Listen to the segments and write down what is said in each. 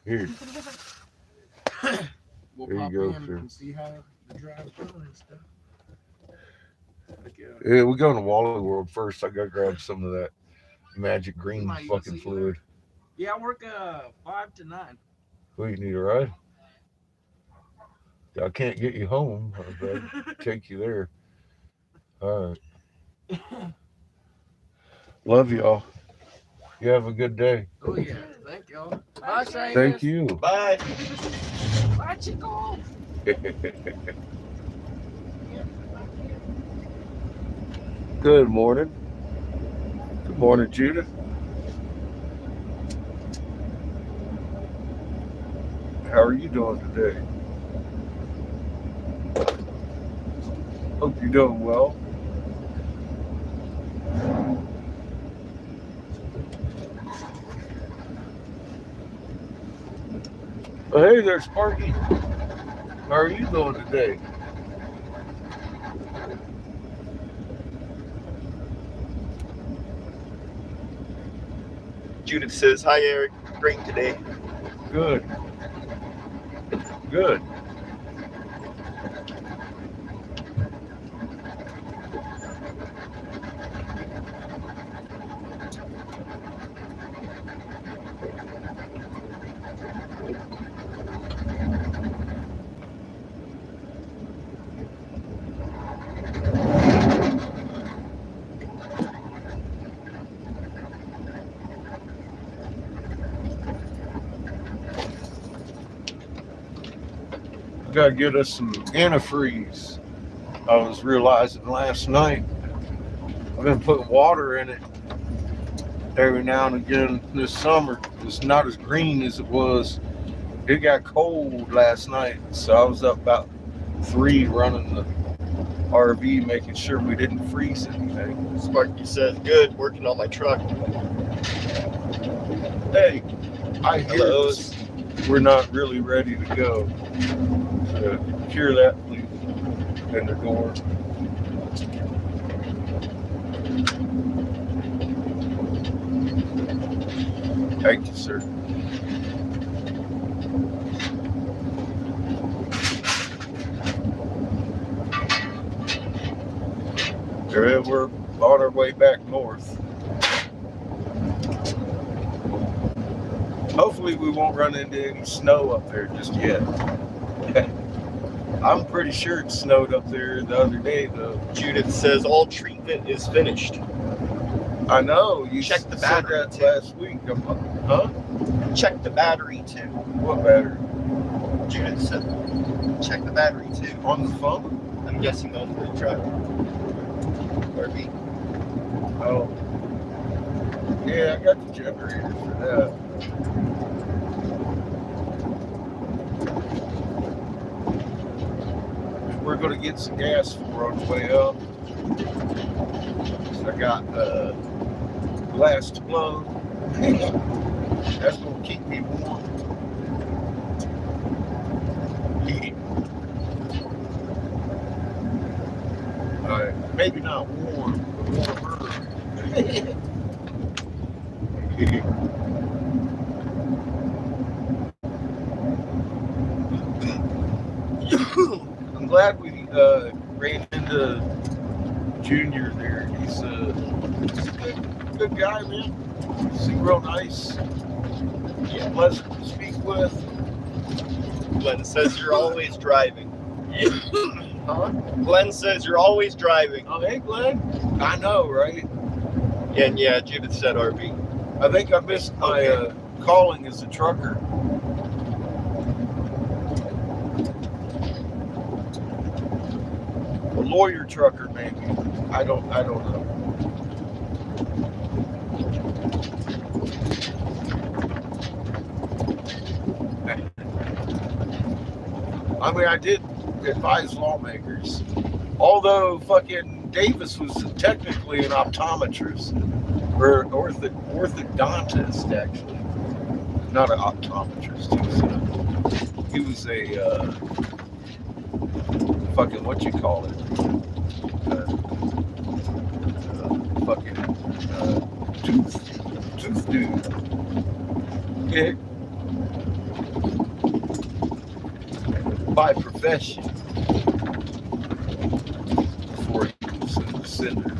Here, We'll there you pop go, in sir. and see how the drive's going and stuff. Like, Yeah, we going to Wally World first. I gotta grab some of that magic we green might even fucking see you there. fluid. Yeah, I work 5 to 9. Who you need a ride? I can't get you home, but I'd take you there. All right. Love y'all. You have a good day. Oh yeah, thank y'all. Bye, Thank Seamus. you. Bye. Bye, Chico. Good morning. Good morning, Judith. How are you doing today? Hope you're doing well. Oh, hey there, Sparky. How are you doing today? Judith says, hi, Eric. Great today. Good. Good. We gotta get us some antifreeze. I was realizing last night I've been putting water in it every now and again this summer. It's not as green as it was. It got cold last night, so I was up about 3 running the RV, making sure we didn't freeze anything. Sparky says, good, working on my truck. Hey, I hear Hello. this. We're not really ready to go. Cure that, please. In the door. Thank you, sir. We're on our way back north. Hopefully we won't run into any snow up there just yet. I'm pretty sure it snowed up there the other day, though. Judith says, all treatment is finished. I know. You Check the said battery, that too. last week. Huh? Check the battery, too. What battery? Judith said, check the battery, too. On the phone? I'm guessing on the truck. RV. Oh. Yeah, I got the generator for that. We're going to get some gas for on the way up. So I got glass to blow. That's going to keep me warm. Maybe not warm, but warmer. I'm glad we ran into Junior there. He's a good guy, man. He's real nice. Yeah, pleasant to speak with. Glenn says you're always driving. Huh? Glenn says you're always driving. Oh, hey, Glenn. I know, right? And yeah, Judith said RV. I think I missed my calling as a trucker. A lawyer trucker, maybe. I don't know. I mean, I did advise lawmakers. Although fucking Davis was technically an optometrist, or orthodontist, actually. Not an optometrist. He was a fucking, what you call it? Tooth dude. Okay. by profession before he was senator.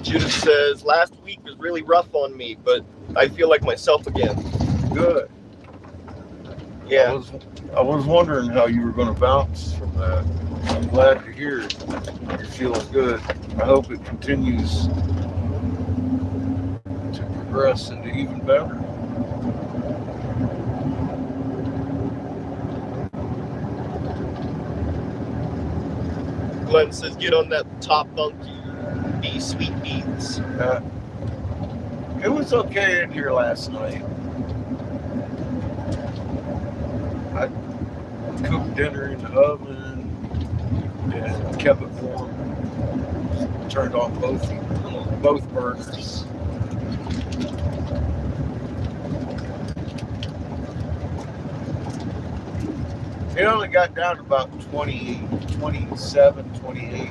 Judith says, last week was really rough on me, but I feel like myself again. Good. Yeah. I was wondering how you were going to bounce from that. I'm glad to hear you're feeling good. I hope it continues to progress into even better. Glenn says, get on that top bunk, you sweet beans. It was okay in here last night. I cooked dinner in the oven and kept it warm. Turned on both burners. It only got down to about 27, 28.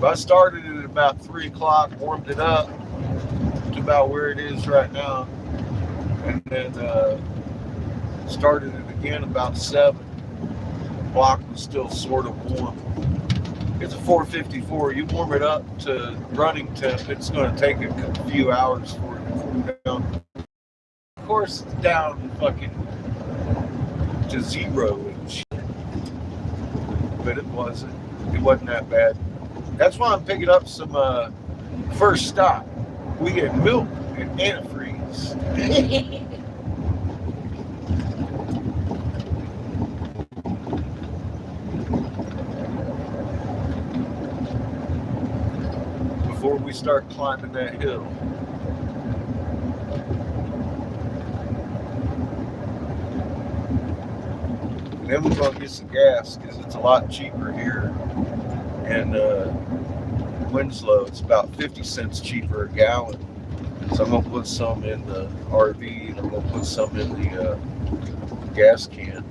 I started it at about 3 o'clock, warmed it up to about where it is right now, and then started it again about 7. The block was still sort of warm. It's a 454. You warm it up to running temp, it's going to take a few hours for it to cool down. Of course, it's down fucking to 0 and shit. But it wasn't that bad. That's why I'm picking up some first stop. We get milk and antifreeze. Before we start climbing that hill. Then we're going to get some gas because it's a lot cheaper here. And Winslow, it's about 50 cents cheaper a gallon. So I'm going to put some in the RV and I'm going to put some in the gas can.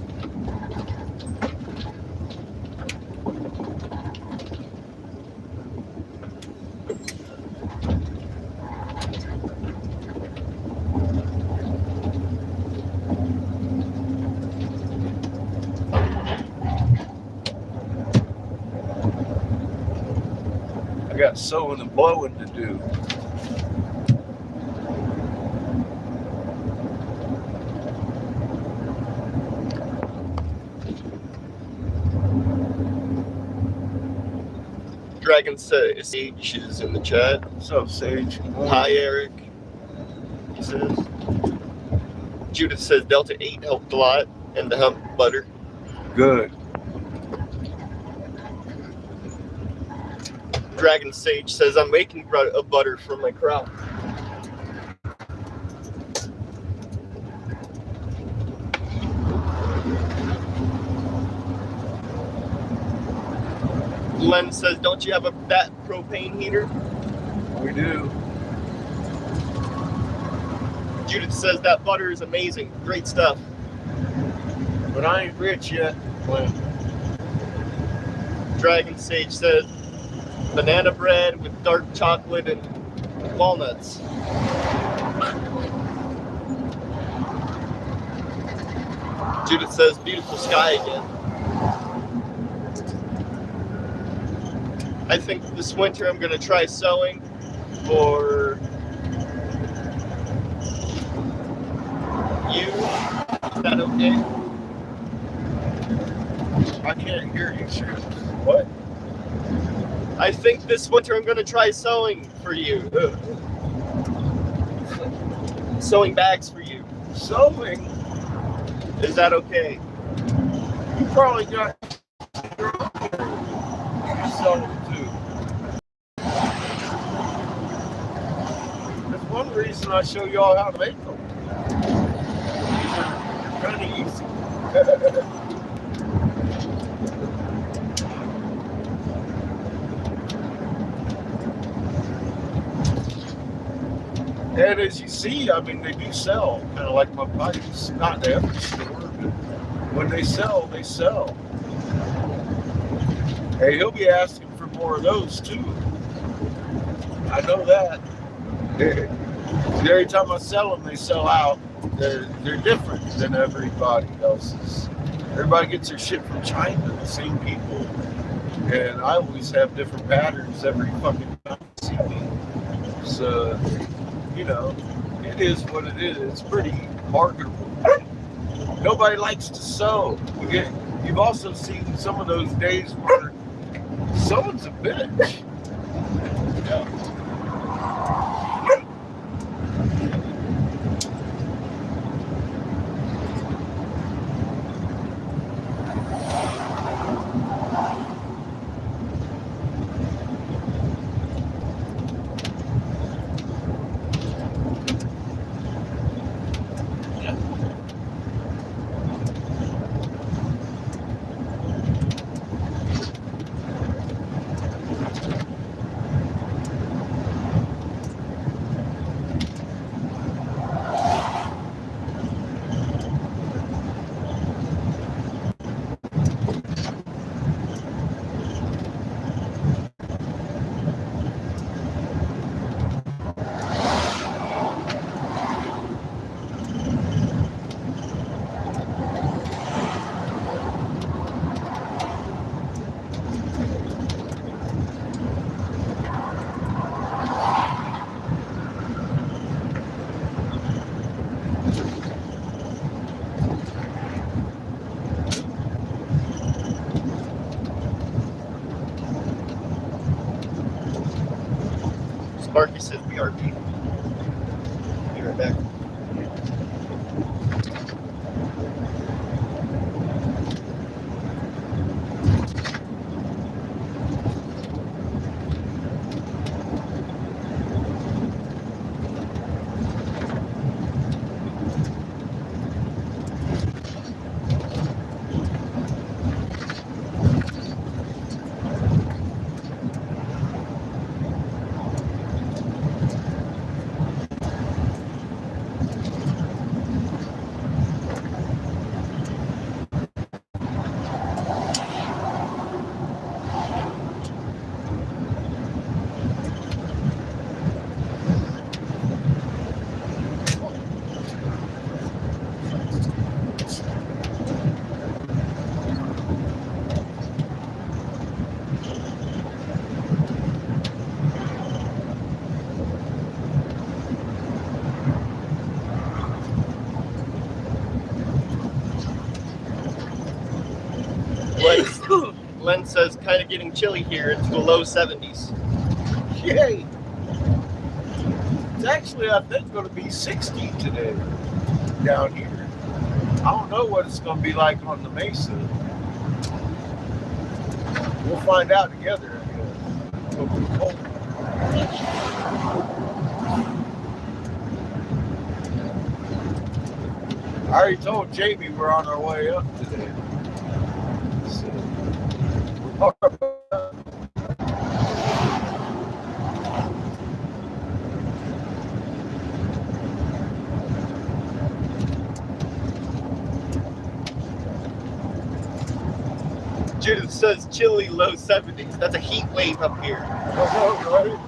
I got sewing and blowing to do. Dragon says, Sage is in the chat. What's up, Sage? Hi, Eric. He says. Judith says Delta 8 helped a lot, and the hump butter. Good. Dragon Sage says, I'm making a butter from my crop. Len says, don't you have that propane heater? We do. Judith says, that butter is amazing. Great stuff. But I ain't rich yet. When? Dragon Sage says, banana bread with dark chocolate and walnuts. Judith says, beautiful sky again. I think this winter I'm going to try sewing for you. Is that okay? I can't hear you, sir. What? I think this winter I'm going to try sewing for you. Sewing bags for you. Sewing? Is that okay? You probably got your own you sew them too. That's one reason I show y'all how to make them. They're kind of easy. And as you see, I mean, they do sell, kind of like my pipes. Not to every store, but when they sell, they sell. Hey, he'll be asking for more of those too. I know that. Every time I sell them, they sell out. They're different than everybody else's. Everybody gets their shit from China, the same people. And I always have different patterns every fucking time you see me. So, you know, it is what it is. It's pretty marketable. Nobody likes to sew. You've also seen some of those days where someone's a bitch. Yeah. Sparky says BRB. Be right back. Len says kind of getting chilly here. It's the low 70s. Yay! It's actually, I think, going to be 60 today down here. I don't know what it's going to be like on the Mesa. We'll find out together, I guess. It'll be cold. I already told Jamie we're on our way up today. So, Judith says chilly low 70s. That's a heat wave up here. right?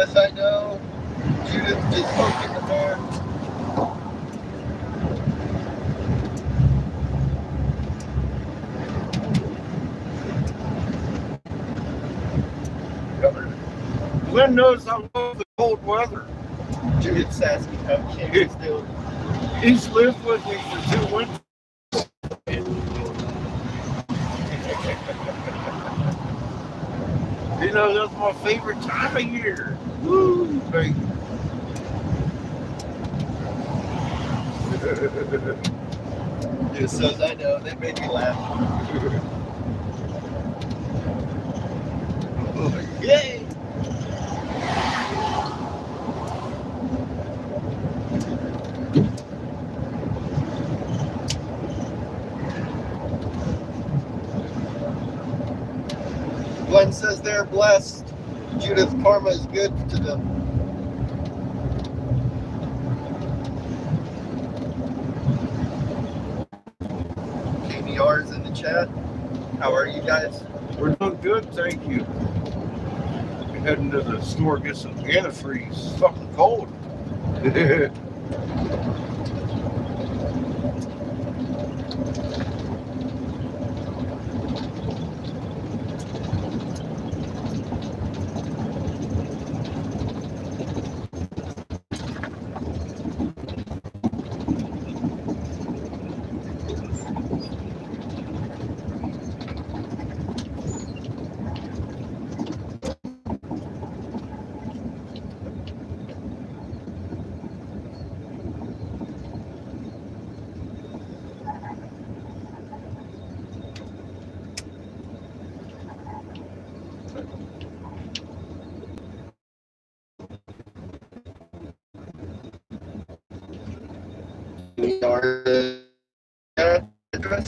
says I know. Judith just poking the bear. Glenn knows I love the cold weather. Judith's asking how Kenny's doing. He's lived with me for 2 winters. You know, that's my favorite time of year. Woo, baby. Judith says I know. They made me laugh. Yay! Glenn says they're blessed. Judith's karma is good to them. KBR's in the chat. How are you guys? We're doing good, thank you. We're heading to the store, get some antifreeze. It's fucking cold.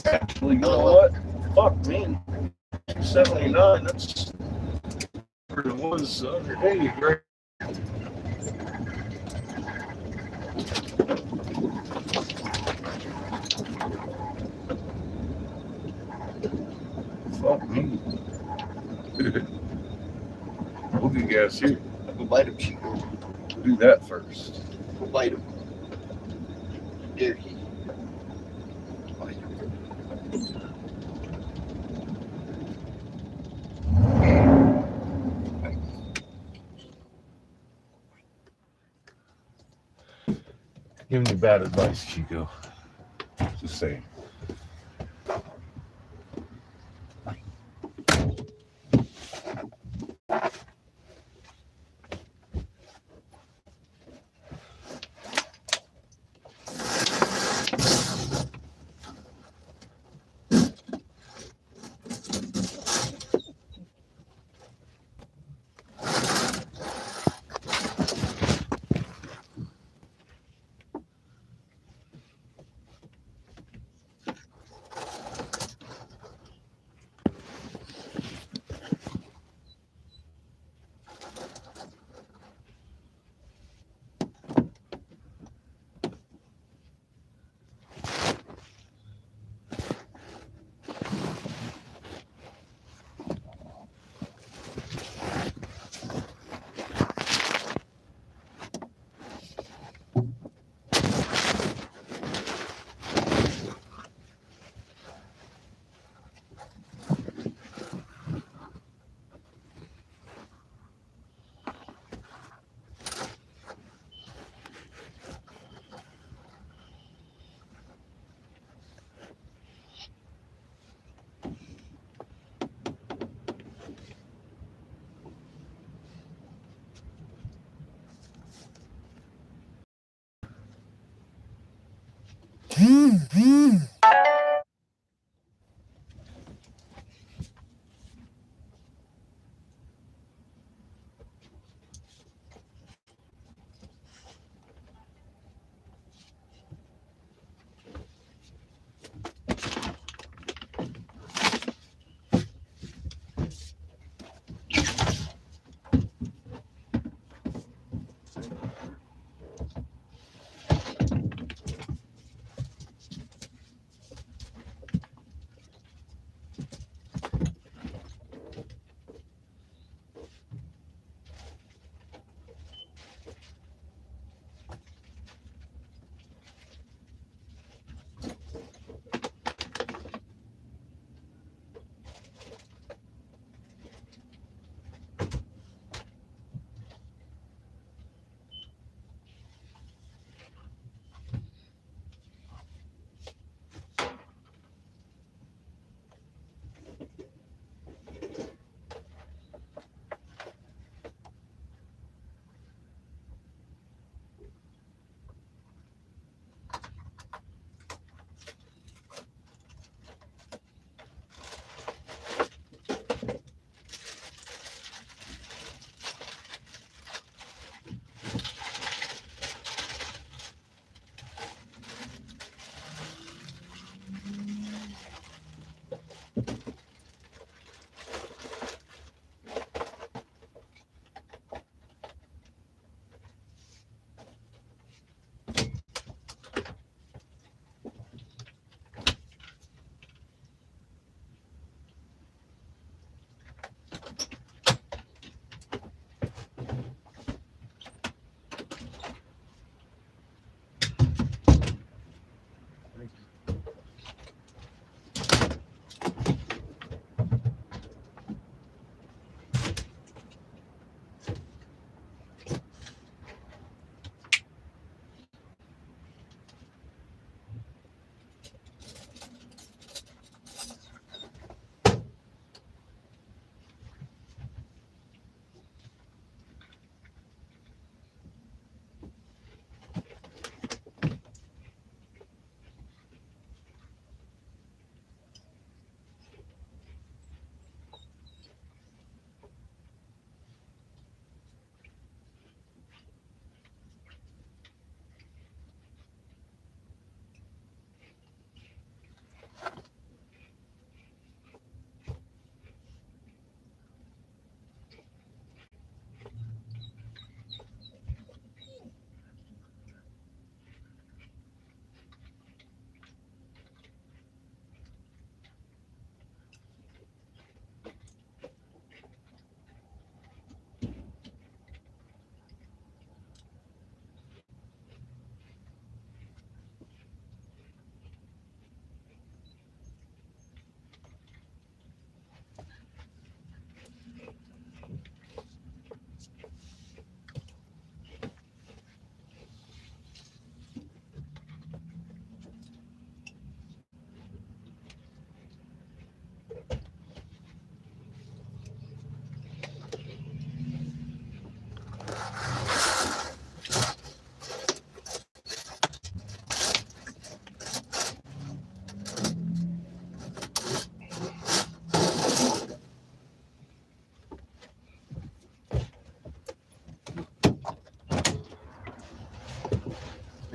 Actually, you know what? Fuck me. 279, that's where it was the other day, right? Fuck me. We'll get gas here. Go bite him, Chico. We'll do that first. Go bite him. Dare he? Bite him. Give me bad advice, Chico. Just saying.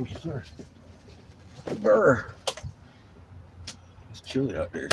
Thank you, sir. Brr. It's chilly out there.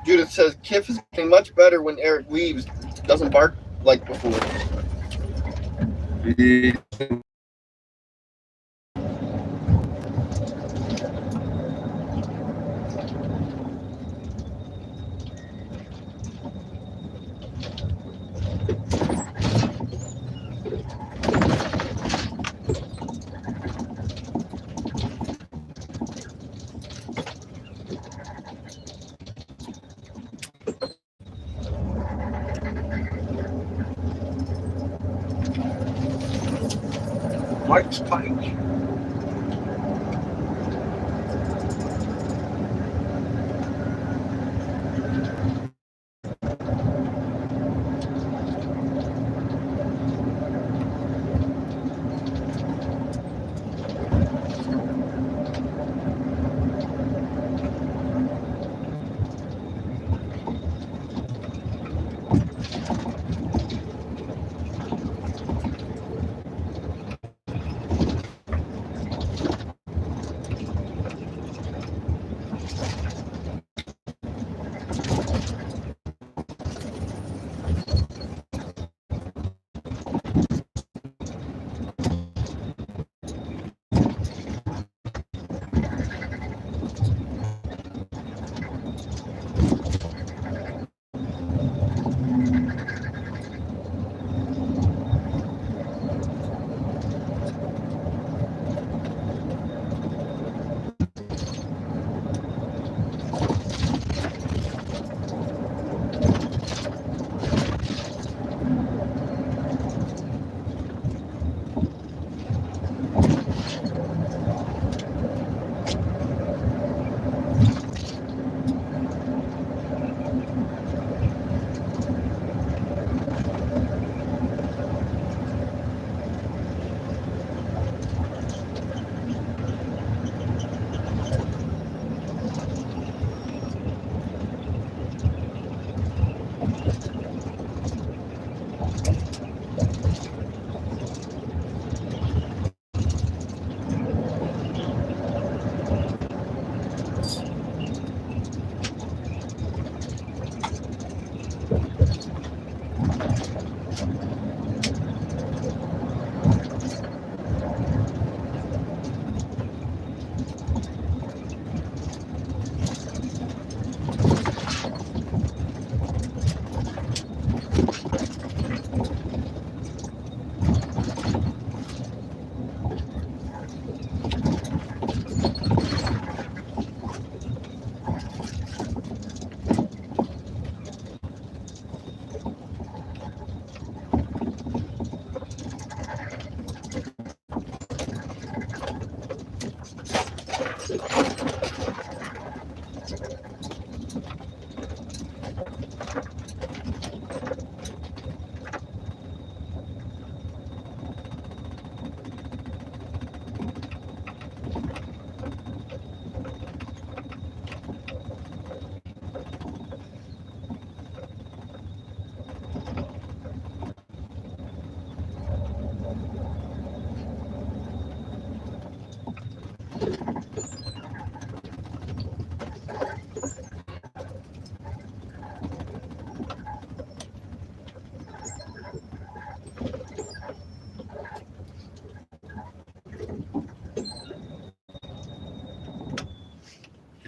Judith says Kiff is getting much better when Eric leaves. Doesn't bark like before. Yeah. Mike's Pike.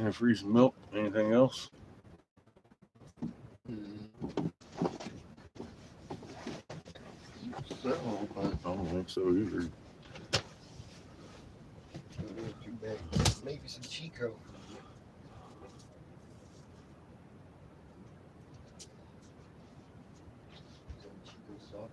Antifreeze milk. Anything else? So, I don't think so either. too bad. Maybe some Chico. Some Chico soft.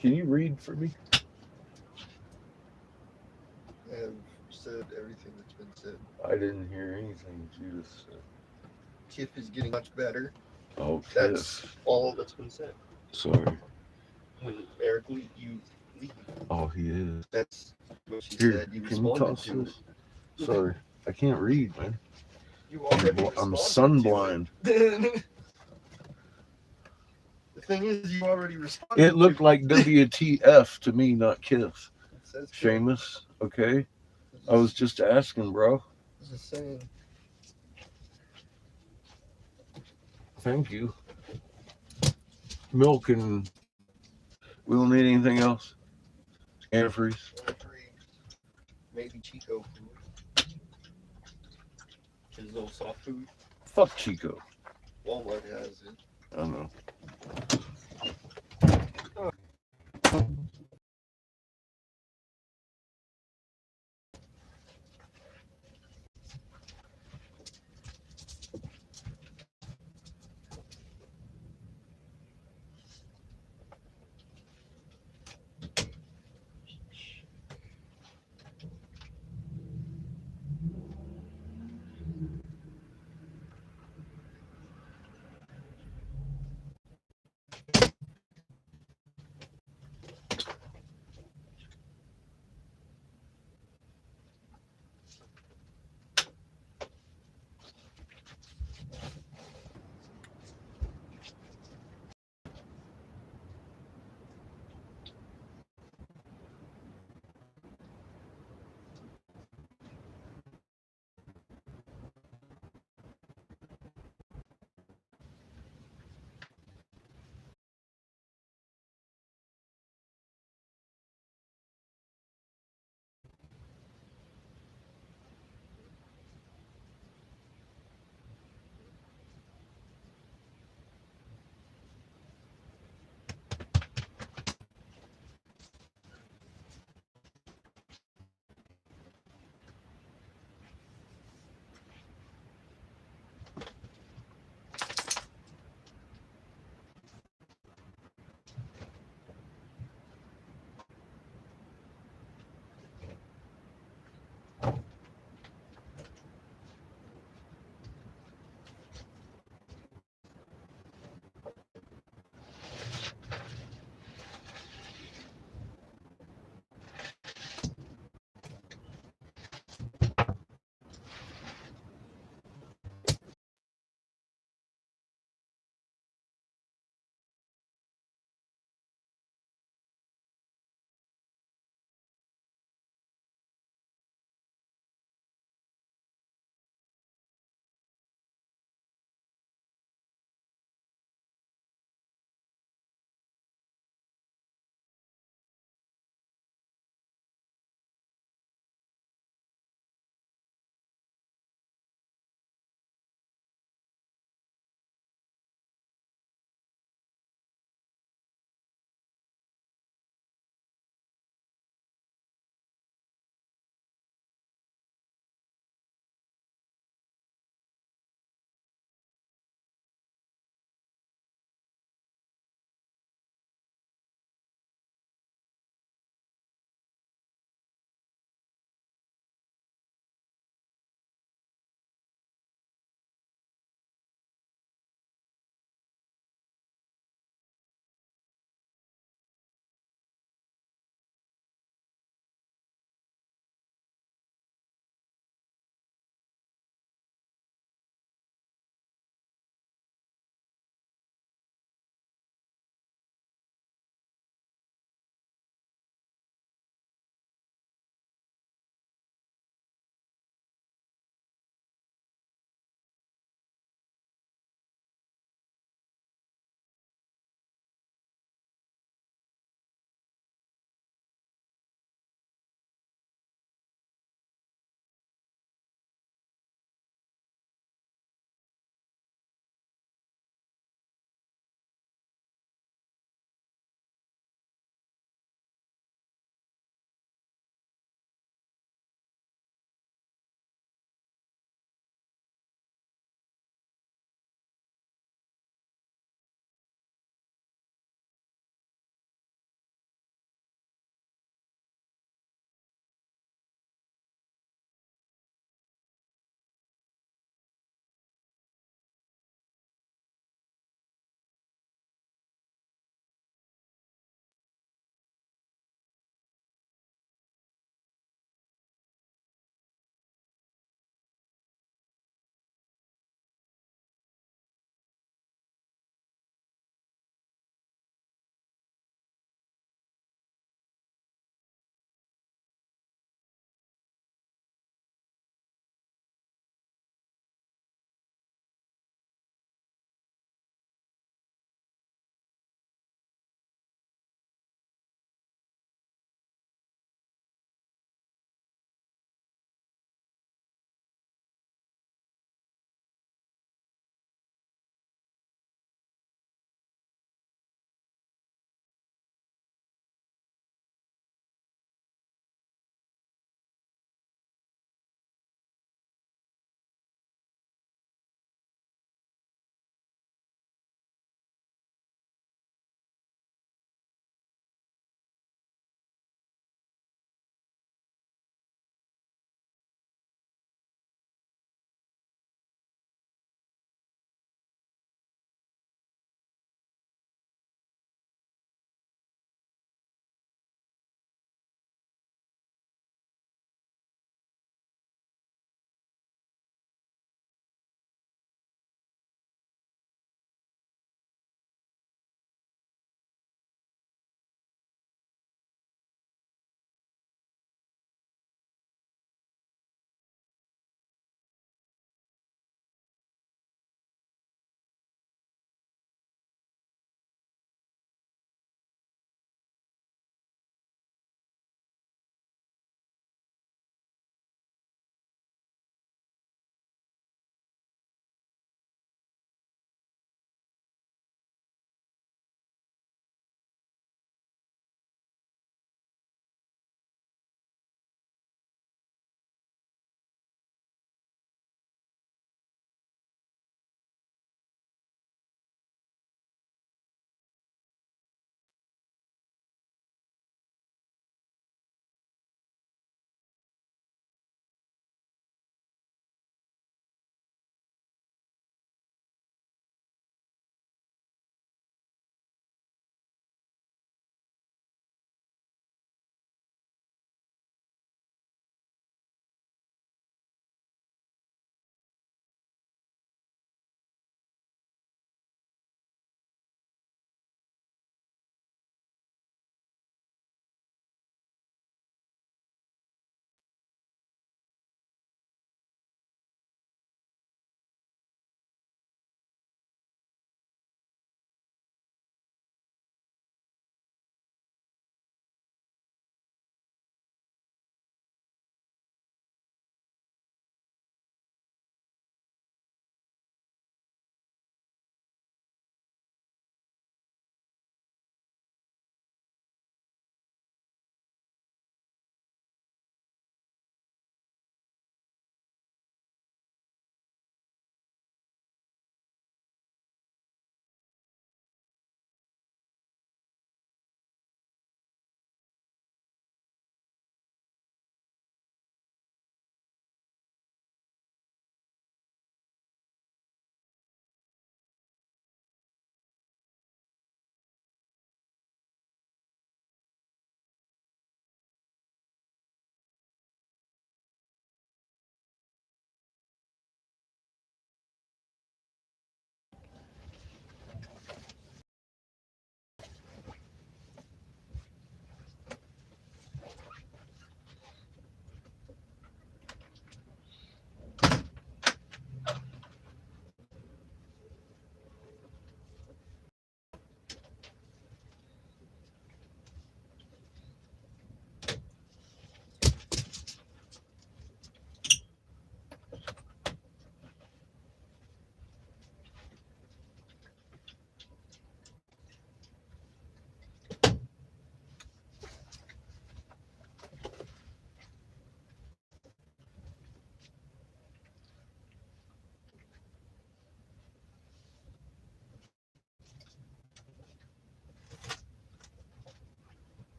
Can you read for me? I have said everything that's been said. I didn't hear anything Judith said. Tiff is getting much better. Oh, That's Tiff. all that's been said. Sorry. When Eric you leave, Oh, he is. that's what she Here, said. You can you responded toss to this? Sorry, I can't read, man. You already I'm responded to sunblind. it. The thing is, you already responded. It looked like WTF to me, not Kiss. It says Seamus, okay? It's I was just asking, bro. just saying. Thank you. Milk and we don't need anything else. Antifreeze. Maybe Chico food. His little soft food. Fuck Chico. Walmart has it. I don't know.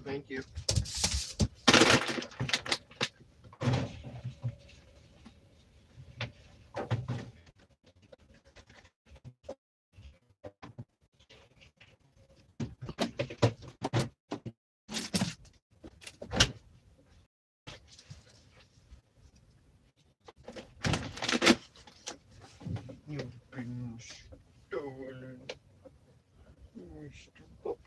Thank you. You've been stolen, Mr. Puppy.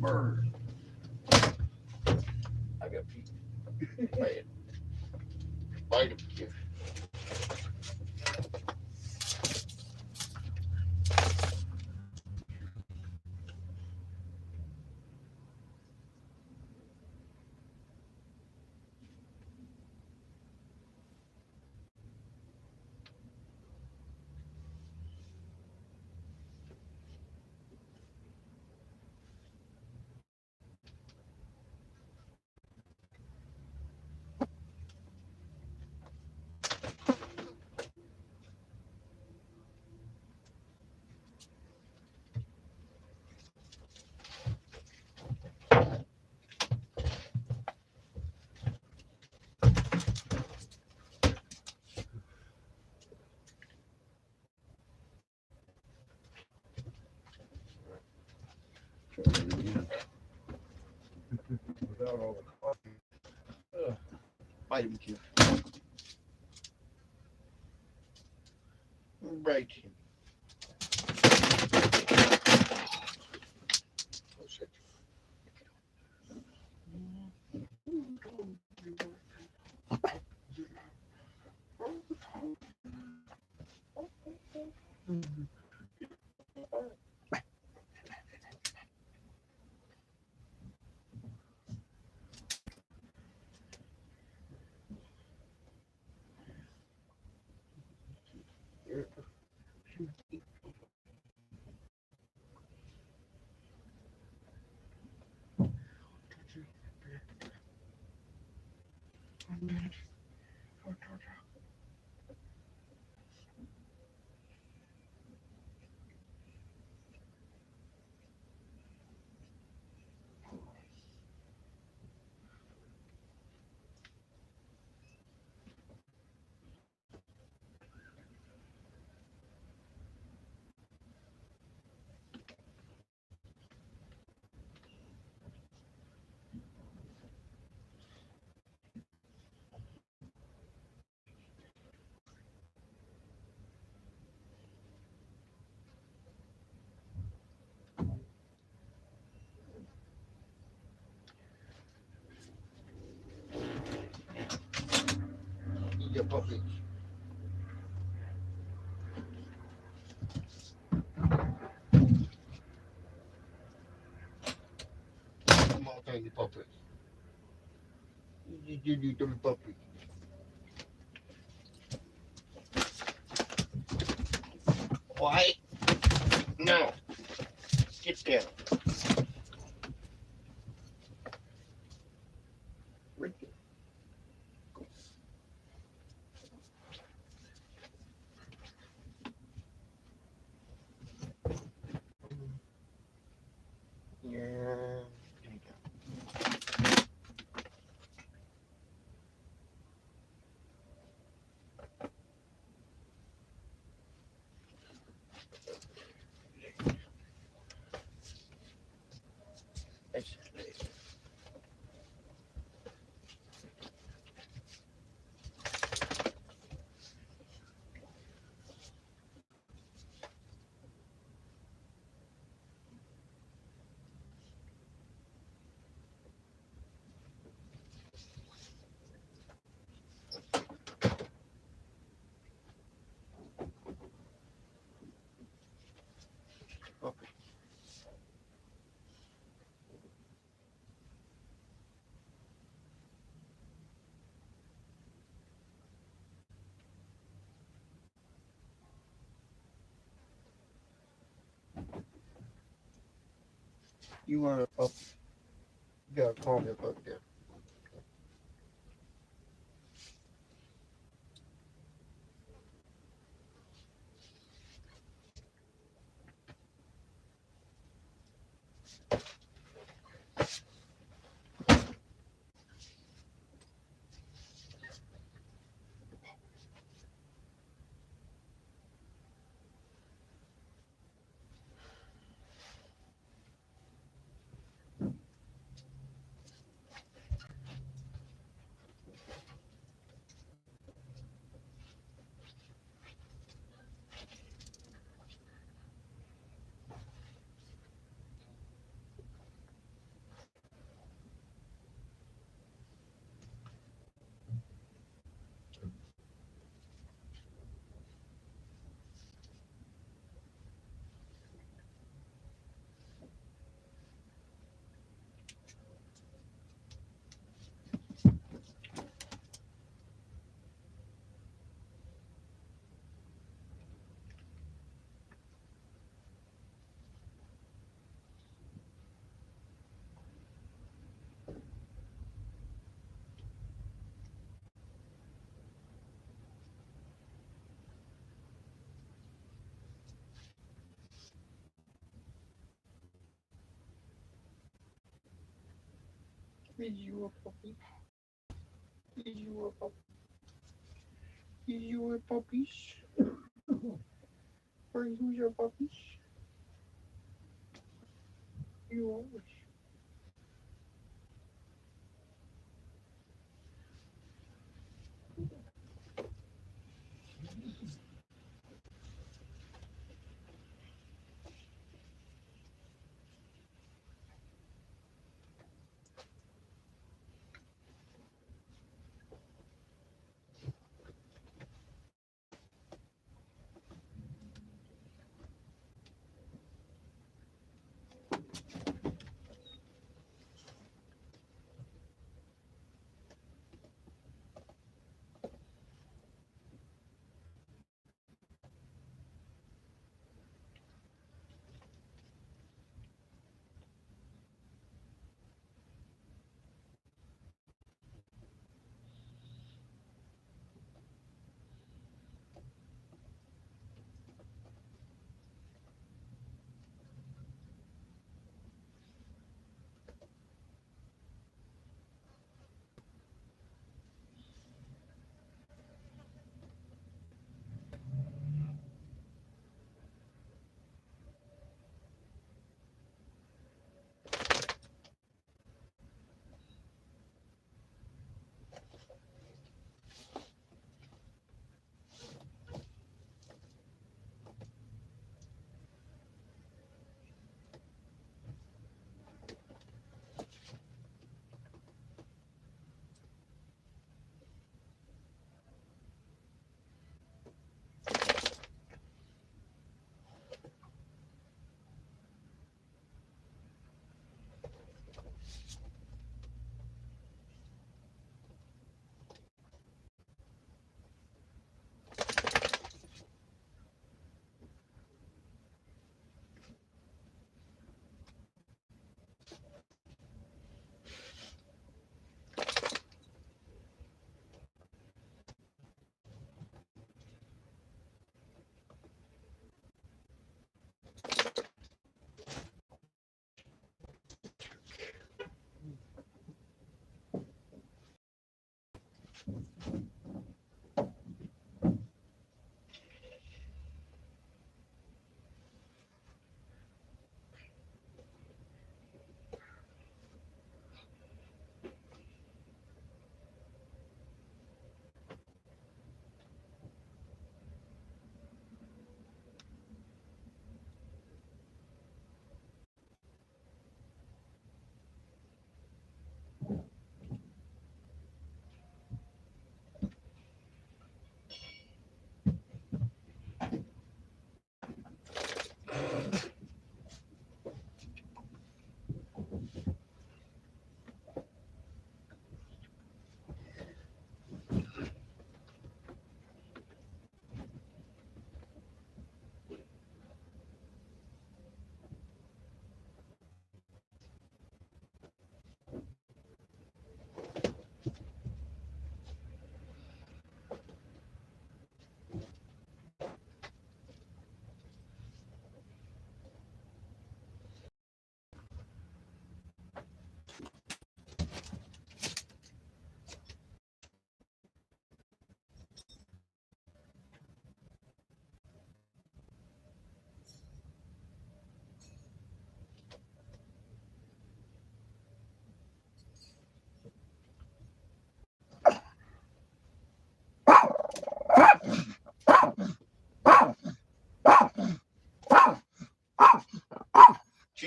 Bird. I got Pete. Bite him. Yeah. Try it again. Without all the coffee. Bite him, Q. Bite him. Oh, shit. Your puppy. Come on, tiny puppy. You little puppy. Why? No. Get down. Right there. Yeah. There you go. You want a puppy? You gotta calm your butt down. Is you a puppy? Is you a puppy? Is you a puppies? Or who's your puppies? You are.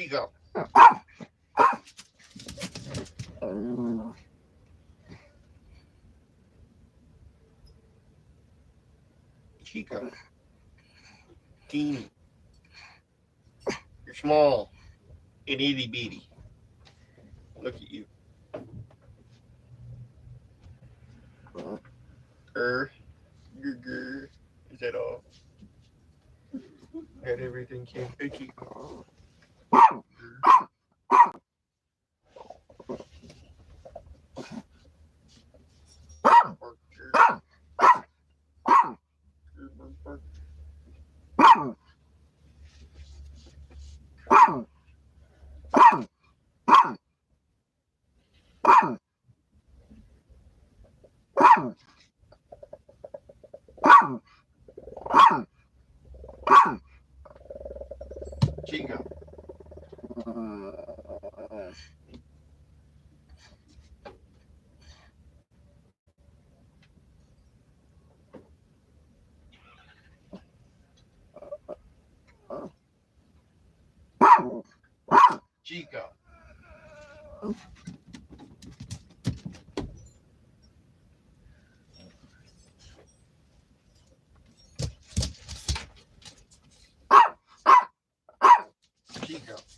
Chico. Chico. Teeny. You're small and itty bitty. Look at you. Grr. Is that all? Got everything, Kim. Hey, Chico. Chico. Chico. Chico.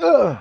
Ugh.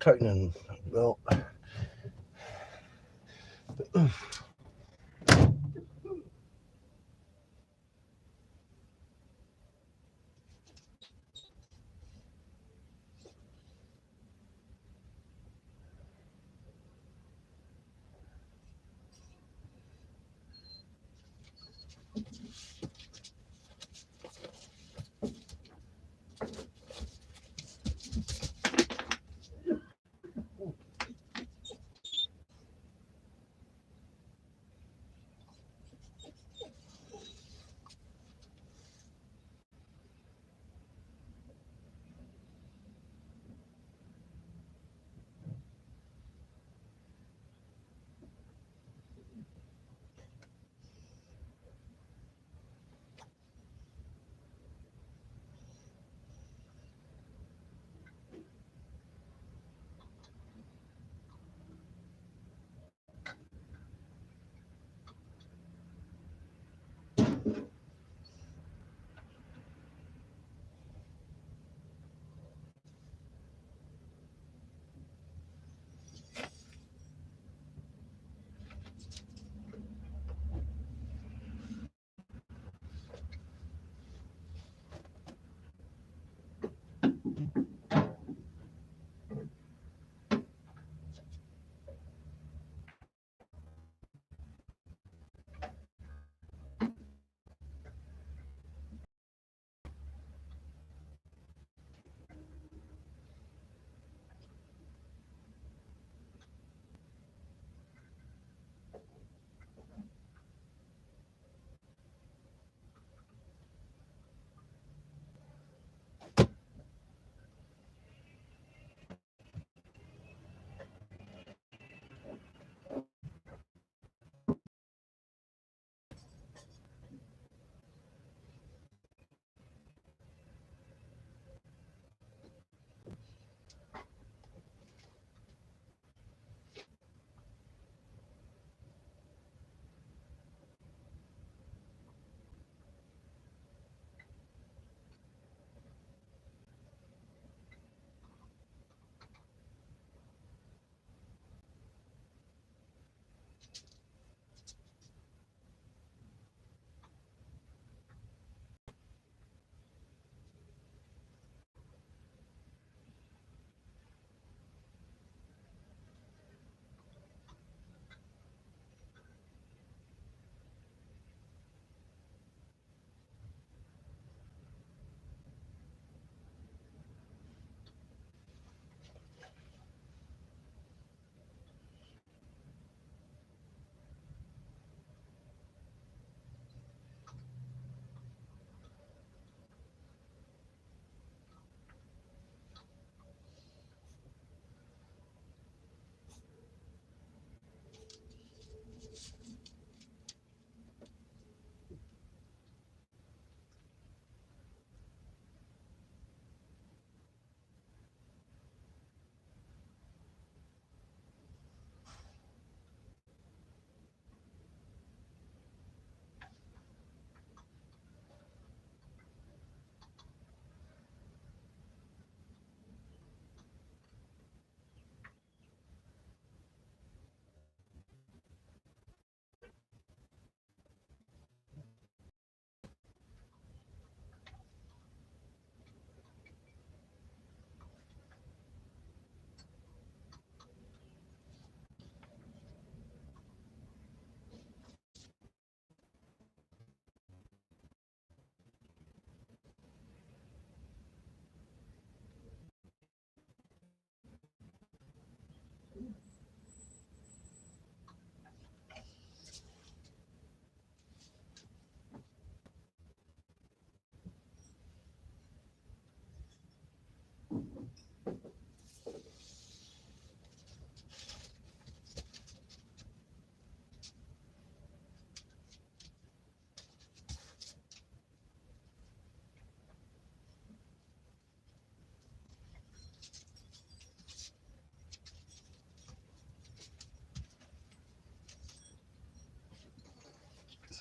Tightening belt.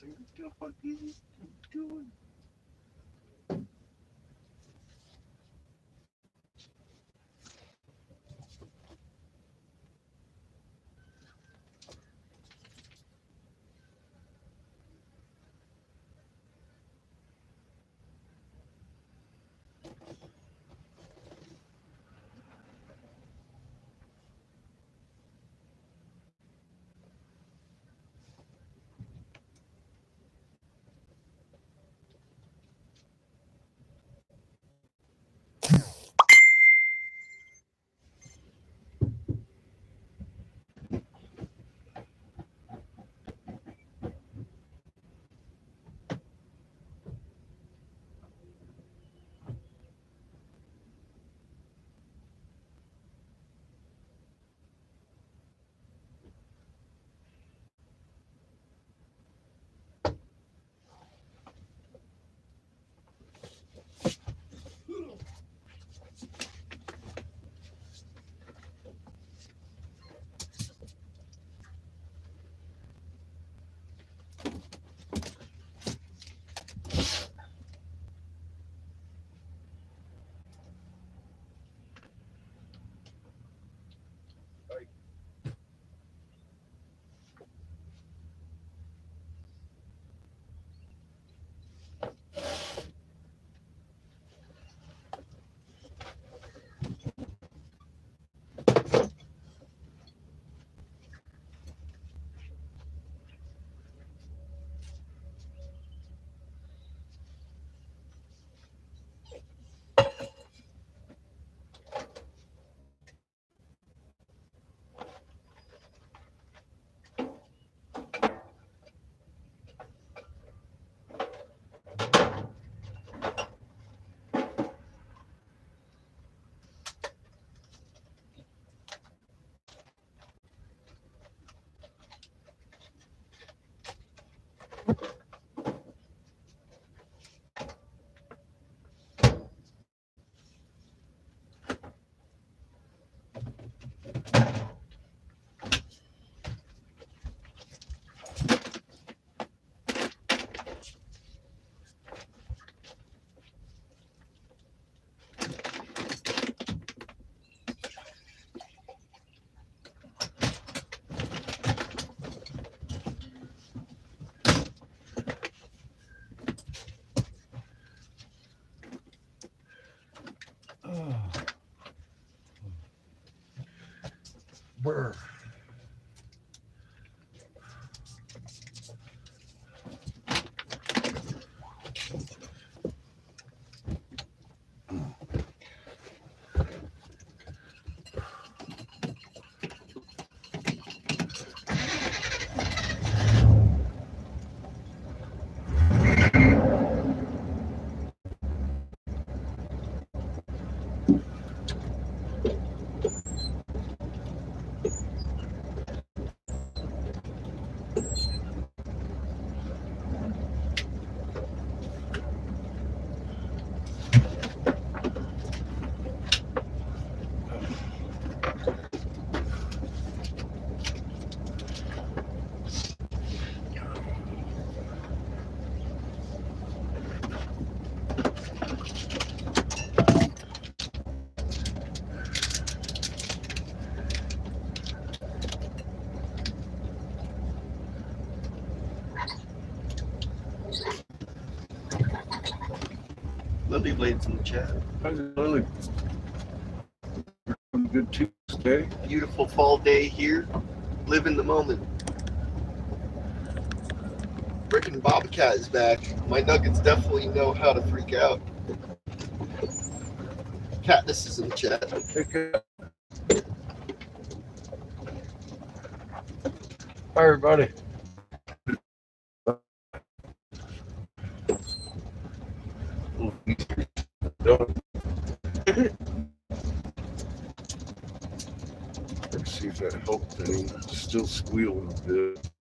say, what the fuck is he doing? Brr. Lily Blade's in the chat. Really good Tuesday. Beautiful fall day here. Live in the moment. Frickin' Bobcat is back. My nuggets definitely know how to freak out. Katniss is in the chat. Hi, everybody. Let's see if that helped any. Still squealing a bit.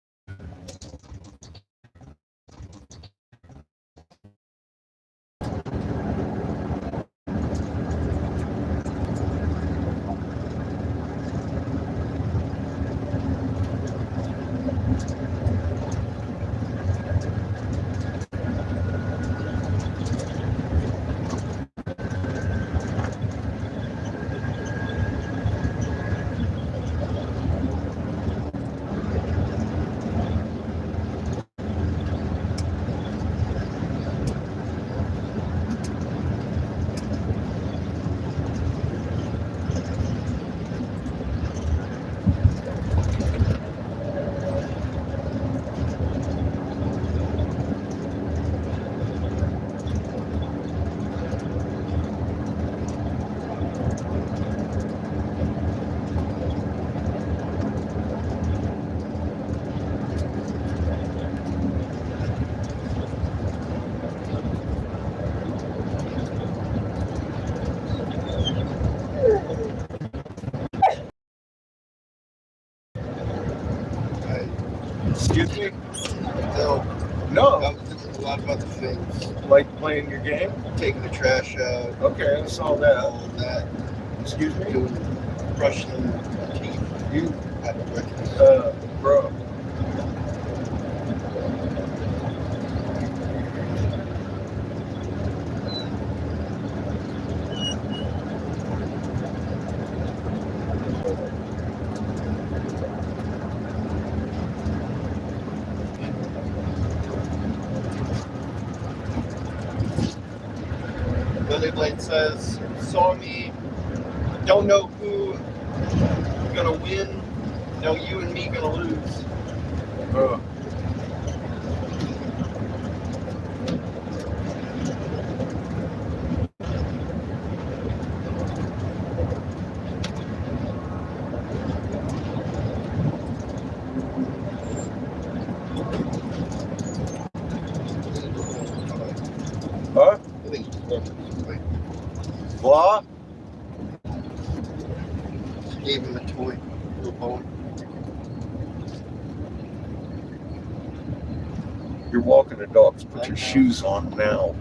Excuse me? No, I No. was thinking a lot about the things. Like playing your game? Taking the trash out, Okay, I saw that. all that, Excuse me? doing brushing teeth. You, I don't recognize. bro. Billy Blade says, saw me, don't know who gonna win, no you and me gonna lose. Huh? I think it's perfect. Blah? Gave him a toy, little bone. You're walking the dogs. Put your shoes on now.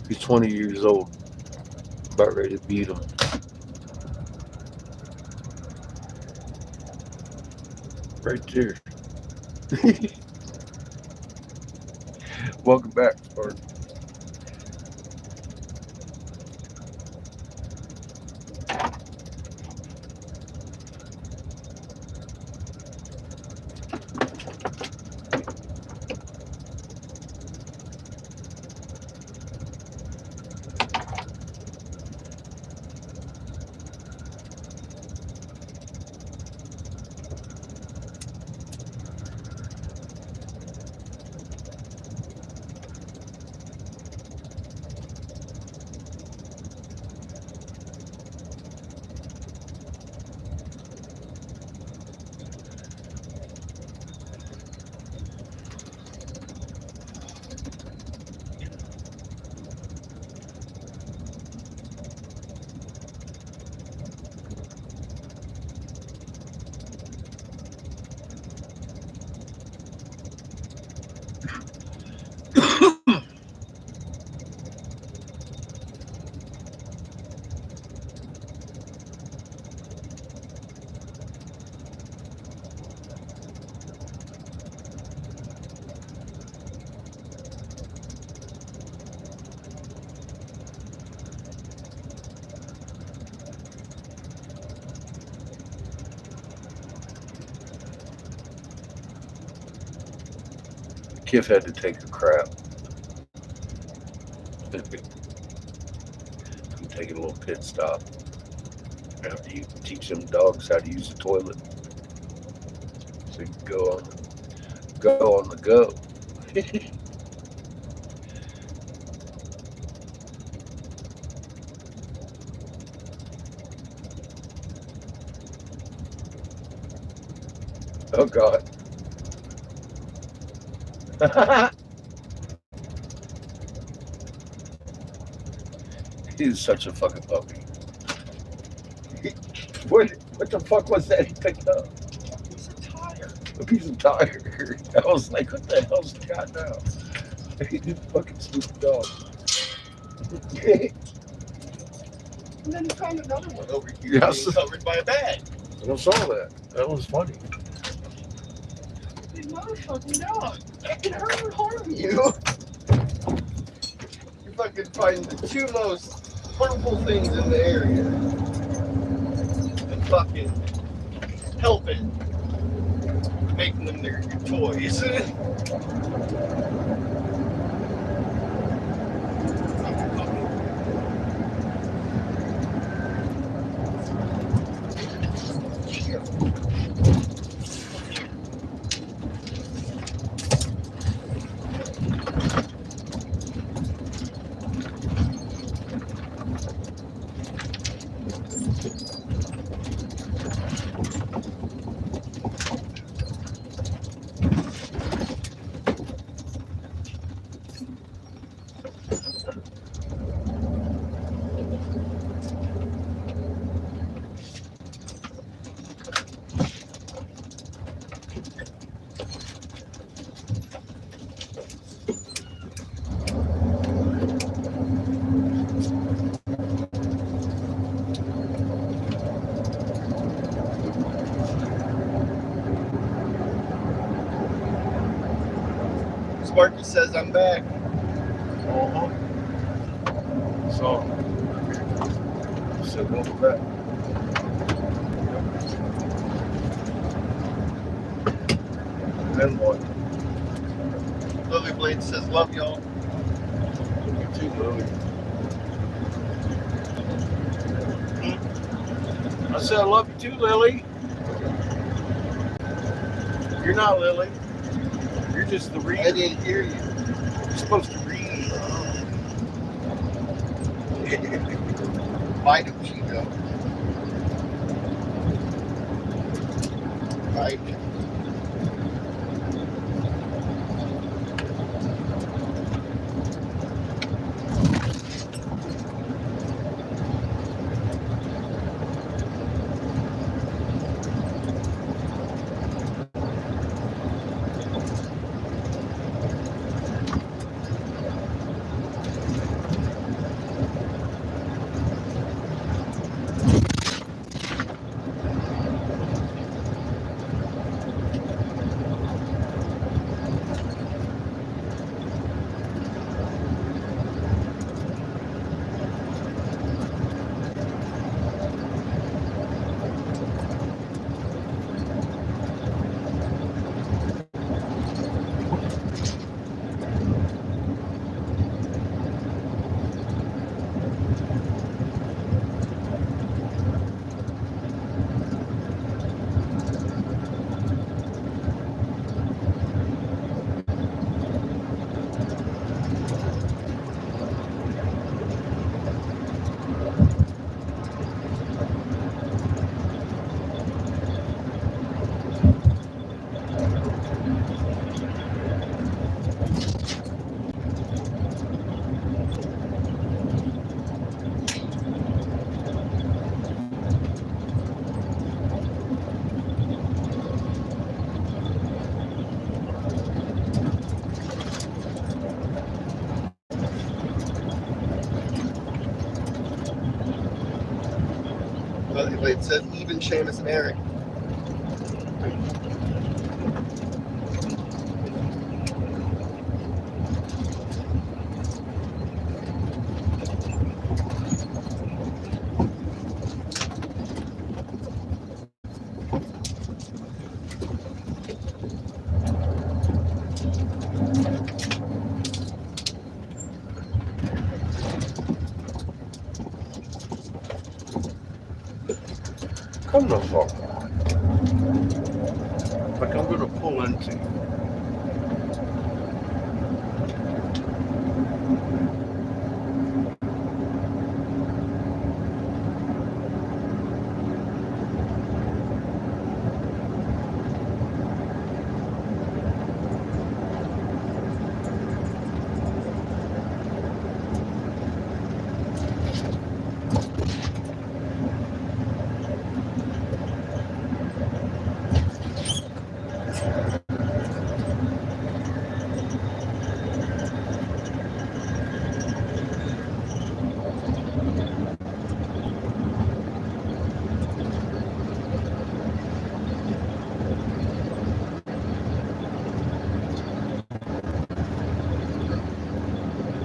He's 20 years old. About ready to beat him. Right there. Welcome back, Spark. Kif had to take a crap. I'm taking a little pit stop after you teach them dogs how to use the toilet, so you can go on the go. Oh God. He's such a fucking puppy. What the fuck was that he picked up? He's a tire. A piece of tire. I was like, what the hell's the cat now? He's a fucking stupid dog. And then he found another one over here Yes. being covered by a bag. I saw that. That was funny. You motherfucking dog. That can harm you. You fucking find the two most harmful things in the area. And fucking helping. Making them your toys. Sparky says I'm back. Uh-huh. So, welcome back. Then what? Lily Blade says love y'all. You too, Lily. I said I love you too, Lily. You're not Lily. You're just the reader. I didn't hear you. You're supposed to read. Why don't you go? Right. Lily Blade says even Seamus and Eric. Come the fuck on. Like I'm gonna pull into you.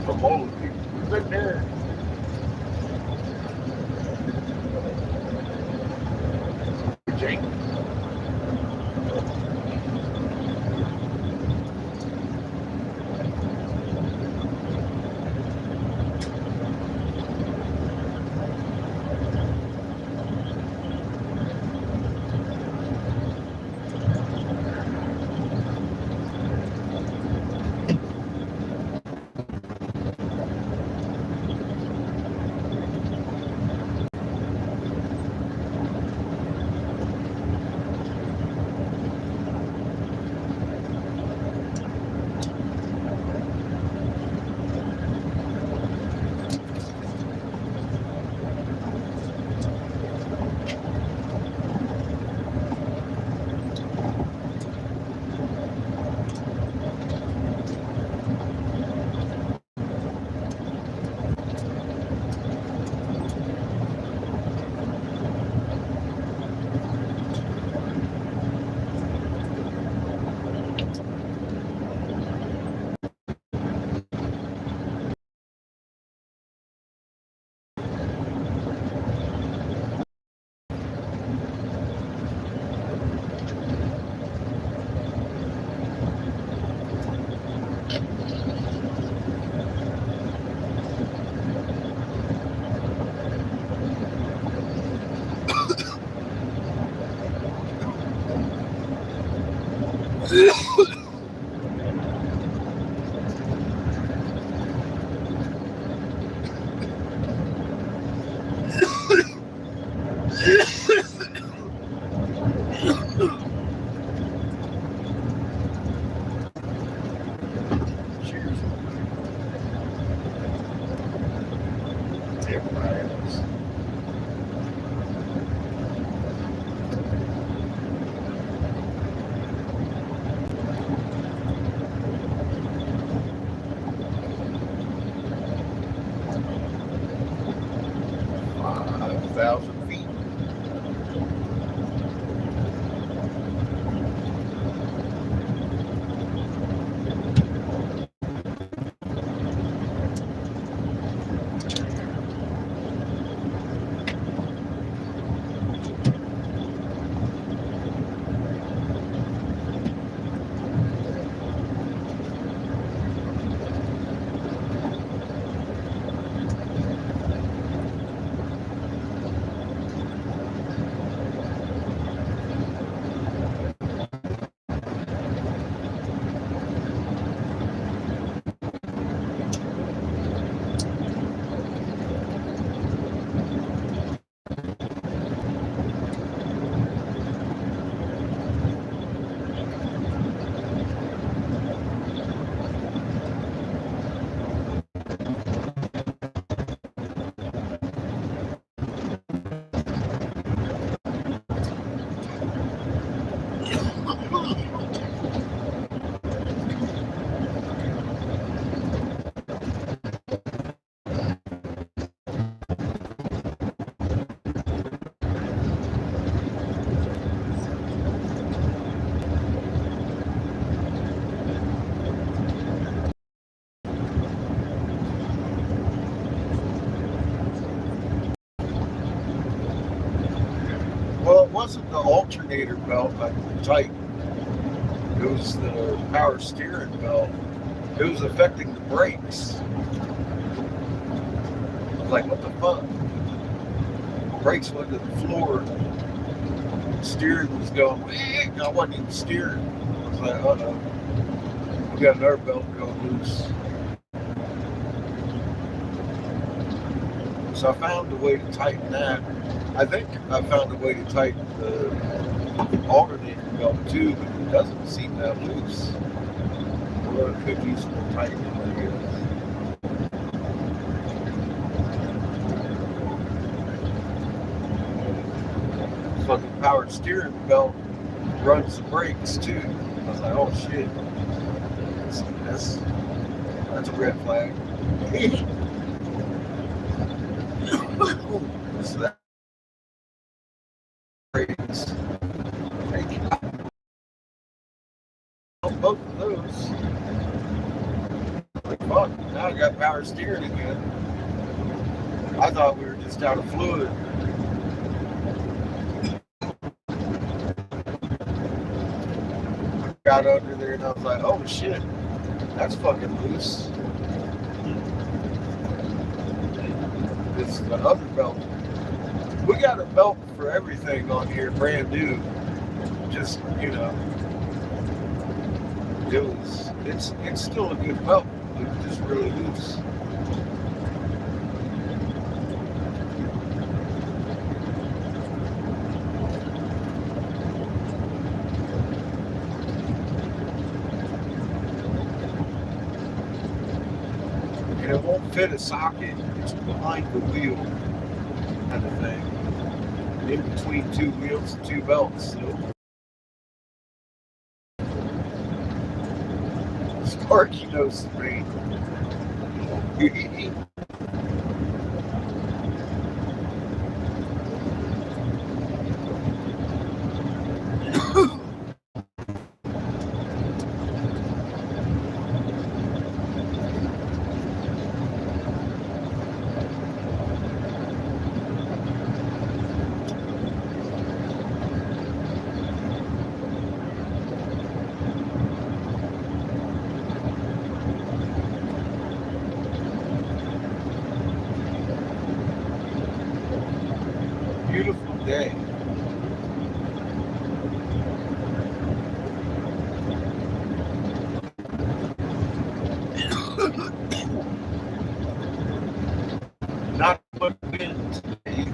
From all the people who've been there. Jake. Cheers. Everybody else. $5,000 feet. Well, it wasn't the alternator belt like the Titan. It was the power steering belt. It was affecting the brakes. I was like, what the fuck? Brakes went to the floor. steering was going, I wasn't even steering. I was like, uh-oh. We got another belt going loose. So I found a way to tighten that. I think I found a way to tighten the alternator belt too, but it doesn't seem that loose. Well, it could use more tightening, I guess. Fucking power steering belt runs the brakes too. I was like, oh shit. That's a red flag. So that brakes. On both of those. Like fuck, now I got power steering again. I thought we were just out of fluid. Got under there and I was like, oh shit, that's fucking loose. It's the other belt. We got a belt for everything on here, brand new. Just, you know, it's still a good belt. It's just really loose. And it won't fit a socket. It's behind the wheel, kind of thing. In between two wheels and two belts. So Sparky knows the rain. Beautiful day. Not much wind today.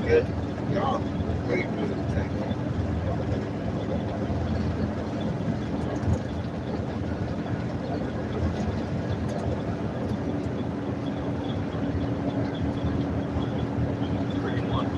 Good. Yeah. Very good. Thank you. Pretty much.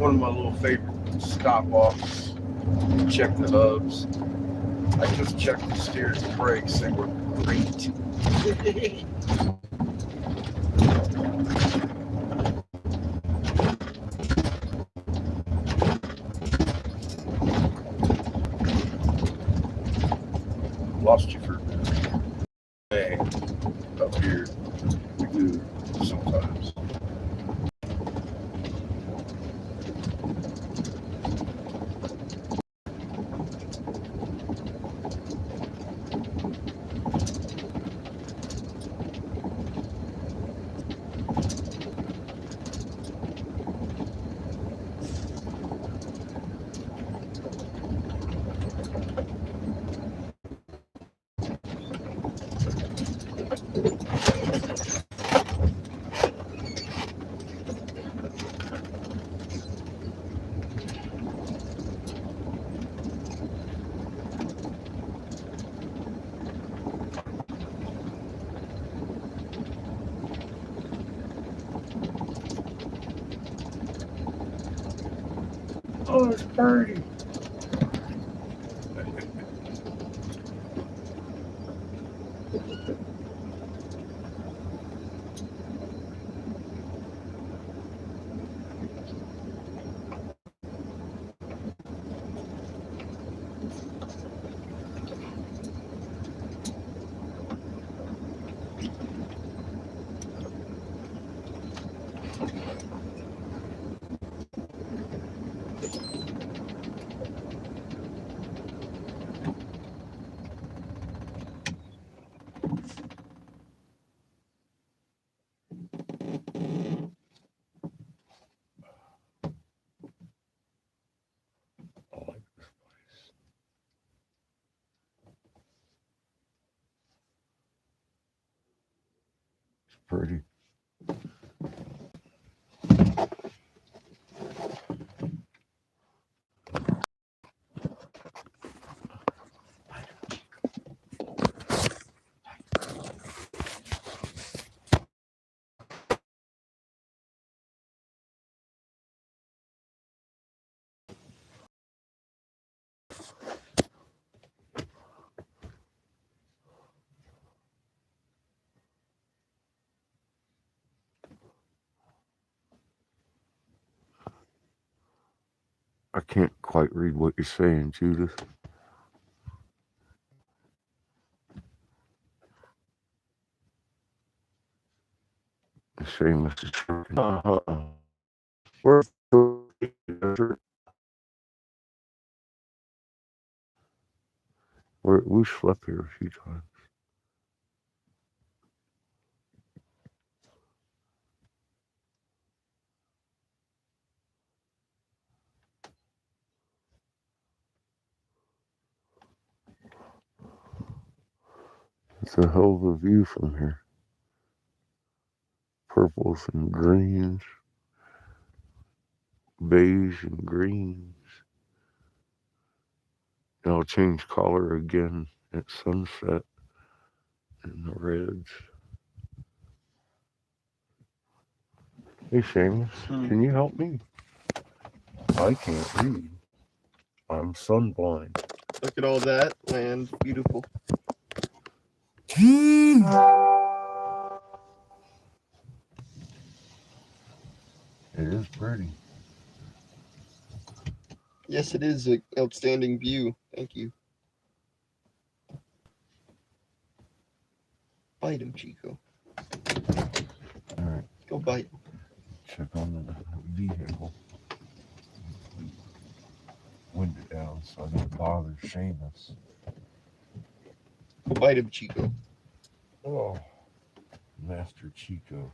one of my little favorite stop-offs. Check the hubs. I just checked the steering and brakes. They were great. Lost you for a minute. Hey, up here, we do sometimes. Oh, it's pretty. I like this place. It's pretty. I can't quite read what you're saying, Judith. The same as the truck. Where's we slept here a few times. It's a hell of a view from here. Purples and greens, beige and greens. It'll change color again at sunset in the reds. Hey, Seamus, can you help me? I can't read. I'm sunblind. Look at all that land. Beautiful. It is pretty. Yes, it is an outstanding view. Thank you. Bite him, Chico. All right, Go bite him. check on the vehicle. Wind it down so I don't bother Seamus. Go bite him, Chico. Oh, Master Chico.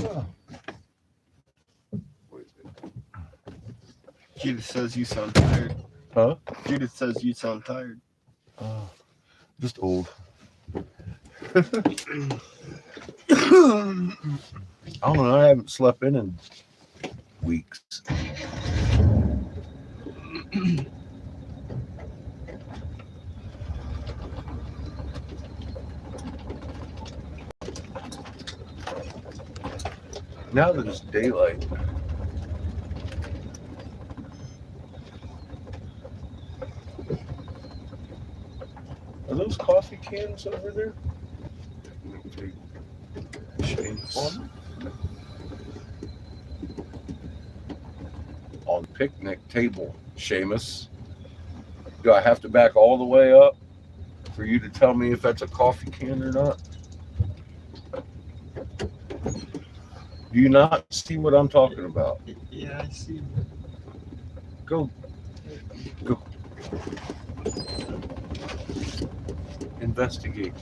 Oh. Judith says you sound tired. Huh? Judith says you sound tired. Just old. I don't know. I haven't slept in weeks. Now that it's daylight. Are those coffee cans over there? Seamus. On picnic table, Seamus. Do I have to back all the way up for you to tell me if that's a coffee can or not? Do you not see what I'm talking about? Yeah, I see. Go. Investigate.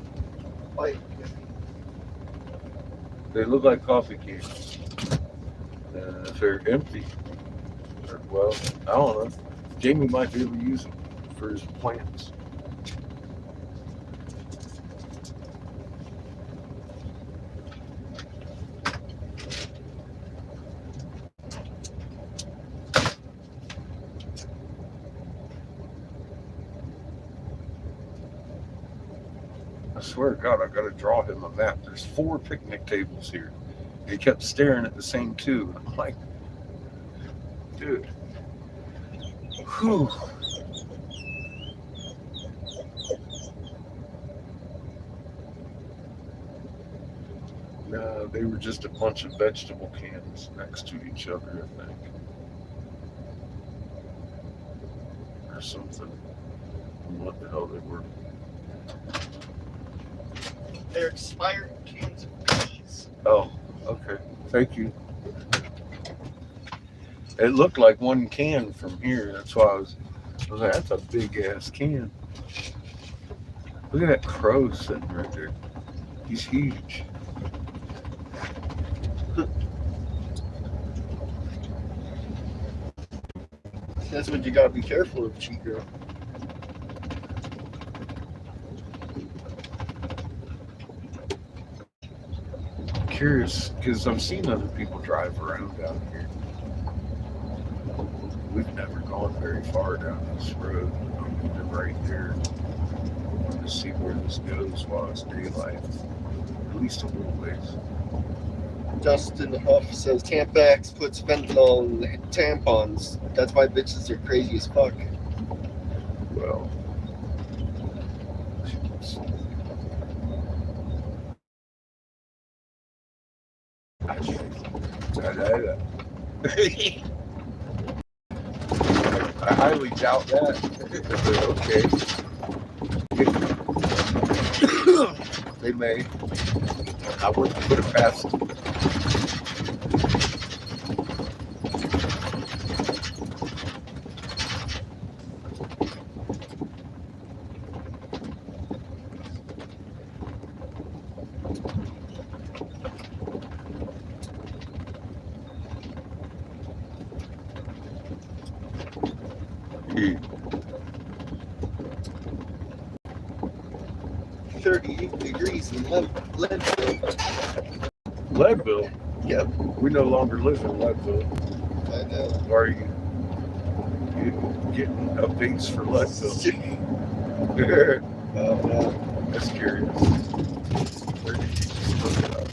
Like, They look like coffee cans. If they're empty, well, I don't know. Jamie might be able to use them for his plants. I swear to God, I got to draw him a map. There's 4 picnic tables here. He kept staring at the same 2. I'm like, dude. Whew. No, they were just a bunch of vegetable cans next to each other, I think. Or something. What the hell they were. they're expired cans of peas. Oh, okay. Thank you. It looked like one can from here. That's why I was like, that's a big ass can. Look at that crow sitting right there. He's huge. That's what you gotta be careful of, cheat girl. Curious, because I've seen other people drive around down here. We've never gone very far down this road. They're right there. I want to see where this goes while it's daylight. At least a little ways. Justin Huff says Tampax puts fentanyl in the tampons. That's why bitches are crazy as fuck. Well, I highly doubt that. Okay. They may. I wouldn't put it past them. Yeah. 38 degrees in Leadville. Leadville? Yep. We no longer live in Leadville. I know. Or are you getting updates for Leadville? Oh, no. That's curious. Where did you just look it up?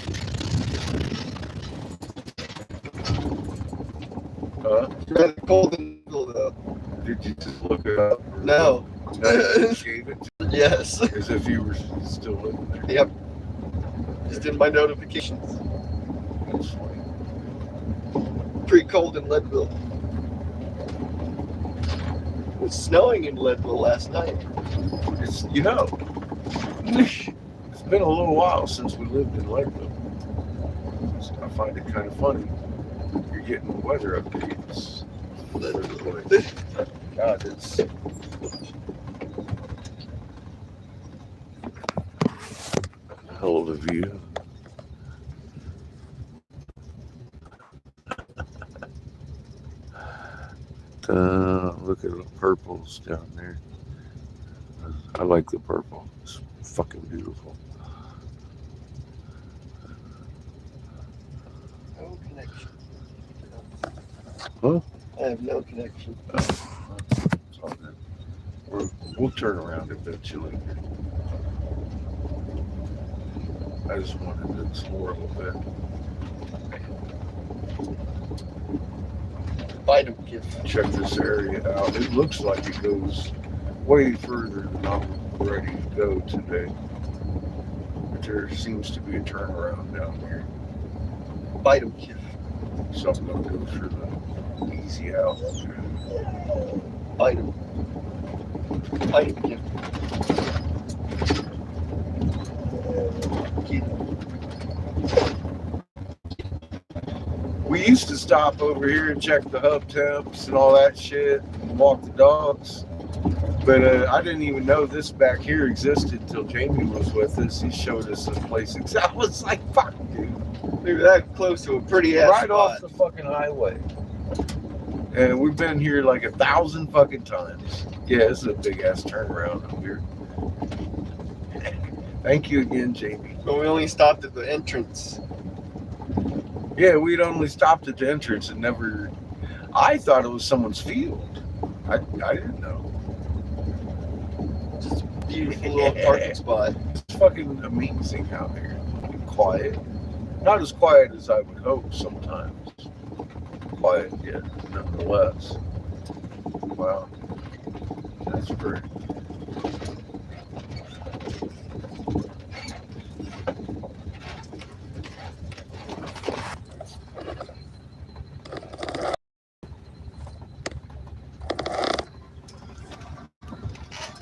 Huh? It's rather cold in Leadville, though. Did you just look it up? No. No, you gave it to Yes. as if you were still living there. Yep. Just in my notifications. That's funny. Pretty cold in Leadville. It was snowing in Leadville last night. It's, you know, it's been a little while since we lived in Leadville. So I find it kind of funny. You're getting weather updates. God, it's hell of a view. Look at the purples down there. I like the purple. It's fucking beautiful. No connection. Huh? I have no connection. It's all good. We'll turn around eventually. I just wanted to explore a little bit. Item gift. Check this area out. It looks like it goes way further than I'm ready to go today. But there seems to be a turnaround down here. Item gift. So I'm going to go for the easy out. Item. Item gift. We used to stop over here and check the hub temps and all that shit and walk the dogs. But I didn't even know this back here existed until Jamie was with us. He showed us this place. I was like, fuck, dude. We were that close to a pretty ass Right spot. off the fucking highway. And we've been here like 1,000 fucking times. Yeah, this is a big ass turnaround up here. Thank you again, Jamie. But we only stopped at the entrance. Yeah, we'd only stopped at the entrance and never. I thought it was someone's field. I didn't know. Just a beautiful little parking spot. It's fucking amazing out here. Quiet. Not as quiet as I would hope sometimes. Quiet, yeah, nonetheless. Wow. That's great.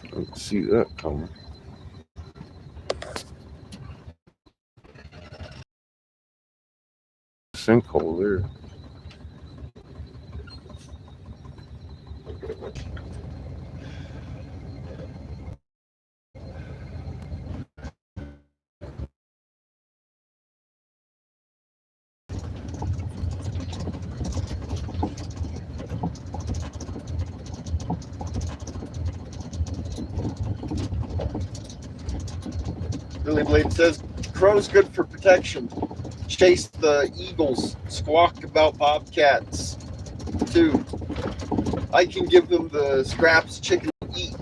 I didn't see that coming. Sinkhole there. Billy Blade says, crow's good for protection. Chase the eagles. Squawk about bobcats. 2. I can give them the scraps chicken eat.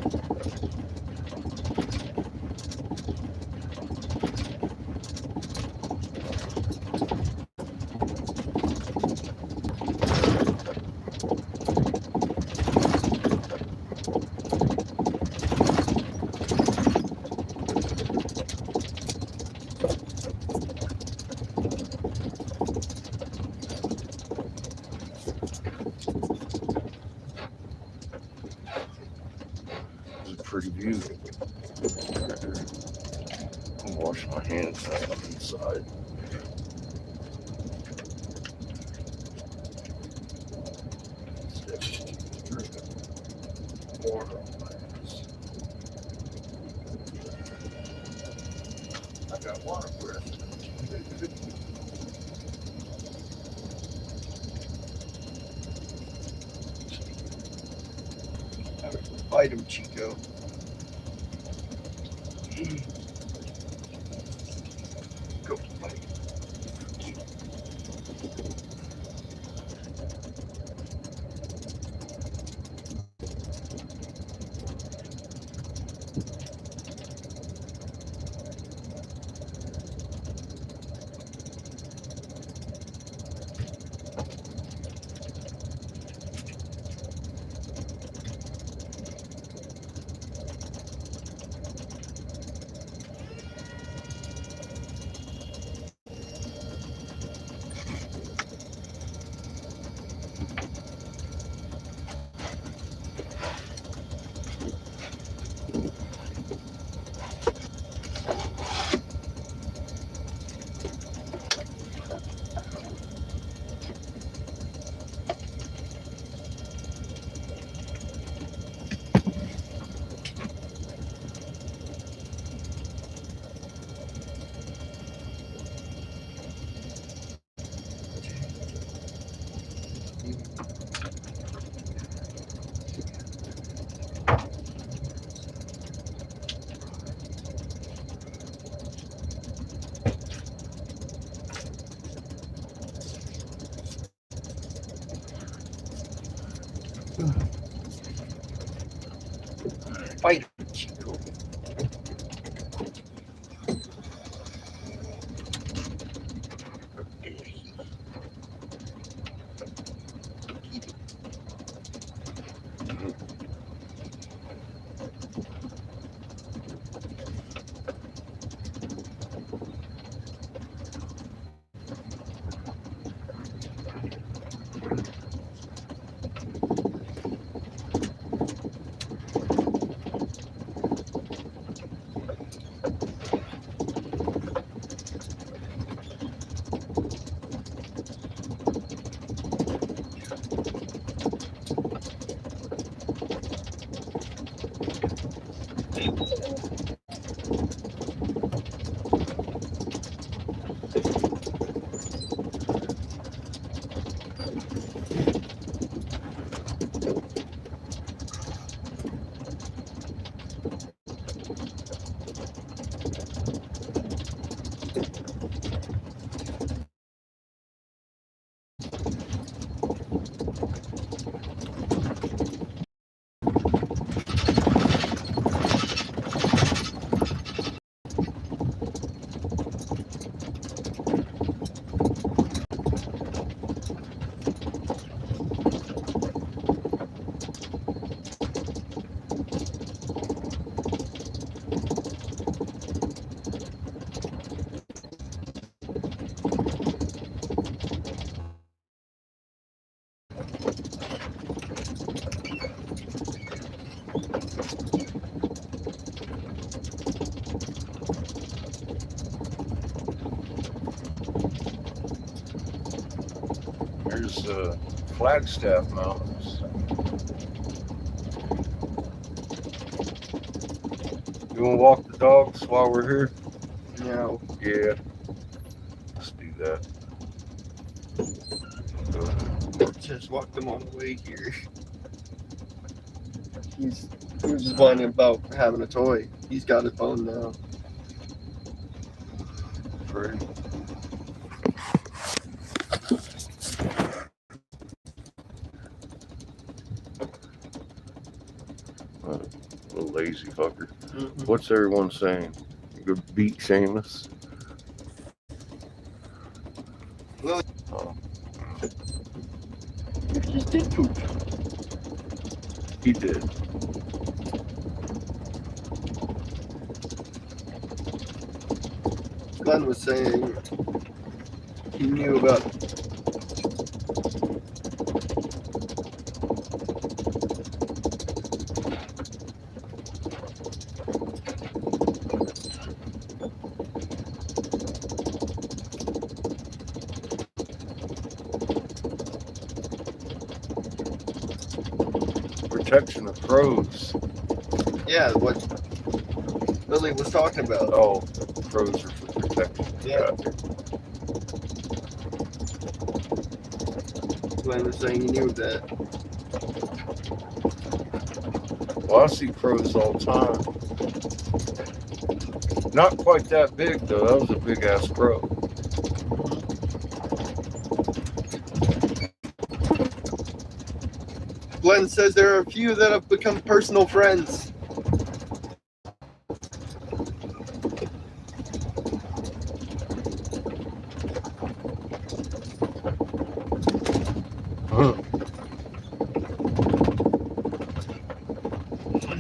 Pretty view. I'll wash my hands out inside. Water on my hands. I got water breath. Item Chico. Go fight. there's Flagstaff Mountains. You want to walk the dogs while we're here? No. Yeah. Let's do that. Go ahead. Just walked them on the way here. He was just whining about having a toy. He's got his phone now. Great. Little lazy fucker. Mm-hmm. What's everyone saying? You go beat Seamus? Well, Oh, you just did poop. he did. Glenn was saying he knew about Protection of crows. yeah, what Lily was talking about. Oh, crows are for protection. Yeah. Glenn was saying he knew that. Well, I see crows all the time. Not quite that big, though. That was a big ass crow. Glenn says there are a few that have become personal friends.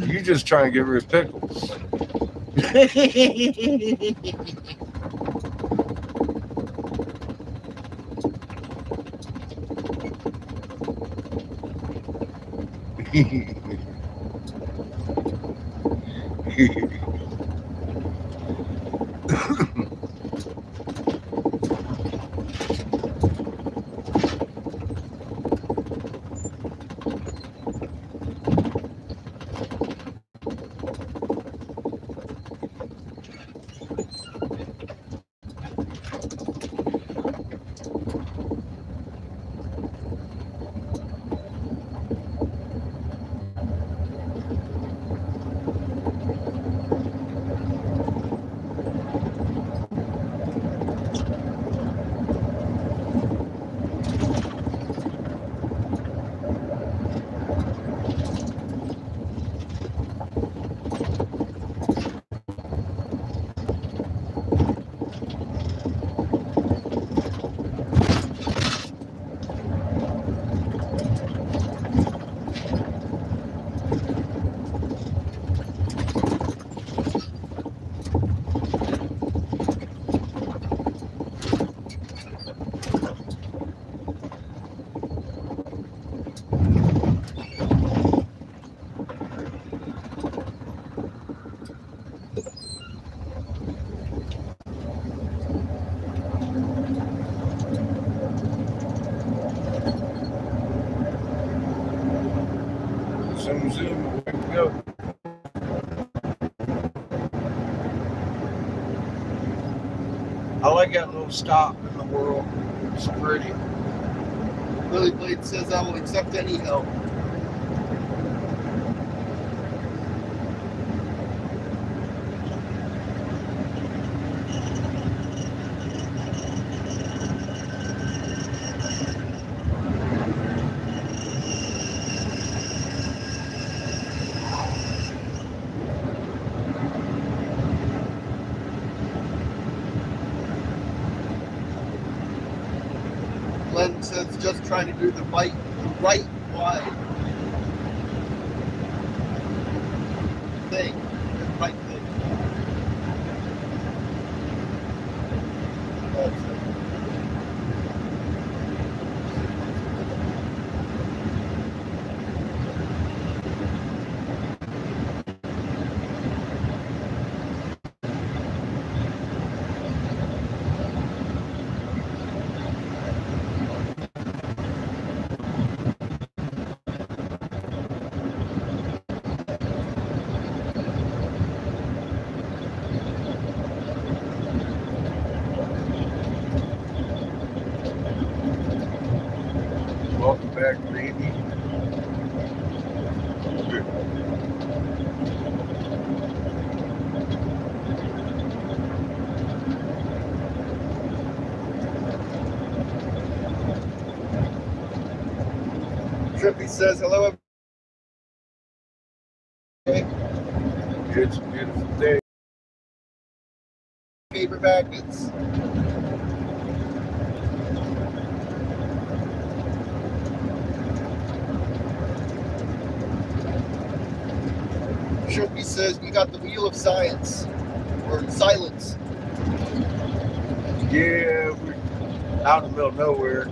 You just trying to get rid of pickles. Zoom, zoom, away we go. I like that little stop in the world. It's pretty. Lily Blade says I will accept any help. Glenn says just trying to do the right wide thing. The right thing. That's it. Trippy says hello. It's a beautiful day. Favorite magnets. Trippy says we got the wheel of science or silence. Yeah, we're out in the middle of nowhere.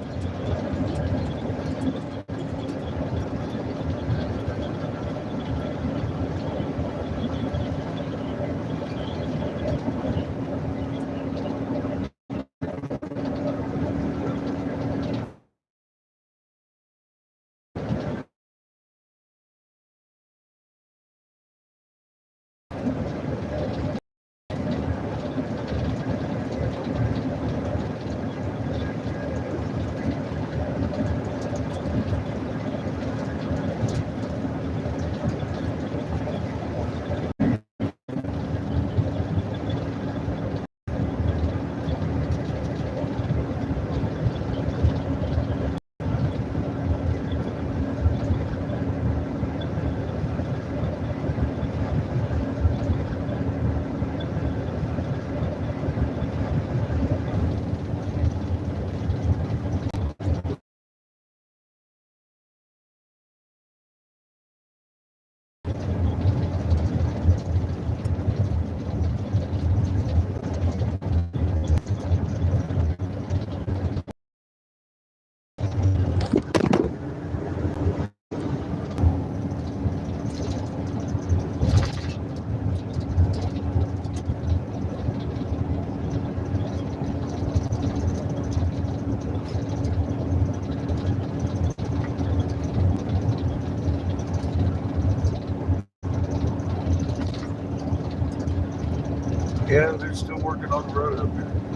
Yeah, they're still working on the road up here.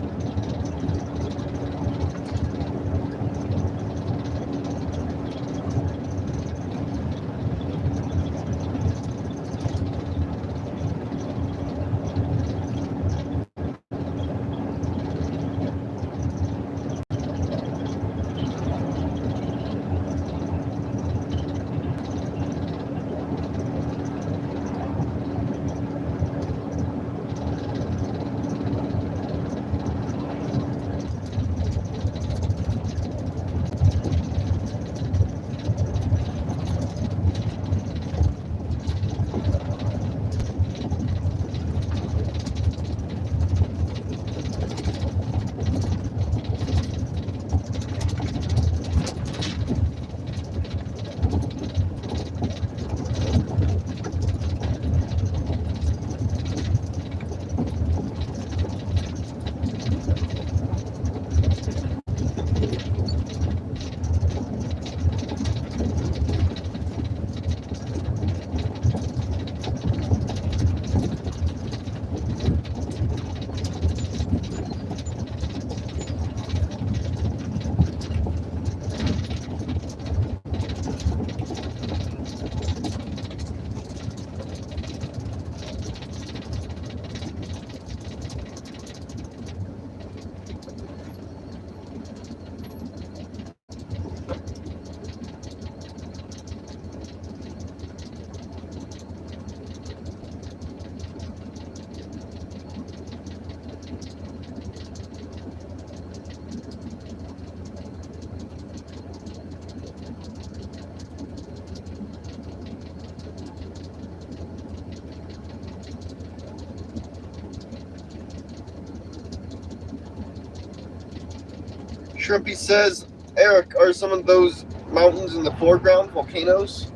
Shrimpy says, Eric, are some of those mountains in the foreground volcanoes?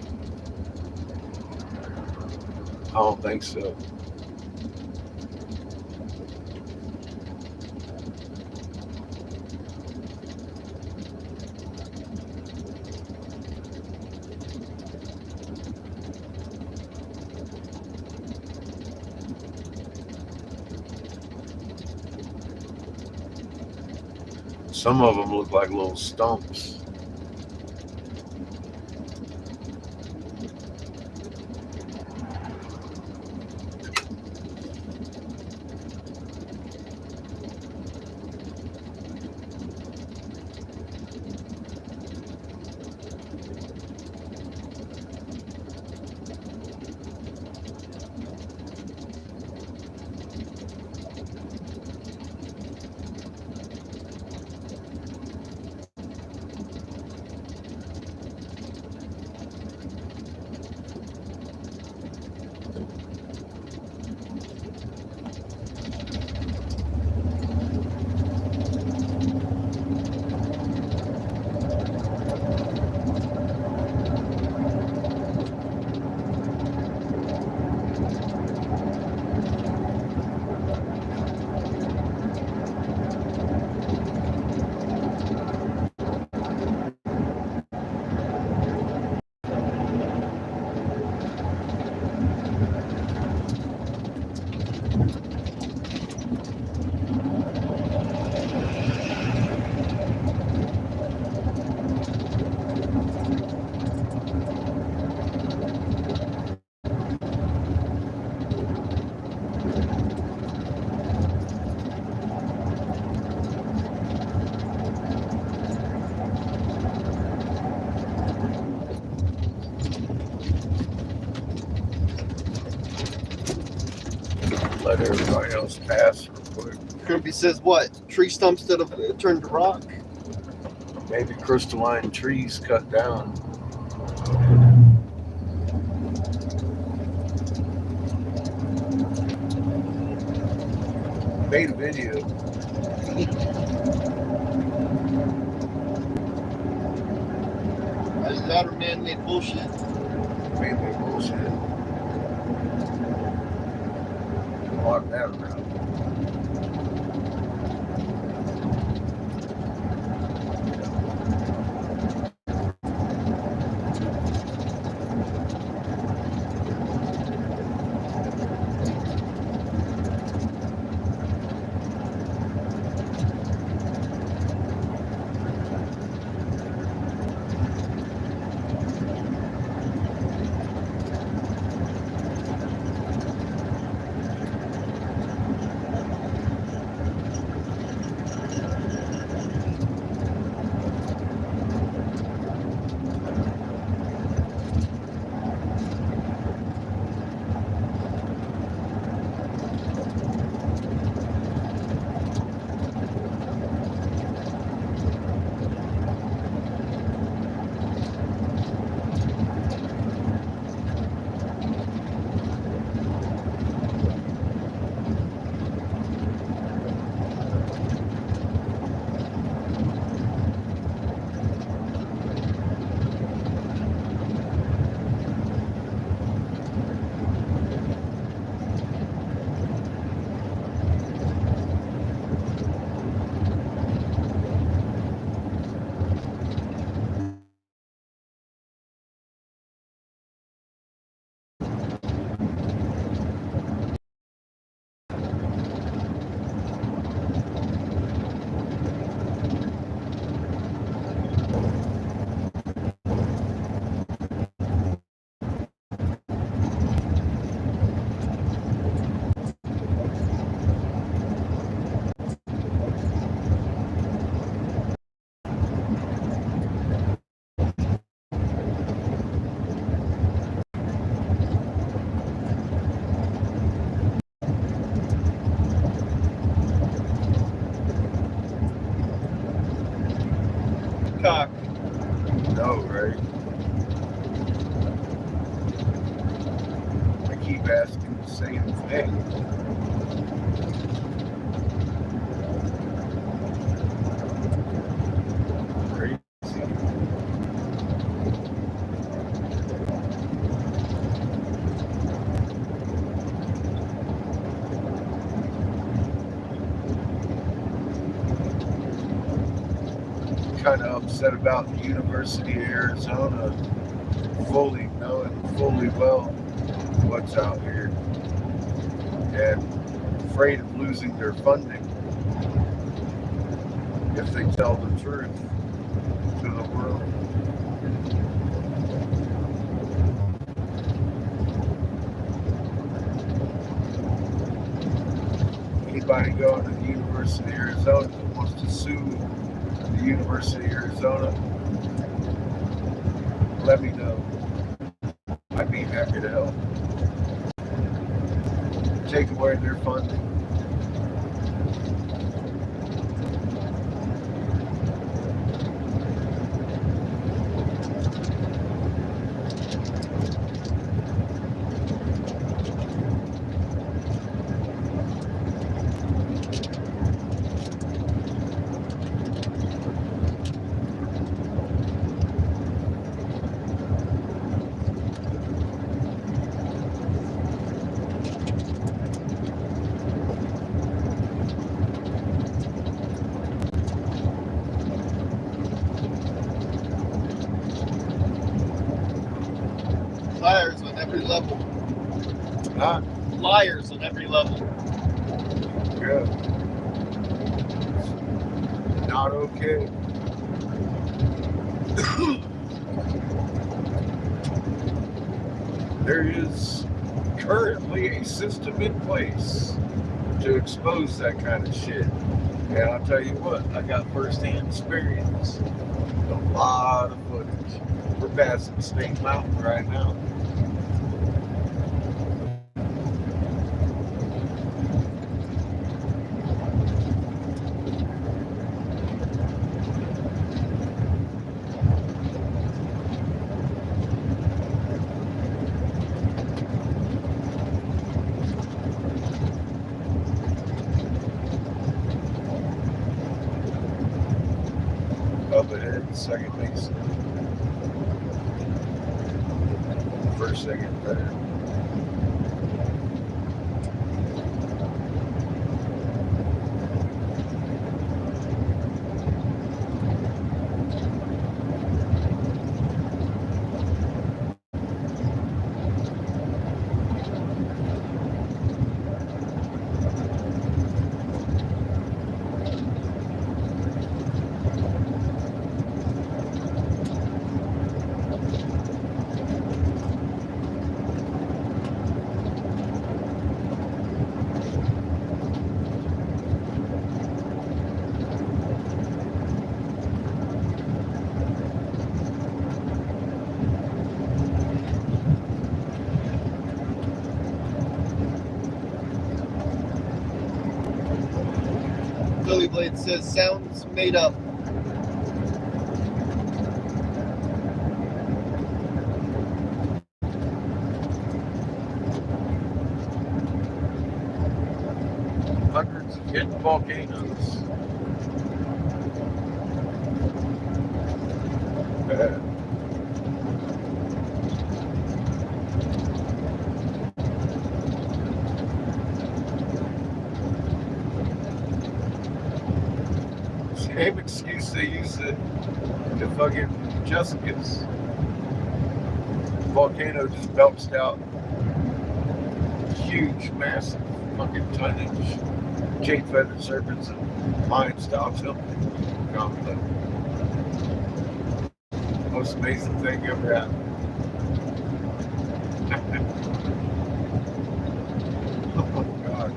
I don't think so. Some of them look like little stumps. Let everybody else pass real quick. Kirby says what? Tree stumps that have turned to rock? Maybe crystalline trees cut down. Made a video. Is that or man-made bullshit? Man-made bullshit. Walk that around. Cock. No, right? I keep asking the same thing. Crazy. Kind of upset about the University of Arizona fully knowing fully well what's out here and afraid of losing their funding if they tell the truth to the world. Anybody going to the University of Arizona that wants to sue the University of Arizona, let me know. I'd be happy to help. Take away their funding. Yeah. It's not okay. There is currently a system in place to expose that kind of shit. And I'll tell you what, I got first-hand experience. A lot of footage. We're passing Snake Mountain right now. Up ahead, second base. First, second, third. Billy Blade says sounds made up. Hundreds of hidden volcanoes. Same excuse they use to fucking Jessica's. Volcano just belched out huge, massive fucking tonnage. Jade feathered serpents and lion stops them. Most amazing thing ever happened. Oh my god.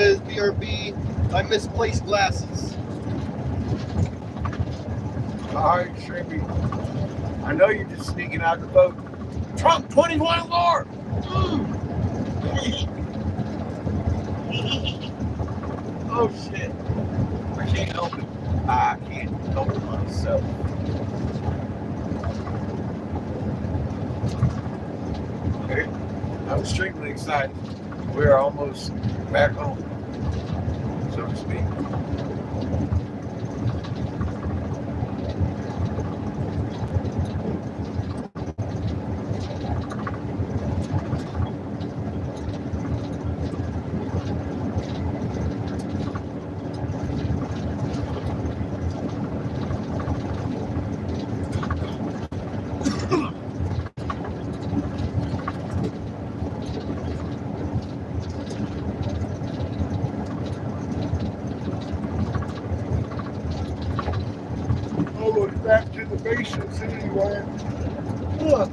says, BRB, I misplaced glasses. Alright, Shrimpy. I know you're just sneaking out the boat. Trump 21 Lord! Oh shit. I can't help it. I can't help it myself. Okay. I'm extremely excited. We're almost back home, so to speak. Almost back to the basics anyway. Look.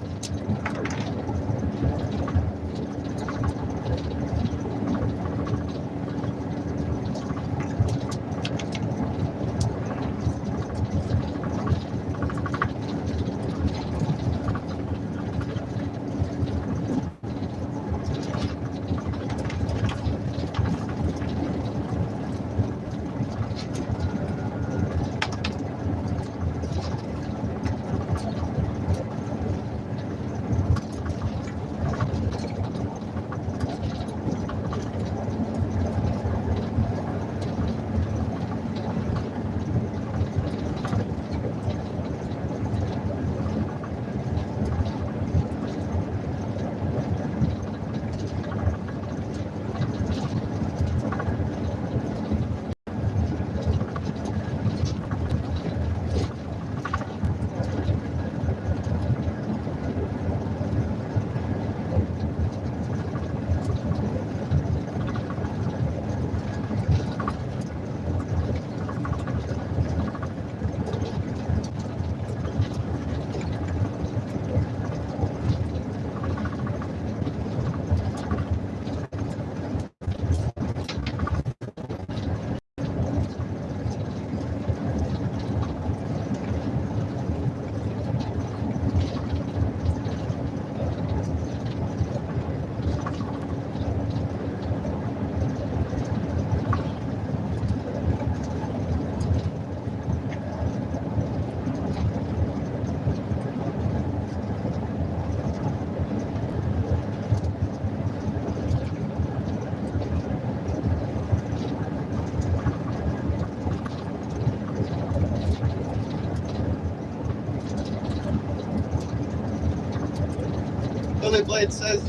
Billy Blade says,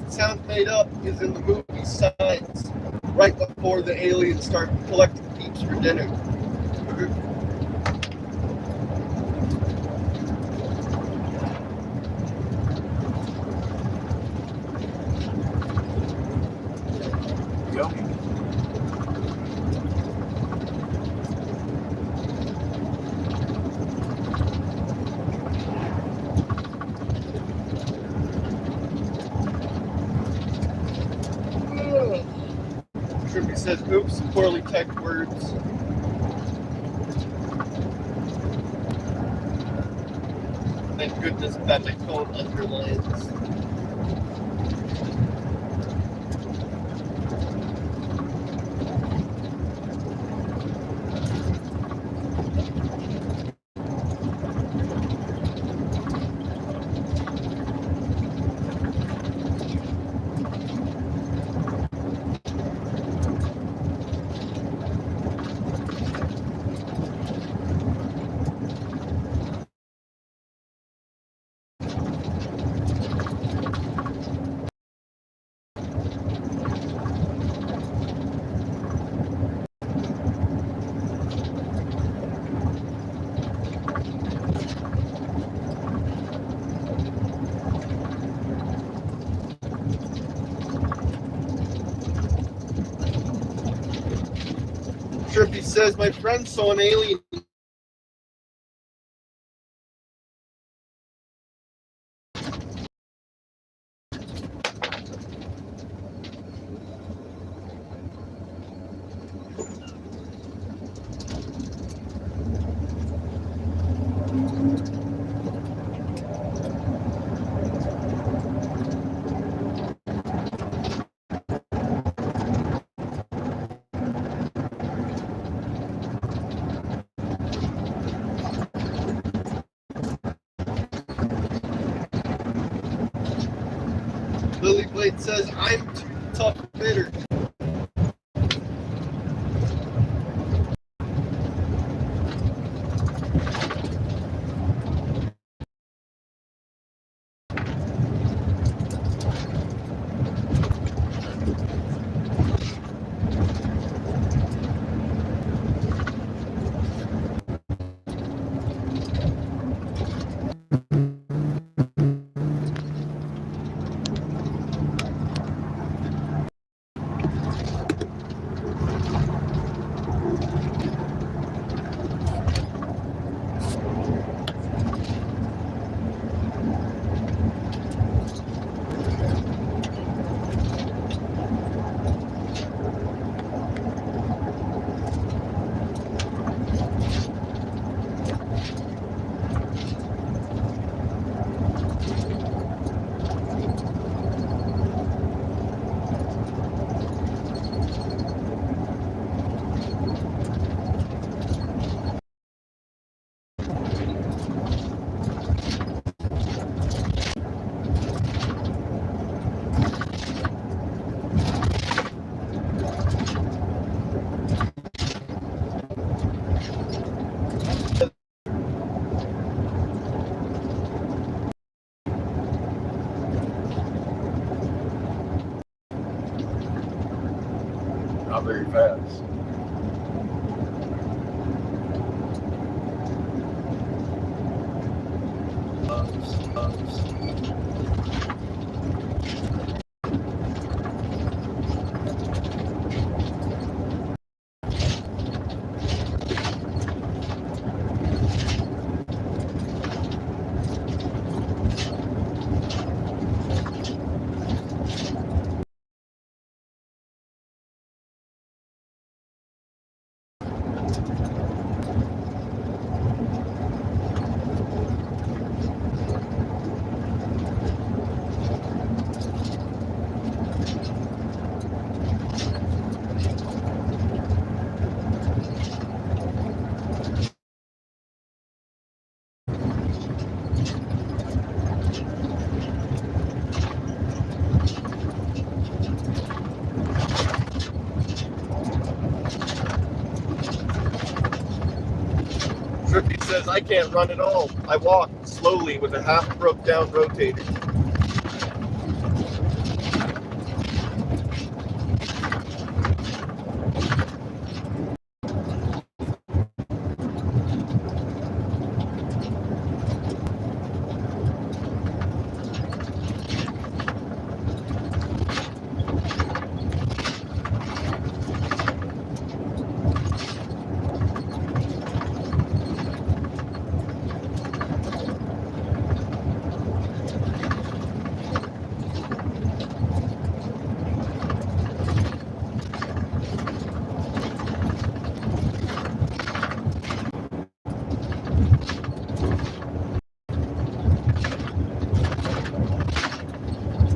sound made up is in the movie Science, right before the aliens start collecting peeps for dinner. Yummy. Trippy says, oops, poorly typed words. Thank goodness that my phone underlines. Trippy says, my friend saw an alien. Blade says, I'm too tough bitter. Not very fast. Trippy says, I can't run at all. I walk slowly with a half broke down rotator.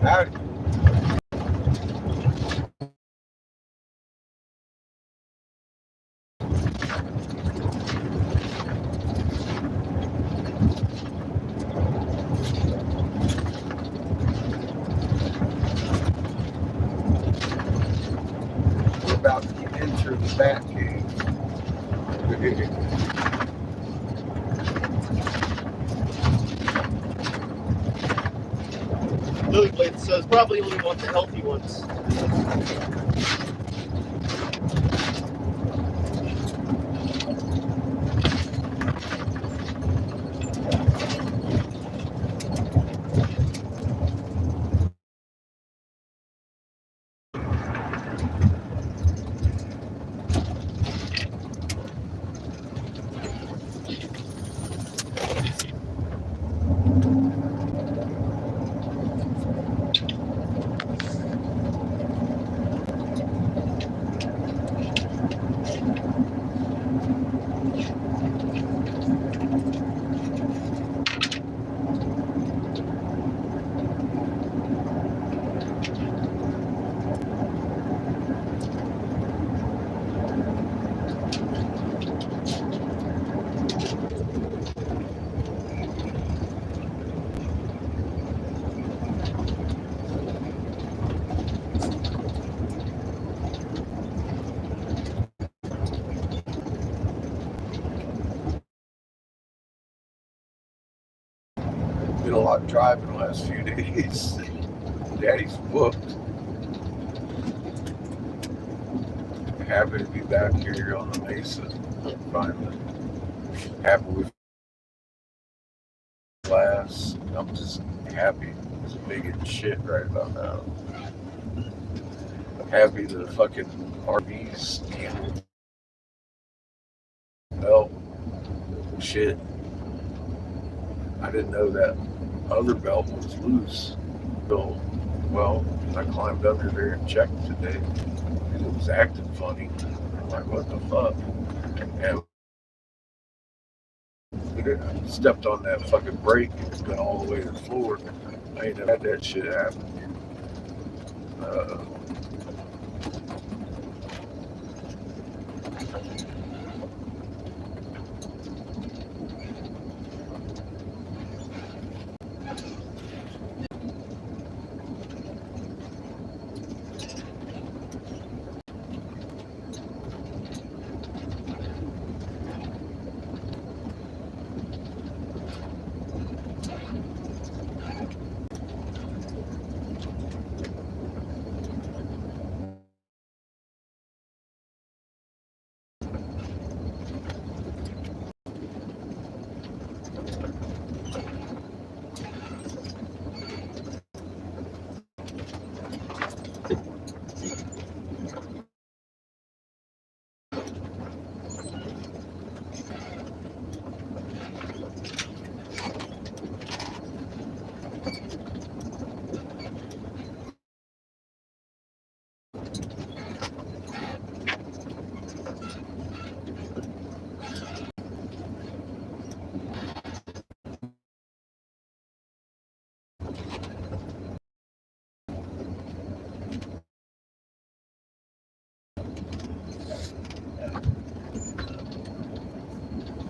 Howdy. We're about to enter the bat cave. Lily Blade says, probably only want the healthy ones. did a lot of driving the last few days. Daddy's booked. Happy to be back here on the Mesa. Finally. Happy with class. I'm just happy. It's big as shit right about now. Happy the fucking RVs canceled. Belt. Shit. I didn't know that other belt was loose. So, well, I climbed under there and checked today. It was acting funny. I'm like, what the fuck? And I stepped on that fucking brake and it went all the way to the floor. I ain't never had that shit happen.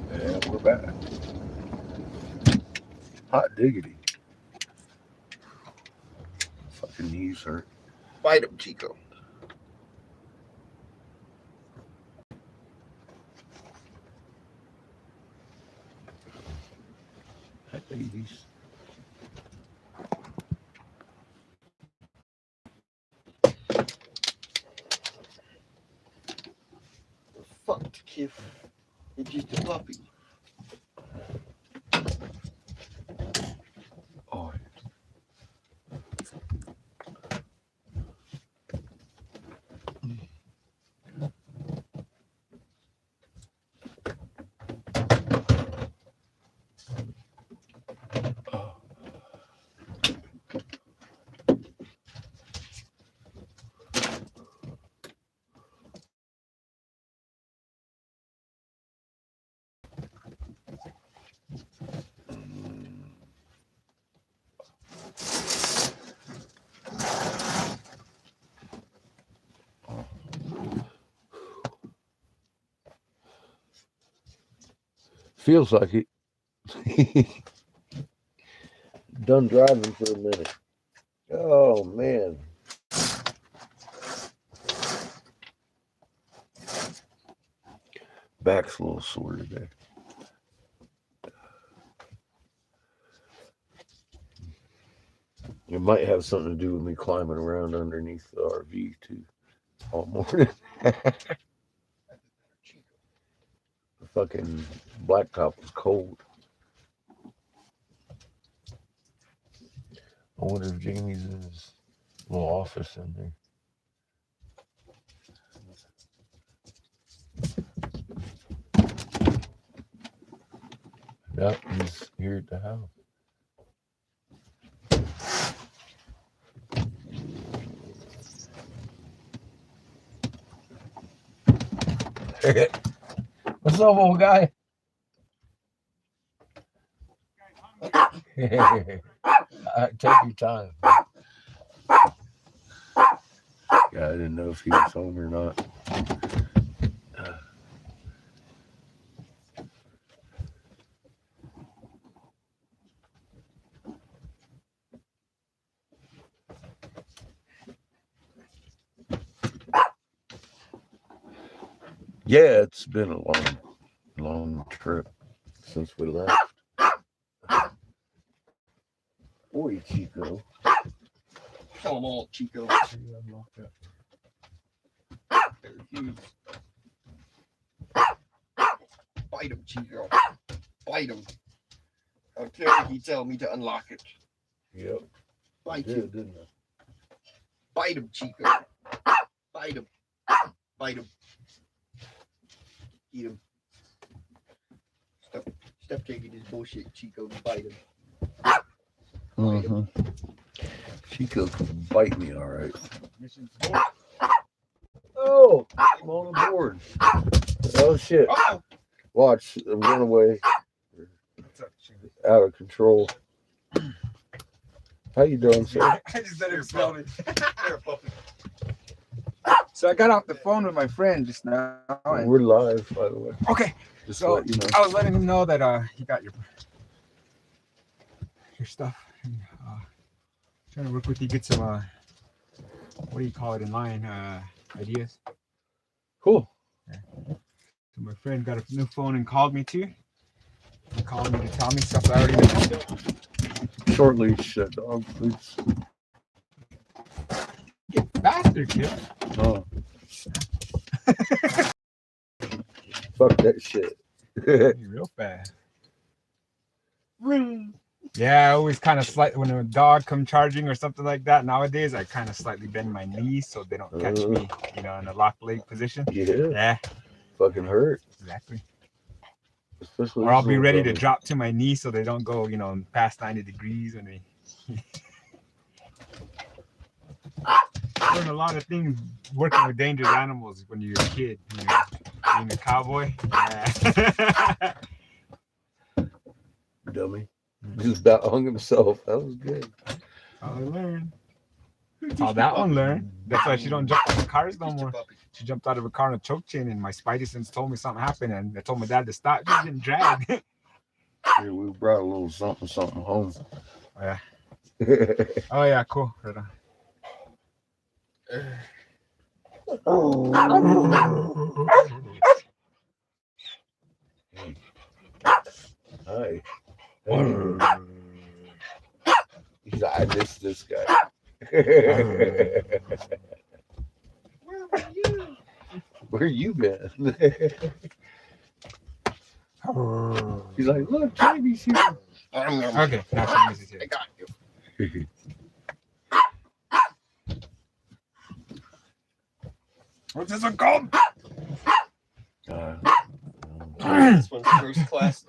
And we're back. Hot diggity. Fucking knees hurt. Bite him, Chico. Hi, babies. Fucked, kid. It's just a puppy. Oh, feels like it. Done driving for a minute. Oh man. Back's a little sore today. It might have something to do with me climbing around underneath the RV too all morning. The fucking blacktop was cold. I wonder if Jamie's in his little office in there. Yep, he's here at the house. What's up, old guy? Take your time. Yeah, I didn't know if he was home or not. Yeah, it's been a long trip since we left. boy, Chico. Kill them all, Chico. Bite him, Chico. Bite him. Okay, he told me to unlock it. Yep. Bite Did, him. didn't I? Bite him, Chico. Bite him. Bite him. Eat him. Stop taking this bullshit, Chico. Bite him. Mm-hmm. Chico can bite me, all right. Oh, I'm on the board. Oh shit! Uh-oh. Watch, I'm going away. Out of control. How you doing, sir? I just let him smell me. So I got off the phone with my friend just now. And, We're live, by the way. okay, Just so let you know. I was letting him know that he got your stuff. And, trying to work with you, get some what do you call it in line? Ideas. Cool. Yeah. So my friend got a new phone and called me too. He called me to tell me stuff I already know. Short leash, dog, please. Get faster, kid. Oh. Fuck that shit. Real fast. Yeah, I always kind of slightly when a dog come charging or something like that. Nowadays, I kind of slightly bend my knees so they don't catch me, in a locked leg position. Yeah. Yeah. Fucking hurt. Exactly. Especially Or I'll be ready to drop to my knees so they don't go, past 90 degrees when they. Learn a lot of things working with dangerous animals when you're a kid. Being a cowboy. Yeah. Dummy. Just about hung himself. That was good. I learned. Oh, that one learned. That's why she don't jump out of cars no more. She jumped out of a car on a choke chain, and my spidey sense told me something happened, and I told my dad to stop. She didn't drag. Yeah, we brought a little something home. Oh, yeah. Oh yeah, cool. Right on. Hi. He's like, I miss this guy. Where you been? He's like, look, Jamie's here. Okay, now she is I here. got you. What's this one called? This one's first class.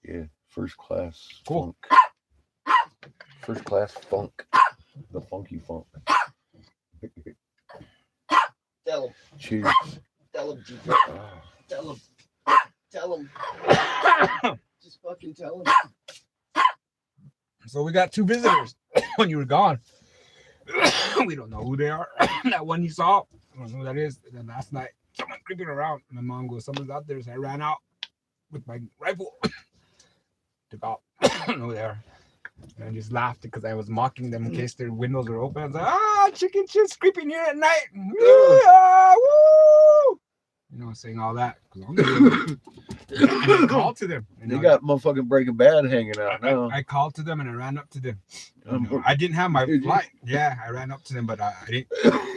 Yeah, first class Cool. funk. First class funk. The funky funk. Tell him. Cheers. Tell him, Chico. Oh, Tell him. Tell him. Just fucking tell him. So we got two visitors when you were gone. We don't know who they are. That one you saw, I don't know who that is. And then last night, someone creeping around. My mom goes, someone's out there. So I ran out with my rifle. Took out. I don't know who they are. And I just laughed because I was mocking them in case their windows were open. I was like, chicken shit's creeping here at night. Yeah, woo! Saying all that. I called to them. they got motherfucking Breaking Bad hanging out now. I called to them and I ran up to them. I didn't have my flight. Yeah, I ran up to them, but I didn't.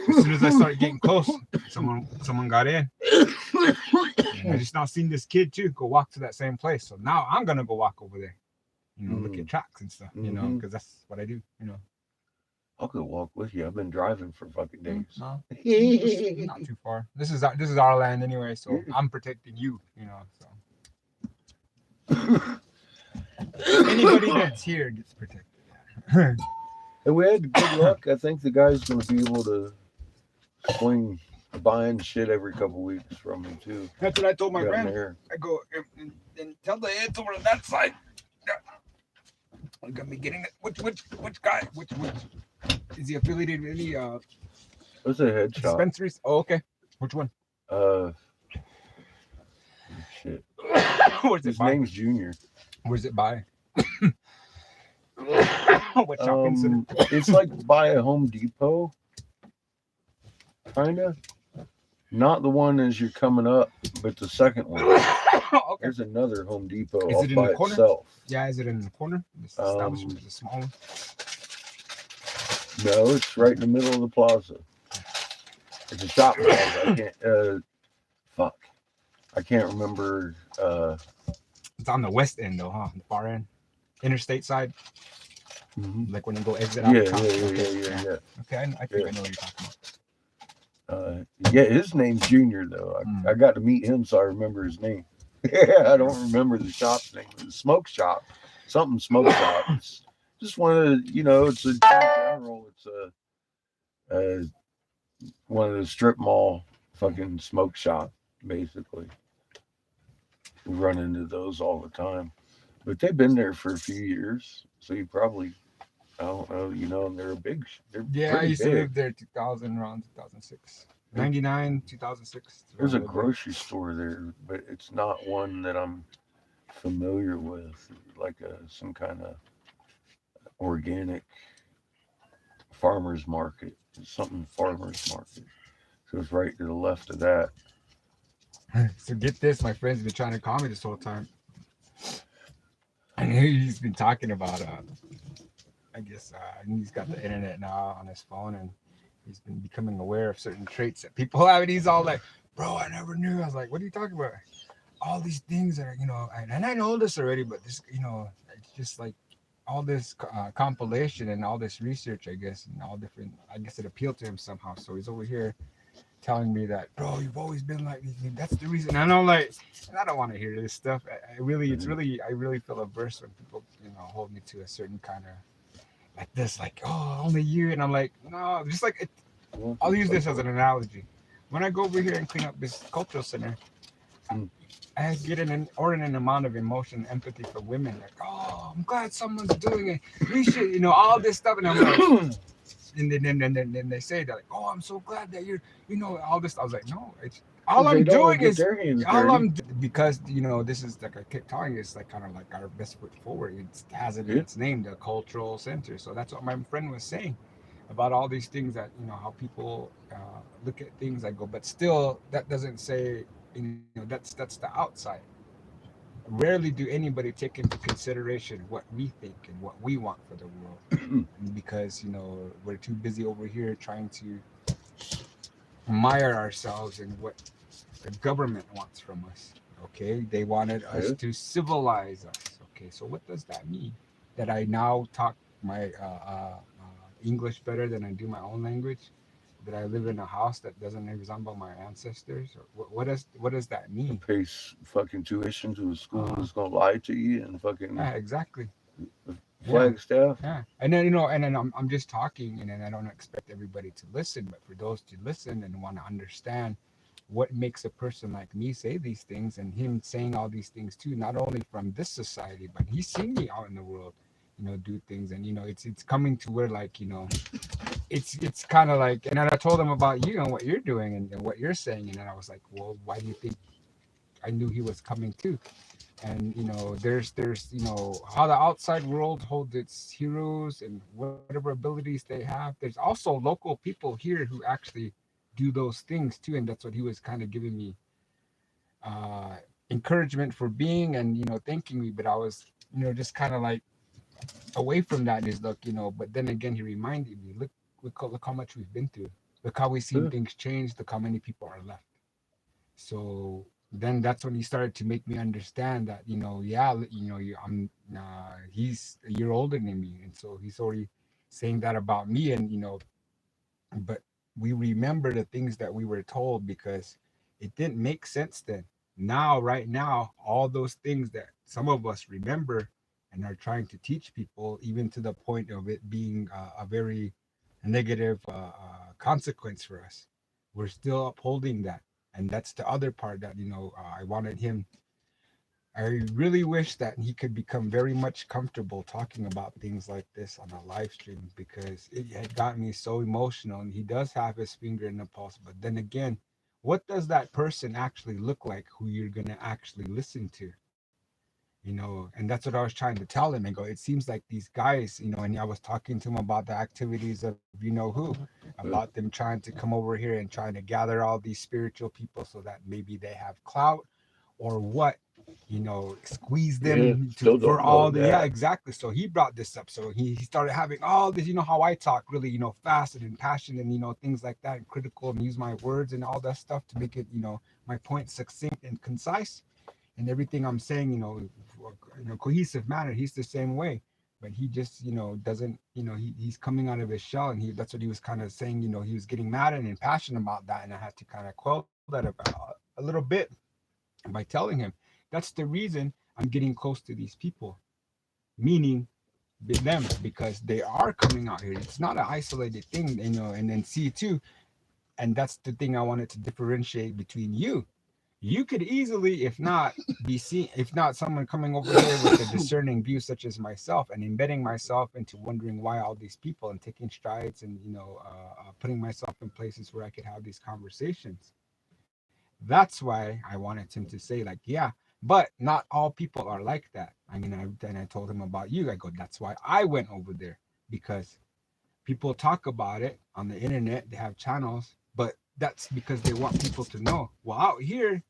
As soon as I started getting close, someone got in. And I just now seen this kid too go walk to that same place. So now I'm gonna go walk over there. Look at tracks and stuff. Because that's what I do. I'll go walk with you. I've been driving for fucking days. No, not too far. This is our land anyway, so I'm protecting you. So anybody that's here gets protected. And we had good luck. I think the guy's going to be able to swing buying shit every couple weeks from me too. That's what I told my Down friend. there. I go and tell the heads over on that side. I'm gonna be getting it. Which guy? Which is he affiliated with any What's a headshot? dispensaries? Oh, okay. Which one? Shit. Where's it His by? name's Junior. Where's it by? What shopping center? It's like by a Home Depot, kinda. Not the one as you're coming up, but the second one. Okay. There's another Home Depot Is off it in by the corner? itself. Yeah, is it in the corner? This establishment is a small one. No, it's right in the middle of the plaza. It's a shopping plaza. I can't. Fuck. I can't remember. It's on the west end though, huh? The far end, interstate side. Mhm. Like when you go exit out Yeah, of town. yeah. Okay, I think I know what you're talking about. Yeah, his name's Junior though. I got to meet him, so I remember his name. Yeah, I don't remember the shop's name. It was Smoke Shop, something Smoke Shop. It's just one of the, it's a in general. It's one of the strip mall fucking smoke shop, basically. We run into those all the time, but they've been there for a few years, so you probably, I don't know, they're they're Yeah, I pretty used to big. live there 2000, around 2006. 99, 2006. There's a grocery store there, but it's not one that I'm familiar with, like some kind of organic farmers market, something farmers market. So it's right to the left of that. So get this, my friend's been trying to call me this whole time. And he's been talking about, I guess he's got the internet now on his phone, and he's been becoming aware of certain traits that people have. And he's all like, bro, I never knew. I was like, what are you talking about? All these things that are, and I know this already, but this, it's just like all this compilation and all this research, I guess, and all different, I guess it appealed to him somehow. So he's over here telling me that, bro, you've always been like this. That's the reason. And I'm like, I don't want to hear this stuff. I really feel averse when people, hold me to a certain kind of like this, like, oh, only you. And I'm like, no, just like, I'll use this as an analogy. When I go over here and clean up this cultural center, I get an inordinate amount of emotion and empathy for women. Like, oh, I'm glad someone's doing it. We should, all this stuff. And I'm like, and then they say that, like, oh, I'm so glad that you're, all this. I was like, no, it's all I'm doing is because this is like I kept telling you, it's like kind of like our best foot forward. It has it in its name, the cultural center. So that's what my friend was saying about all these things that how people look at things. I go, but still, that doesn't say that's the outside. Rarely do anybody take into consideration what we think and what we want for the world, because we're too busy over here trying to mire ourselves in what the government wants from us. Okay, they wanted us to civilize us. Okay, so what does that mean? That I now talk my English better than I do my own language? That I live in a house that doesn't resemble my ancestors? What does that mean? Pay fucking tuition to a school that's gonna lie to you and fucking exactly. Flagstaff. Yeah, and then and then I'm just talking, and then I don't expect everybody to listen, but for those to listen and want to understand what makes a person like me say these things, and him saying all these things too, not only from this society, but he's seen me out in the world, do things, and it's coming to where, like, it's kind of like, and then I told him about you and what you're doing and what you're saying, and then I was like, well, why do you think I knew he was coming too? And there's how the outside world holds its heroes and whatever abilities they have. There's also local people here who actually do those things too, and that's what he was kind of giving me encouragement for being, and thanking me. But I was just kind of like away from that. Is look, but then again, he reminded me, look how much we've been through, look how we've seen things change, look how many people are left. So then that's when he started to make me understand that he's a year older than me, and so he's already saying that about me. And but we remember the things that we were told because it didn't make sense then. Now, right now, all those things that some of us remember and are trying to teach people, even to the point of it being a very negative consequence for us, we're still upholding that. And that's the other part that I wanted him. I really wish that he could become very much comfortable talking about things like this on a live stream, because it had got me so emotional. And he does have his finger in the pulse, but then again, what does that person actually look like who you're going to actually listen to? And that's what I was trying to tell him, and go, it seems like these guys, and I was talking to him about the activities of who, about them trying to come over here and trying to gather all these spiritual people so that maybe they have clout or what. squeeze Yeah, them still for don't all know the, that. yeah, exactly. So he brought this up. So he started having all this, how I talk really, fast and impassioned and, things like that and critical and use my words and all that stuff to make it, my point succinct and concise and everything I'm saying, cohesive manner. He's the same way. But he just, doesn't, he's coming out of his shell and that's what he was kind of saying, he was getting mad and impassioned about that. And I had to kind of quell that about a little bit by telling him that's the reason I'm getting close to these people, meaning them, because they are coming out here. It's not an isolated thing, and then see too. And that's the thing I wanted to differentiate between you. You could easily, if not be seen, if not someone coming over here with a discerning view such as myself and embedding myself into wondering why all these people and taking strides and, putting myself in places where I could have these conversations. That's why I wanted him to say, like, yeah, but not all people are like that. I mean, I told him about you. I go, that's why I went over there, because people talk about it on the internet. They have channels, but that's because they want people to know. Well, out here,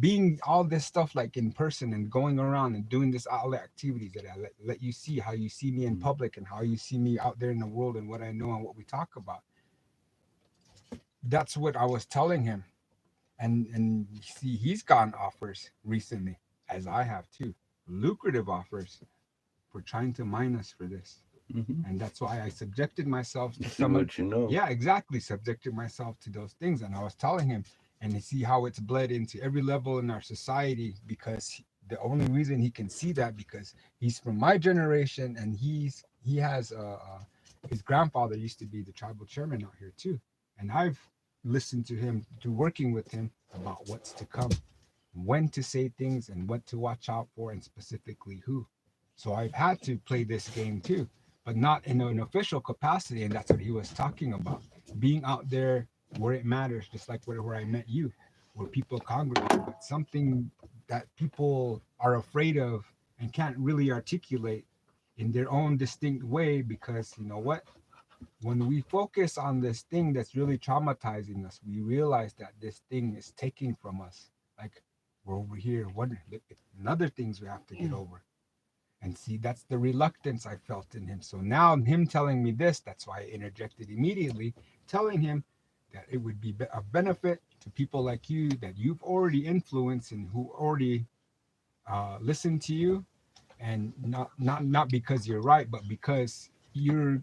being all this stuff like in person and going around and doing this outlet activities that I let you see how you see me in public and how you see me out there in the world and what I know and what we talk about. That's what I was telling him. And see, he's gotten offers recently, as I have too, lucrative offers for trying to mine us for this. Mm-hmm. And that's why I subjected myself to See some of, what you know. yeah, exactly, subjected myself to those things. And I was telling him, and you see how it's bled into every level in our society, because the only reason he can see that because he's from my generation, and he has his grandfather used to be the tribal chairman out here too, and I've listened to him, to working with him about what's to come, when to say things and what to watch out for, and specifically who. So I've had to play this game too, but not in an official capacity. And that's what he was talking about, being out there where it matters, just like where I met you, where people congregate, but something that people are afraid of and can't really articulate in their own distinct way, because you know what? When we focus on this thing that's really traumatizing us, we realize that this thing is taking from us. Like, we're over here wondering, look at another things we have to get over. And see, that's the reluctance I felt in him. So now him telling me this, that's why I interjected immediately, telling him that it would be a benefit to people like you that you've already influenced and who already listen to you, and not because you're right, but because you're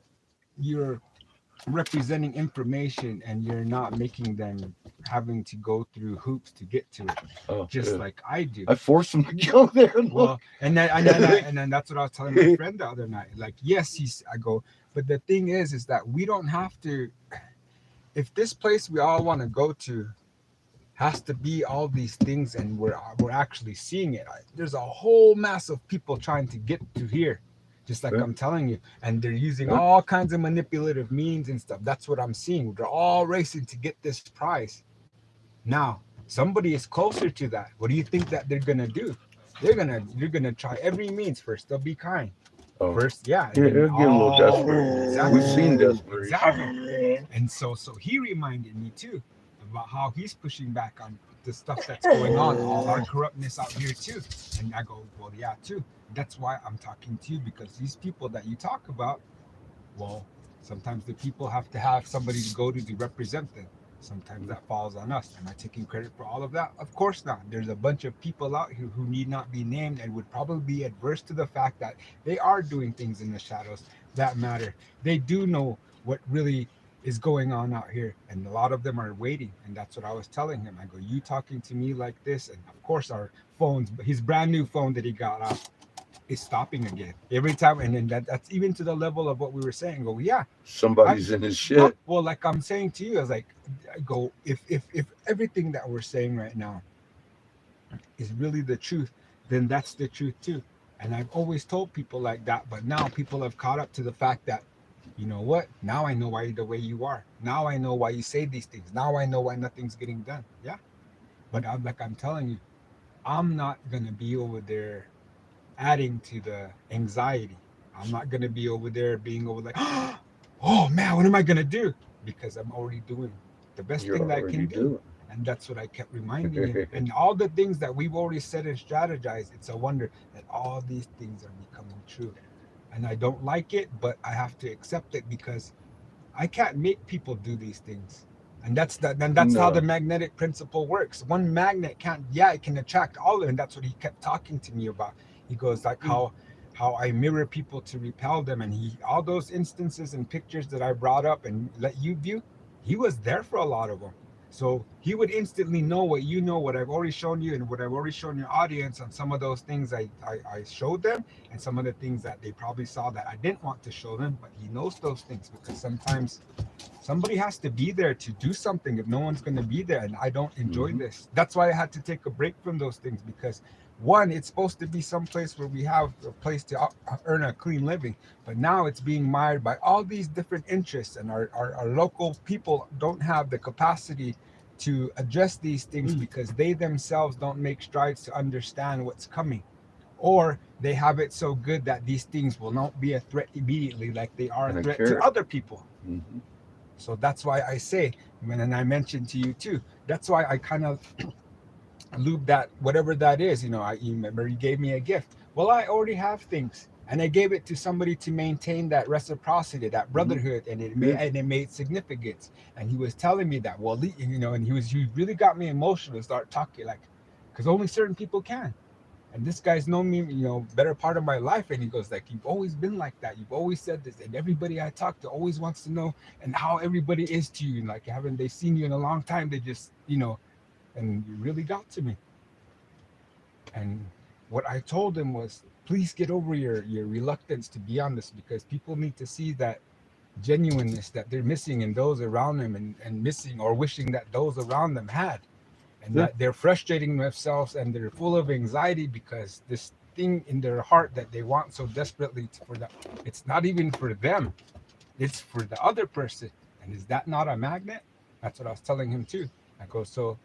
representing information and you're not making them having to go through hoops to get to it, just Yeah. like I do. I forced him to go there and Well, look. and then that's what I was telling my friend the other night. Like, yes, I go, but the thing is that we don't have to. If this place we all want to go to has to be all these things, and we're actually seeing it. There's a whole mass of people trying to get to here, just like I'm telling you, and they're using all kinds of manipulative means and stuff. That's what I'm seeing. They're all racing to get this prize. Now, somebody is closer to that. What do you think that they're gonna do? They're gonna try every means. First, they'll be kind. First, yeah, Yeah, it'll get a little desperate. Exactly. We've seen desperation. Exactly. And so he reminded me too about how he's pushing back on the stuff that's going on, all our corruptness out here too. And I go, well, yeah, too. That's why I'm talking to you, because these people that you talk about, well, sometimes the people have to have somebody to go to represent them. Sometimes that falls on us. Am I taking credit for all of that? Of course not. There's a bunch of people out here who need not be named and would probably be adverse to the fact that they are doing things in the shadows that matter. They do know what really is going on out here, and a lot of them are waiting. And that's what I was telling him. I go, you talking to me like this, and of course our phones, his brand new phone that he got off, is stopping again every time. And then that's even to the level of what we were saying. Go, yeah, Somebody's in his shit. well, like I'm saying to you, I was like, I go, if everything that we're saying right now is really the truth, then that's the truth too. And I've always told people like that, but now people have caught up to the fact that, you know what? Now I know why you're the way you are. Now I know why you say these things. Now I know why nothing's getting done. Yeah. But I'm telling you, I'm not gonna be over there adding to the anxiety. I'm not gonna be over there being over like, oh man, what am I gonna do? Because I'm already doing the best thing that I can do. And that's what I kept reminding him. And all the things that we've already said and strategized, it's a wonder that all these things are becoming true. And I don't like it, but I have to accept it because I can't make people do these things. And that's how the magnetic principle works. One magnet can't, it can attract all of it. And that's what he kept talking to me about. He goes like how I mirror people to repel them. And all those instances and pictures that I brought up and let you view, he was there for a lot of them. So he would instantly know what I've already shown you and what I've already shown your audience on some of those things I showed them, and some of the things that they probably saw that I didn't want to show them, but he knows those things because sometimes somebody has to be there to do something if no one's going to be there, and I don't enjoy this. That's why I had to take a break from those things, because one, it's supposed to be someplace where we have a place to earn a clean living, but now it's being mired by all these different interests, and our local people don't have the capacity to address these things because they themselves don't make strides to understand what's coming, or they have it so good that these things will not be a threat immediately like they are a threat to other people. So that's why I say, and I mentioned to you too, that's why I kind of loop that, whatever that is, you remember you gave me a gift. Well, I already have things, and I gave it to somebody to maintain that reciprocity, that brotherhood, and it made significance. And he was telling me that, well, and he really got me emotional to start talking, like, because only certain people can. And this guy's known me, better part of my life. And he goes like, you've always been like that. You've always said this, and everybody I talk to always wants to know and how everybody is to you. And like, haven't they seen you in a long time? They just, and you really got to me. And what I told him was, please get over your reluctance to be on this, because people need to see that genuineness that they're missing in those around them, and missing or wishing that those around them had. And that they're frustrating themselves and they're full of anxiety because this thing in their heart that they want so desperately it's not even for them, it's for the other person. And is that not a magnet? That's what I was telling him too. I go, so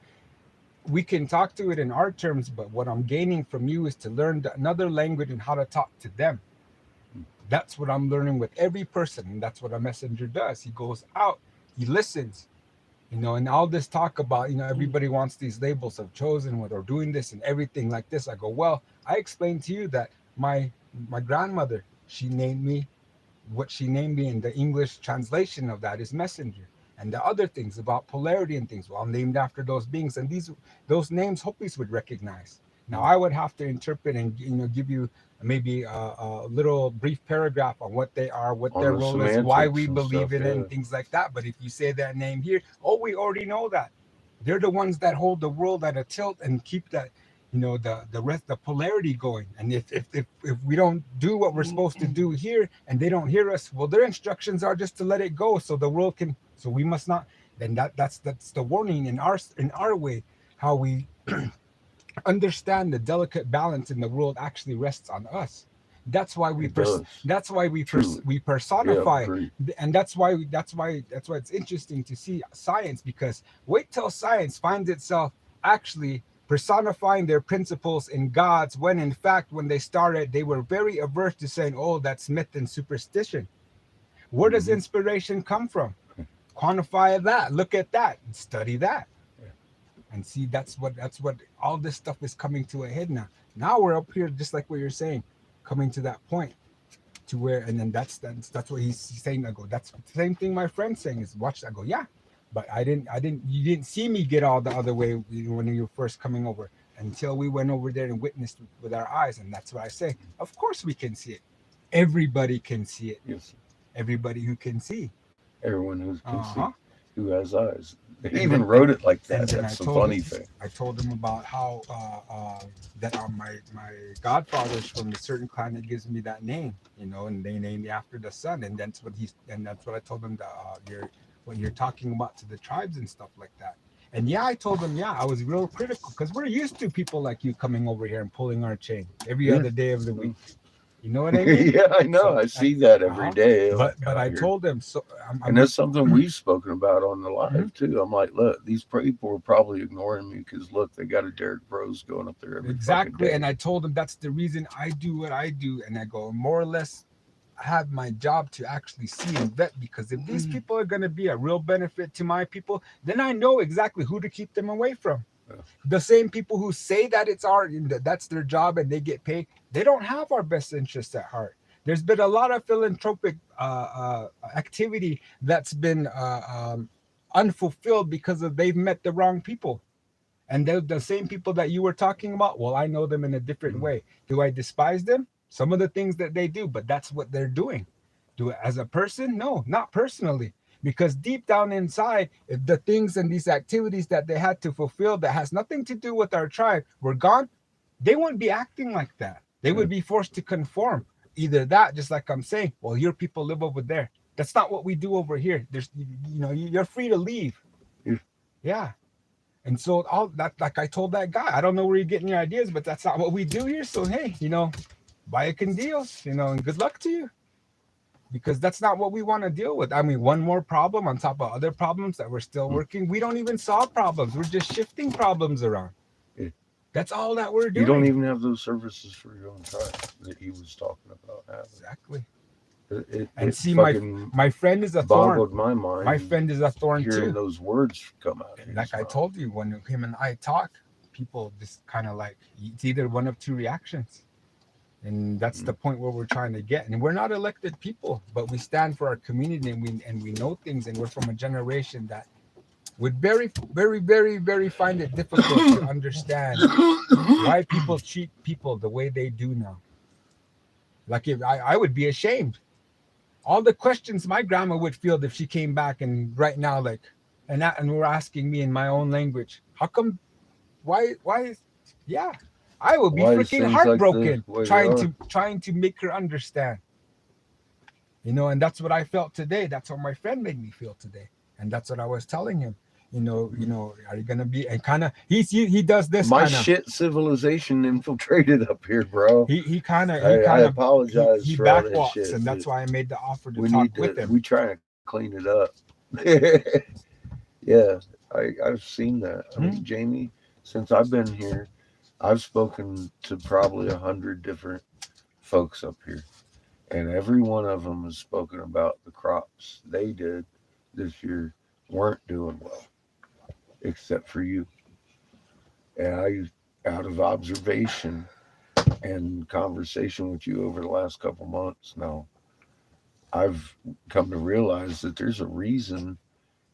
we can talk to it in our terms, but what I'm gaining from you is to learn another language and how to talk to them. That's what I'm learning with every person, and that's what a messenger does. He goes out, he listens, and all this talk about, everybody wants these labels of chosen or doing this and everything like this. I go, well, I explained to you that my grandmother, she named me what she named me, in the English translation of that is messenger. And the other things about polarity and things, well, I'm named after those beings, and those names Hopis would recognize. Now I would have to interpret and give you maybe a little brief paragraph on what they are, what their role is, why we believe in it, and things like that. But if you say that name here, we already know that. They're the ones that hold the world at a tilt and keep that, the rest, the polarity going. And if we don't do what we're supposed to do here, and they don't hear us, well, their instructions are just to let it go, so the world can. So we must not. Then that's the warning in our way, how we understand the delicate balance in the world actually rests on us. That's why we personify, and that's why it's interesting to see science, because wait till science finds itself actually personifying their principles in gods, when in fact when they started they were very averse to saying, that's myth and superstition. Where does inspiration come from? Quantify that, look at that, and study that. And see, that's what all this stuff is coming to a head now. Now we're up here, just like what you're saying, coming to that point to where, and then that's what he's saying. I go, that's the same thing my friend's saying is watch. I go, yeah, but you didn't see me get all the other way when you were first coming over, until we went over there and witnessed with our eyes. And that's what I say. Of course we can see it. Everybody can see it. Yes. Everybody who can see. Everyone who can see, who has eyes. They even wrote it like that. That's the funny thing. I told him about how that my godfather's from a certain clan that gives me that name, and they named me after the sun, and that's what I told him that when you're talking about to the tribes and stuff like that. And I told him, I was real critical, because we're used to people like you coming over here and pulling our chain every other day of the week. You know what I mean? Yeah, I know. I see that every day. But I told them so. And that's something we've spoken about on the live too. I'm like, look, these people are probably ignoring me because look, they got a Derek Bros going up there every exactly. day. And I told them that's the reason I do what I do. And I go, more or less, have my job to actually see and vet, because if these people are going to be a real benefit to my people, then I know exactly who to keep them away from. The same people who say that that's their job and they get paid, they don't have our best interests at heart. There's been a lot of philanthropic activity that's been unfulfilled because they've met the wrong people. And they're the same people that you were talking about. Well, I know them in a different way. Do I despise them? Some of the things that they do, but that's what they're doing. Do it as a person? No, not personally. Because deep down inside, if the things and these activities that they had to fulfill that has nothing to do with our tribe were gone, they wouldn't be acting like that. They would be forced to conform. Either that, just like I'm saying, well, your people live over there. That's not what we do over here. You're free to leave. Yeah. And so all that, like I told that guy, I don't know where you're getting your ideas, but that's not what we do here. So hey, buy a con deals, and good luck to you. Because that's not what we want to deal with. I mean, one more problem on top of other problems that we're still working. We don't even solve problems. We're just shifting problems around. That's all that we're doing. You don't even have those services for your own tribe that he was talking about having. Exactly. And see, my friend is a thorn. Boggled my mind. My friend is a thorn hearing too. Those words come out. Like I told you, when him and I talk, people just kind of like, it's either one of two reactions. And that's the point where we're trying to get. And we're not elected people, but we stand for our community, and we know things, and we're from a generation that would very, very, very, very find it difficult to understand why people treat people the way they do now. Like if I would be ashamed. All the questions my grandma would field if she came back and right now, and were asking me in my own language, how come, why, yeah. I would be freaking heartbroken trying to make her understand. And that's what I felt today. That's what my friend made me feel today. And that's what I was telling him. Are you gonna be, and kind of he does this. My shit civilization infiltrated up here, bro. He kind of I apologize. He for all backwalks, that shit, and that's why I made the offer to we talk need to, with him. We try to clean it up. Yeah, I've seen that. I mean, Jamie, since I've been here, I've spoken to probably 100 different folks up here, and every one of them has spoken about the crops they did this year weren't doing well, except for you. And out of observation and conversation with you over the last couple months now, I've come to realize that there's a reason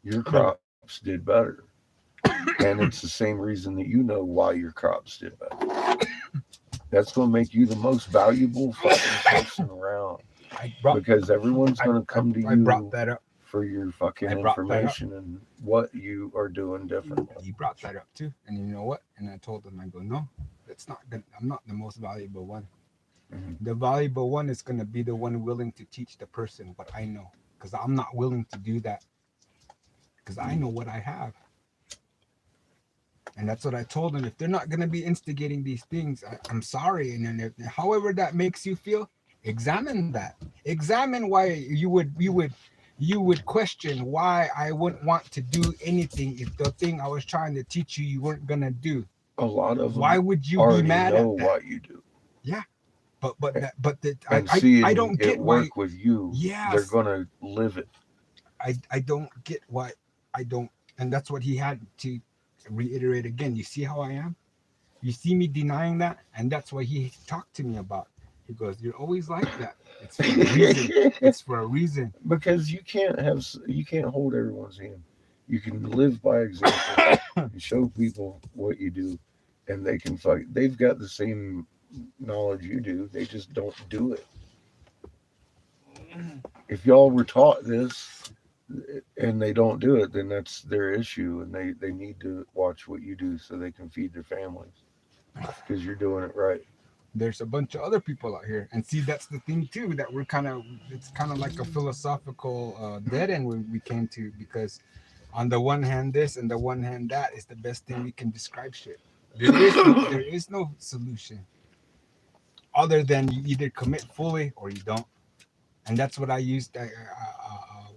your crops did better. And it's the same reason that why your crops did better. That's going to make you the most valuable fucking person around. Because everyone's going to come to you. I brought that up for your fucking information and what you are doing differently. He brought that up too. And you know what? And I told him, I go, no, that's not good. I'm not the most valuable one. Mm-hmm. The valuable one is going to be the one willing to teach the person what I know. Because I'm not willing to do that. Because I know what I have. And that's what I told him. If they're not going to be instigating these things, I'm sorry. And then however that makes you feel, examine that. Examine why you would question why I wouldn't want to do anything if the thing I was trying to teach you weren't going to do. A lot of them why would you be mad at that? What you do. Yeah. But I don't get work why, with you. Yes, they're going to live it. I don't get why I don't. And that's what he had to reiterate again. You see how I am? You see me denying that? And that's what he talked to me about. He goes, you're always like that. It's for a reason. It's for a reason. Because you can't hold everyone's hand. You can live by example and show people what you do, and they can fight. They've got the same knowledge you do. They just don't do it. If y'all were taught this and they don't do it, then that's their issue, and they need to watch what you do so they can feed their families, because you're doing it right. There's a bunch of other people out here, and see, that's the thing too, that it's kind of like a philosophical dead end we came to, because on the one hand this and the one hand that is the best thing we can describe shit. There is no solution other than you either commit fully or you don't. And that's what I used.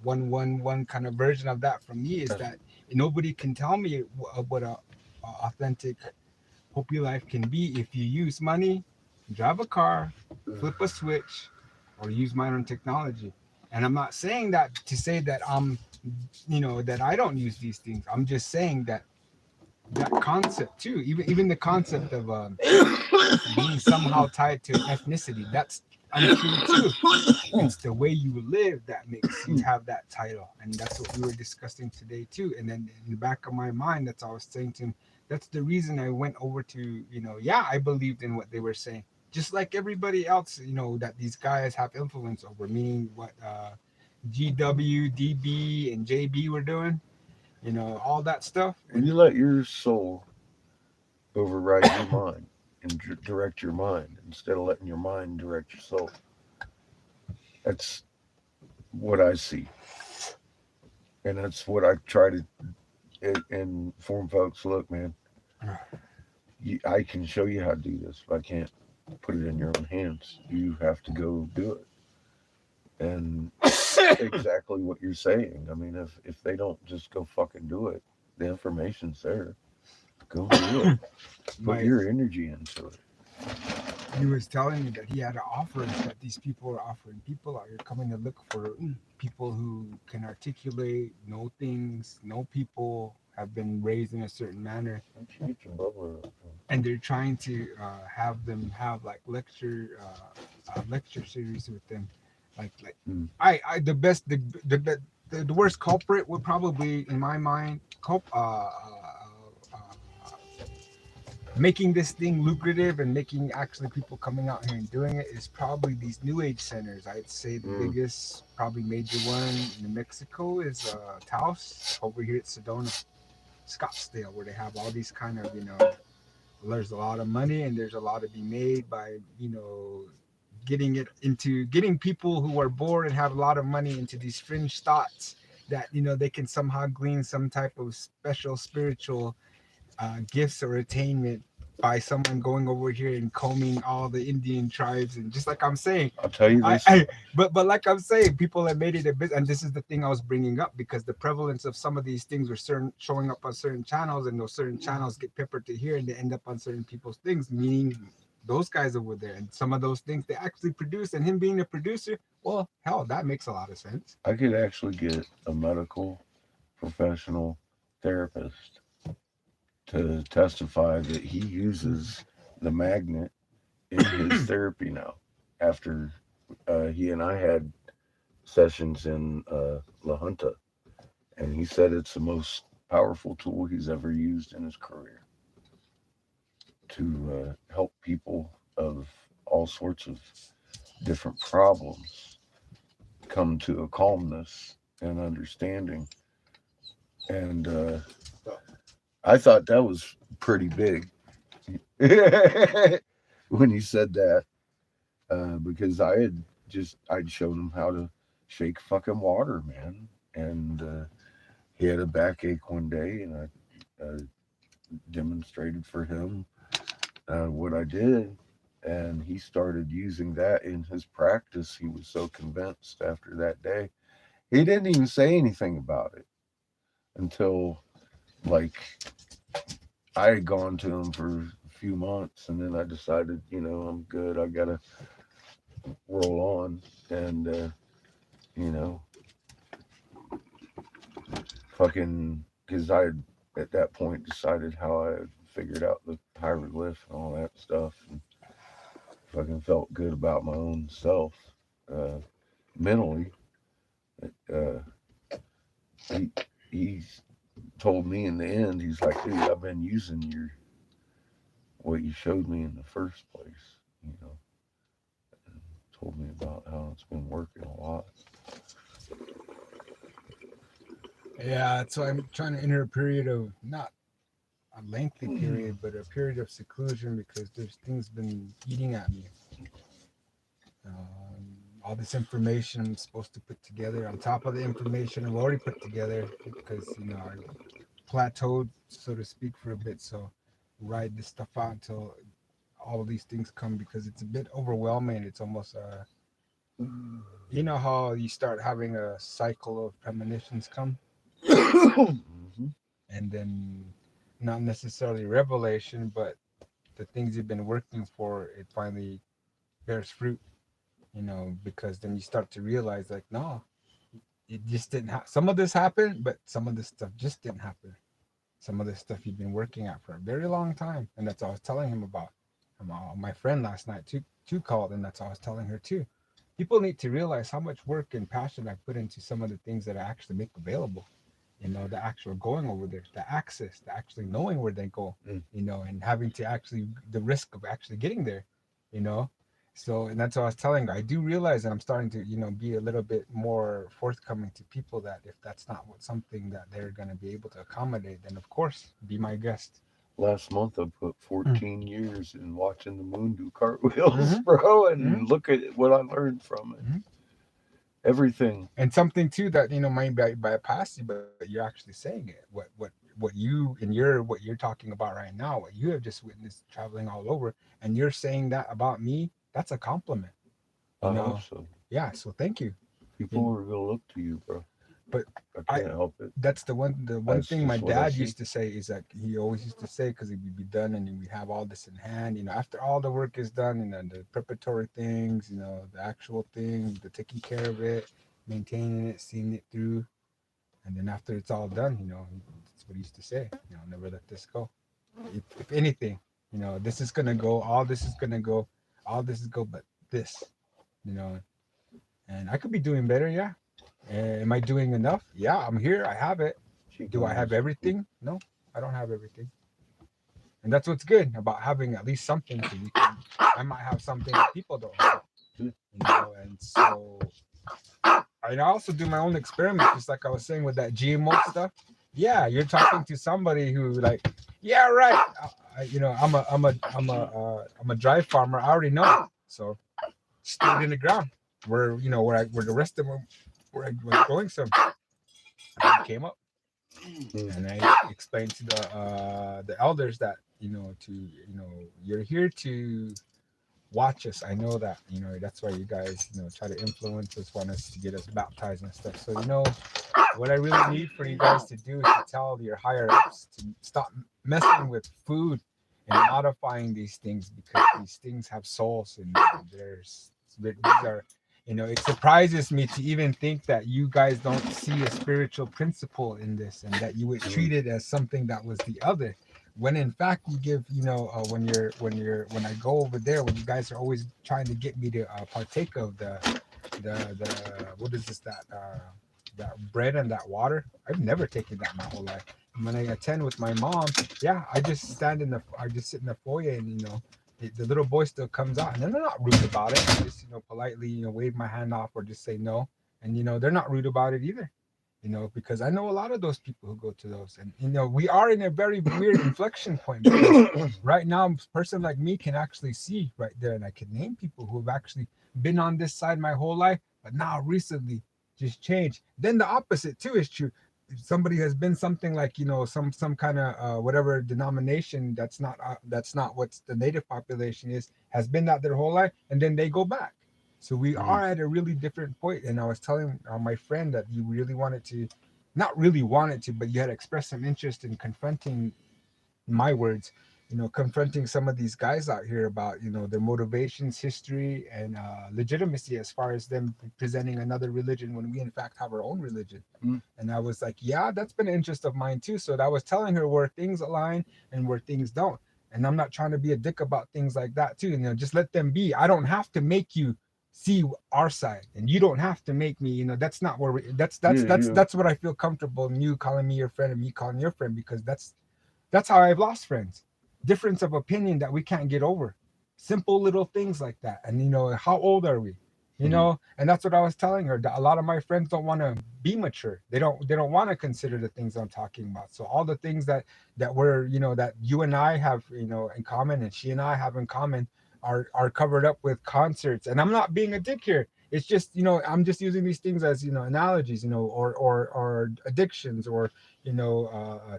One kind of version of that from me is that nobody can tell me what a authentic Hopi life can be if you use money, drive a car, flip a switch, or use modern technology. And I'm not saying that to say that that I don't use these things. I'm just saying that concept too, even the concept of being somehow tied to ethnicity, that's untrue too. It's the way you live that makes you have that title, and that's what we were discussing today too. And then in the back of my mind, that's all I was saying to him. That's the reason I went over to, yeah, I believed in what they were saying, just like everybody else, that these guys have influence over, meaning what GW, DB, and JB were doing, all that stuff. When And you let your soul override your mind and direct your mind instead of letting your mind direct your soul, that's what I see. And that's what I try to inform folks. Look, man, I can show you how to do this, but I can't put it in your own hands. You have to go do it. And exactly what you're saying. I mean, if they don't just go fucking do it, the information's there. Go do it. Put your energy into it. He was telling me that he had offers that these people are offering. People are coming to look for people who can articulate, know things, know people, have been raised in a certain manner. And they're trying to have them have like lecture series with them. I the best the worst culprit would probably, in my mind, making this thing lucrative and making actually people coming out here and doing it is probably these new age centers. I'd say the biggest, probably major one in New Mexico is Taos. Over here at Sedona, Scottsdale, where they have all these kind of, there's a lot of money and there's a lot to be made by, getting people who are bored and have a lot of money into these fringe thoughts that, they can somehow glean some type of special spiritual gifts or attainment by someone going over here and combing all the Indian tribes. And just like I'm saying, I'll tell you this. But like I'm saying, people have made it a bit, and this is the thing I was bringing up, because the prevalence of some of these things were showing up on certain channels, and those certain channels get peppered to here and they end up on certain people's things, meaning those guys over there. And some of those things they actually produce, and him being a producer, well, hell, that makes a lot of sense. I could actually get a medical professional therapist to testify that he uses the magnet in his therapy now. After he and I had sessions in La Junta, and he said it's the most powerful tool he's ever used in his career to help people of all sorts of different problems come to a calmness and understanding. And I thought that was pretty big when he said that, because I'd shown him how to shake fucking water, man. And he had a backache one day, and I demonstrated for him what I did. And he started using that in his practice. He was so convinced after that day. He didn't even say anything about it until, like, I had gone to him for a few months, and then I decided, I'm good. I gotta roll on, and fucking, because I had at that point decided how I had figured out the hieroglyph and all that stuff, and fucking felt good about my own self, mentally. He's told me in the end, he's like, dude, I've been using what you showed me in the first place, and told me about how it's been working a lot. Yeah, so I'm trying to enter a period of, not a lengthy period, but a period of seclusion, because there's things been eating at me. All this information I'm supposed to put together on top of the information I've already put together, because I plateaued, so to speak, for a bit. So ride this stuff out until all of these things come, because it's a bit overwhelming. It's almost how you start having a cycle of premonitions come, and then not necessarily revelation, but the things you've been working for, it finally bears fruit. you know, because then you start to realize like, no, it just didn't happen. Some of this happened, but some of this stuff just didn't happen. Some of this stuff you've been working at for a very long time, and that's all I was telling him about. My friend last night too called, and that's all I was telling her too. People need to realize how much work and passion I put into some of the things that I actually make available. You know, the actual going over there, the access, the actually knowing where they go, you know, and having to actually the risk of actually getting there, you know. So, and that's what I was telling her. I do realize that I'm starting to, you know, be a little bit more forthcoming to people that if that's not what something that they're going to be able to accommodate, then of course, be my guest. Last month I put 14 years in watching the moon do cartwheels, Mhm. bro, and Mhm. look at what I learned from it. Mhm. Everything. And something too that, you know, might bypass you, but you're actually saying it. What you and what you're talking about right now, what you have just witnessed traveling all over, and you're saying that about me, that's a compliment, you I hope know. so. Yeah, so thank you. People are gonna look to you, bro. But I I can't help it. that's the one That's thing my just what I dad see. used to say is that he always used to say, because we'd be done and we have all this in hand, you know, after all the work is done, and then the preparatory things, you know, the actual thing, the taking care of it, maintaining it, seeing it through, and then after it's all done, you know, that's what he used to say, you know, never let this go. If anything, you know, this is gonna go, all this is gonna go, all this is go, but this, you know, and I could be doing better, yeah. Am I doing enough? Yeah, I'm here. I have it. She Do I have goes, everything? No, I don't have everything. And that's what's good about having at least something. So you can, I might have something that people don't have, "Good." you know. And so I also do my own experiments, just like I was saying with that GMO stuff. Yeah, you're talking to somebody who like, yeah, right. You know, I'm a dry farmer. I already know. So just throw it in the ground where you know where the rest of them where I was growing some. And it came up. Mm. And I explained to the elders that you're here to watch us. I know that that's why you guys try to influence us, want us to get us baptized and stuff. So what I really need for you guys to do is to tell your higher ups to stop messing with food and modifying these things, because these things have souls, and these are it surprises me to even think that you guys don't see a spiritual principle in this, and that you would treat it as something that was the other, when in fact you give when I go over there, when you guys are always trying to get me to partake of the what is this that bread and that water. I've never taken that my whole life. And when I attend with my mom, yeah, I just sit in the foyer, and the little boy still comes out, and they're not rude about it. I just politely wave my hand off or just say no, and they're not rude about it either. Because I know a lot of those people who go to those, and we are in a very weird inflection point, because right now a person like me can actually see right there, and I can name people who have actually been on this side my whole life, but now recently just changed. Then the opposite too is true. If somebody has been something like some kind of whatever denomination that's not what the native population is, has been that their whole life, and then they go back. So we are at a really different point. And I was telling my friend that you really wanted to, not really wanted to, but you had expressed some interest in confronting, my words, confronting some of these guys out here about, their motivations, history, and legitimacy, as far as them presenting another religion when we in fact have our own religion. And I was like, yeah, that's been an interest of mine too. So I was telling her where things align and where things don't. And I'm not trying to be a dick about things like that too. Just let them be. I don't have to make you see our side, and you don't have to make me. That's not where that's what I feel comfortable in you calling me your friend and me calling your friend, because that's how I've lost friends. Difference of opinion that we can't get over. Simple little things like that. And how old are we? And that's what I was telling her. That a lot of my friends don't want to be mature. They don't want to consider the things I'm talking about. So all the things that we're that you and I have in common, and she and I have in common, are covered up with concerts. And I'm not being a dick here. It's just I'm just using these things as analogies, or addictions, or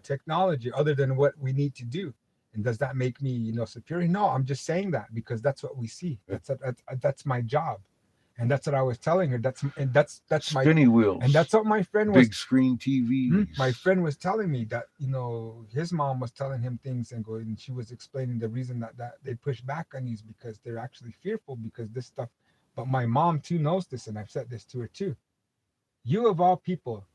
technology, other than what we need to do. And does that make me superior? No, I'm just saying that because that's what we see. That's my job. And that's what I was telling her. That's my spinny wheels, and that's what my friend was. big screen TVs. My friend was telling me that his mom was telling him things, and she was explaining the reason that they push back on these, because they're actually fearful, because this stuff But my mom too knows this, and I've said this to her too. You of all people,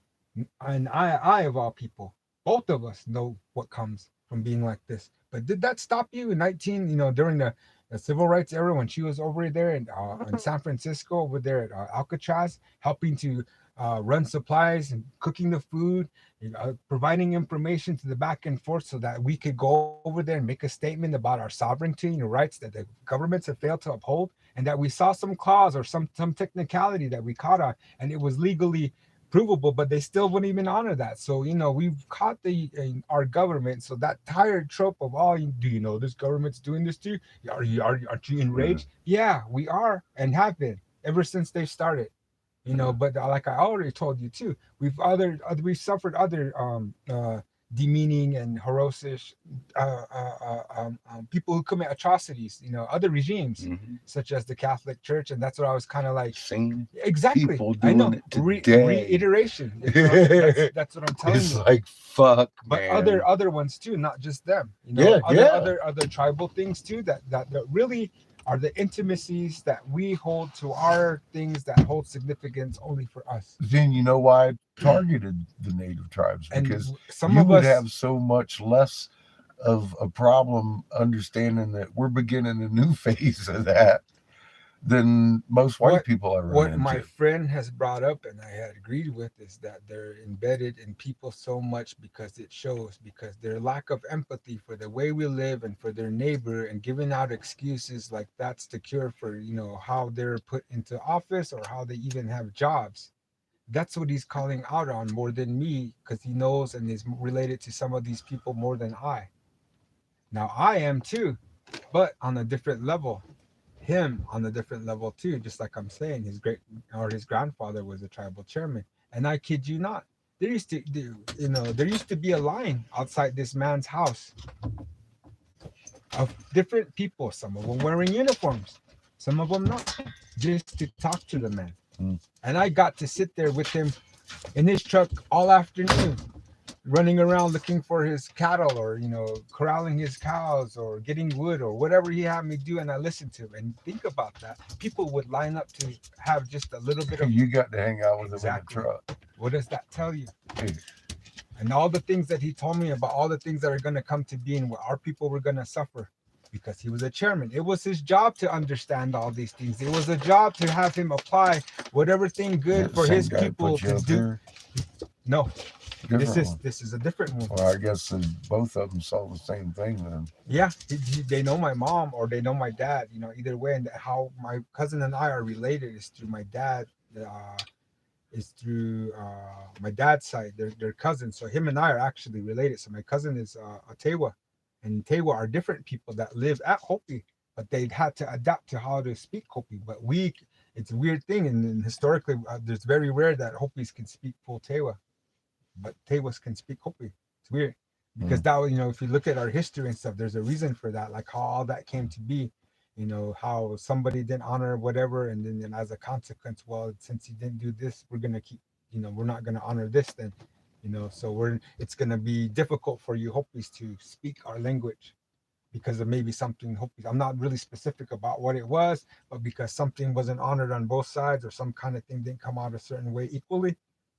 and I of all people, both of us know what comes from being like this. But did that stop you in 19, during the civil rights era when she was over there in San Francisco, over there at Alcatraz, helping to run supplies and cooking the food, providing information to the back and forth so that we could go over there and make a statement about our sovereignty and rights that the governments have failed to uphold, and that we saw some clause or some technicality that we caught on, and it was legally provable, but they still wouldn't even honor that. So we've caught our government. So that tired trope of, oh, do you know this government's doing this to you? Aren't you enraged? Yeah, we are and have been ever since they started. But like I already told you too, we've suffered other demeaning and ferocious people who commit atrocities, other regimes such as the Catholic Church, and that's what I was kind of like. Same Exactly. people I know. doing it today. Reiteration. That's what I'm telling It's you. like, fuck, But man. other ones too, not just them. Yeah. Other tribal things too that really are the intimacies that we hold to our things that hold significance only for us. Then you know why I targeted the native tribes, And because some you of would us have so much less of a problem understanding that we're beginning a new phase of that than most white people I run what into. my friend has brought up and I had agreed with is that they're embedded in people so much because their lack of empathy for the way we live and for their neighbor, and giving out excuses like that's the cure for how they're put into office or how they even have jobs. That's what he's calling out on more than me, because he knows and is related to some of these people more than I. Now I am too, but on a different level. Him on a different level too, just like I'm saying, his grandfather was a tribal chairman. And I kid you not, there used to be a line outside this man's house of different people, some of them wearing uniforms, some of them not, just to talk to the man. And I got to sit there with him in his truck all afternoon, running around looking for his cattle, or corralling his cows, or getting wood, or whatever he had me do. And I listened to him. And think about that, people would line up to have just a little bit of. You got to hang out with Exactly. him in the truck. What does that tell you? Hey. And all the things that he told me about, all the things that are going to come to be, and what our people were going to suffer, because he was a chairman. It was his job to understand all these things. It was a job to have him apply whatever thing good for his people to do. Here? No, Different this is a different one. Well, I guess both of them saw the same thing then. Yeah, they know my mom or they know my dad. Either way, and how my cousin and I are related is through my dad. Is through my dad's side. They're cousins. So him and I are actually related. So my cousin is a Tewa, and Tewa are different people that live at Hopi, but they had to adapt to how to speak Hopi. But it's a weird thing, and historically, there's very rare that Hopis can speak full Tewa, but Tewas can speak Hopi. It's weird because that, if you look at our history and stuff, there's a reason for that, like how all that came to be. How somebody didn't honor whatever, and then as a consequence, well, since he didn't do this, we're gonna keep, we're not gonna honor this then, so it's gonna be difficult for you Hopis to speak our language because of maybe something Hopis. I'm not really specific about what it was, but because something wasn't honored on both sides, or some kind of thing didn't come out a certain way equally,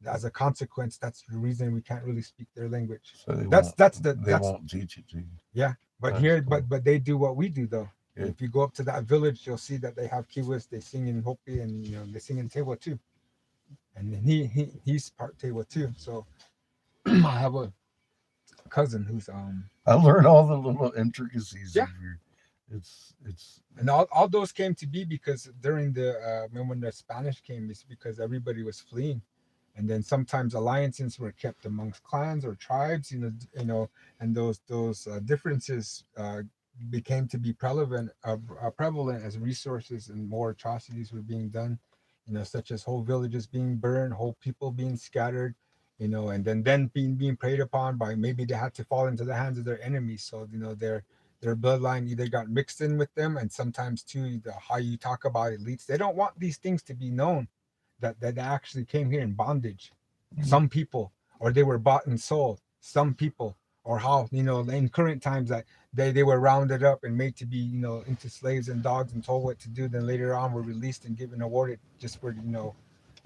as a consequence, that's the reason we can't really speak their language. So they won't teach it to you. Yeah, but That's here, cool. but they do what we do though. Yeah. If you go up to that village, you'll see that they have kiwis. They sing in Hopi, and they sing in Tewa too. And then he's part Tewa too. So I have a cousin who's I learned all the little intricacies. Yeah. Of your, it's and all those came to be because during the when the Spanish came, it's because everybody was fleeing, and then sometimes alliances were kept amongst clans or tribes, and those differences became to be prevalent as resources, and more atrocities were being done, such as whole villages being burned, whole people being scattered, and then being preyed upon by, maybe they had to fall into the hands of their enemies. So their bloodline either got mixed in with them, and sometimes too, how you talk about elites, they don't want these things to be known that they actually came here in bondage. Some people, or they were bought and sold. Some people or how, you know, in current times that they were rounded up and made to be, you know, into slaves and dogs and told what to do, then later on were released and given awarded just for, you know,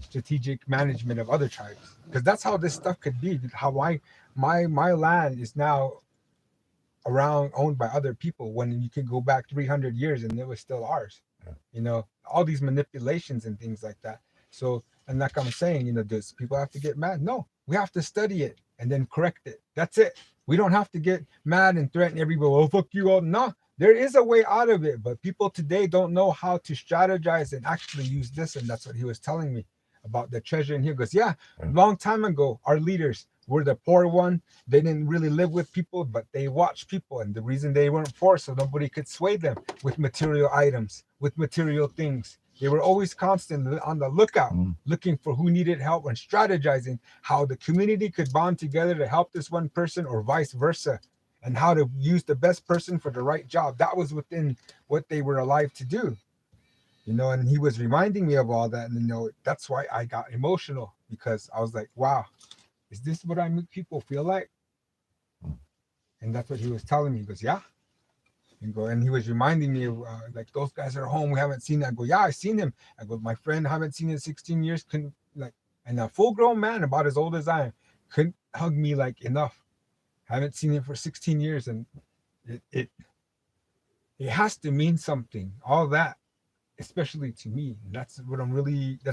strategic management of other tribes. Because that's how this stuff could be. How my land is now around owned by other people when you can go back 300 years and it was still ours. You know, all these manipulations and things like that. So, and like I'm saying, you know, does people have to get mad? No, we have to study it and then correct it. That's it. We don't have to get mad and threaten everybody. Oh, fuck you all. No, there is a way out of it, but people today don't know how to strategize and actually use this. And that's what he was telling me about the treasure. And he goes, yeah, long time ago, our leaders were the poor one. They didn't really live with people, but they watched people. And the reason they weren't poor, so nobody could sway them with material items, with material things. They were always constantly on the lookout, looking for who needed help and strategizing how the community could bond together to help this one person or vice versa, and how to use the best person for the right job. That was within what they were alive to do. You know, and he was reminding me of all that. And, you know, that's why I got emotional, because I was like, wow, is this what I make people feel like? And that's what he was telling me. He goes, yeah. And he was reminding me of like, those guys are home. We haven't seen that. I go, yeah, I seen him. I go, my friend, I haven't seen him in 16 years. Couldn't like, and a full grown man about as old as I am couldn't hug me like enough. I haven't seen him for 16 years. And it has to mean something. All that, especially to me. And that's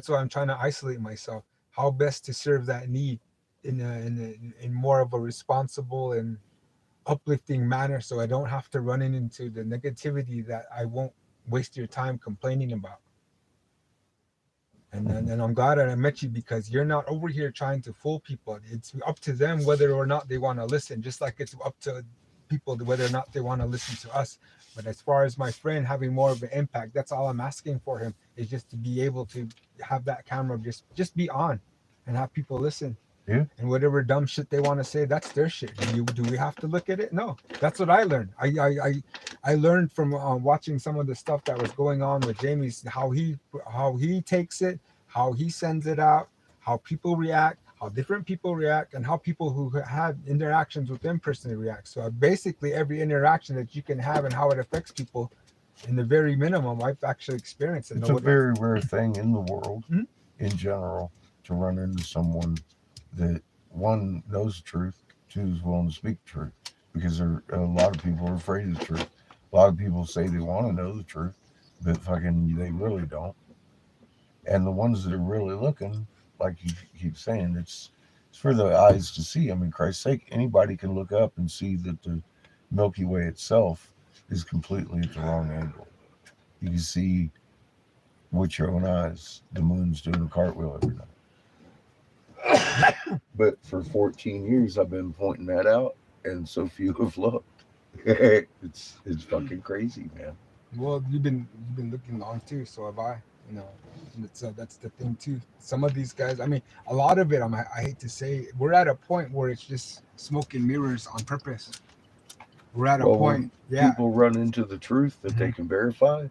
why I'm trying to isolate myself. How best to serve that need in more of a responsible and uplifting manner, so I don't have to run into the negativity that I won't waste your time complaining about. And I'm glad that I met you, because you're not over here trying to fool people. It's up to them whether or not they want to listen, just like it's up to people whether or not they want to listen to us. But as far as my friend having more of an impact, that's all I'm asking for him, is just to be able to have that camera just be on and have people listen. Yeah. And whatever dumb shit they want to say, that's their shit. Do we have to look at it? No. That's what I learned. I learned from watching some of the stuff that was going on with Jamie's, how he takes it, how he sends it out, how people react, how different people react, and how people who had interactions with them personally react. So basically every interaction that you can have and how it affects people, in the very minimum, I've actually experienced it. It's a very rare thing in the world, in general, to run into someone that, one, knows the truth, two, is willing to speak the truth, because a lot of people are afraid of the truth. A lot of people say they want to know the truth, but fucking they really don't. And the ones that are really looking, like you keep saying, it's for the eyes to see. I mean, Christ's sake, anybody can look up and see that the Milky Way itself is completely at the wrong angle. You can see with your own eyes the moon's doing a cartwheel every night. But for 14 years I've been pointing that out, and so few have looked. It's fucking crazy, man. Well, you've been looking long too, so have I. You know, and that's the thing too. Some of these guys, I mean, a lot of it, I hate to say, we're at a point where it's just smoke and mirrors on purpose. We're at a point, people run into the truth that they can verify,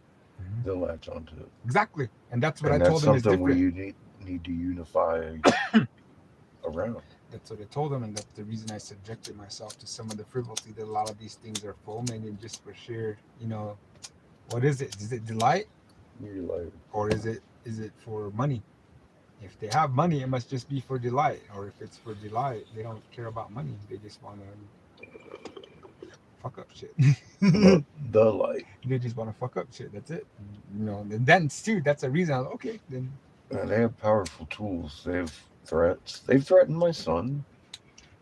they'll latch onto it. Exactly, and that's what I told them is different. That's something we need to unify around. That's what I told them, and that's the reason I subjected myself to some of the frivolity that a lot of these things are fomenting, just for sheer, you know, what is it? Is it delight? Or is it for money? If they have money, it must just be for delight. Or if it's for delight, they don't care about money. They just want to fuck up shit. The light. They just want to fuck up shit. That's it. You know, and then too, that's a reason. Okay, then. They have powerful tools. They have threats. They've threatened my son.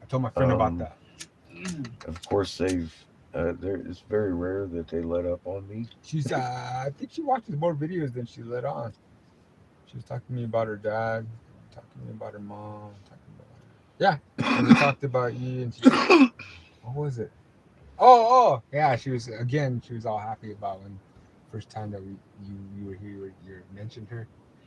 I told my friend about that. Of course, it's very rare that they let up on me. She's I think she watches more videos than she let on. She was talking to me about her dad, talking to me about her mom, and we talked about you, and she, what was it? Oh, yeah, she was all happy about when first time that you were here, you mentioned her.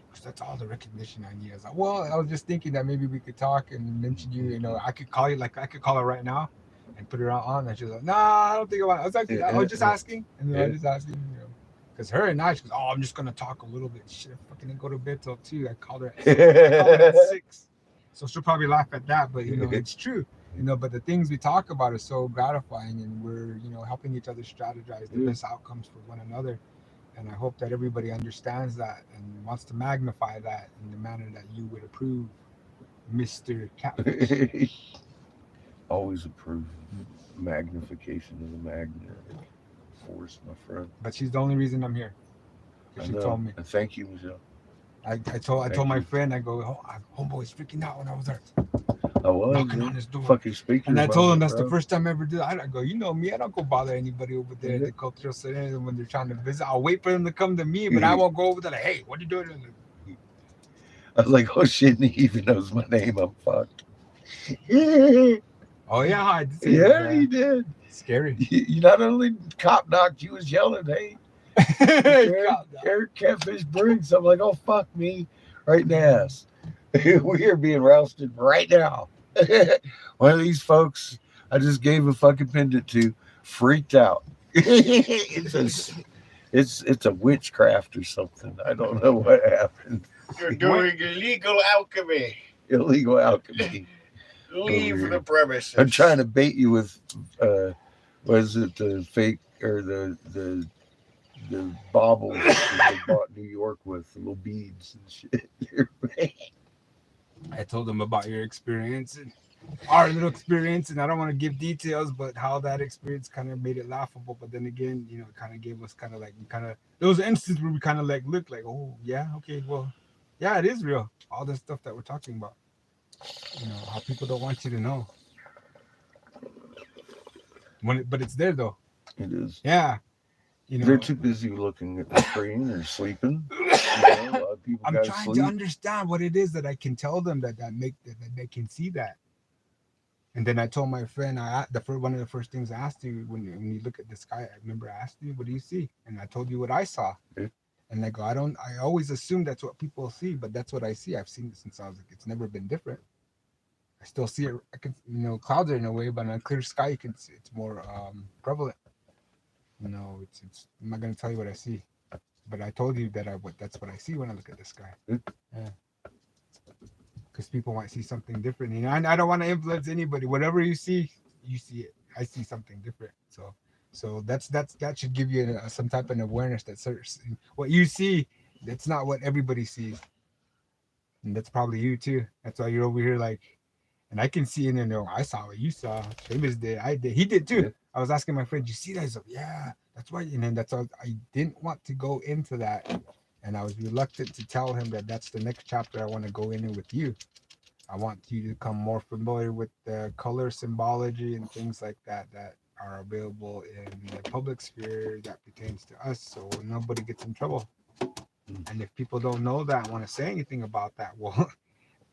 Because that's all the recognition I need. I was like, well, I was just thinking that maybe we could talk and mention you. You know, I could call you, like I could call her right now and put her on. And she was like, nah, I don't think about it. I was like, I was just asking. And I was just asking, you know. Because her and I, she goes, oh, I'm just going to talk a little bit. Shit, I fucking didn't go to bed till 2. I called her at 6. So she'll probably laugh at that, but, you know, it's true. You know, but the things we talk about are so gratifying, and we're, you know, helping each other strategize the best outcomes for one another. And I hope that everybody understands that and wants to magnify that in the manner that you would approve, Mr. Catfish. Always approve magnification of the magnetic force, my friend. But she's the only reason I'm here. I She know. told me. And thank you, Michelle. I told Thank my you. friend, I go, homeboy's freaking out when I was there I was knocking on his door. fucking speaker. And I told him that's bro. the first time I ever did that. I go, you know me, I don't go bother anybody over there at Yeah. the cultural center. And when they're trying to visit, I'll wait for them to come to me, but I won't go over there like, hey, what are you doing? I was like, oh shit, he even knows my name. I'm fucked. Oh yeah, I did say Yeah, that. he did. Scary. You not only cop knocked, you was yelling, hey, Eric Catfish Briggs. I'm like, oh fuck me, right in the ass. We are being rousted right now. One of these folks I just gave a fucking pendant to freaked out. It's a witchcraft or something. I don't know what happened. You're doing illegal alchemy. Illegal alchemy. Leave the premises. I'm trying to bait you with was it the fake or the baubles that they bought New York with, the little beads and shit. I told him about your experience and our little experience, and I don't want to give details, but how that experience kind of made it laughable. But then again, you know, it kind of gave us kind of like, there was an instance where we kind of like looked like, oh yeah, okay, well, yeah, it is real. All the stuff that we're talking about, you know, how people don't want you to know. But it's there though. It is. Yeah. You know, They're too busy looking at the screen or sleeping. You know, a lot of people I'm gotta trying sleep. to understand what it is that I can tell them that they can see that. And then I told my friend, one of the first things I asked you when you look at the sky, I remember I asked you, what do you see? And I told you what I saw. Yeah. And I go, I always assume that's what people see, but that's what I see. I've seen it since I was like, it's never been different. I still see it. I can, you know, clouds are in a way, but on a clear sky, you can see it's more prevalent. You know, it's. I'm not gonna tell you what I see, but I told you that that's what I see when I look at the sky. Yeah. Because people might see something different. You know, and I don't want to influence anybody. Whatever you see it. I see something different. So that should give you some type of awareness that what you see. That's not what everybody sees, and that's probably you too. That's why you're over here like. And I can see in there, I saw what you saw. Famous did. I did. He did too. Yeah. I was asking my friend, you see that? He's like, yeah, that's why. And then that's all. I didn't want to go into that. And I was reluctant to tell him that that's the next chapter I want to go in with you. I want you to become more familiar with the color symbology and things like that are available in the public sphere that pertains to us. So nobody gets in trouble. And if people don't know that, want to say anything about that, well,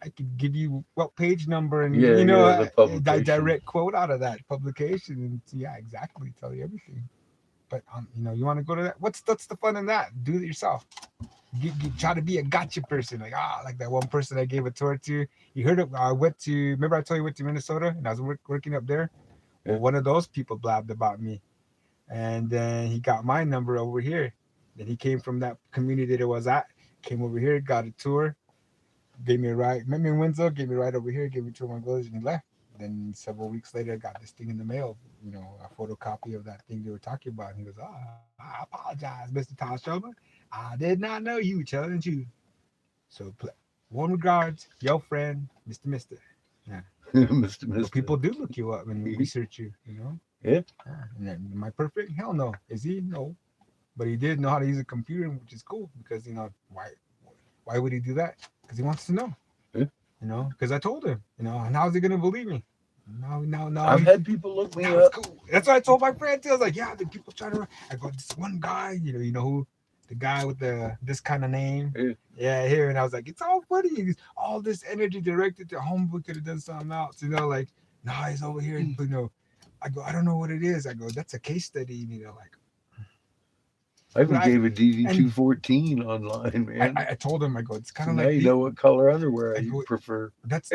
I could give you what page number and a direct quote out of that publication and exactly tell you everything. But you want to go to that? What's the fun in that? Do it yourself. You try to be a gotcha person, like that one person I gave a tour to. You heard it. I went to. Remember I told you I went to Minnesota and I was working up there. Well, one of those people blabbed about me, and then he got my number over here. Then he came from that community that it was at. Came over here, got a tour. Gave me a ride, met me in Winslow, gave me a ride over here, gave me to my village, and he left. Then several weeks later, I got this thing in the mail, a photocopy of that thing they were talking about. And he goes, I apologize, Mr. Tom Sherman. I did not know you were telling you. So, warm regards, your friend, Mr. Yeah. Mr. So people do look you up and research you, Yeah. And then, am I perfect? Hell no. Is he? No. But he did know how to use a computer, which is cool because, why would he do that? Because he wants to know, because I told him, and how's he gonna believe me? No. I've had people look me up. Cool. That's what I told my friend too. I was like, yeah, the people trying to. I go, this one guy, you know who, the guy with this kind of name, here, and I was like, it's all funny. All this energy directed to homeboy could have done something else, he's over here, I go, I don't know what it is. I go, that's a case study, I even gave a DD214 online, man. I told him, I go, it's kind of like you know what color underwear I prefer. That's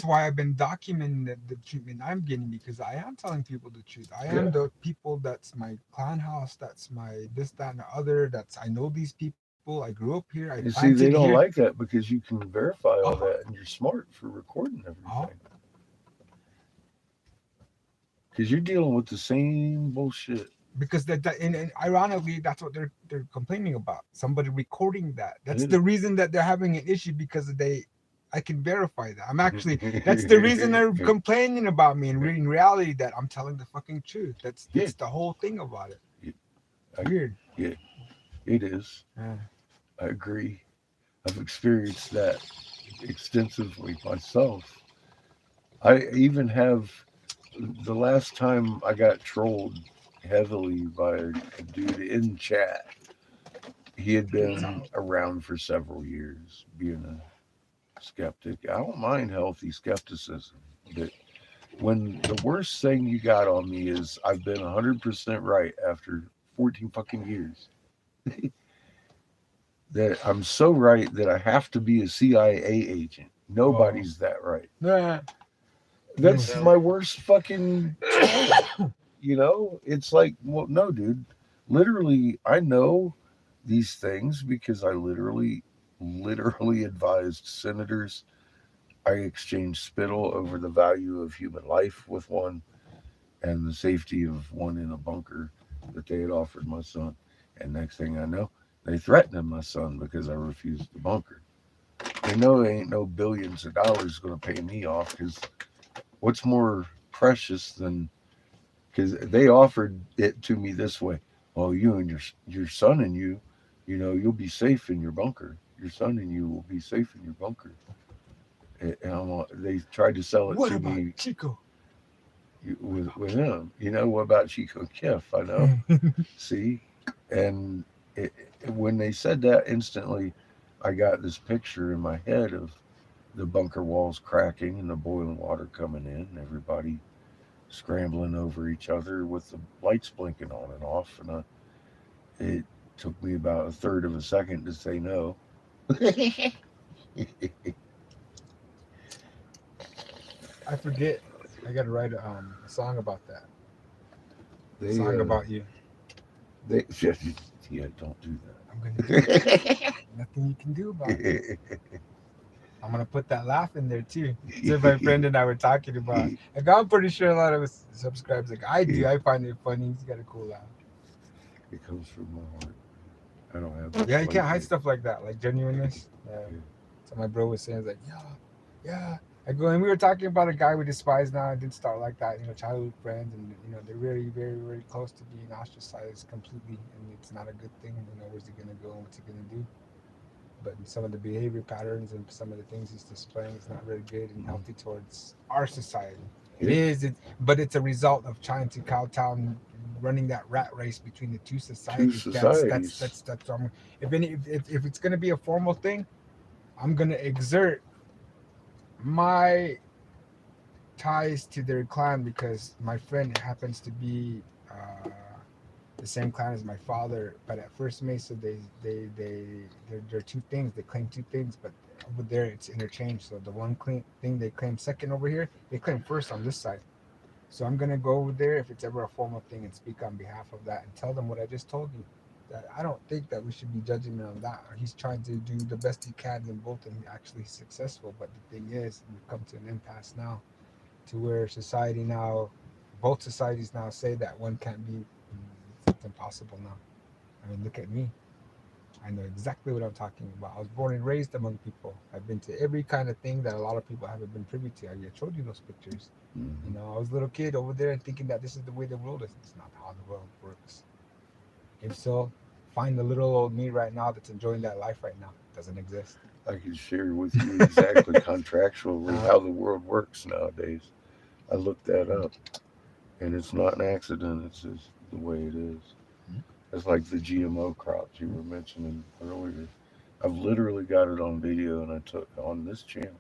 why I've been documenting the treatment I'm getting, because I am telling people the truth. I am the people. That's my clan house. That's my this, that, and the other. I know these people. I grew up here. You see, they don't like that because you can verify all that, and you're smart for recording everything. Because you're dealing with the same bullshit. Because and ironically, that's what they're complaining about. Somebody recording that. That's Yeah. the reason that they're having an issue, because I can verify that. I'm actually that's the reason they're complaining about me. And in reality, that I'm telling the fucking truth. That's the whole thing about it. Weird. Yeah, it is. Yeah. I agree. I've experienced that extensively myself. I even have the last time I got trolled heavily by a dude in chat. He had been around for several years being a skeptic. I don't mind healthy skepticism, but when the worst thing you got on me is I've been 100% right after 14 fucking years. That I'm so right that I have to be a CIA agent. Nobody's that right. Yeah. That's my worst fucking. It's like, well, no, dude. Literally, I know these things because I literally advised senators. I exchanged spittle over the value of human life with one and the safety of one in a bunker that they had offered my son. And next thing I know, they threatened my son because I refused the bunker. They know there ain't no billions of dollars going to pay me off, because what's more precious than, because they offered it to me this way. Well, you and your son and you'll be safe in your bunker. Your son and you will be safe in your bunker. And they tried to sell it What to about me Chico? with him. What about Chico Kiff? I know. See? And when they said that, instantly, I got this picture in my head of the bunker walls cracking and the boiling water coming in, and everybody scrambling over each other with the lights blinking on and off. And it took me about a third of a second to say no. I forget. I gotta write a song about that. They, Song about you. yeah, don't do I'm gonna do it. Nothing you can do about it. that. I'm gonna put that laugh in there too. So my friend and I were talking about. Like, I'm pretty sure a lot of us subscribers, like I do. I find it funny. He's got a cool laugh. It comes from my heart. I don't have. Yeah, you can't hide stuff like that, like genuineness. Yeah. So my bro was saying, like, yeah. I go, and we were talking about a guy we despise now. It didn't start like that, childhood friends, and they're very, very, very close to being ostracized completely, and it's not a good thing. Where's he gonna go and what's he gonna do? But some of the behavior patterns and some of the things he's displaying is not very good and healthy towards our society. It is, but it's a result of trying to kowtow and running that rat race between the two societies. That's if it's gonna be a formal thing, I'm gonna exert my ties to their clan because my friend happens to be the same clan as my father. But at First Mesa, they're two things. They claim two things, but over there it's interchanged. So the one thing they claim second over here, they claim first on this side. So I'm gonna go over there if it's ever a formal thing and speak on behalf of that and tell them what I just told you. That I don't think that we should be judging him on that. He's trying to do the best he can in both and actually successful. But the thing is, we've come to an impasse now, to where both societies now say that one can't be. It's impossible now. I mean, look at me. I know exactly what I'm talking about. I was born and raised among people. I've been to every kind of thing that a lot of people haven't been privy to. I showed you those pictures. Mm-hmm. I was a little kid over there and thinking that this is the way the world is. It's not how the world works. If so, find the little old me right now that's enjoying that life right now. It doesn't exist. I can share with you exactly contractually how the world works nowadays. I looked that up, and it's not an accident. It's just the way it is. It's like the GMO crops you were mentioning earlier. I've literally got it on video, and I took on this channel,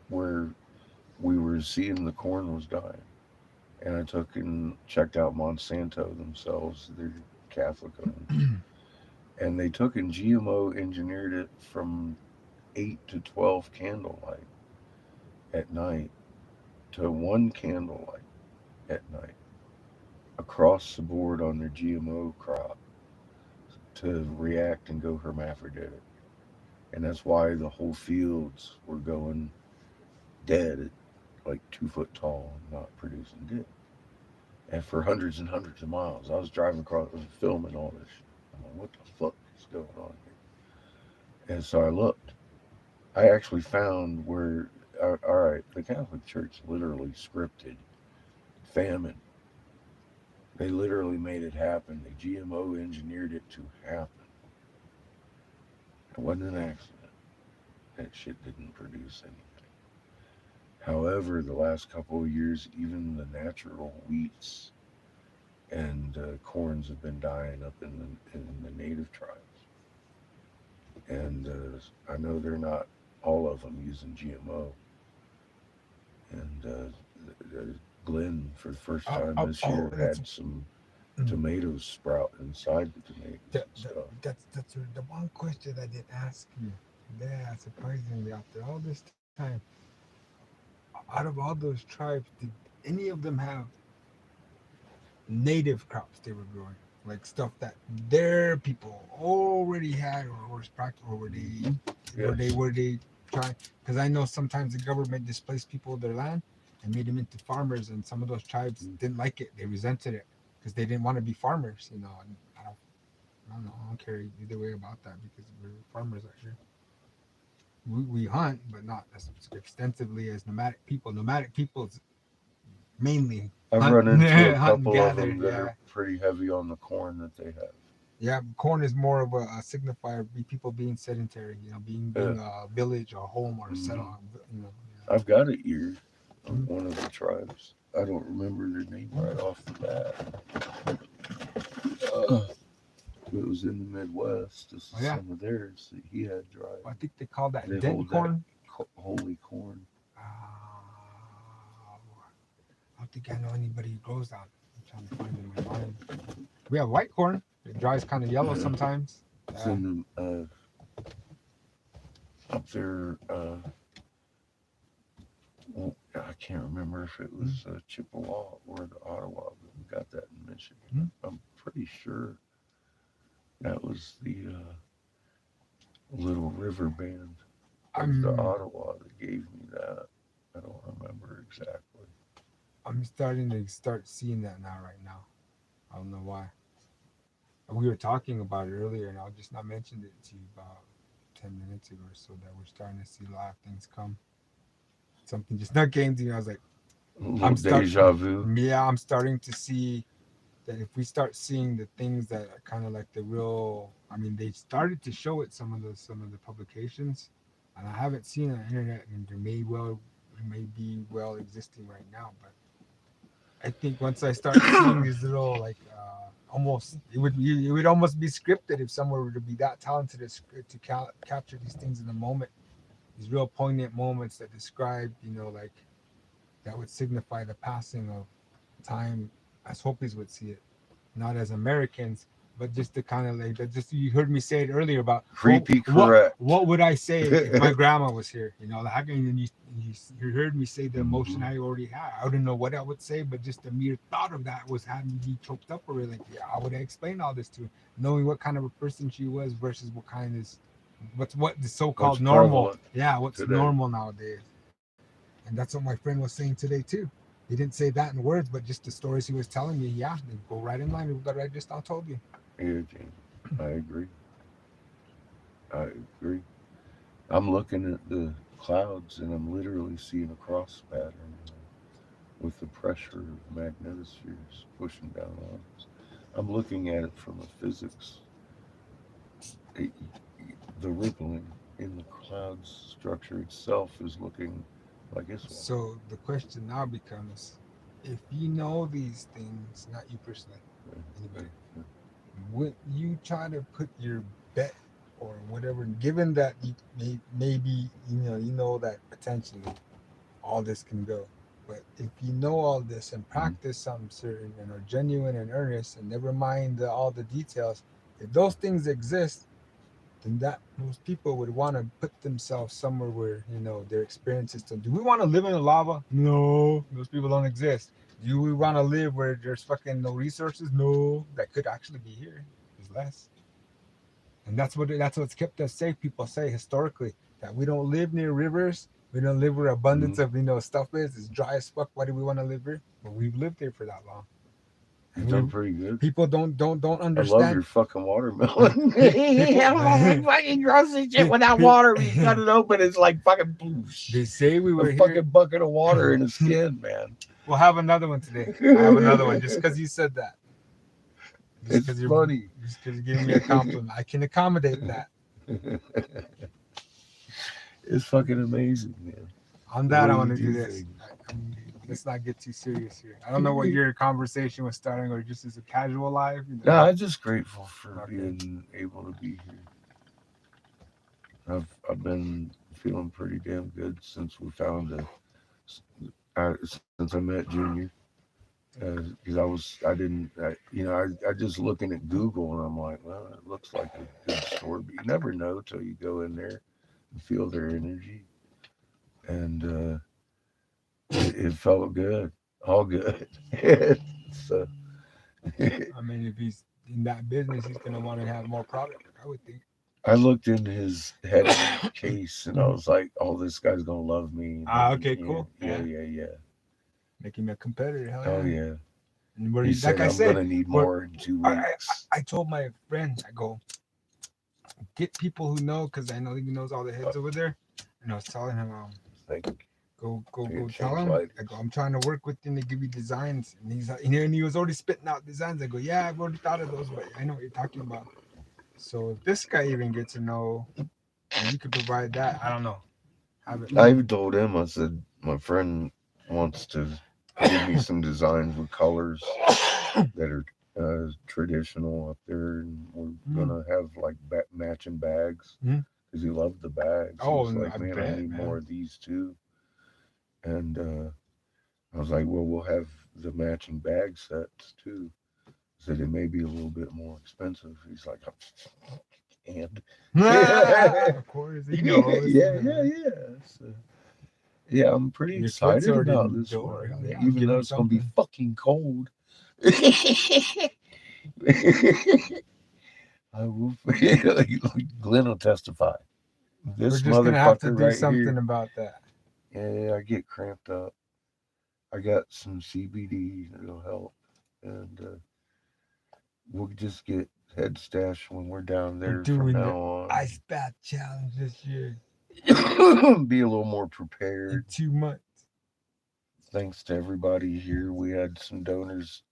where we were seeing the corn was dying. And I took and checked out Monsanto themselves. They're Catholic owned. And they took and GMO engineered it from 8 to 12 candlelight at night to 1 candlelight at night across the board on their GMO crop to react and go hermaphroditic. And that's why the whole fields were going dead like 2 foot tall and not producing dick. And for hundreds and hundreds of miles, I was driving across, filming all this shit. I'm like, what the fuck is going on here? And so I looked. I actually found where, all right, the Catholic Church literally scripted famine. They literally made it happen. They GMO engineered it to happen. It wasn't an accident. That shit didn't produce anything. However, the last couple of years, even the natural wheats and corns have been dying up in the native tribes. And I know they're not all of them using GMO. And Glenn, for the first time this year, had some tomatoes sprout inside the tomatoes and stuff. That's the one question I didn't ask you. Yeah, surprisingly, after all this time, out of all those tribes, did any of them have native crops they were growing? Like stuff that their people already had or was practical, or were they trying? Because I know sometimes the government displaced people of their land and made them into farmers, and some of those tribes didn't like it. They resented it because they didn't want to be farmers, you know. And I don't know. I don't care either way about that because we're farmers out here. We hunt, but not as extensively as nomadic people. Nomadic people's mainly I've run into a couple of gather, them that are pretty heavy on the corn that they have. Yeah, corn is more of a signifier of people being sedentary, you know, being a village or home or a settle, you know. Yeah. I've got an ear of one of the tribes. I don't remember their name right off the bat. It was in the Midwest. This is some of theirs that he had dried. I think they call that dent corn. Holy corn. I don't think I know anybody who grows that. I'm trying to find it in my mind. We have white corn. It dries kind of yellow sometimes. It's in the, up there. Well, I can't remember if it was Chippewa or the Ottawa, but we got that in Michigan. I'm pretty sure that was the Little River Band of the Ottawa that gave me that. I don't remember exactly. I'm starting to seeing that right now. I don't know why. We were talking about it earlier, and I just not mentioned it to you about 10 minutes ago or so, that we're starting to see a lot of things come. Something just not came to me. I was like, deja vu. Yeah, I'm starting to see that if we start seeing the things that are kind of like the real, I mean, they started to show it some of the publications, and I haven't seen it on the internet, and there may be well existing right now, but I think once I start seeing these little like almost it would almost be scripted if someone were to be that talented to capture these things in the moment, these real poignant moments that describe, you know, like that would signify the passing of time as Hopis would see it, not as Americans, but just to kind of like that. Just you heard me say it earlier about creepy. Correct. What would I say if my grandma was here? You know, how can you heard me say the emotion I already had. I wouldn't know what I would say, but just the mere thought of that was having me be choked up already. Like, yeah, how would I explain all this to her? Knowing what kind of a person she was versus what the so-called normal. Yeah, what's today. Normal nowadays. And that's what my friend was saying today too. He didn't say that in words, but just the stories he was telling me. Yeah, they go right in line with what I just now told you. Yeah, James, I agree. I'm looking at the clouds and I'm literally seeing a cross pattern with the pressure of magnetospheres pushing down on us. I'm looking at it from a physics. The rippling in the clouds structure itself is looking like this one. So the question now becomes, if you know these things, not you personally, anybody, would you try to put your bet or whatever, given that you maybe you know that potentially all this can go, but if you know all this and practice something certain and are genuine and earnest and never mind all the details, if those things exist, then those people would want to put themselves somewhere where, you know, their experiences. Do we want to live in the lava? No, those people don't exist. Do we want to live where there's fucking no resources? No, that could actually be here. There's less. And that's what's kept us safe. People say historically that we don't live near rivers, we We don't live where abundance of stuff is. It's dry as fuck. Why do we want to live here? But we've lived here for that long. You've And done pretty good. people don't I love your understand. fucking watermelon. People- fucking grocery shit without water. We cut it open. It's like fucking boosh. They say we were A here. fucking bucket of water in the skin, man. We'll have another one today. I have another one just because you said that. Just It's 'cause funny. Just because you gave me a compliment. I can accommodate that. It's fucking amazing, man. On that, The I way want to you do do this. things. Let's not get too serious here. I don't know what your conversation was starting or just as a casual live. No, I'm just grateful for Okay. being able to be here. I've been feeling pretty damn good since we found since I met Junior. Because I just looking at Google and I'm like, well, it looks like a good store, but you never know till you go in there and feel their energy, and it felt good, all good. So I mean, if he's in that business, he's gonna want to have more product. I would think. I looked into his head case and I was like, oh, this guy's gonna love me. Okay, Yeah, cool. Yeah. Make him a competitor. Hell Oh yeah. yeah. And where He like said, I I'm said, gonna need we're- more in 2 I weeks. told my friend, I go, get people who know, because I know he knows all the heads over there. And I was telling him, Like, go Change tell him. light. I go, I'm trying to work with him to give you designs. And he's like, and he was already spitting out designs. I go, yeah, I've already thought of those, but I know what you're talking about. So if this guy even gets to know, and you could provide that, I don't know. I even told him, I said, my friend wants to give me some designs with colors that are traditional up there, and we're gonna have like matching bags Mhm. because he loved the bags. Oh, He was like, I man, I bet, need man. more of these too. And I was like, well, we'll have the matching bag sets too. I said it may be a little bit more expensive. He's like, and Of course, he knows. yeah. So, yeah, I'm pretty Your foot's excited already about in the this door. one, Yeah, even give though him it's gonna be something. fucking cold. I will. Glenn will testify. We're This just gonna have to motherfucker do right something here. about that. Yeah, I get cramped up. I got some CBD that'll help, and we'll just get head stash when we're down there from Doing now the on. ice bath challenge this year Be a little more in prepared. 2 months. Thanks to everybody here. We had some donors.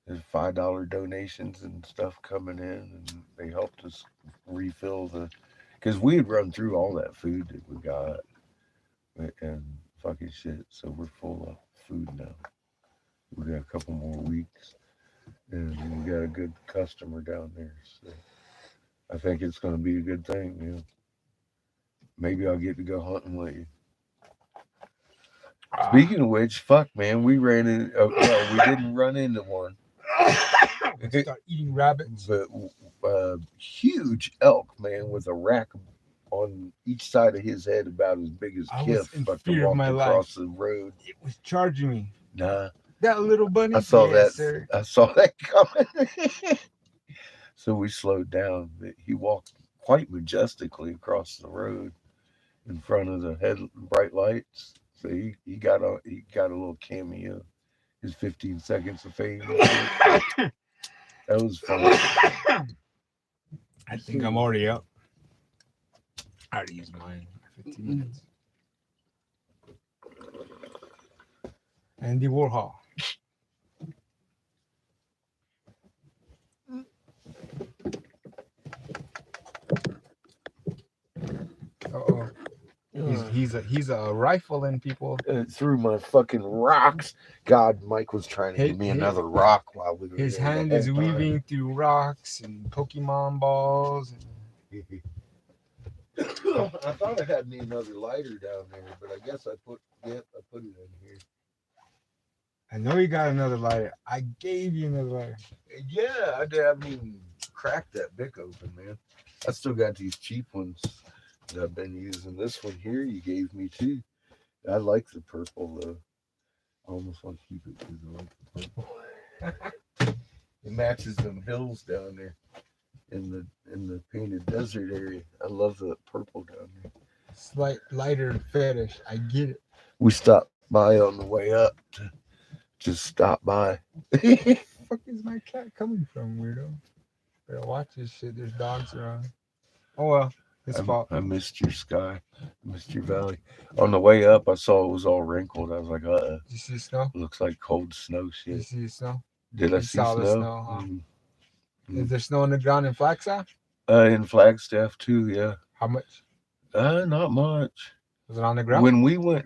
There's $5 donations and stuff coming in, and they helped us refill because we had run through all that food that we got and fucking shit. So we're full of food now. We got a couple more weeks, and we got a good customer down there. So I think it's going to be a good thing. You know, maybe I'll get to go hunting with you. Speaking of which, fuck man, we ran in. Well, we didn't run into one. Start eating rabbits. But huge elk, man, with a rack on each side of his head about as big as I was Kiff, in fucking fear of walked my across life. the road. It was charging me. Nah, That little bunny. I saw Yes, that. sir. I saw that coming. So we slowed down. But he walked quite majestically across the road in front of the head bright lights. So he got a little cameo. His 15 seconds of fame. That was fun. I think I'm already up. I already used mine. 15 minutes. Andy Warhol. Uh-oh. He's a rifling people. Through my fucking rocks. God, Mike was trying to give me another rock while we were His there the hand whole is time. weaving through rocks and Pokemon balls. I thought I had me another lighter down there, but I guess I put it in here. I know you got another lighter. I gave you another lighter. Yeah, I haven't even cracked that Bic open, man. I still got these cheap ones that I've been using. This one here you gave me too. I like the purple though. I almost want to keep it because I like the purple. It matches them hills down there in the painted desert area. I love the purple down there. slight lighter fetish. I get it. We stopped by on the way up to just stop by. Where the fuck is my cat coming from, weirdo? Better watch this shit. There's dogs around. Oh well, his fault. I missed your sky. I missed your valley. On the way up, I saw it was all wrinkled. I was like, Did you see snow? looks like cold snow Did you shit. see snow? Did I You see saw the snow? snow, huh? Mm. Is there snow on the ground in Flagstaff? In Flagstaff too, yeah. How much? Not much. Was it on the ground? When we Or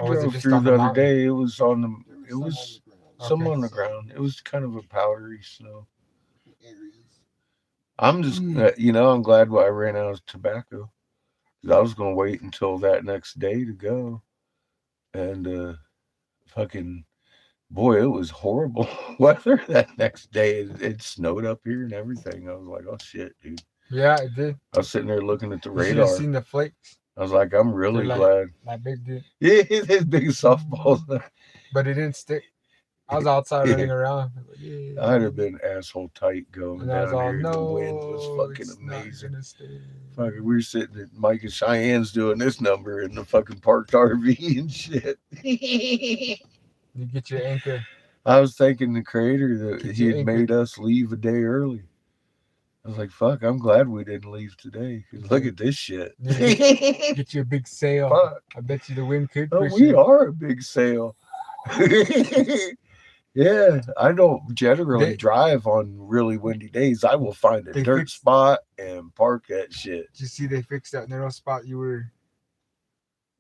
was it drove just through on the the other mountain? day, it was on the it was some Okay. on the ground. It was kind of a powdery snow. Areas. I'm just I'm glad I ran out of tobacco. 'Cause I was gonna wait until that next day to go, and fucking boy, it was horrible weather that next day. It snowed up here and everything. I was like, oh shit, dude. Yeah, it did. I was sitting there looking at the You should have radar. seen the flakes. I was like, I'm really They're glad. That big dude. Yeah, his big softballs. But it didn't stick. I was outside Yeah. running around. Yeah. I'd have been asshole tight going And I down was all, here. no, The wind was fucking it's not amazing. gonna stay. Fucking, we were sitting at Mike and Cheyenne's doing this number in the fucking parked RV and shit. You get your anchor. I was thanking the creator that Get he your had anchor. made us leave a day early. I was like, fuck, I'm glad we didn't leave today. 'Cause look at this shit. Get you a big sail. Fuck. I bet you the wind could Oh, push we you. are a big sail. Yeah, I don't generally They- drive on really windy days. I will find a They dirt fix- spot and park that shit. Did you see they fixed that narrow spot you were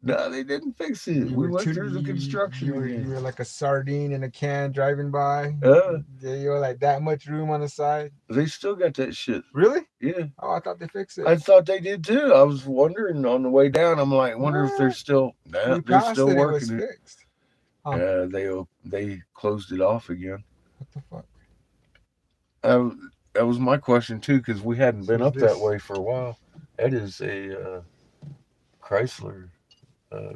No, they didn't fix it. you We were went too- through the construction you again. were like a sardine in a can driving by. Yeah, You were like that much room on the side. they still got that shit. Really? Yeah, Oh, I thought they fixed it. I thought they did too. I was wondering on the way down. I'm like, wonder if they're What? still. Nah, We they're passed still it. It was working it. fixed. Huh. They closed it off again. What the fuck? That was my question too, because we hadn't been Who's up this? that way for a while. That is a Chrysler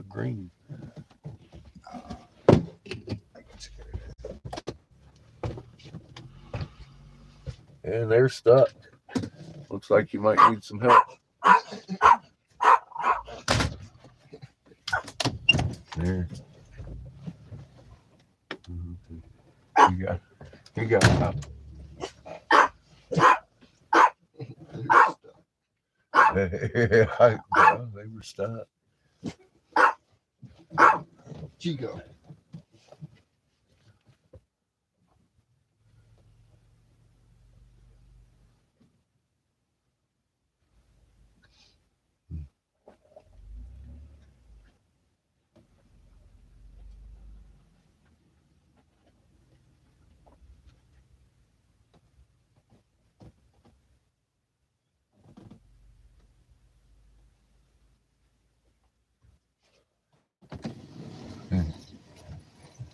green. And they're stuck. Looks like you might need some help. There. You got help. Well, they were stuck. Chico.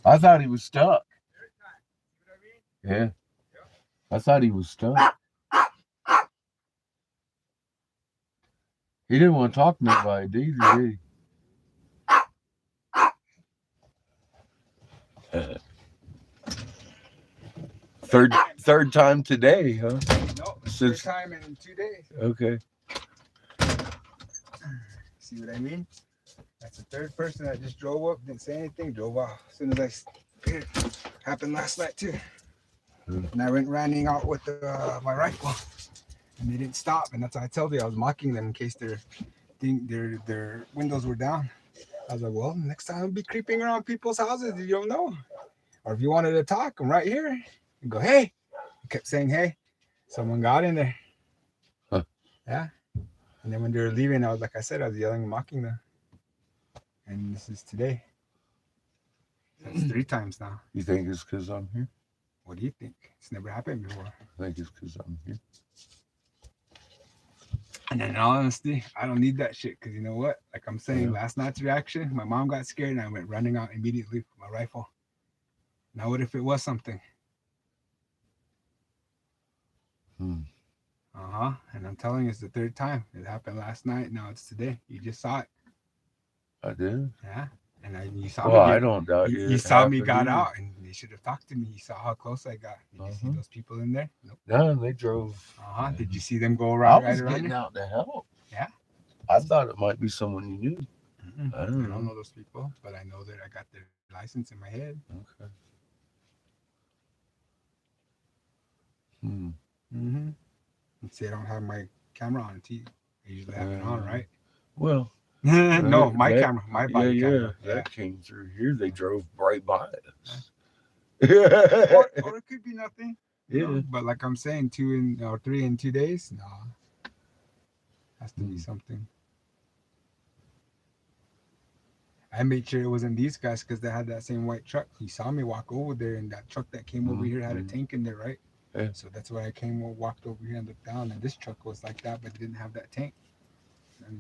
I thought he was stuck. Yeah. I thought he was stuck. He didn't want to talk to nobody, did he? Third time today, huh? No, Since- third time in 2 days. Okay. See what I mean? That's the third person that just drove up, didn't say anything, drove off. As soon as it happened last night too. And I went running out with my rifle, and they didn't stop. And that's why I told you I was mocking them in case their windows were down. I was like, well, next time I'll be creeping around people's houses. You don't know. Or if you wanted to talk, I'm right here. And go, hey. I kept saying, hey. Someone got in there. Huh. Yeah. And then when they were leaving, I was like I said, I was yelling and mocking them. And this is today. That's 3 times now. You think it's because I'm here? What do you think? It's never happened before. I think it's because I'm here. And in all honesty, I don't need that shit because you know what? Like I'm saying, Yeah. last night's reaction, my mom got scared and I went running out immediately with my rifle. Now, what if it was something? And I'm telling you, it's the 3rd time. It happened last night. Now it's today. You just saw it. I did. Yeah. And you saw Well, me. I don't doubt You saw me got either. out, and they should have talked to me. You saw how close I got. Did you see those people in there? Nope. No, they drove. Did you see them go I around was right around getting you? out to help. Yeah. I thought it might be someone you knew. Mm-mm. I I don't don't know. know those people, but I know that I got their license in my head. Okay. Hmm. Mm-hmm. See, I don't have my camera on. I usually have it on, right? Well, No, my that camera, my yeah, body yeah, camera. Yeah. that came through here. They drove right by Yeah. us. Or it could be nothing, Yeah. But like I'm saying, 3 in 2 days. No, has to be Hmm. something. I made sure it wasn't these guys because they had that same white truck. He saw me walk over there, and that truck that came over here had a tank in there, right? Yeah. So that's why I walked over here and looked down, and this truck was like that, but it didn't have that tank. And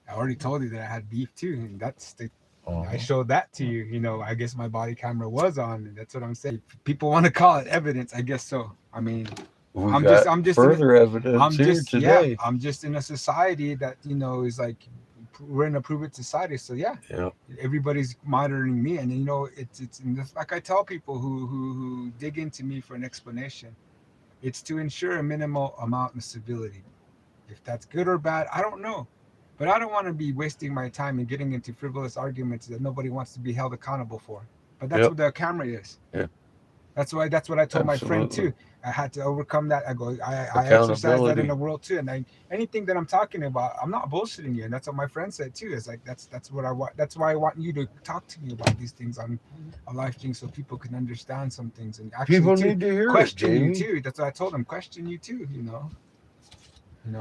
I already told you that I had beef too, and that's the. I showed that to you. I guess my body camera was on, and that's what I'm saying. If people want to call it evidence, I guess so. I mean, We I'm got just further evidence here today. I'm just in a society that is like we're in a prove-it society. So yeah, Yeah. everybody's monitoring me, and it's and just like I tell people who dig into me for an explanation, it's to ensure a minimal amount of civility. If that's good or bad, I don't know, but I don't want to be wasting my time and getting into frivolous arguments that nobody wants to be held accountable for. But that's Yep. what the camera is. Yeah. That's what I told my friend Absolutely. too. I had to overcome that. I exercise that in the Accountability. world too. And anything that I'm talking about, I'm not bullshitting you. And that's what my friend said too. It's like that's what I want. That's why I want you to talk to me about these things on a live stream so people can understand some things and actually People too need to hear it, question you Jamie. too. That's what I told them. Question you too.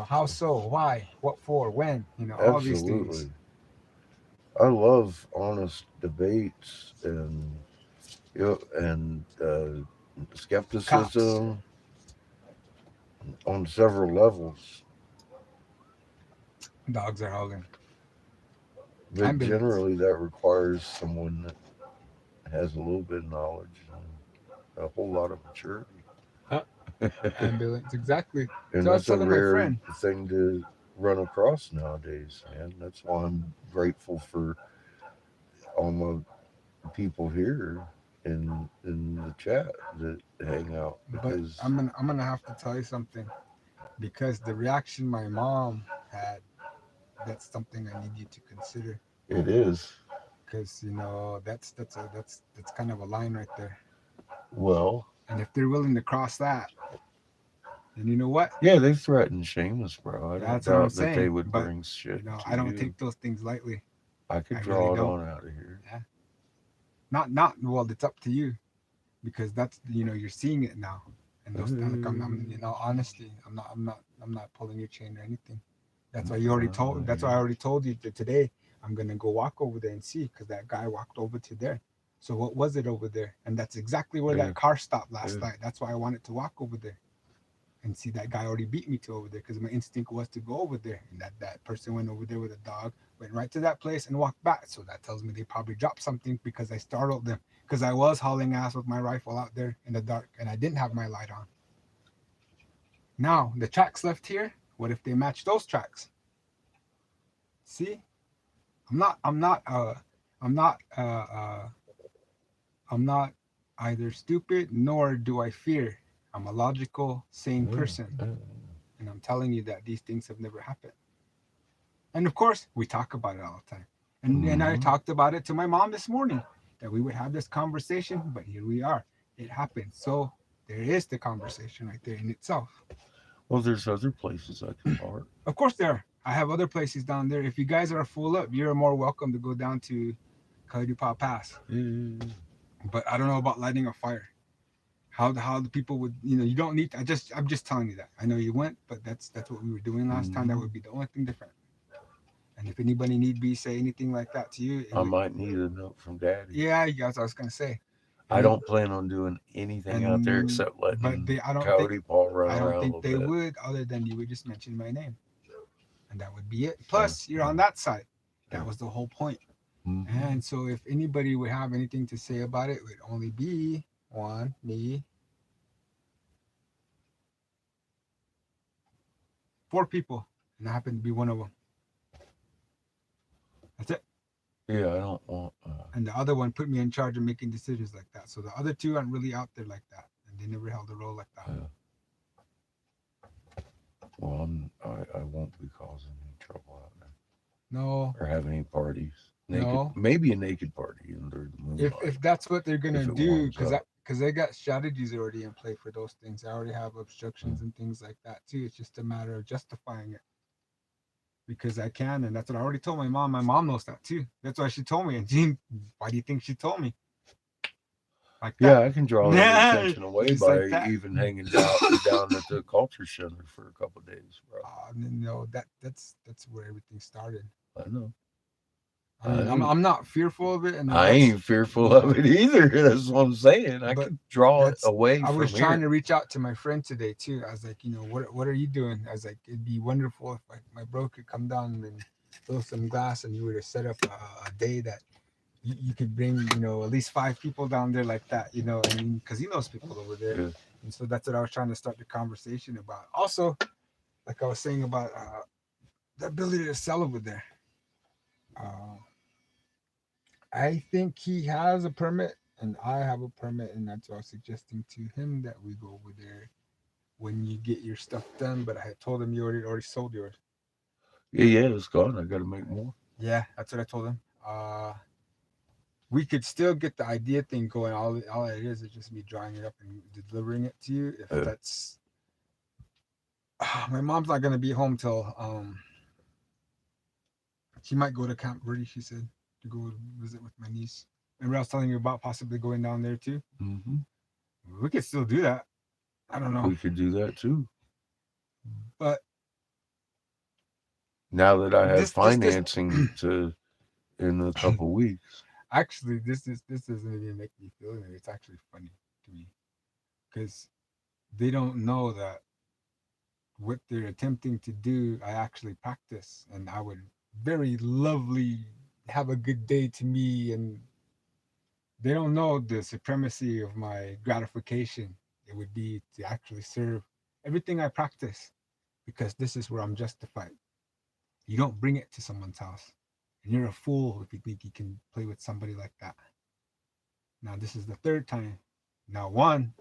How so? Why? What for? When? All these things. Absolutely. I love honest debates and Cops. skepticism on several levels. Dogs are howling. But Ambulance. generally, that requires someone that has a little bit of knowledge and a whole lot of maturity. Ambulance. Exactly. And So I was that's a telling my rare friend. thing to run across nowadays, man. That's why I'm grateful for all my people here in the chat that hang out But because I'm gonna have to tell you something because the reaction my mom had, that's something I need you to consider it is. because that's kind of a line right there. Well, And if they're willing to cross that, then you know what? yeah, they threatened Seamus, bro. I don't That's what I'm doubt that they saying. would But bring shit to I don't you. take those things lightly. I could I draw really it don't. on out of here. Yeah. Not well. It's up to you because that's you're seeing it now. And those like honestly, I'm not pulling your chain or anything. That's why you already told. That's why I already told you that today I'm gonna go walk over there and see because that guy walked over to there. So what was it over there? And that's exactly where Yeah. that car stopped last Yeah. night. That's why I wanted to walk over there and see that guy already beat me to over there because my instinct was to go over there. And that person went over there with a dog, went right to that place and walked back. So that tells me they probably dropped something because I startled them because I was hauling ass with my rifle out there in the dark and I didn't have my light on. Now the tracks left here. What if they match those tracks? See, I'm not I'm not I'm not either stupid nor do I fear. I'm a logical, sane person, and I'm telling you that these things have never happened. And of course, we talk about it all the time. And I talked about it to my mom this morning that we would have this conversation, but here we are. It happened. So there is the conversation right there in itself. Well, there's other places I can park. Of course there are. I have other places down there. If you guys are full up, you're more welcome to go down to Kaidupa Pass. But I don't know about lighting a fire. How the people would you don't need to, I'm just telling you that. I know you went, but that's what we were doing last time. That would be the only thing different. And if anybody need be say anything like that to you, I might need a note from Daddy. yeah, that's what I was gonna say. I don't plan on doing anything out there except letting Coyote Paul run around. I don't think a they little bit. would, other than you would just mention my name, and that would be it. Plus, you're on that side. That was the whole point. And so, if anybody would have anything to say about it, it would only be one, me, 4 people, and I happen to be one of them. That's it. Yeah, I don't want. And the other one put me in charge of making decisions like that. So the other 2 aren't really out there like that, and they never held a role like that. Well, I won't be causing any trouble out there. No, or have any parties. Naked, no. maybe a naked party under the moonlight. If that's what they're gonna If it do, warms because up. they got strategies already in play for those things. I already have obstructions and things like that too. It's just a matter of justifying it because I can, and that's what I already told my mom. My mom knows that too. That's why she told me. And Gene, why do you think she told me? Like Yeah, that. I can draw Yeah, that attention away just by like that. even hanging down at the culture center for a couple of days, bro. No, that's where everything started. I know. I mean, I ain't, I'm not fearful of it, and I that's ain't fearful of it either. That's what I'm saying. I but can draw it that's away I from was trying here. to reach out to my friend today too. I was like, what are you doing? I was like, it'd be wonderful if my bro could come down and fill some glass, and you were to set up a day that you could bring, at least 5 people down there like that, I mean, because he knows people over there. Yeah. And so that's what I was trying to start the conversation about. Also, like I was saying about the ability to sell over there. I think he has a permit and I have a permit, and that's why I was suggesting to him that we go over there when you get your stuff done. But I had told him you already sold yours. Yeah, it's gone. I got to make more. Yeah, that's what I told him. We could still get the idea thing going. All it is just me drawing it up and delivering it to you. If that's my mom's not gonna be home till she might go to Camp Verde. She said to go visit with my niece. Remember I was telling you about possibly going down there too. Mm-hmm. We could still do that. I don't know, We could do that too. but Now that I have this financing to in a couple weeks. actually this doesn't even make me feel anything. It's actually funny to me because they don't know that what they're attempting to do, I actually practice, and I would very lovely have a good day to me, and they don't know the supremacy of my gratification it would be to actually serve everything I practice, because this is where I'm justified. You don't bring it to someone's house, and you're a fool if you think you can play with somebody like that. Now this is the third time. Now 1,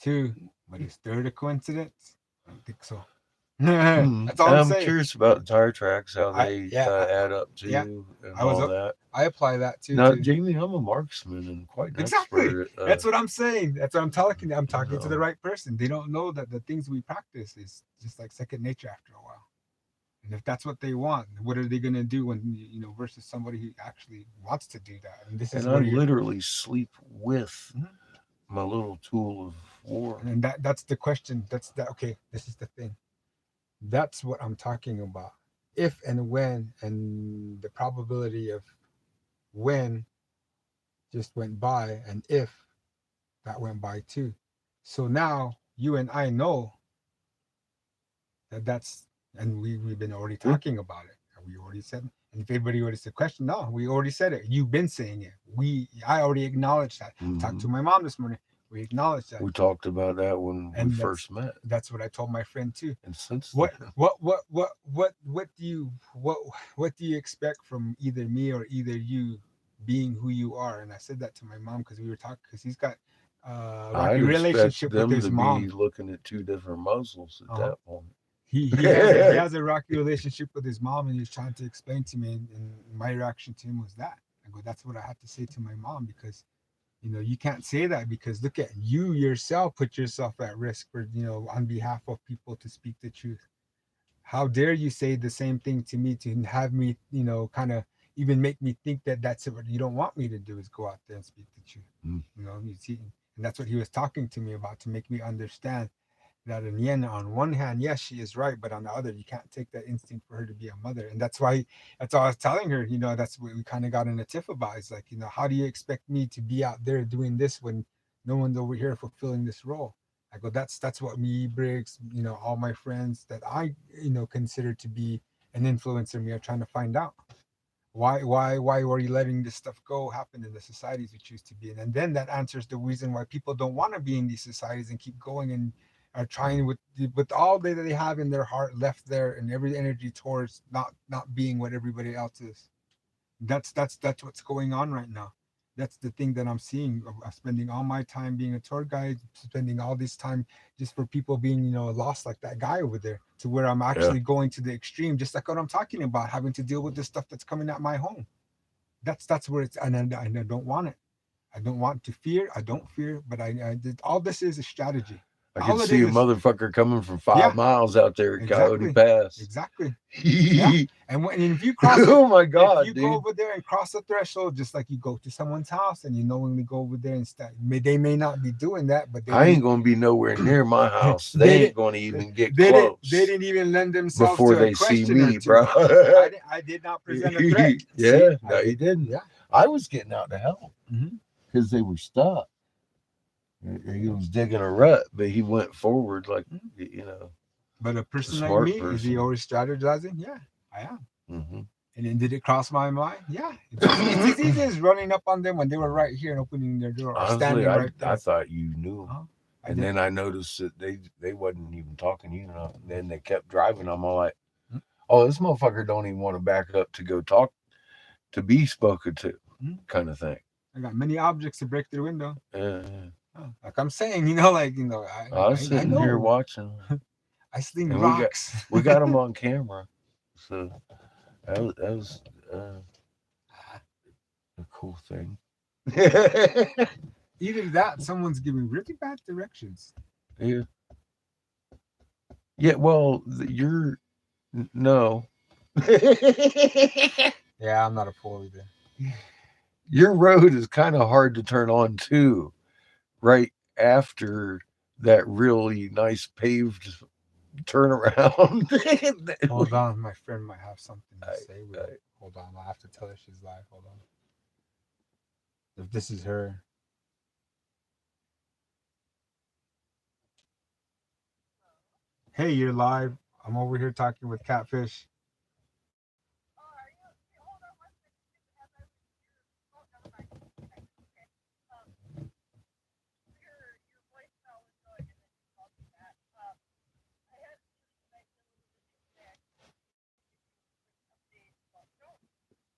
2, but is third a coincidence? I don't think so. That's all I'm saying. Curious about tire tracks, how they add up to yeah, and I was all up- that. I apply that too. Now, Jamie, I'm a marksman and quite an Exactly. expert. That's what I'm saying. That's what I'm talking. I'm talking to the No. right person. They don't know that the things we practice is just like second nature after a while. And if that's what they want, what are they going to do when versus somebody who actually wants to do that? And this is And I where you're, literally sleep with Mhm. my little tool of war. and that's the question. That's that. Okay, this is the thing. That's what I'm talking about. If and when, and the probability of when just went by, and if that went by too. So now you and I know that's, and we've been already talking about it. We already said, and if anybody already said question, no, we already said it. You've been saying it. I already acknowledged that. Talked to my mom this morning. We acknowledged that. We talked about that when we first met. That's what I told my friend too. And since What then, what do you expect from either me or either you being who you are? And I said that to my mom because we were talking, because he's got a rocky relationship with his mom. Be looking at two different muzzles at that point. He has a rocky relationship with his mom, and he's trying to explain to me, and my reaction to him was that. I go, that's what I had to say to my mom, because you can't say that, because look at you yourself, put yourself at risk for on behalf of people to speak the truth. How dare you say the same thing to me, to have me kind of even make me think that that's what you don't want me to do, is go out there and speak the truth. You see, and that's what he was talking to me about, to make me understand that in the end, on one hand, yes, she is right, but on the other, you can't take that instinct for her to be a mother. And that's why I was telling her, that's what we kind of got in a tiff about. It's like, how do you expect me to be out there doing this when no one's over here fulfilling this role? I go, that's what me, Briggs, all my friends that I consider to be an influencer, me are trying to find out. Why are you letting this stuff happen in the societies we choose to be in? And then that answers the reason why people don't want to be in these societies and keep going and are trying with all that they have in their heart left there, and every energy towards not being what everybody else is. That's what's going on right now. That's the thing that I'm seeing. Of spending all my time being a tour guide, spending all this time just for people being, lost like that guy over there, to where I'm actually going to the extreme, just like what I'm talking about, having to deal with the stuff that's coming at my home. That's where it's, and I don't want it. I don't want to fear. I don't fear, but I did. All this is a strategy. I All can it see a is- motherfucker coming from 5 Yeah. miles out there at Coyote Exactly. Pass. Exactly. Yeah. And if you cross, Oh my God, if you dude. go over there and cross the threshold, just like you go to someone's house and you knowingly go over there and they may not be doing that, but I ain't gonna be nowhere near my house. They They ain't gonna even get they close didn't even lend themselves before to a they see question or me, two. bro. I did not present a threat. Yeah, See? no, you didn't. Yeah. I was getting out to help Mhm. because they were stuck. He was digging a rut, but he went forward like, But a person like smart me, is he person. always strategizing? Yeah, I am. Mm-hmm. And then did it cross my mind? Yeah. It's as easy as running up on them when they were right here and opening their door, or Honestly, standing right there. I thought you knew. Uh-huh. And then I noticed that they wasn't even talking, And then they kept driving. I'm all like, oh, this motherfucker don't even want to back up to go talk, to be spoken to, kind of thing. I got many objects to break through the window. Yeah. Like I'm saying, I was sitting here watching. I sling and rocks. We got them on camera, so that was a cool thing. Either that, someone's giving really bad directions. Yeah. Yeah. Well, you're no. Yeah, I'm not a fool either. Your road is kind of hard to turn on too, right after that really nice paved turnaround. Hold on, my friend might have something to say. I- Hold on, I have to tell her she's live. Hold on. If this is her. Hey, you're live. I'm over here talking with Catfish.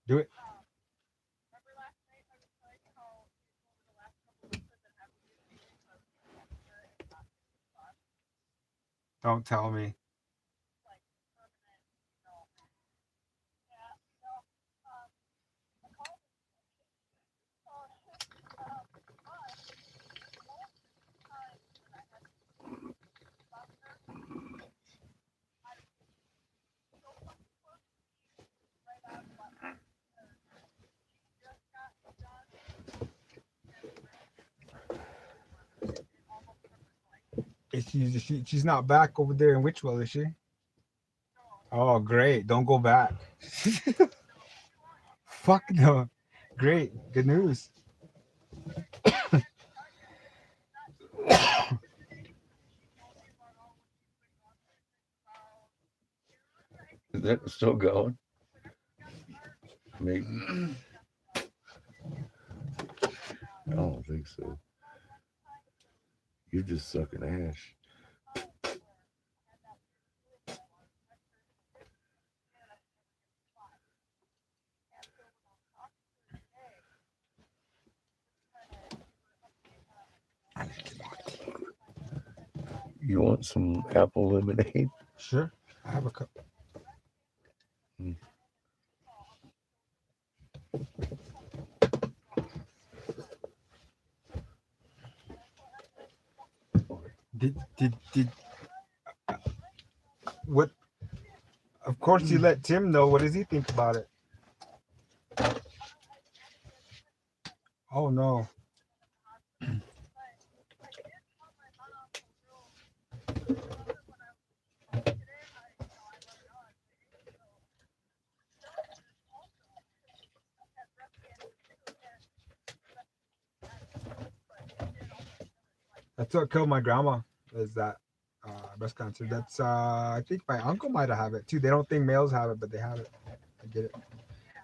Do it. Don't tell me. She's not back over there in Witchwell, is she? Oh, great. Don't go back. Fuck no. Great. Good news. Is that still going? Maybe. I don't think so. You're just sucking ash. You want some apple lemonade? Sure. I have a cup. Did what? Of course, you let Tim know. What does he think about it? Oh no. That's what killed my grandma. Is that breast cancer? That's I think my uncle might have it too. They don't think males have it, but they have it. I get it.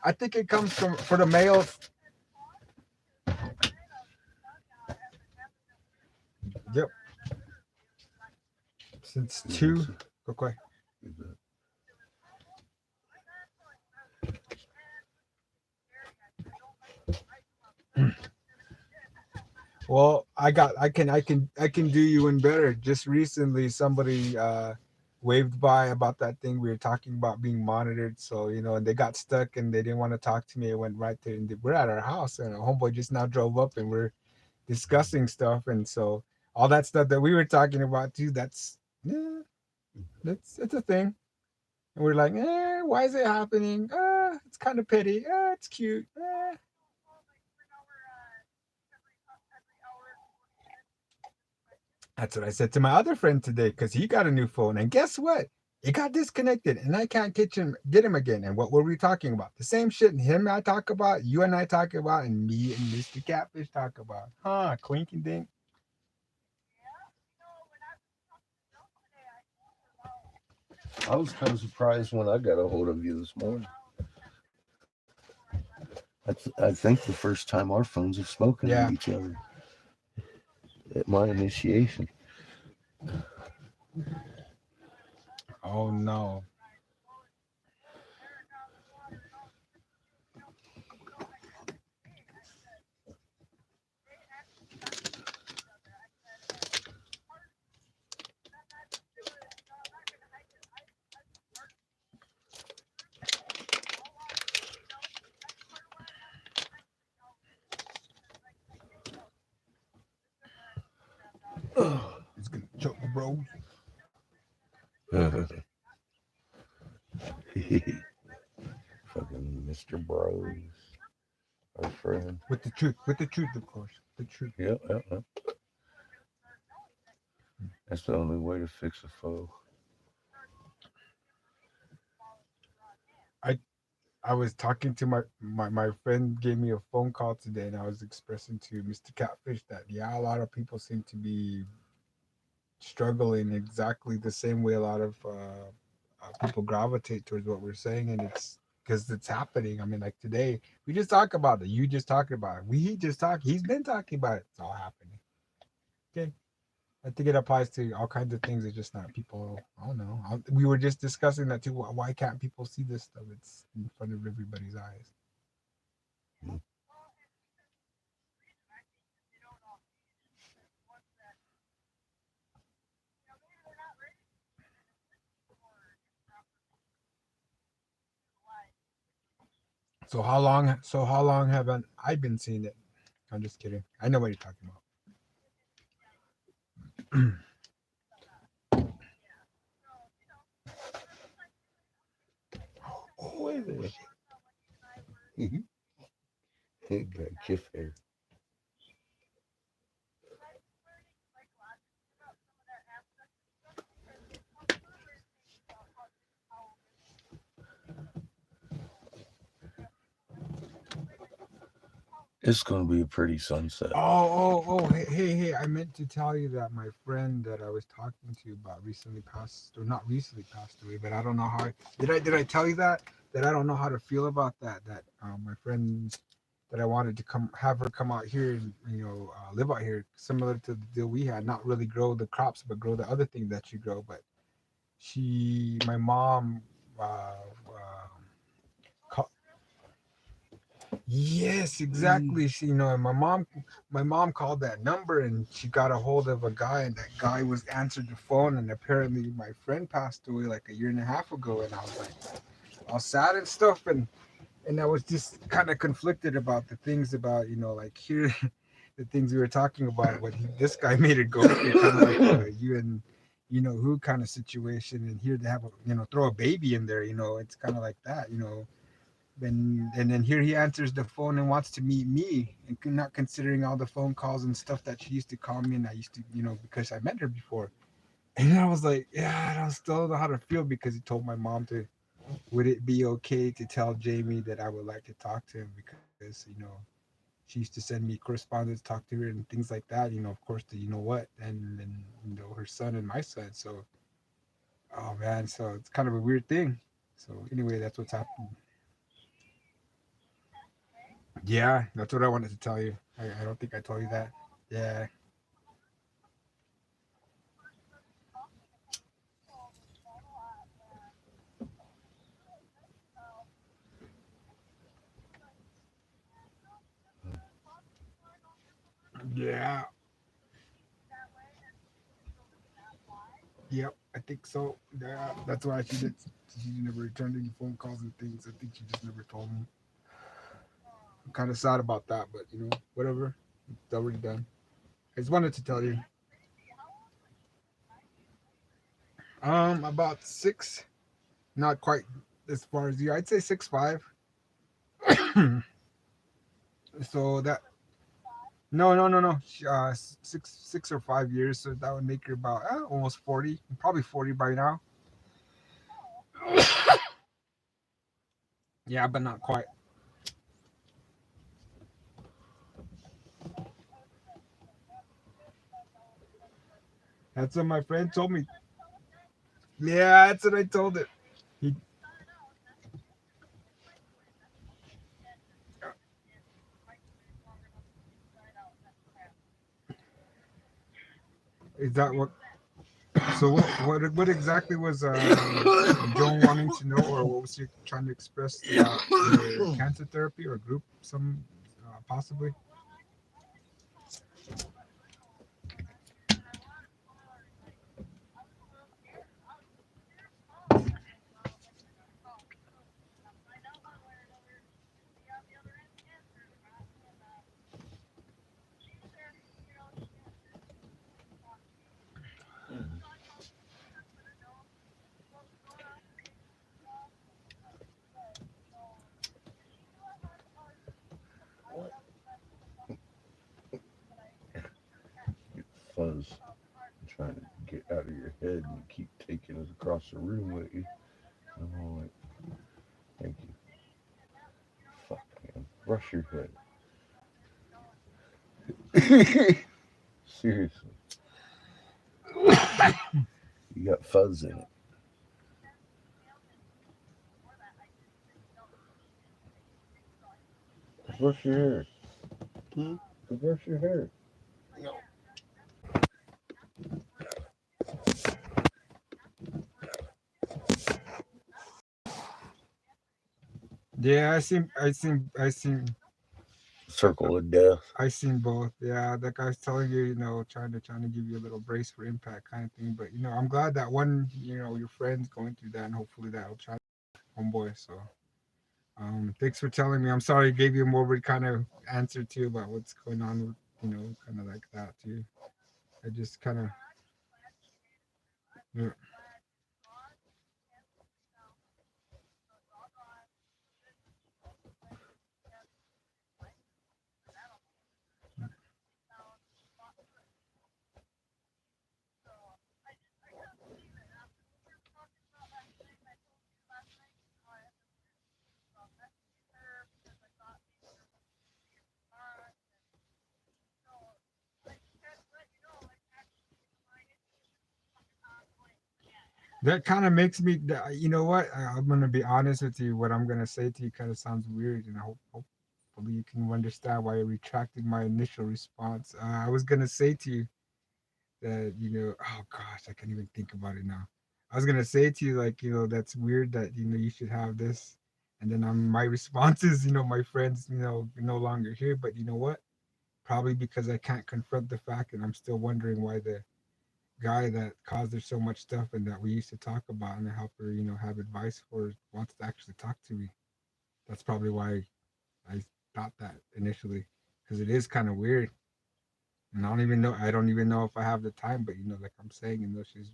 I think it comes from for the males. Yep. Since two. Go quick. Well, I can do you one better. Just recently, somebody waved by about that thing we were talking about being monitored. So and they got stuck and they didn't want to talk to me. I went right there, and we're at our house, and a homeboy just now drove up, and we're discussing stuff, and so all that stuff that we were talking about too. It's a thing, and we're like, why is it happening? It's kind of petty. It's cute. That's what I said to my other friend today because he got a new phone. And guess what? It got disconnected and I can't get him again. And what were we talking about? The same shit him I talk about, you and I talk about, and me and Mr. Catfish talk about. Huh, clink and dink. I was kind of surprised when I got a hold of you this morning. I think the first time our phones have spoken Yeah. to each other at my initiation. Oh no. It's gonna choke the bros. Fucking Mr. Bros, our friend. With the truth, of course. The truth. Yep. That's the only way to fix a foe. I was talking to my friend gave me a phone call today and I was expressing to Mr. Catfish that a lot of people seem to be struggling exactly the same way a lot of people gravitate towards what we're saying, and it's because it's happening. I mean, like today, we just talk about it. You just talking about it. We just talk. He's been talking about it. It's all happening. Okay, I think it applies to all kinds of things. It's just not people. I don't know. We were just discussing that too. Why can't people see this stuff? It's in front of everybody's eyes. So how long? So how long haven't I been seeing it? I'm just kidding. I know what you're talking about. Oh, wait a minute. Got Kiff hair. It's going to be a pretty sunset. Hey, I meant to tell you that my friend that I was talking to about recently passed, or not recently passed away, but I don't know how. Did I tell you that I don't know how to feel about that? That my friend that I wanted to have her come out here and live out here, similar to the deal we had, not really grow the crops, but grow the other thing that you grow. But my mom, ca- yes, exactly. And my mom called that number and she got a hold of a guy, and that guy was answered the phone, and apparently my friend passed away like a year and a half ago, and I was like all sad and stuff, and I was just kind of conflicted about the things about like here, the things we were talking about, what this guy made it go through, kind of like you and who kind of situation, and here they have throw a baby in there, it's kind of like that, and then here he answers the phone and wants to meet me, and not considering all the phone calls and stuff that she used to call me, and I used to because I met her before, and I was like, yeah, I don't still know how to feel, because he told my mom to, would it be okay to tell Jamie that I would like to talk to him, because she used to send me correspondence, talk to her and things like that, of course, the what, and her son and my son. So oh man, so it's kind of a weird thing. So anyway, that's what's happening. Yeah, that's what I wanted to tell you. I don't think I told you that. Yeah. Yeah. Yep, I think so. Yeah, that's why she did. She never returned any phone calls and things. I think she just never told me. I'm kind of sad about that, but whatever. It's already done. I just wanted to tell you. About 6, not quite as far as you. I'd say 6'5". So that no. Six or 5 years. So that would make her about almost 40, probably 40 by now. Yeah, but not quite. That's what my friend told me. Yeah, that's what I told it. He is that what? So what exactly was Joan wanting to know, or what was she trying to express about your cancer therapy or group? Some possibly. Fuzz. I'm trying to get out of your head and you keep taking us across the room with you. I'm all like, thank you. Fuck, man. Brush your head. Seriously. You got fuzz in it. Brush your hair. Hmm? Brush your hair. No. Yeah, I seen Circle of death. I seen both. Yeah, that guy's telling you, trying to give you a little brace for impact kind of thing. But I'm glad that one, your friend's going through that, and hopefully that'll try homeboy. So, thanks for telling me. I'm sorry I gave you a morbid kind of answer too about what's going on with, kind of like that too. I just kind of, yeah. That kind of makes me, you know what? I'm gonna be honest with you. What I'm gonna say to you kind of sounds weird, and hopefully you can understand why I retracted my initial response. I was gonna say to you that oh gosh, I can't even think about it now. I was gonna say to you like that's weird that you should have this, and then my response is my friends no longer here, but you know what? Probably because I can't confront the fact, and I'm still wondering why the guy that caused her so much stuff and that we used to talk about and help her, have advice for wants to actually talk to me. That's probably why I thought that initially, because it is kind of weird. And I don't even know if I have the time, but like I'm saying, she's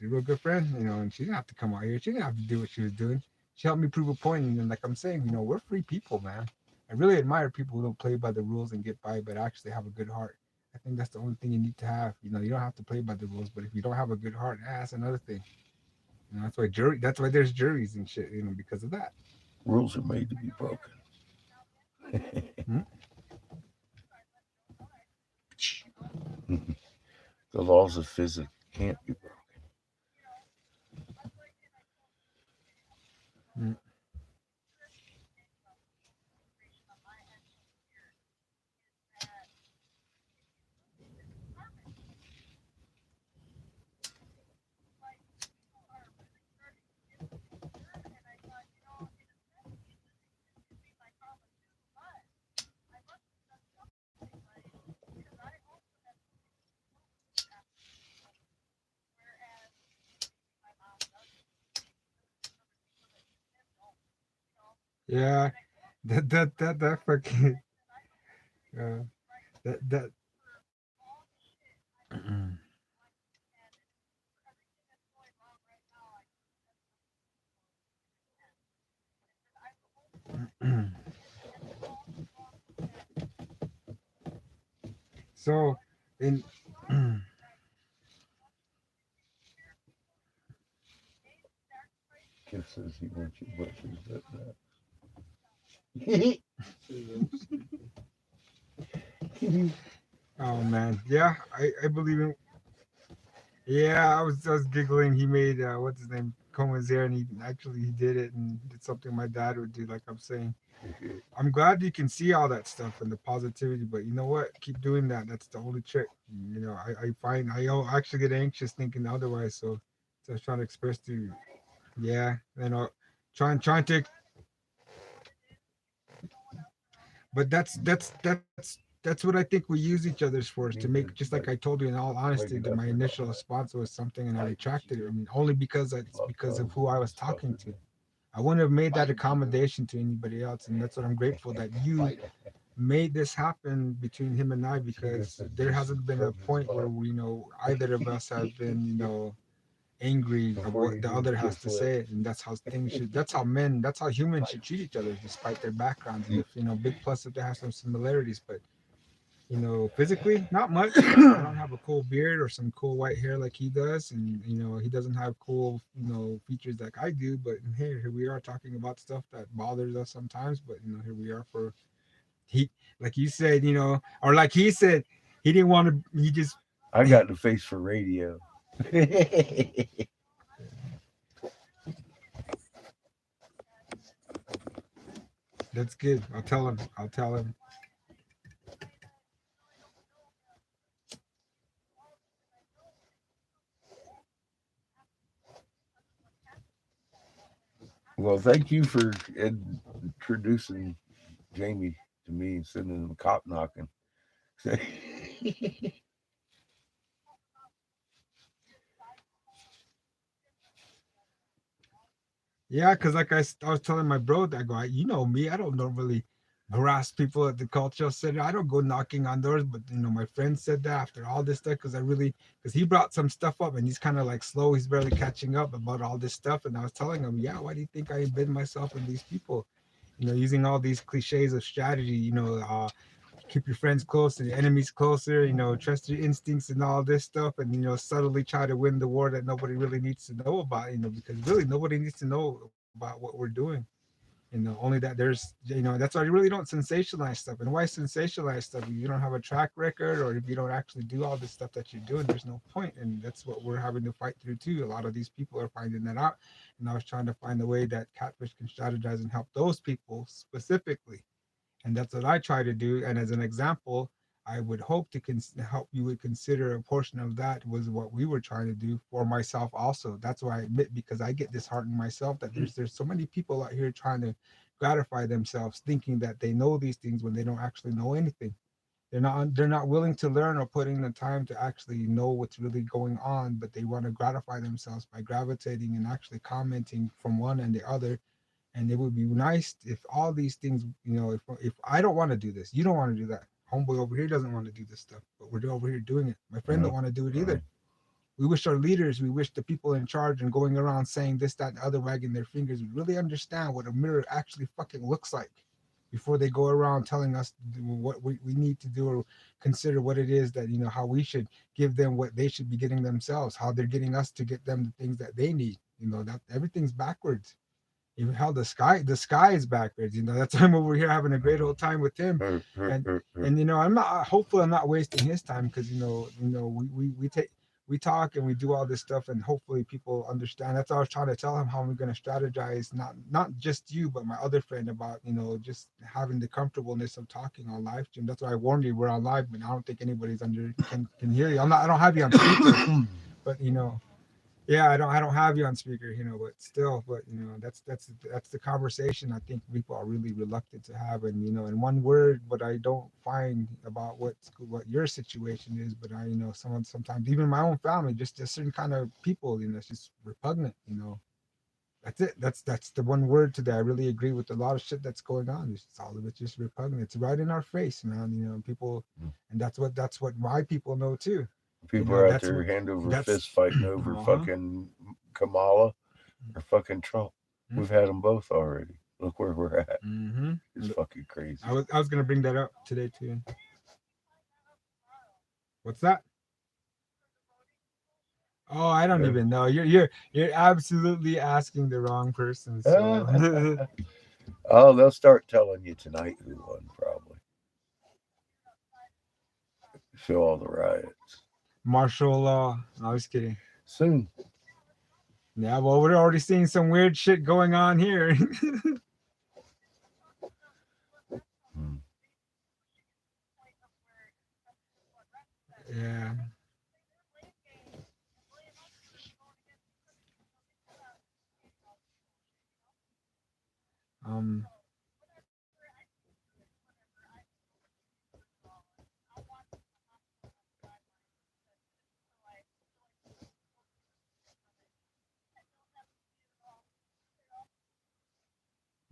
a real good friend, and she didn't have to come out here. She didn't have to do what she was doing. She helped me prove a point, and then, like I'm saying, we're free people, man. I really admire people who don't play by the rules and get by, but actually have a good heart. I think that's the only thing you need to have. You don't have to play by the rules, but if you don't have a good heart, that's another thing. That's why there's juries and shit, because of that. Rules are made to be broken. Hmm? The laws of physics can't be broken. Hmm. Yeah, that fucking uh, that. So, in Kid says he wants you butchers up now. oh man, yeah, I believe in. Yeah, I was giggling. He made what's his name, Cohen's there, and he did it and did something my dad would do. Like I'm saying, I'm glad you can see all that stuff and the positivity. But you know what? Keep doing that. That's the only trick. You know, I find actually get anxious thinking otherwise. So I was trying to express to you. Yeah, you know, trying to. But that's what I think we use each other's for is to make, just like I told you in all honesty, that my initial response was something and I retracted it, and only because it's because of who I was talking to. I wouldn't have made that accommodation to anybody else, and that's what I'm grateful that you made this happen between him and I, because there hasn't been a point where either of us have been angry of what the other has to say, and that's how things should. That's how humans should treat each other, despite their backgrounds. And if big plus if they have some similarities, but physically, not much. I don't have a cool beard or some cool white hair like he does, and he doesn't have cool features like I do. But here we are talking about stuff that bothers us sometimes. But here we are for he, like you said, or like he said, he didn't want to. He just I got the face for radio. that's good. I'll tell him. I'll tell him. Well, thank you for introducing Jamie to me and sending him cop knocking. Yeah, because like I was telling my bro, that I go, you know me, I don't normally harass people at the cultural center. I don't go knocking on doors, but my friend said that after all this stuff, because he brought some stuff up and he's kind of like slow, he's barely catching up about all this stuff. And I was telling him, yeah, why do you think I embed myself in these people? Using all these cliches of strategy, keep your friends close and your enemies closer, trust your instincts and all this stuff, and subtly try to win the war that nobody really needs to know about, because really nobody needs to know about what we're doing. Only that that's why you really don't sensationalize stuff. And why sensationalize stuff? If you don't have a track record, or if you don't actually do all this stuff that you're doing, there's no point. And that's what we're having to fight through too. A lot of these people are finding that out, and I was trying to find a way that Catfish can strategize and help those people specifically, and that's what I try to do. And as an example, I would hope to help you would consider a portion of that was what we were trying to do for myself also. That's why I admit, because I get disheartened myself that there's so many people out here trying to gratify themselves, thinking that they know these things when they don't actually know anything. They're not willing to learn or put in the time to actually know what's really going on, but they want to gratify themselves by gravitating and actually commenting from one and the other. And it would be nice if all these things, if I don't want to do this, you don't want to do that. Homeboy over here doesn't want to do this stuff, but we're over here doing it. My friend don't want to do it either. We wish our leaders, we wish the people in charge and going around saying this, that, and the other, wagging their fingers, would really understand what a mirror actually fucking looks like before they go around telling us what we need to do, or consider what it is that, how we should give them what they should be getting themselves, how they're getting us to get them the things that they need. That everything's backwards. Even how the sky is backwards. That's why I'm over here having a great old time with him. And I'm not hopefully I'm not wasting his time, because we talk and we do all this stuff, and hopefully people understand. That's what I was trying to tell him, how I'm going to strategize, not just you but my other friend, about just having the comfortableness of talking on live stream. That's why I warned you, we're on live, but I don't think anybody's can hear you. I don't have you on speaker, but yeah, I don't have you on speaker, but still, but that's the conversation I think people are really reluctant to have. And in one word, what I don't find about what your situation is, but I sometimes even my own family, just a certain kind of people, it's just repugnant. That's it. That's the one word today. I really agree with a lot of shit that's going on. It's all of it just repugnant. It's right in our face, man. You know, people, and that's what my people know too. People You know, are out that's there what hand over that's fist fighting over uh-huh. fucking Kamala or fucking Trump. Mhm. We've had them both already. Look where we're at. Mm-hmm. It's fucking crazy. I was gonna bring that up today too. What's that? Oh, I don't even know. You're absolutely asking the wrong person. So Oh, they'll start telling you tonight who won, probably. Show all the riots. martial law. No, I was kidding. Soon. Yeah, well, we're already seeing some weird shit going on here. Hmm. Yeah. Um.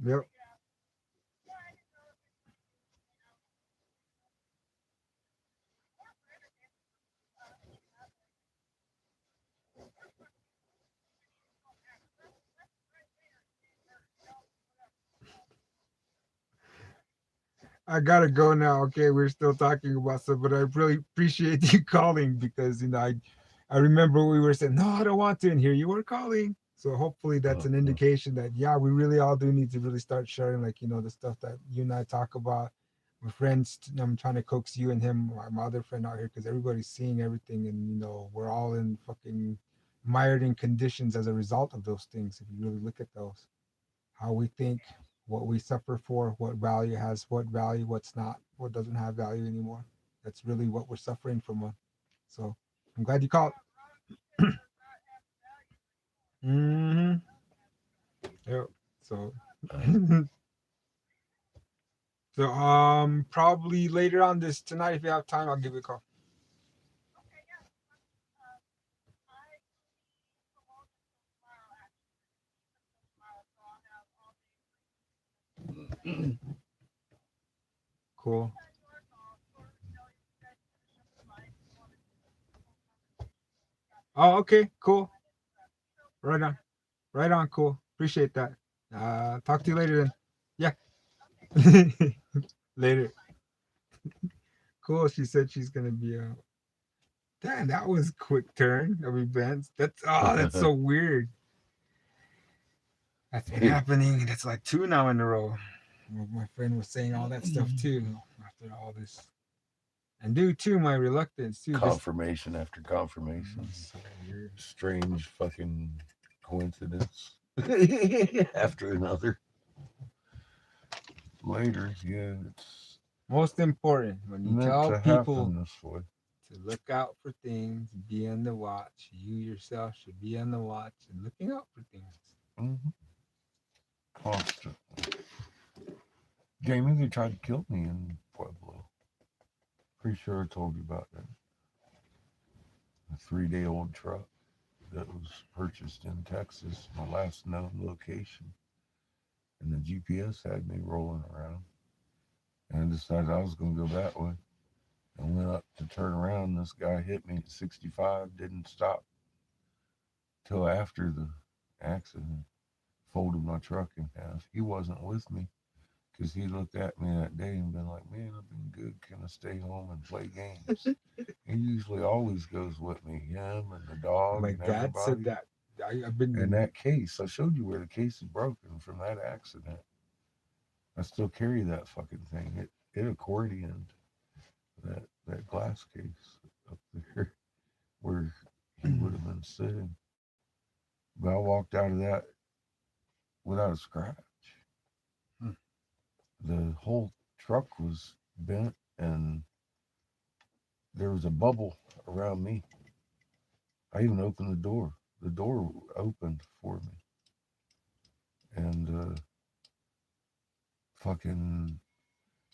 Yep. I gotta go now. Okay, we're still talking about stuff, but I really appreciate you calling because I remember we were saying no, I don't want to, and here you were calling. So hopefully that's an indication that yeah, we really all do need to really start sharing, like the stuff that you and I talk about. We're friends. I'm trying to coax you and him, my other friend out here, because everybody's seeing everything, and we're all in fucking mired in conditions as a result of those things. If you really look at those, how we think, what we suffer for, what value has what value, what's not, what doesn't have value anymore. That's really what we're suffering from. So I'm glad you called. Mm-hmm. Yep. So, so probably later on this tonight, if you have time, I'll give you a call. Cool. Oh, okay. Cool. Right on. Right on. Cool. Appreciate that. Talk to you later then. Yeah. Later. Cool. She said she's gonna be Damn, that was a quick turn of events. That's so weird. That's been happening, and it's like two now in a row. Well, my friend was saying all that stuff too after all this, and due to my reluctance too. Confirmation after confirmation. So weird. Strange fucking coincidence after another. Later, yeah, it's Most important when you meant tell to people happen this way. to look out for things, be on the watch. You yourself should be on the watch and looking out for things. Mm-hmm. Constant. Jamie, they tried to kill me in Pueblo. Pretty sure I told you about that. A 3-day-old truck that was purchased in Texas, my last known location. And the GPS had me rolling around. And I decided I was going to go that way. I went up to turn around. This guy hit me at 65, didn't stop till after the accident. Folded my truck in half. He wasn't with me because he looked at me that day and been like, man, I've been good. Can I stay home and play games? He usually always goes with me, him and the dog My and dad everybody. said that. I've been And that case, I showed you where the case is broken from that accident. I still carry that fucking thing. It accordioned that glass case up there where he would have been sitting. But I walked out of that without a scratch. Hmm. The whole truck was bent and there was a bubble around me. I even opened the door. The door opened for me. And fucking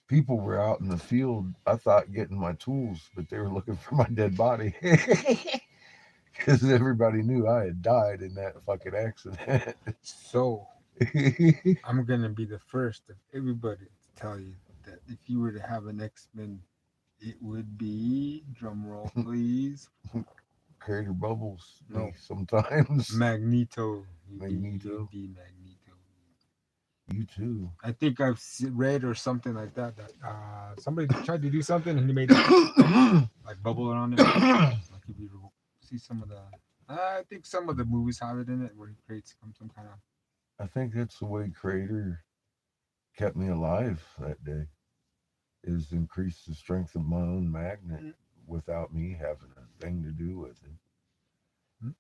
people were out in the field, I thought getting my tools, but they were looking for my dead body. because everybody knew I had died in that fucking accident. So I'm gonna be the first of everybody to tell you that if you were to have an X-Men, it would be, drum roll please, Creator Bubbles, No. me sometimes. Magneto. Magneto. You'd be Magneto. You too. I think I've read or something like that somebody tried to do something and he made like bubble on it. Like if you see some of the, I think some of the movies have it in it where he creates some kind of. I think that's the way Creator kept me alive that day. Is increase the strength of my own magnet without me having a thing to do with it.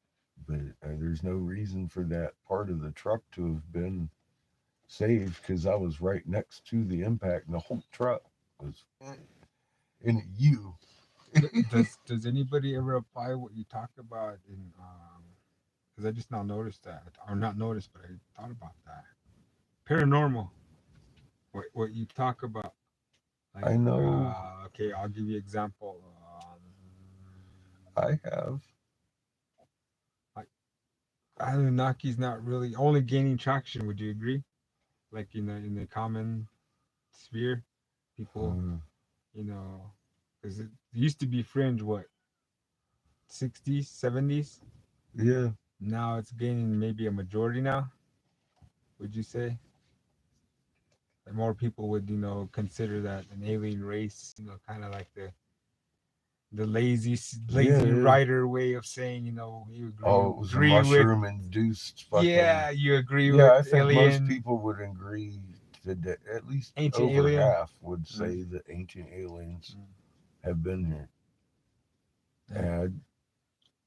But there's no reason for that part of the truck to have been saved because I was right next to the impact and the whole truck was in a U. Does anybody ever apply what you talk about in because I just now noticed that, or not noticed, but I thought about that paranormal, what you talk about, like I know. Okay, I'll give you an example. I have. Anunnaki's not really only gaining traction. Would you agree? Like in the common sphere, people, because it used to be fringe. What, 60s, 70s? Yeah. Now it's gaining maybe a majority now. Would you say? Like more people would, consider that an alien race, kind of like the lazy writer way of saying, you agree. Oh, it was a mushroom induced fucking. Yeah, you agree with. Yeah, I think alien. most people would agree that at least Ancient over alien? half would say that ancient aliens have been here. And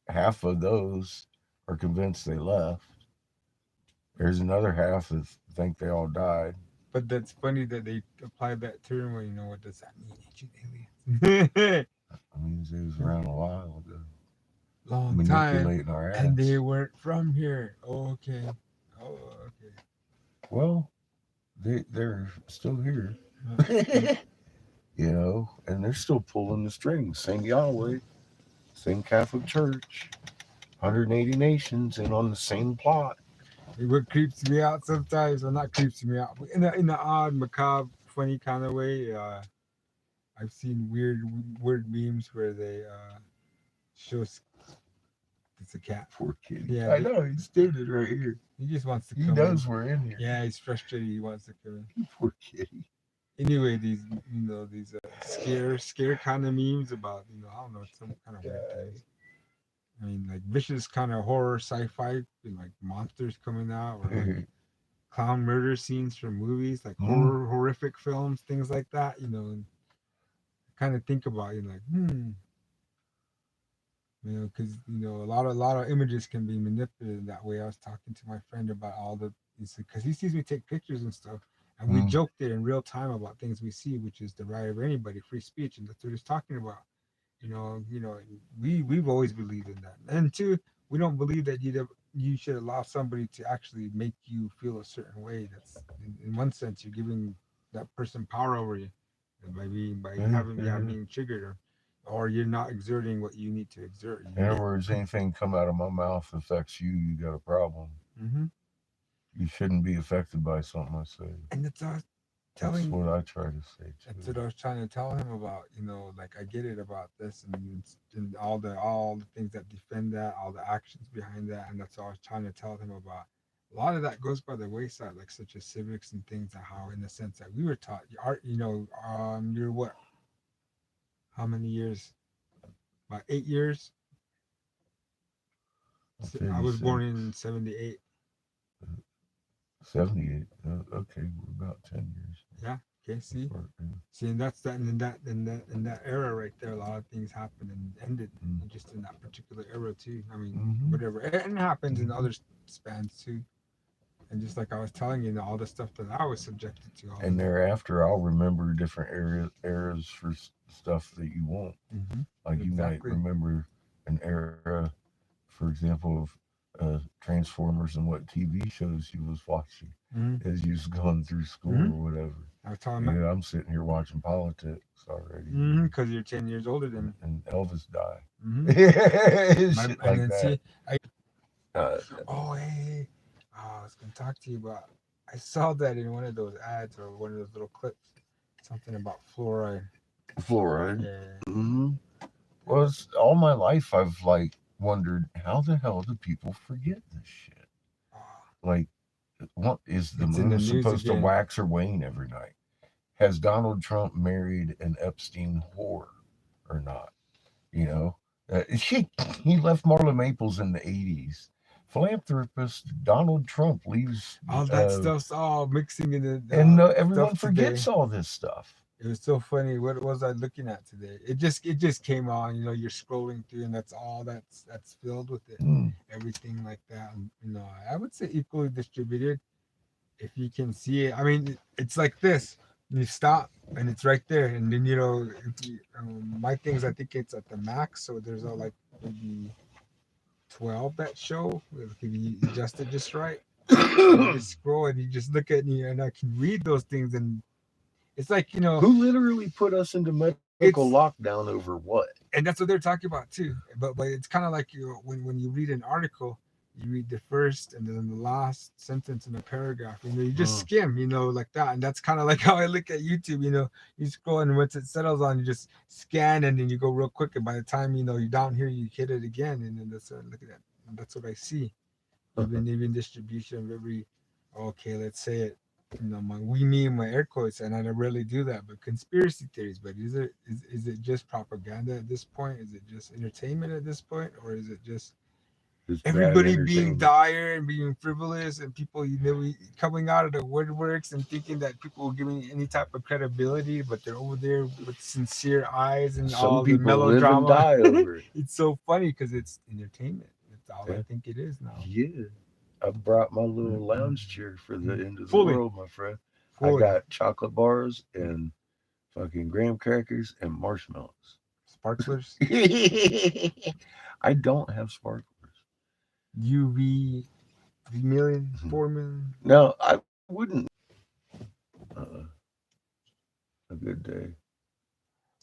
half of those are convinced they left. There's another half that think they all died. But that's funny that they applied that term. Well, what does that mean, ancient aliens? That means they was around a while ago. Long manipulating time, our ass. and they weren't from here. Oh, okay. Well, they're still here. And they're still pulling the strings. Same Yahweh, same Catholic Church, 180 nations, and on the same plot. What creeps me out sometimes, well, not creeps me out, but in an odd, macabre, funny kind of way. I've seen weird memes where they show it's a cat. Poor kid. Yeah, I know he's standing right here. He just wants to. He knows we're in here. Yeah, he's frustrated. He wants to come in. Poor kitty. Anyway, these scare kind of memes about I don't know, some kind of weird things. I mean, like vicious kind of horror sci-fi, like monsters coming out, or like clown murder scenes from movies, like horrific films, things like that. And kind of think about like, because a lot of images can be manipulated that way. I was talking to my friend about all because he sees me take pictures and stuff, and we joked there in real time about things we see, which is the right of anybody, free speech, and that's what he's talking about. We've always believed in that. And two, we don't believe that you should allow somebody to actually make you feel a certain way. That's in one sense you're giving that person power over you by being triggered, or you're not exerting what you need to exert. In other words, anything come out of my mouth affects you, you got a problem. You shouldn't be affected by something I say. And that's That's what I try to say too. That's what I was trying to tell him about. Like I get it about this and all the things that defend that, all the actions behind that, and that's what I was trying to tell him about. A lot of that goes by the wayside, like such as civics and things, and how, in the sense that we were taught, you're what? How many years? About 8 years. I was born in 78. 78. Okay, we're about 10 years. Yeah. Okay. See, and that's that in that era right there. A lot of things happened and ended just in that particular era too. I mean, whatever, and it happens in other spans too. And just like I was telling you, all the stuff that I was subjected to. And thereafter, I'll remember different eras for stuff that you won't. Like you might remember an era, for example, of Transformers and what TV shows you was watching as you was going through school or whatever. I was telling him, Yeah, I'm sitting here watching politics already. because you're 10 years older than me. And Elvis died. And Shit like then that. see, Uh, hey, I was gonna talk to you about. I saw that in one of those ads or one of those little clips, something about fluoride. fluoride. Yeah. Mm-hmm. Well, all my life I've like wondered how the hell do people forget this shit? Like, what is the It's in the moon news supposed to again. wax or wane every night? Has Donald Trump married an Epstein whore or not? You know, he left Marla Maples in the 80s. Philanthropist Donald Trump leaves, All that stuff's all mixing in the and everyone stuff today. forgets all this stuff. It was so funny. What was I looking at today? It just came on. You know, you're scrolling through, and that's all that's filled with it. Everything like that. And, you know, I would say equally distributed. If you can see it, I mean, it's like this. You stop, and it's right there. And then you know, if you, my things, I think it's at the max. So there's all like maybe 12 that show. If you adjust it just right, you just scroll and you just look at me, and I can read those things and. It's like, you know, who literally put us into medical lockdown over what? And that's what they're talking about too. But it's kind of like when you read an article, you read the first and then the last sentence in a paragraph. You know, you just skim, you know, like that. And that's kind of like how I look at YouTube. You know, you scroll and once it settles on, you just scan and then you go real quick. And by the time you know you're down here, you hit it again, and then that's look at that. And that's what I see. Even distribution of every. Okay, let's say it. You know, me and my air quotes, and I don't really do that. But conspiracy theories, but is it just propaganda at this point? Is it just entertainment at this point, or is it just everybody being dire and being frivolous, and people coming out of the woodworks and thinking that people are giving any type of credibility, but they're over there with sincere eyes and some all the people melodrama. live and die over it. It's so funny because it's entertainment. That's all I think it is now. Yeah. I brought my little lounge chair for the end of the world, my friend. I got chocolate bars and fucking graham crackers and marshmallows. Sparklers? I don't have sparklers. UV 3 million, 4 million? No, I wouldn't. A good day.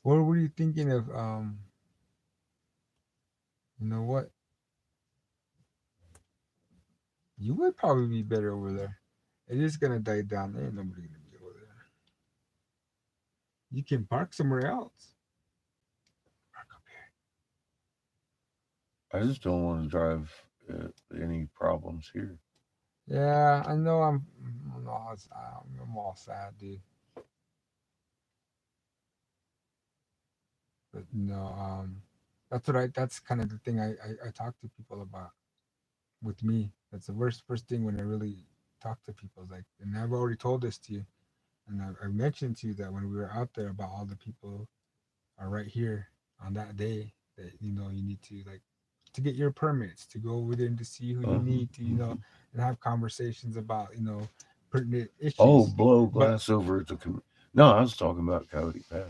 What were you thinking of? You know what? You would probably be better over there. It is gonna die down. There ain't nobody gonna be over there. You can park somewhere else. Park up here. I just don't want to drive any problems here. Yeah, I know. I'm all sad, dude. But no, that's kind of the thing I talk to people about. With me, that's the first thing when I really talk to people. Like, and I've already told this to you, and I mentioned to you that when we were out there about all the people are right here on that day that you know you need to like to get your permits to go over there and to see who you need to and have conversations about pertinent issues. Oh, blow glass over at the. No, I was talking about Coyote Pass.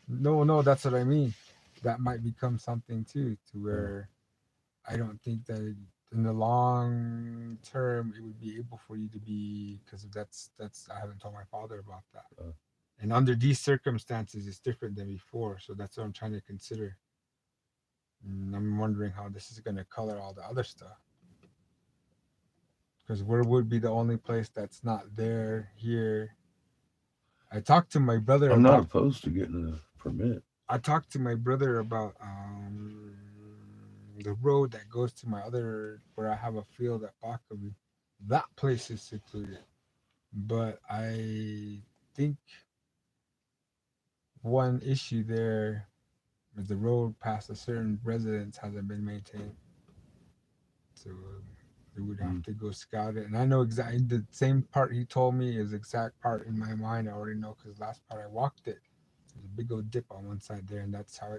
No, that's what I mean. That might become something too, to where I don't think that in the long term it would be able for you to be, because that's I haven't told my father about that. And under these circumstances, it's different than before. So that's what I'm trying to consider. And I'm wondering how this is going to color all the other stuff. Because where would be the only place that's not there here? I talked to my brother. I'm not opposed to getting a permit. I talked to my brother about the road that goes to my other, where I have a field at Bakavi. That place is secluded. But I think one issue there is the road past a certain residence hasn't been maintained. So we would have to go scout it. And I know exactly the same part he told me is exact part in my mind. I already know because last part I walked it. There's a big old dip on one side there, and that's how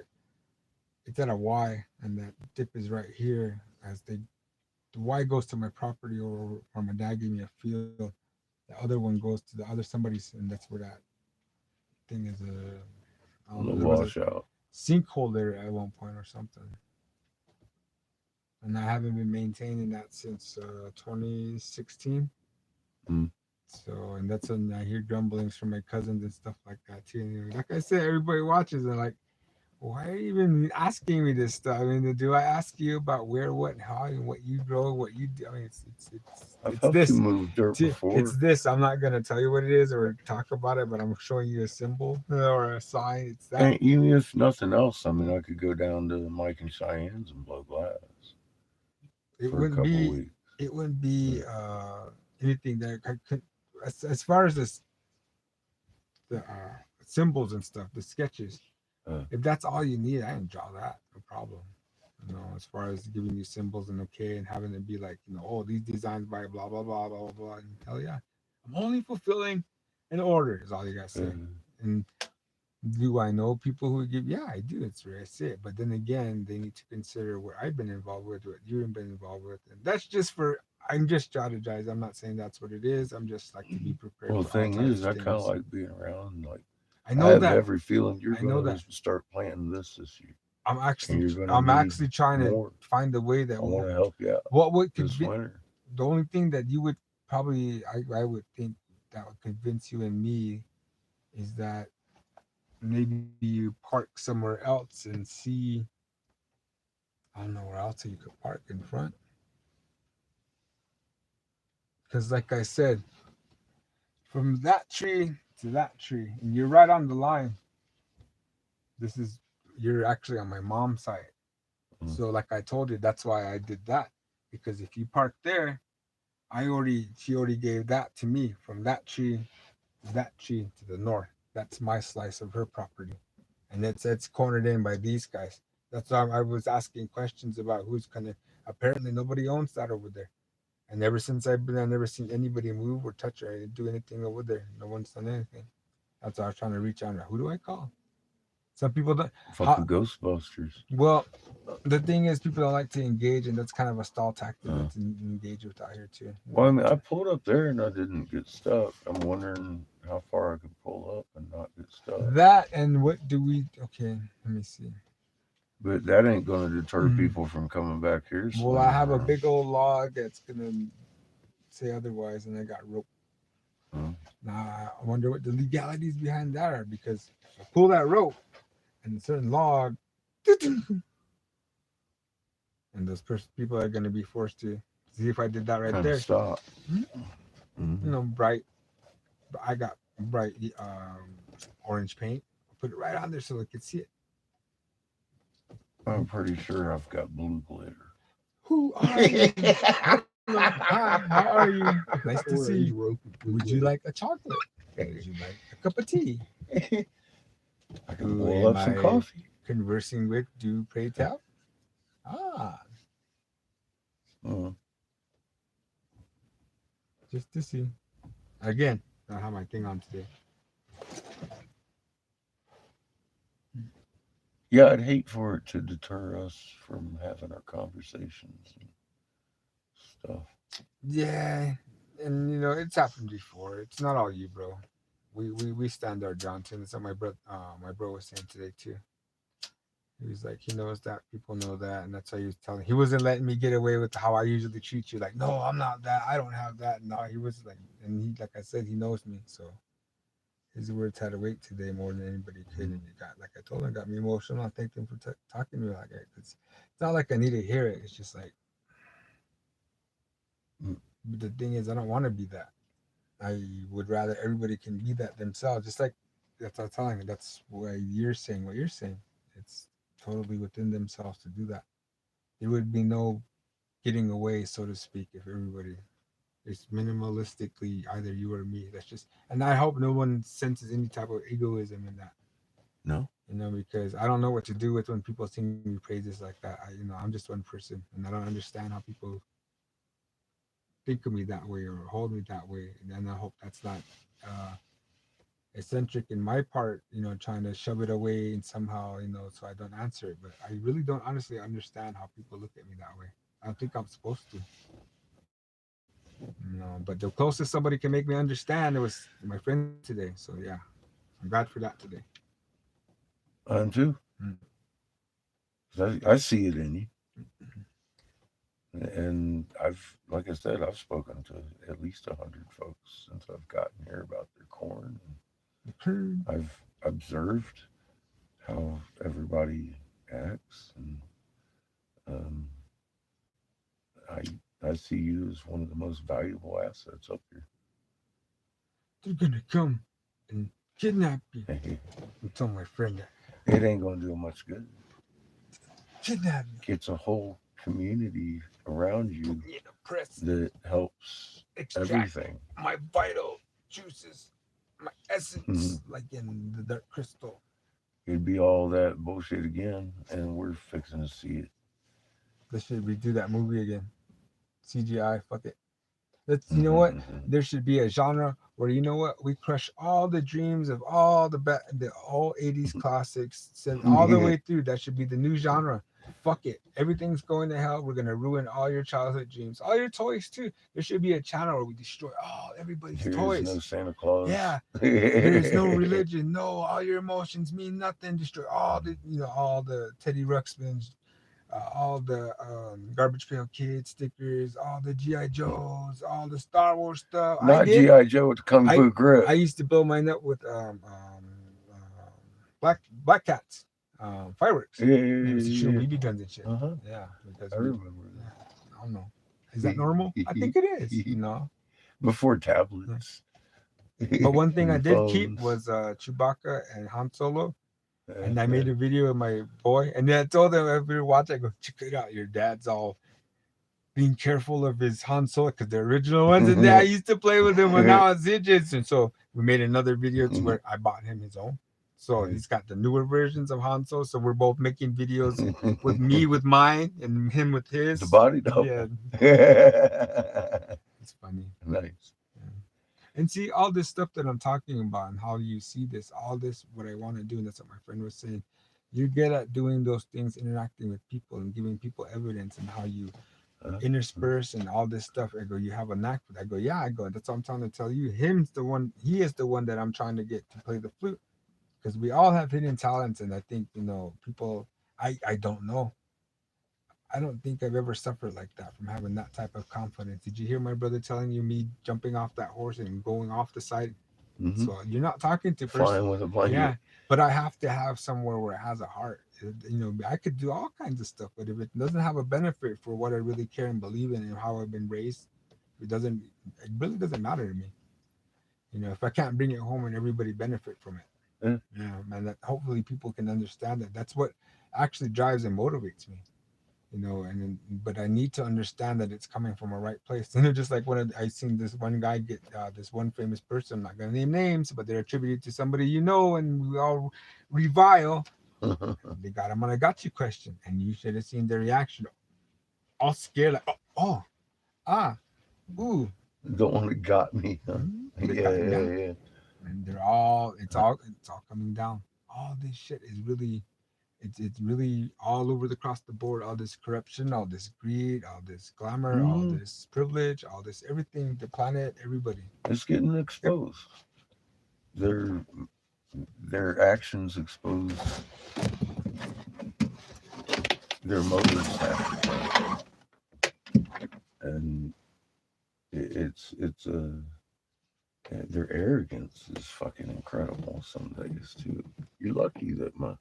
it's at a Y, and that dip is right here. The Y goes to my property, or my dad gave me a field. The other one goes to the other somebody's, and that's where that thing is a washout sinkhole there at one point or something. And I haven't been maintaining that since 2016. So, and that's when I hear grumblings from my cousins and stuff like that too. And like I said, everybody watches and like, why are you even asking me this stuff? I mean, do I ask you about where, what, and how, and what you grow, what you do? I mean, I've it's helped you this. move dirt It's before. this. I'm not gonna tell you what it is or talk about it, but I'm showing you a symbol or a sign. It's that. And even if nothing else, I mean, I could go down to Mike and Cheyenne's and blow glass It for a wouldn't couple be. weeks. It wouldn't be anything that could. As far as this, the symbols and stuff, the sketches. If that's all you need, I can draw that. No problem. You know, as far as giving you symbols and okay, and having it be like, you know, oh, these designs by blah blah blah blah blah blah. And hell yeah, I'm only fulfilling an order. Is all you gotta say. And do I know people who give? Yeah, I do. It's rare. That's it. But then again, they need to consider what I've been involved with, what you've been involved with, and that's just for. I'm just strategizing. I'm not saying that's what it is. I'm just like to be prepared Well, the for all thing types is, of I kind of things. like being around. Like, I I know have that. every feeling you're I know going that. to start planting this year. I'm And you're going I'm to need actually trying to more. find a way that I want to help you out what would this convince winter. the only thing that you would probably I would think that would convince you and me is that maybe you park somewhere else and see. I don't know where else you could park in front. Because like I said, from that tree to that tree, and you're right on the line. This is you're actually on my mom's side. So like I told you, that's why I did that. Because if you park there, she already gave that to me from that tree to the north. That's my slice of her property. And it's cornered in by these guys. That's why I was asking questions about who's gonna apparently nobody owns that over there. And ever since I've been, I've never seen anybody move or touch or do anything over there. No one's done anything. That's why I was trying to reach out. Who do I call? Some people don't. Fucking Ghostbusters. Well, the thing is, people don't like to engage, and that's kind of a stall tactic to engage with out here too. Well, I mean, I pulled up there and I didn't get stuck. I'm wondering how far I could pull up and not get stuck. That and what do we? Okay, let me see. But that ain't going to deter people from coming back here. Well, I have a big old log that's gonna say otherwise, and I got rope. Now I wonder what the legalities behind that are, because if I pull that rope and a certain log, and those people are going to be forced to see if I did that right there. Stop. You know, I got bright orange paint. I'll put it right on there so they can see it. I'm pretty sure I've got blue glitter. Who are you? Hi, how are you? Nice to see you. Would you like a chocolate? Would you like a cup of tea? I can boil up some coffee. Conversing with, do pray tell? Just to see. Again, I don't have my thing on today. Yeah, I'd hate for it to deter us from having our conversations and stuff. Yeah, and you know it's happened before. It's not all you, bro. We stand our ground too. That's what my bro was saying today too. He was like, he knows that people know that, and that's why he was telling. He wasn't letting me get away with how I usually treat you. Like, no, I'm not that. I don't have that. No, he was like, and he, like I said, he knows me. So his words had to weight today more than anybody could, and it got, like I told him, it got me emotional. I thanked him for talking to me like that. It's not like I need to hear it. It's just like, but the thing is, I don't want to be that. I would rather everybody can be that themselves. Just like that's what I'm telling you. That's why you're saying what you're saying. It's totally within themselves to do that. There would be no getting away, so to speak, if everybody is minimalistically either you or me. That's just, and I hope no one senses any type of egoism in that. No, you know, because I don't know what to do with when people sing me praises like that. I'm just one person, and I don't understand how people think of me that way or hold me that way. And I hope that's not eccentric in my part, trying to shove it away and somehow, so I don't answer it. But I really don't honestly understand how people look at me that way. I don't think I'm supposed to. But the closest somebody can make me understand, it was my friend today. So yeah, I'm glad for that today. I'm too. I see it in you. And like I said, I've spoken to at least 100 folks since I've gotten here about their corn. I've observed how everybody acts, and um, I see you as one of the most valuable assets up here. They're gonna come and kidnap you. I told my friend that. It ain't gonna do much good. Kidnap me. It's a whole community around you Put me in a press. that helps Extract everything. my vital juices, my essence, like in the dark crystal. It'd be all that bullshit again, and we're fixing to see it. Let's should redo that movie again. CGI, fuck it. Let's, you know what? There should be a genre where, you know what, we crush all the dreams of all the all 80s classics, all the way through. That should be the new genre. Fuck it. Everything's going to hell. We're gonna ruin all your childhood dreams, all your toys too. There should be a channel where we destroy all everybody's toys. No Santa Claus. Yeah. There's no religion. No, all your emotions mean nothing. Destroy all the, you know, all the Teddy Ruxpins, all the Garbage Pail Kids stickers, all the G.I. Joes, all the Star Wars stuff. Not G.I. Joe with the Kung Fu grip. I used to blow mine up with black cats, fireworks. Yeah. Shoot BB guns and shit. Yeah, because I remember that. I don't know. Is that normal? I think it is. You know, before tablets. But one thing I did keep was Chewbacca and Han Solo. And I made a video of my boy, and then I told him after we watch, I go, check it out. Your dad's all being careful of his Han Solo because the original ones, and I used to play with him when I was ages. And so we made another video to where I bought him his own. So he's got the newer versions of Han Solo. So we're both making videos with me with mine and him with his. The body double. Yeah. It's funny. Nice. And see, all this stuff that I'm talking about and how you see this, all this, what I want to do, and that's what my friend was saying, you're good at doing those things, interacting with people and giving people evidence and how you intersperse and all this stuff. I go, you have a knack for that. I go, yeah, that's what I'm trying to tell you. He is the one that I'm trying to get to play the flute, because we all have hidden talents. And I think, you know, people, I don't know. I don't think I've ever suffered like that from having that type of confidence. Did you hear my brother telling you me jumping off that horse and going off the side? So you're not talking to flying with a blanket. Yeah, but I have to have somewhere where it has a heart. You know, I could do all kinds of stuff, but if it doesn't have a benefit for what I really care and believe in and how I've been raised, it really doesn't matter to me. You know, if I can't bring it home and everybody benefit from it, man, that hopefully people can understand that. That's what actually drives and motivates me. You know, but I need to understand that it's coming from a right place. And just like I seen this one guy get this one famous person, I'm not gonna name names, but they're attributed to somebody, you know, and we all revile. They got him on a got you question, and you should have seen their reaction. All scared, like, ooh. The one that got me. Huh? Yeah. And they're all, it's all coming down. All this shit is really. It's really all over across the board. All this corruption, all this greed, all this glamour, all this privilege, all this everything. The planet, everybody. It's getting exposed. Their actions expose their motives, and it's their arrogance is fucking incredible some days too. You're lucky that my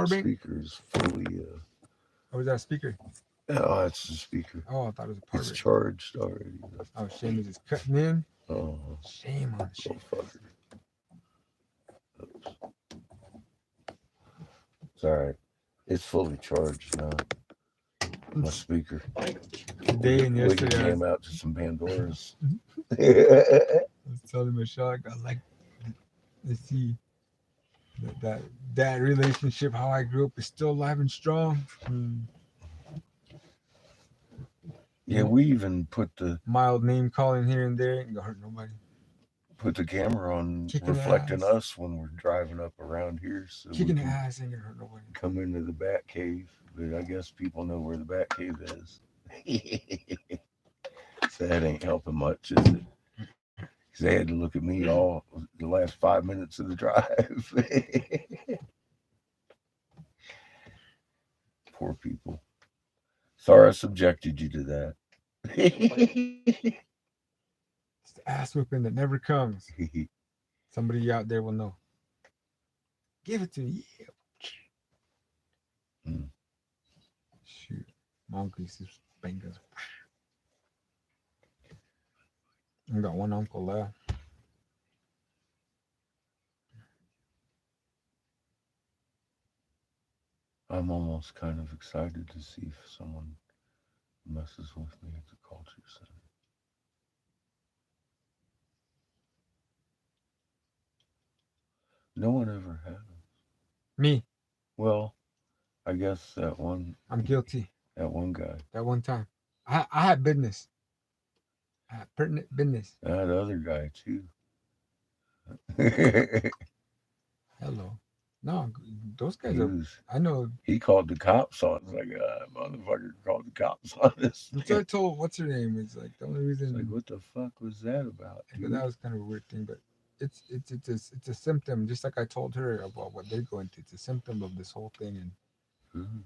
speaker is fully Oh, is that a speaker? Oh, it's a speaker. Oh, I thought it was a power It's bank. charged already. Oh, shame is just cutting in. Oh, shame on shame. Fucker. Oops. It's all right. It's fully charged now. My speaker. Today and yesterday. We came out to some Pandoras. I was telling Michelle, I got like, let's see, that relationship, how I grew up, is still alive and strong. Yeah, we even put the mild name calling here and there, ain't gonna hurt nobody. Put the camera on, reflecting us when we're driving up around here. So kicking ass ain't gonna hurt nobody. Come into the Bat Cave, but I guess people know where the Bat Cave is. So that ain't helping much, is it? Because they had to look at me all the last 5 minutes of the drive. Poor people. Sorry I subjected you to that. It's the ass whipping that never comes. Somebody out there will know. Give it to me. Yeah. Mm. Shoot. Monkeys, bangers. I got one uncle left. I'm almost kind of excited to see if someone messes with me at the culture center. No one ever has. Me. Well, I guess I'm guilty. that one guy, That one time. I had business. I had pertinent business. that other guy too. Hello. No, those guys he are. was I know. he called the cops on us. Like motherfucker called the cops on us. That's what I told. What's her name? It's like the only It's like, reason. what the fuck was that about, But dude? that was kind of a weird thing. But it's a symptom. Just like I told her about what they're going through. It's a symptom of this whole thing. And Mhm.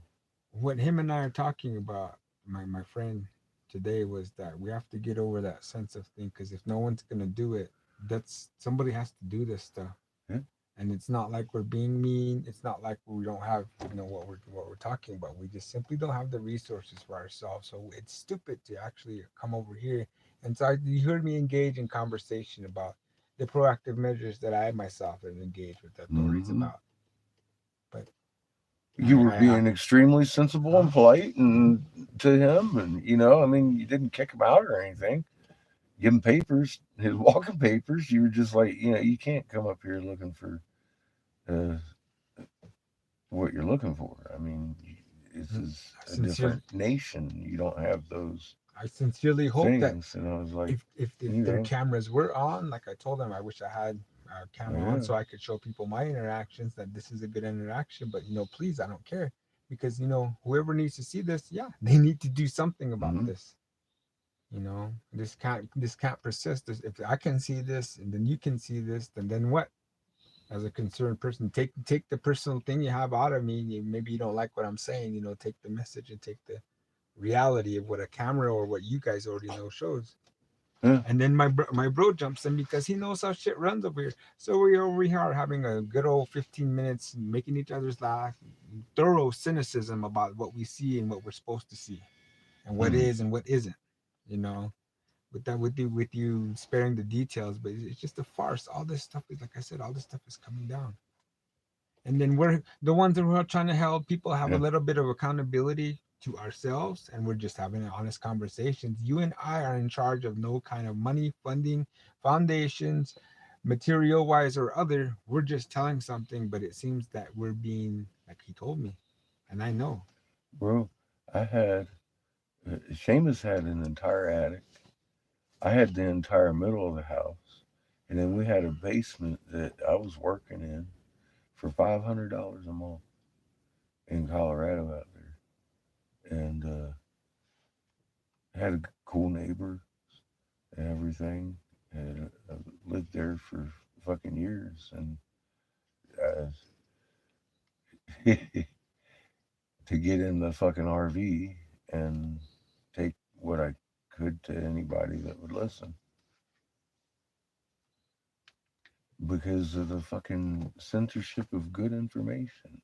what him and I are talking about, my friend today, was that we have to get over that sense of thing. Because if no one's gonna do it, that's somebody has to do this stuff. Yeah. And it's not like we're being mean. It's not like we don't have, what we're talking about. We just simply don't have the resources for ourselves. So it's stupid to actually come over here. And so you heard me engage in conversation about the proactive measures that I myself have engaged with the authorities Mhm. about. But You were being extremely sensible and polite and to him, and I mean, you didn't kick him out or anything. Give him papers, his walking papers. You were just like, you can't come up here looking for uh, what you're looking for. I mean, this is a different nation. You don't have those I sincerely hope that things. And I was like, if you their know, cameras were on, like I told them, I wish I had a camera on yeah. so I could show people my interactions, that this is a good interaction. But please, I don't care, because whoever needs to see this, yeah, they need to do something about Mhm. this. This can't persist. If I can see this, and then you can see this, then what? As a concerned person, take the personal thing you have out of me. Maybe you don't like what I'm saying. Take the message and take the reality of what a camera or what you guys already know shows. Yeah. And then my bro jumps in because he knows how shit runs over here. So we over here are having a good old 15 minutes, making each other's laugh, thorough cynicism about what we see and what we're supposed to see, and what is and what isn't. You know, with you sparing the details, but it's just a farce. All this stuff is, like I said, all this stuff is coming down. And then we're the ones that are trying to help people have a Yeah. little bit of accountability to ourselves, and we're just having honest conversations. You and I are in charge of no kind of money, funding, foundations, material wise or other. We're just telling something, but it seems that we're being, like he told me, and I know. Bro, I had, Seamus had an entire attic. I had the entire middle of the house. And then we had a basement that I was working in for $500 a month in Colorado out there. And had a cool neighbor and everything. And I lived there for fucking years. And uh, to get in the fucking RV and take what I could to anybody that would listen because of the fucking censorship of good information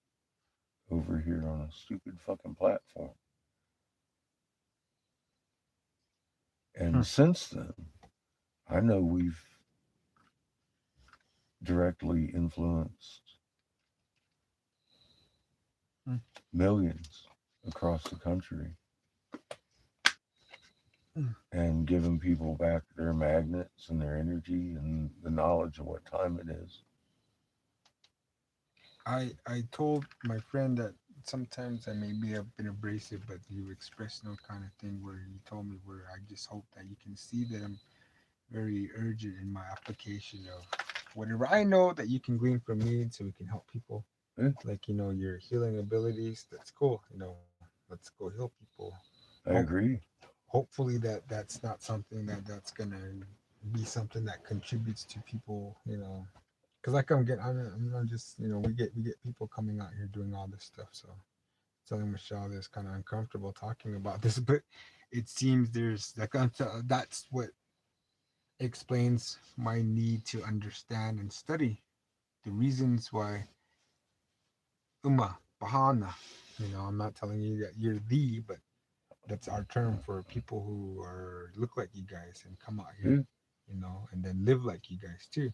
over here on a stupid fucking platform. And since then, I know we've directly influenced millions across the country and given people back their magnets and their energy and the knowledge of what time it is. I told my friend that sometimes I may be a bit abrasive, but you expressed no kind of thing where you told me, where I just hope that you can see that I'm very urgent in my application of whatever I know that you can glean from me, so we can help people. Yeah. Like, your healing abilities, that's cool. Let's go heal people. I agree. Hopefully that's not something that's gonna be something that contributes to people. Because like I'm just we get people coming out here doing all this stuff. So telling Michelle that it's kind of uncomfortable talking about this, but it seems there's like that's what explains my need to understand and study the reasons why bahana. I'm not telling you that you're the, but that's our term for people who look like you guys and come out here, and then live like you guys too.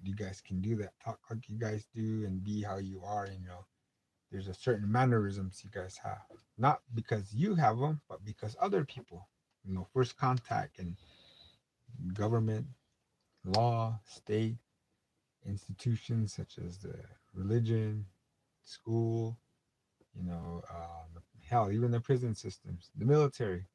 You guys can do that, talk like you guys do, and be how you are. There's a certain mannerisms you guys have, not because you have them, but because other people. First contact and government, law, state, institutions such as the religion, school, hell, even the prison systems, the military,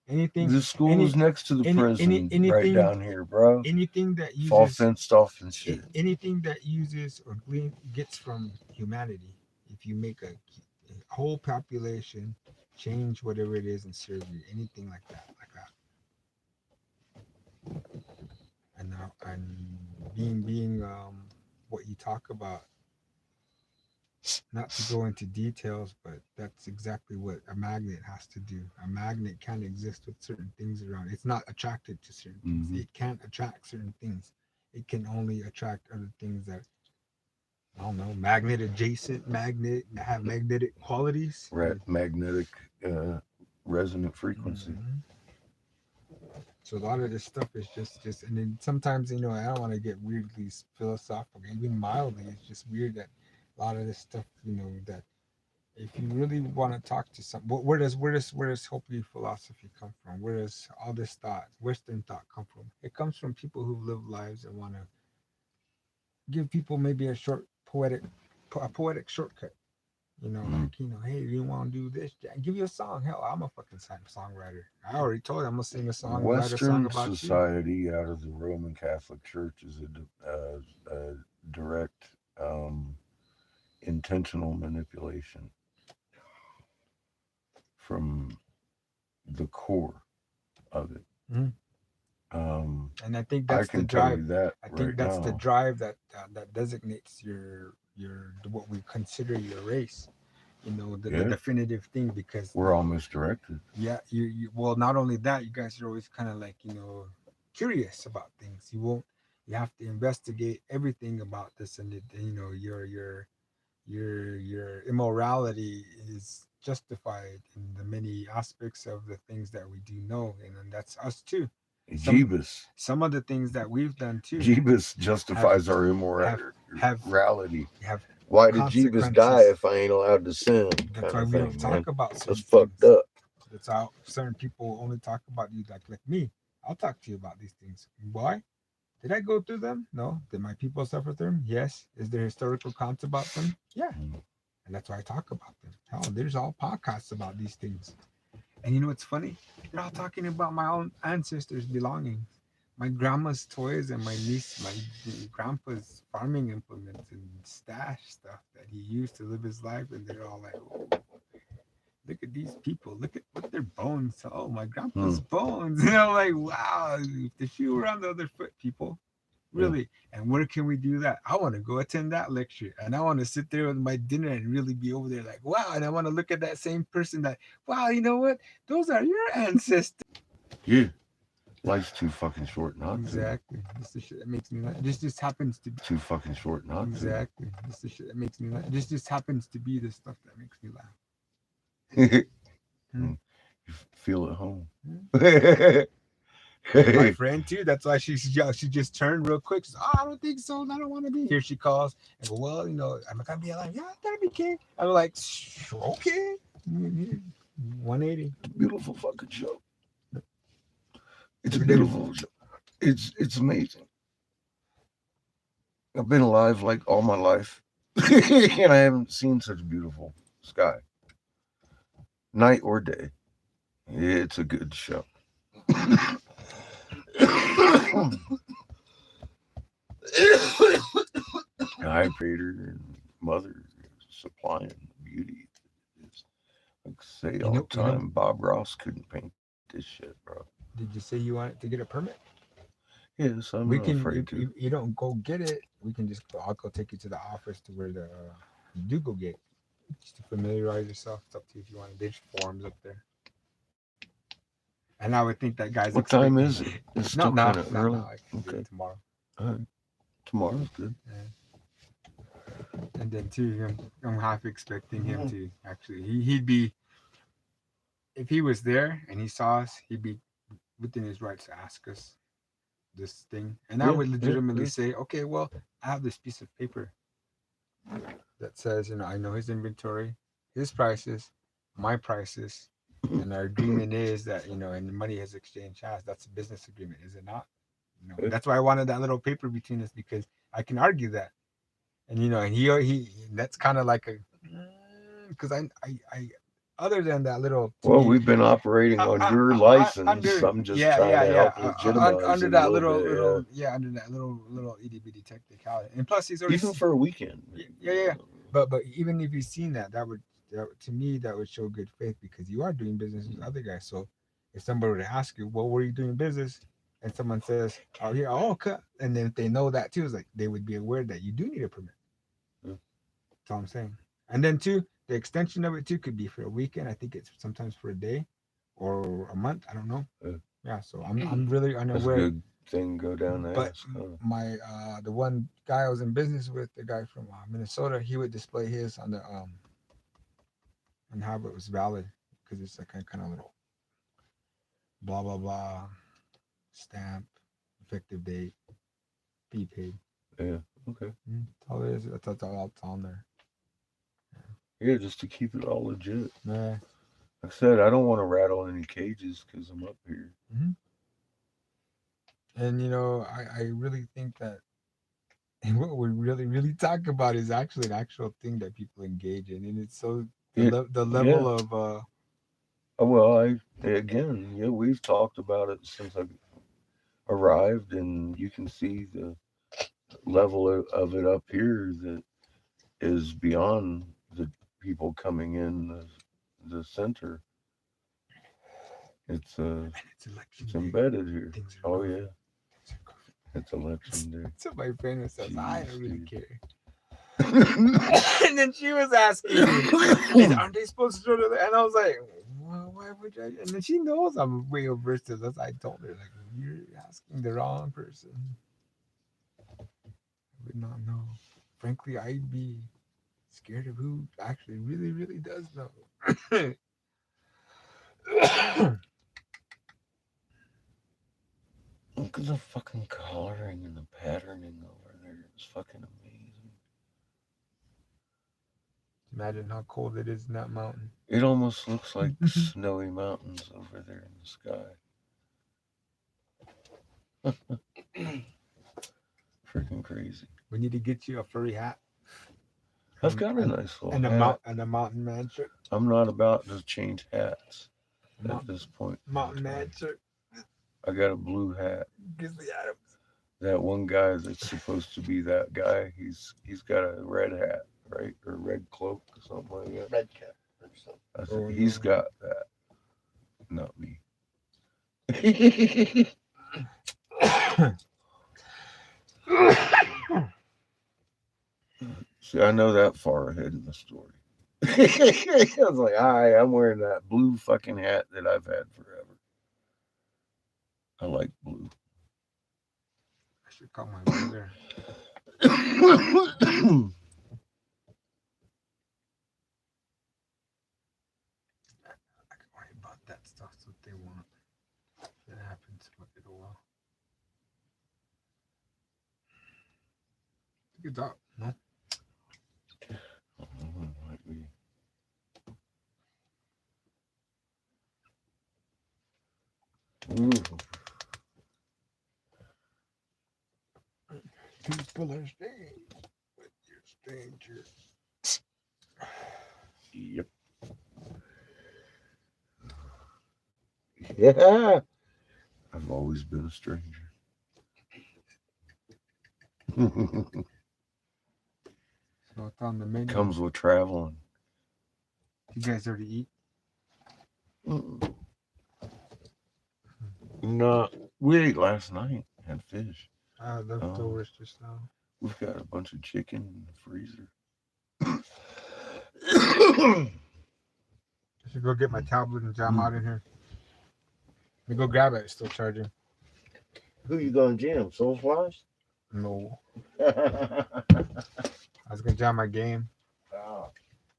anything. The school's next to the prison, anything, right down here, bro. Anything that It's all uses fenced off and shit. anything that uses or gets from humanity. If you make a whole population change whatever it is and serve you, anything like that. And now, and being what you talk about, not to go into details, but that's exactly what a magnet has to do. A magnet can't exist with certain things around. It's not attracted to certain things. It can't attract certain things. It can only attract other things that, I don't know, magnet adjacent, have magnetic qualities. Right, magnetic resonant frequency. So a lot of this stuff is just, and then sometimes, I don't want to get weirdly philosophical, even mildly. It's just weird that a lot of this stuff, that if you really want to talk to some, where does Hopi philosophy come from? Where does all this thought, Western thought, come from? It comes from people who live lives and want to give people maybe a poetic shortcut. Hey, you want to do this? Give you a song. Hell, I'm a fucking songwriter. I already told you I'm gonna sing a song. Western write a song about society you. out of the Roman Catholic Church is a direct intentional manipulation from the core of it. And I think that's the drive. I think that's now. the drive that designates your what we consider your race. The definitive thing, because we're all misdirected. Yeah, you well, not only that, you guys are always kind of like curious about things. You have to investigate everything about this, and your immorality is justified in the many aspects of the things that we do know, and that's us too. Some of the things that we've done too. Jeebus justifies our immorality. Why did Jeebus die if I ain't allowed to sin? That's why we don't talk about certain things. That's fucked up. That's how certain people only talk about you like me. I'll talk to you about these things. Why? Did I go through them? No. Did my people suffer through them? Yes. Is there historical accounts about them? Yeah. And that's why I talk about them. Hell, there's all podcasts about these things. And what's funny? They're all talking about my own ancestors' belongings. My grandma's toys and my grandpa's farming implements and stash stuff that he used to live his life. And they're all like, oh, look at these people. Look at what their bones. Oh, my grandpa's bones. Like, wow, if the shoe were on the other foot, people. Really. And where can we do that? I want to go attend that lecture. And I want to sit there with my dinner and really be over there like, wow. And I want to look at that same person that, wow, you know what? Those are your ancestors. Yeah. Life's too fucking short not to. Exactly. This is the shit that makes me laugh. This just happens to be too fucking short not to. Exactly. This is the shit that makes me laugh. This just happens to be the stuff that makes me laugh. You feel at home. My friend too. That's why she just turned real quick. She's, I don't think so. I don't want to be here. She calls and go, well, I'm gonna be alive. Yeah, that'll be okay. I'm like, okay. 180. Beautiful fucking show. It's a beautiful show. It's amazing. I've been alive like all my life, and I haven't seen such a beautiful sky, night or day. It's a good show. High Creator and Mother supplying beauty. It's like say all the time, Bob Ross couldn't paint this shit, bro. Did you say you wanted to get a permit? Yes, I'm afraid to. You don't go get it. We can I'll go take you to the office to where you do go get it. just to familiarize yourself. It's up to you if you want to. There's forums up there. And I would think that guys. What time is it? It's still not kind now. of Not early. now. I can do Okay. it tomorrow. All right. Tomorrow's good. And then too, I'm half expecting him to actually. He'd be. If he was there and he saw us, he'd be within his rights to ask us this thing, and I Yeah, would legitimately yeah. say, okay, well, I have this piece of paper that says, I know his inventory, his prices, my prices, and our agreement is that, and the money his exchange has, that's a business agreement, is it not? Yeah. That's why I wanted that little paper between us, because I can argue that, and and he that's kind of like a, because I other than that little. Well, we've been operating on your license. I'm just trying to help legitimize under it that a little bit. under that little itty bitty technicality, and plus he's already Even for a weekend. yeah. But even if you've seen that would to me that would show good faith, because you are doing business with other guys. So if somebody were to ask you, well, where are you doing business? And someone says, oh, here, okay. And then if they know that too, it's like they would be aware that you do need a permit. Yeah. That's all I'm saying. And then too, the extension of it too could be for a weekend. I think it's sometimes for a day or a month. I don't know. Yeah. So I'm really unaware. That's a good thing. Go down there. But my the one guy I was in business with, the guy from Minnesota, he would display his on the and how it was valid, because it's like a kind of little blah blah blah stamp, effective date, fee paid. Yeah. Okay. That's all it is. That's all it's on there. Yeah, just to keep it all legit. Yeah. Like I said, I don't want to rattle any cages because I'm up here. And I really think that what we really talk about is actually an actual thing that people engage in, and it's so the level of well, we've talked about it since I arrived, and you can see the level of it up here that is beyond the people coming in the center. It's embedded here. Oh yeah. It's election day. So my friend says, I don't really care. And then she was asking me, aren't they supposed to go to the? And I was like, well, why would I? And then she knows I'm way over to this. I told her, like, you're asking the wrong person. I would not know. Frankly, I'd be scared of who actually really, really does know. Look at the fucking coloring and the patterning over there. It's fucking amazing. Imagine how cold it is in that mountain. It almost looks like snowy mountains over there in the sky. Freaking crazy. We need to get you a furry hat. I've got a nice little hat. And a mountain man shirt. I'm not about to change hats at this point. Mountain man shirt. I got a blue hat. Grizzly Adams. That one guy that's supposed to be that guy, he's got a red hat, right? Or red cloak or something like that. Red cap or something. I said, he's got that. Not me. See, I know that far ahead in the story. I was like, all right, I'm wearing that blue fucking hat that I've had forever. I like blue. I should call my brother. I can worry about that stuff. That's what they want. That happens for a little while. Good job. No? Might be. Ooh. People are staying with your stranger. Yep. Yeah. I've always been a stranger. So it's on the menu. Comes with traveling. You guys already eat? No, we ate last night. Had fish. Leftovers just now. We've got a bunch of chicken in the freezer. I should go get my tablet and jam out in here. Let me go grab it. It's still charging. Who you gonna jam? Soulflies? No. Oh. I was gonna jam my game.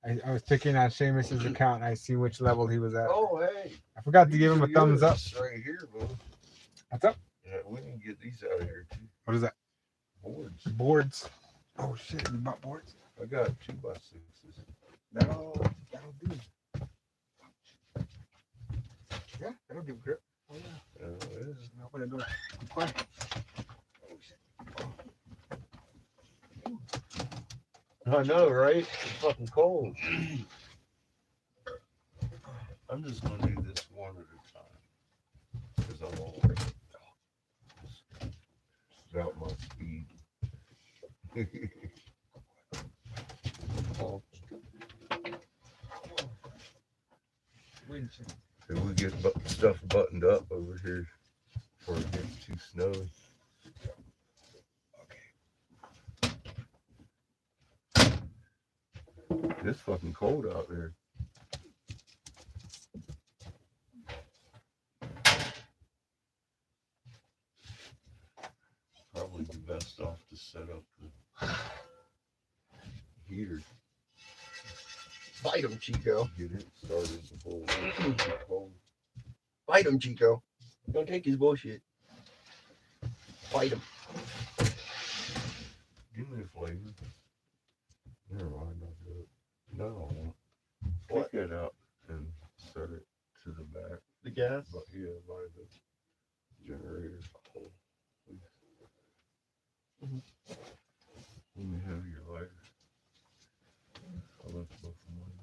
I was picking on Seamus's account and I see which level he was at. Oh, hey. I forgot to give him a thumbs up. Right here, bro. What's up? Yeah, we can get these out of here too. What is that? Boards. Boards. Oh shit, you bought boards? I got 2x6s. That'll do. Yeah, that'll give grip. Oh yeah. Open the door. Be quiet. Oh shit. I know, right? It's fucking cold. I'm just gonna do this one at a time because I'm already about my speed. And we get stuff buttoned up over here before it gets too snowy. It's fucking cold out there. Probably be best off to set up the heater. Fight him, Chico. Get it started before it gets cold. Fight him, Chico. Don't take his bullshit. Fight him. Give me a flavor. Never mind, I'll do it. No, I won't. What? Take it out and set it to the back. The gas? But yeah, by the generator. Please. Let me have your lighter. I left both of mine.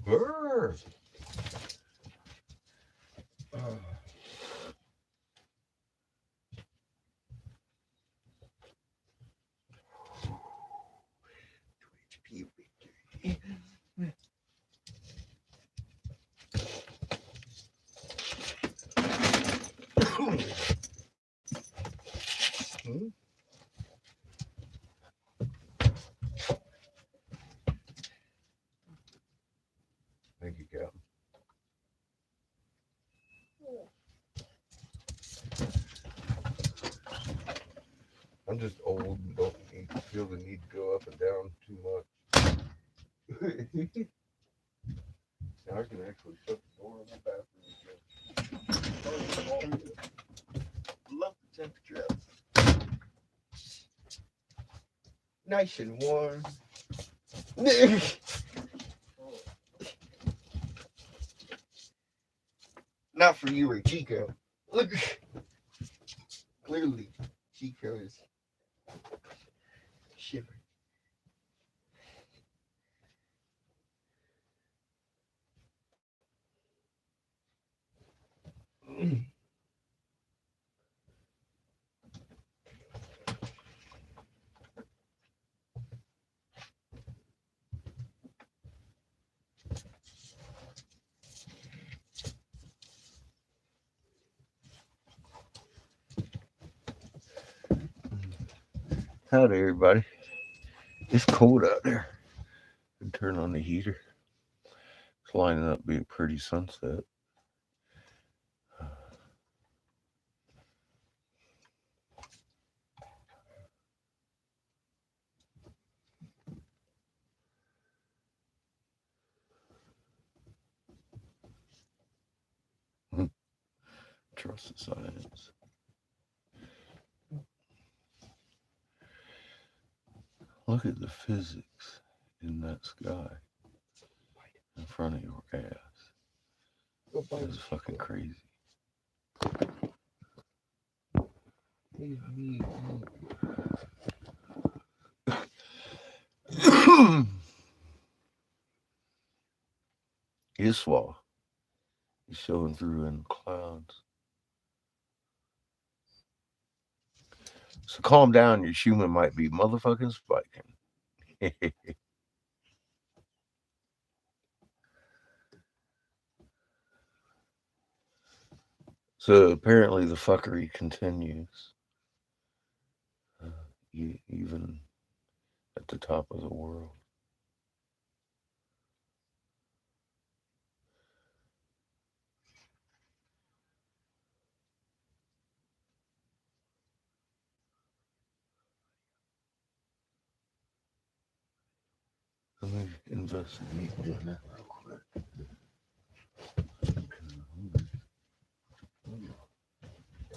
Brr. Thank you, Captain. I'm just old and don't feel the need to go up and down too much. Now I can actually shut the door in the bathroom again. Love the temperature out. Nice and warm. Not for you or Chico. Look. Clearly, Chico is shivering. Howdy, everybody. It's cold out there. And turn on the heater. It's lining up to be a pretty sunset. Trust the science. Look at the physics in that sky in front of your ass. It's fucking crazy. Iswa is showing through in the clouds. So calm down, your human might be motherfucking spiking. So apparently the fuckery continues, even at the top of the world. Let me investigate doing that real quick.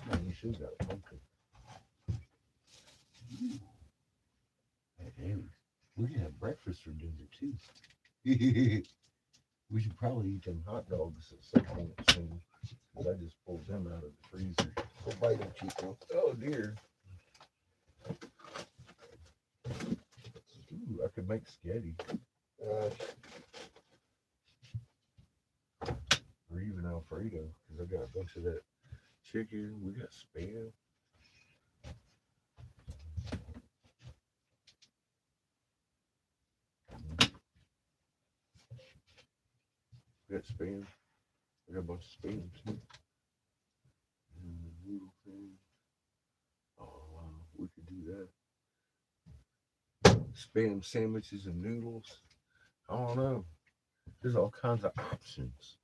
Man, you should got a pumpkin. Hey, we can have breakfast for dinner too. We should probably eat them hot dogs at some point soon. Because I just pulled them out of the freezer. Go bite them, Chico. Oh dear. Ooh, I could make spaghetti. Or even Alfredo. Because I got a bunch of that chicken. We got spam. We got spam. I got a bunch of spam too. And the noodle thing. Oh wow, we could do that. Spam sandwiches and noodles. I don't know. There's all kinds of options.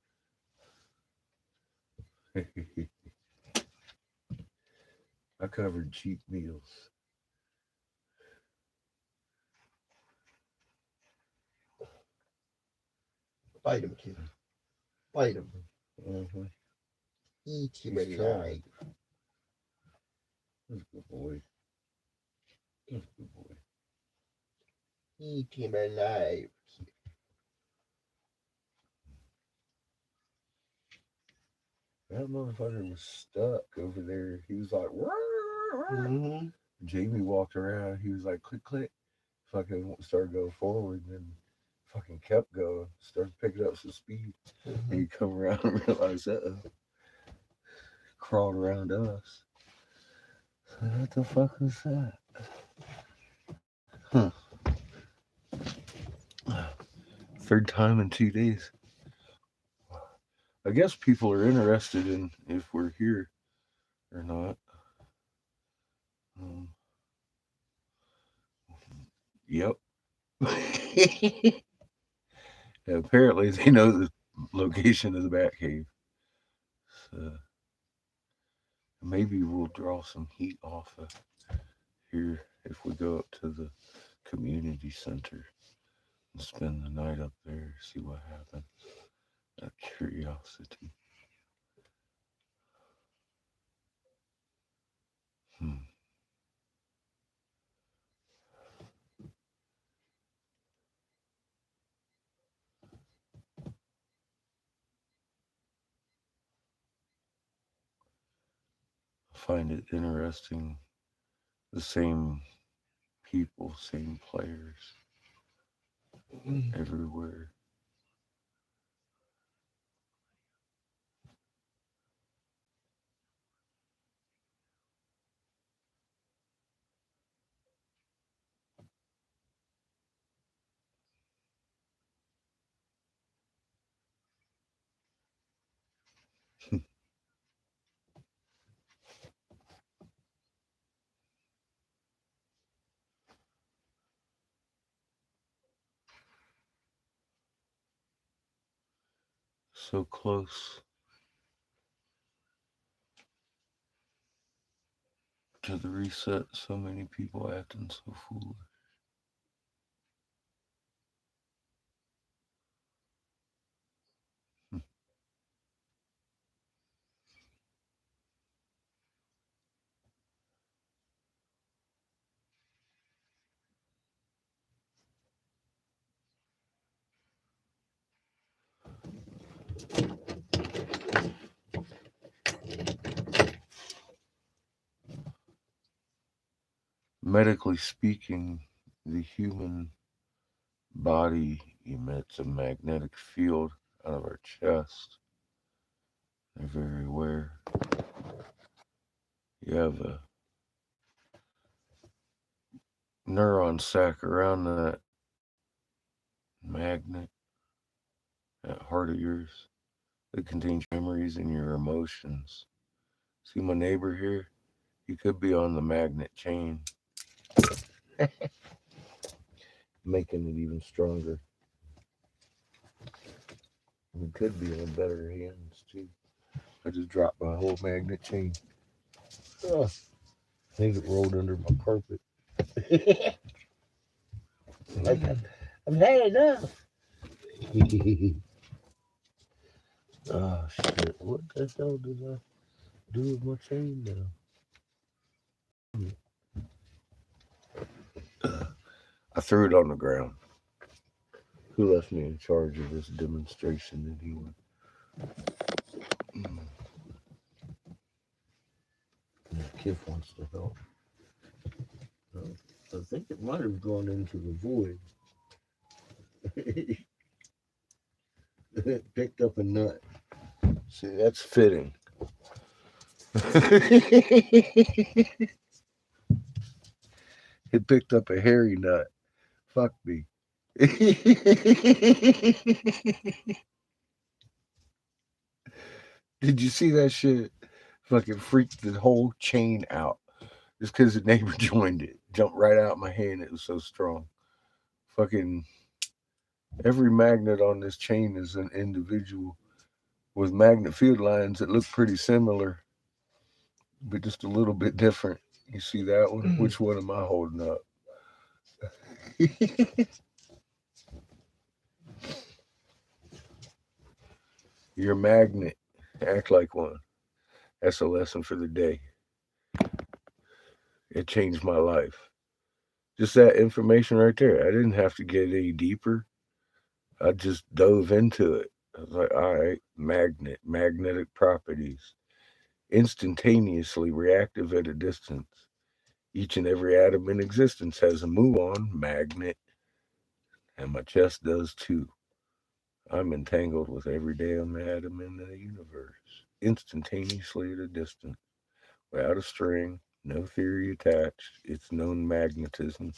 I covered cheap meals. Bite them, kid. Bite them. Mm-hmm. Eat him He's alive. That's a good boy. That's a good boy. Eat him alive. That motherfucker was stuck over there. He was like, Mm-hmm. Jamie walked around. He was like, click, click. Fucking started going forward and then fucking kept going. Started picking up some speed. Mm-hmm. And he come around and realized, crawled around us. So what the fuck was that? Huh. Third time in 2 days. I guess people are interested in if we're here or not. Yep. Apparently, they know the location of the Batcave. So maybe we'll draw some heat off of here if we go up to the community center and spend the night up there, see what happens. Out of curiosity. I find it interesting. The same people, same players everywhere. So close to the reset, so many people acting so foolish. Medically speaking, the human body emits a magnetic field out of our chest. They're very aware. You have a neuron sac around that magnet, that heart of yours that contains memories and your emotions. See my neighbor here? He could be on the magnet chain, making it even stronger. He could be in better hands too. I just dropped my whole magnet chain. Ugh, I think it rolled under my carpet. I've had enough. Oh shit! What the hell did I do with my chain now? I threw it on the ground. Who left me in charge of this demonstration anyway? Kif wants to help. I think it might have gone into the void. It picked up a nut. See, that's fitting. It picked up a hairy nut. Fuck me. Did you see that shit? Fucking freaked the whole chain out. Just because the neighbor joined it. Jumped right out my hand. It was so strong. Fucking every magnet on this chain is an individual with magnet field lines that look pretty similar, but just a little bit different. You see that one? Which one am I holding up? You're a magnet. Act like one. That's a lesson for the day. It changed my life. Just that information right there. I didn't have to get any deeper. I just dove into it. I was like, all right, magnetic properties, instantaneously reactive at a distance. Each and every atom in existence has a muon magnet, and my chest does too. I'm entangled with every damn atom in the universe, instantaneously at a distance, without a string, no theory attached. It's known magnetism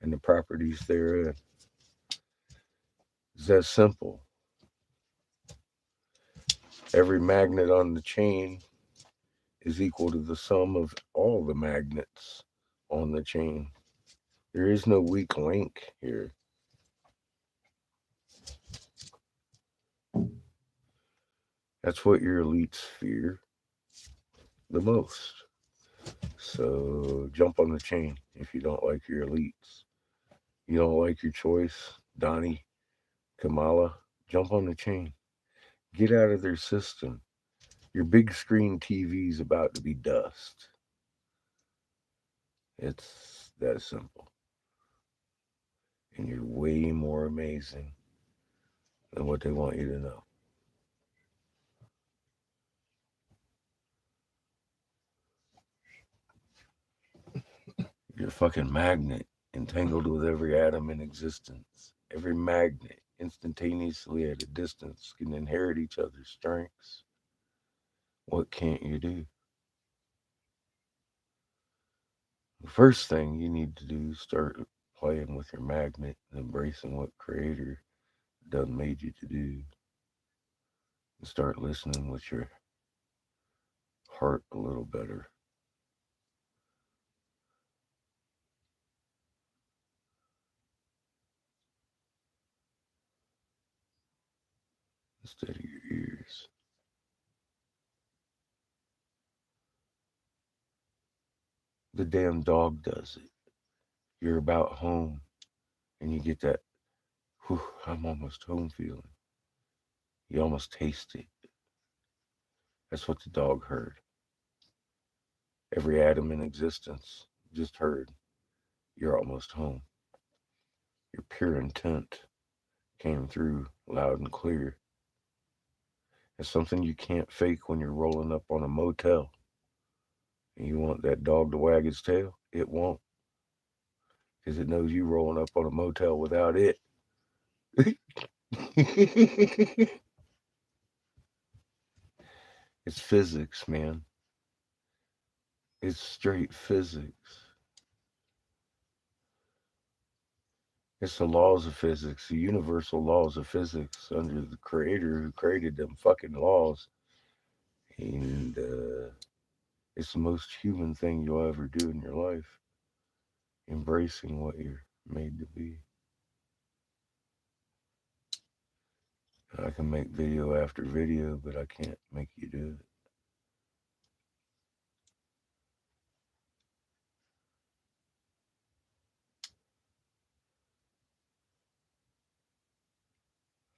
and the properties therein. It's that simple. Every magnet on the chain is equal to the sum of all the magnets on the chain. There is no weak link here. That's what your elites fear the most. So jump on the chain if you don't like your elites. You don't like your choice, Donnie, Kamala, jump on the chain. Get out of their system. Your big screen TV's about to be dust. It's that simple. And you're way more amazing than what they want you to know. You're a fucking magnet, entangled with every atom in existence. Every magnet, instantaneously at a distance, can inherit each other's strengths. What can't you do? The first thing you need to do is start playing with your magnet and embracing what Creator done made you to do. And start listening with your heart a little better instead of your ears. The damn dog does it. You're about home and you get that, whew, I'm almost home feeling. You almost taste it. That's what the dog heard. Every atom in existence just heard, you're almost home. Your pure intent came through loud and clear. It's something you can't fake when you're rolling up on a motel and you want that dog to wag its tail. It won't, because it knows you rolling up on a motel without it. It's physics, man. It's straight physics. It's the laws of physics, the universal laws of physics under the creator who created them fucking laws. And it's the most human thing you'll ever do in your life. Embracing what you're made to be. I can make video after video, but I can't make you do it.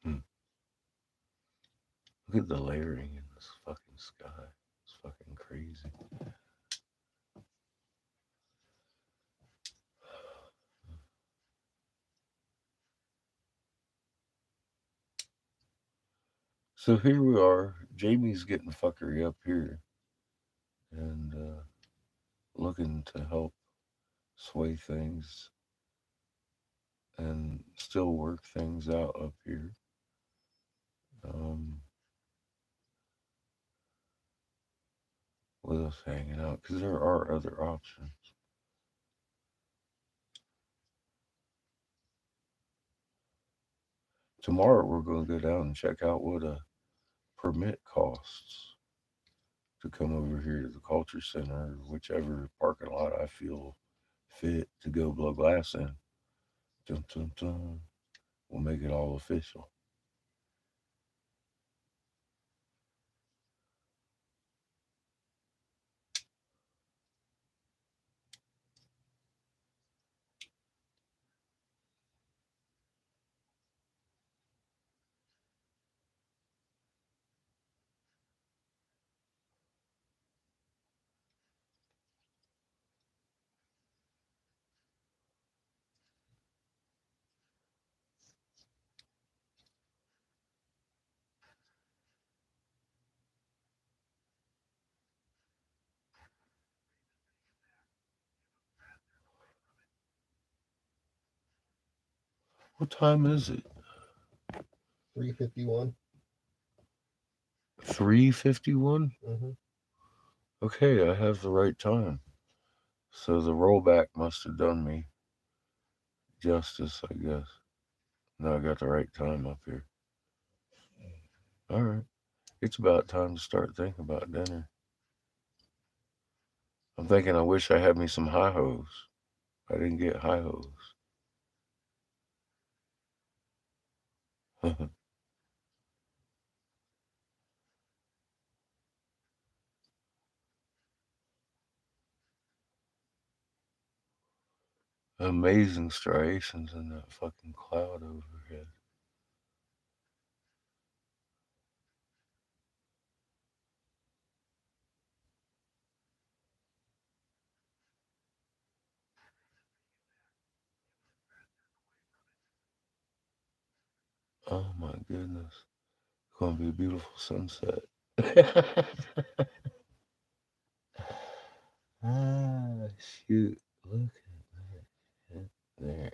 Hmm. Look at the layering in this fucking sky. It's fucking crazy. So here we are. Jamie's getting fuckery up here and looking to help sway things and still work things out up here. Um, with us hanging out because there are other options. Tomorrow we're going to go down and check out what a permit costs to come over here to the culture center, whichever parking lot I feel fit to go blow glass in. Dun, dun, dun. We'll make it all official. What time is it? 351. 3:51. Mm-hmm. Okay, I have the right time. So the rollback must have done me justice, I guess. No, I got the right time up here. All right. It's about time to start thinking about dinner. I'm thinking I wish I had me some high hos. I didn't get high hos. Amazing striations in that fucking cloud overhead. Oh my goodness. It's gonna be a beautiful sunset. Ah, shoot. Look at that. There.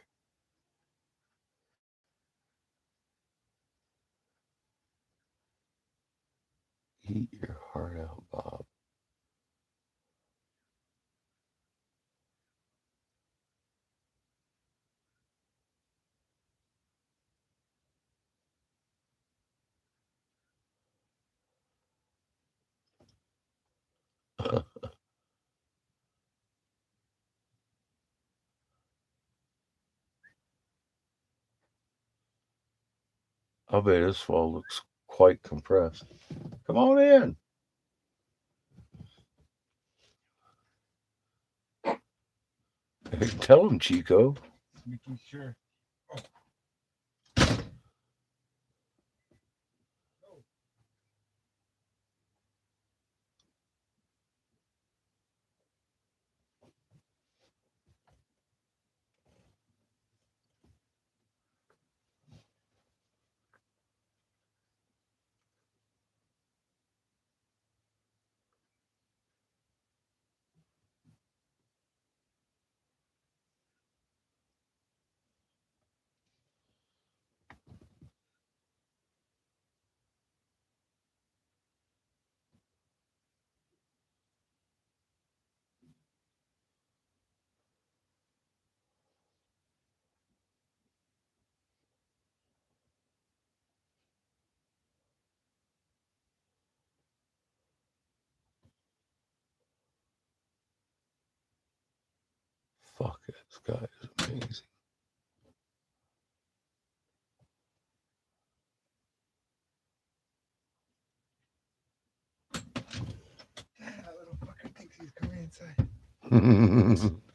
Eat your heart out, Bob. I bet this fall looks quite compressed. Come on in. Tell him, Chico. Making sure.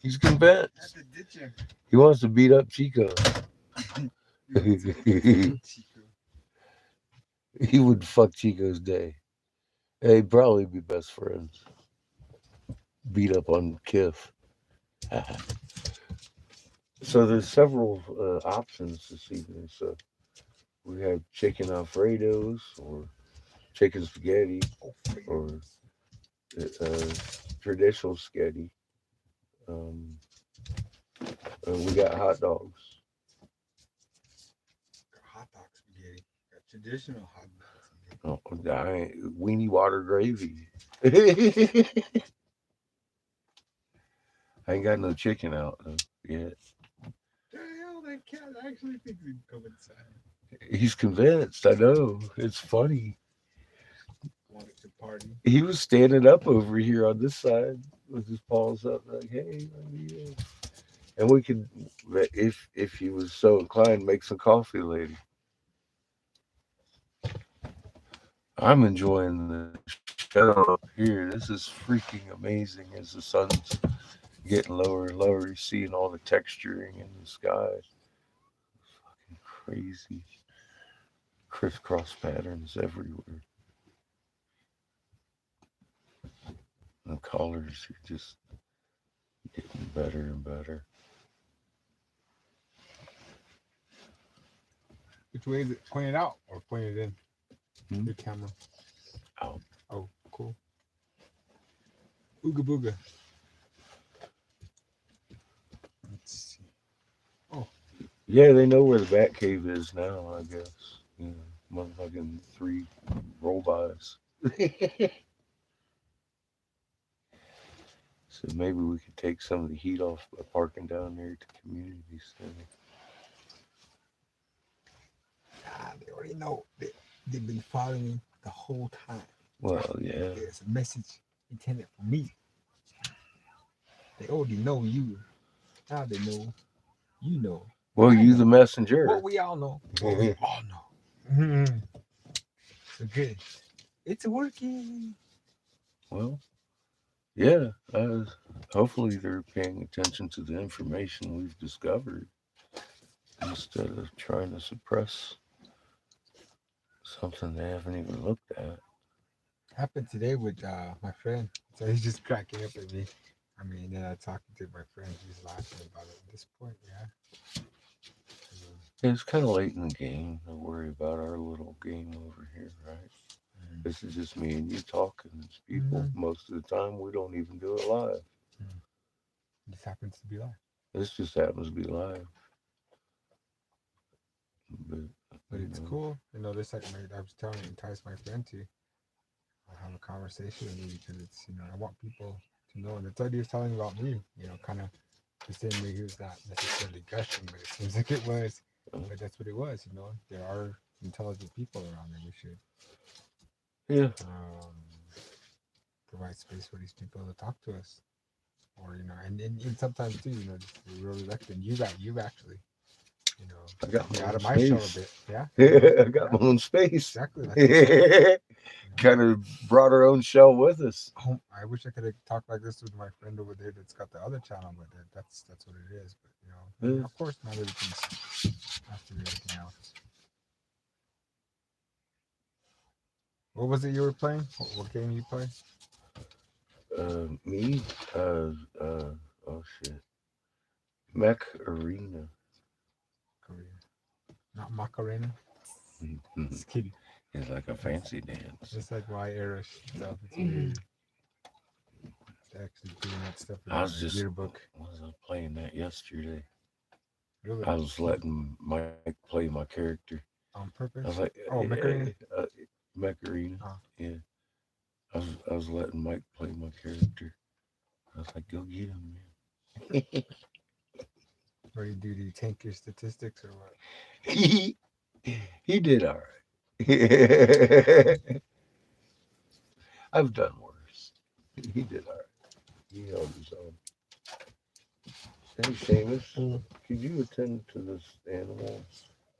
He's convinced. That's a ditcher. He wants to beat up Chico. He would fuck Chico's day. They'd probably be best friends. Beat up on Kiff. So there's several options this evening. So we have chicken Alfredos or chicken spaghetti or traditional spaghetti. We got hot dogs. Hot dog spaghetti. Got traditional hot dog spaghetti. Oh, weenie water gravy. I ain't got no chicken out yet. The hell, that cat actually thinks he can come inside. He's convinced. I know. It's funny. Wanted to party. He was standing up over here on this side with his paws up, like, "Hey, let me in." And we could, if he was so inclined, make some coffee later. I'm enjoying the show up here. This is freaking amazing as the sun's getting lower and lower. You're seeing all the texturing in the sky. It's fucking crazy. Crisscross patterns everywhere. The colors are just getting better and better. Which way is it? Pointed out or pointed in? Your camera. Out. Oh, cool. Ooga booga. Let's see. Oh. Yeah, they know where the Bat Cave is now, I guess. Yeah, motherfucking 3 roll-bys. So maybe we could take some of the heat off by parking down there at the community center. They already know. They've been following me the whole time. Well, yeah. There's a message intended for me. They already know you. Now they know you know. Well, you the messenger. What we all know. What we all know. So good. It's working. Well, yeah. Hopefully they're paying attention to the information we've discovered instead of trying to suppress something they haven't even looked at. Happened today with my friend. So he's just cracking up at me. I mean, talking to my friend, he's laughing about it at this point, yeah. It's kind of late in the game to worry about our little game over here, right? This is just me and you talking as people. Most of the time, we don't even do it live. This happens to be live. This just happens to be live. But it's cool. You know, this like I was telling entice my friend to have a conversation with me because it's, you know, I want people to know. And that's what he was telling about me, you know, kind of the same way he was not necessarily gushing, but it seems like it was. But that's what it was, you know. There are intelligent people around and we should provide space for these people to talk to us. Or, you know, and sometimes too, you know, just really recommend you've actually, you know, I got my out of own my show a space. bit. Yeah. I got my own space. Exactly. Kind of brought our own show with us. I wish I could have talked like this with my friend over there that's got the other channel, but that's what it is. But you know, of course, not everything's after everything else. What was it you were playing? What game you play? Me? Oh shit. Mech Arena. Korea. Not Macarena. Just kidding. It's like a fancy dance. Just like my era stuff. It's weird. It's actually doing that stuff in I was the just yearbook. was playing that yesterday. Really? I was letting Mike play my character. On purpose? I was like, Macarena? Macarena. Oh. Yeah. I was letting Mike play my character. I was like, go get him, man. What do you do? Do you tank your statistics or what? He did all right. I've done worse. He did all right. He held his own. Hey, Seamus, could you attend to this animal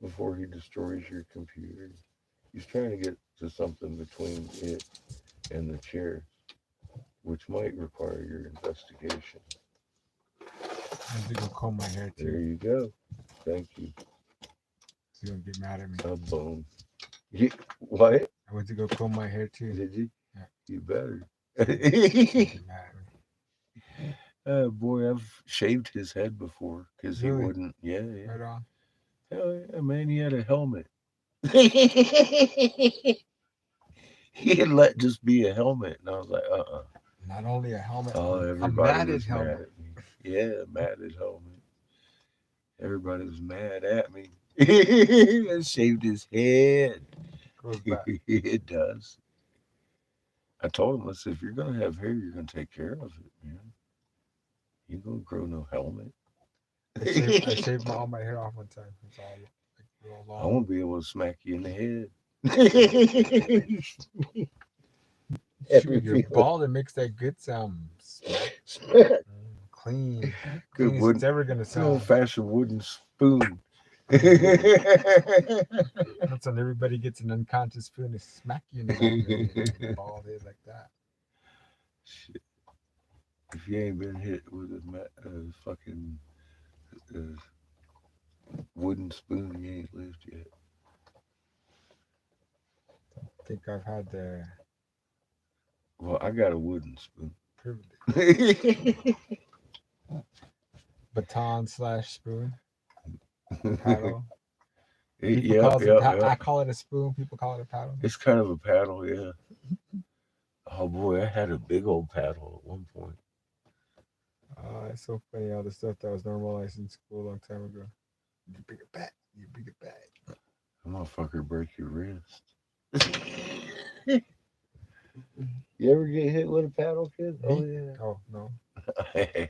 before he destroys your computer? He's trying to get to something between it and the chair. which might require your investigation. I have to go comb my hair There too. you go. Thank you. So you don't get mad at me. A bone. What? I went to go comb my hair too. Did you? Yeah. You better. Don't get mad at me. Boy, I've shaved his head before because he Really? wouldn't. Yeah, yeah. Right on. Hell yeah, man. He had a helmet. He had let just be a helmet. And I was like, Not only a helmet, Oh, a everybody matted was mad helmet. at me. Yeah, matted helmet. Everybody was mad at me. I shaved his head. Goes back. It does. I told him, I said, if you're gonna have hair, you're gonna take care of it, man. You ain't gonna grow no helmet. I shaved all my hair off one time. It's all like real I long. won't be able to smack you in the head. Shoot, you're bald. It makes that good sound. Clean. Good Clean as wood, it's ever gonna old sound. fashioned wooden spoon. That's when everybody gets an unconscious spoon to smack you in the back of the head. Bald head like that. Shit. If you ain't been hit with a fucking wooden spoon, you ain't lived yet. I think I've had the Well, I got a wooden spoon. privilege. Baton / spoon. Paddle. People calls it I call it a spoon. People call it a paddle. It's kind of a paddle, yeah. Oh boy, I had a big old paddle at one point. It's so funny all the stuff that was normalized in school a long time ago. You bring it back. You bring it back. That motherfucker break your wrist. You ever get hit with a paddle, kid? Oh yeah. Oh no. I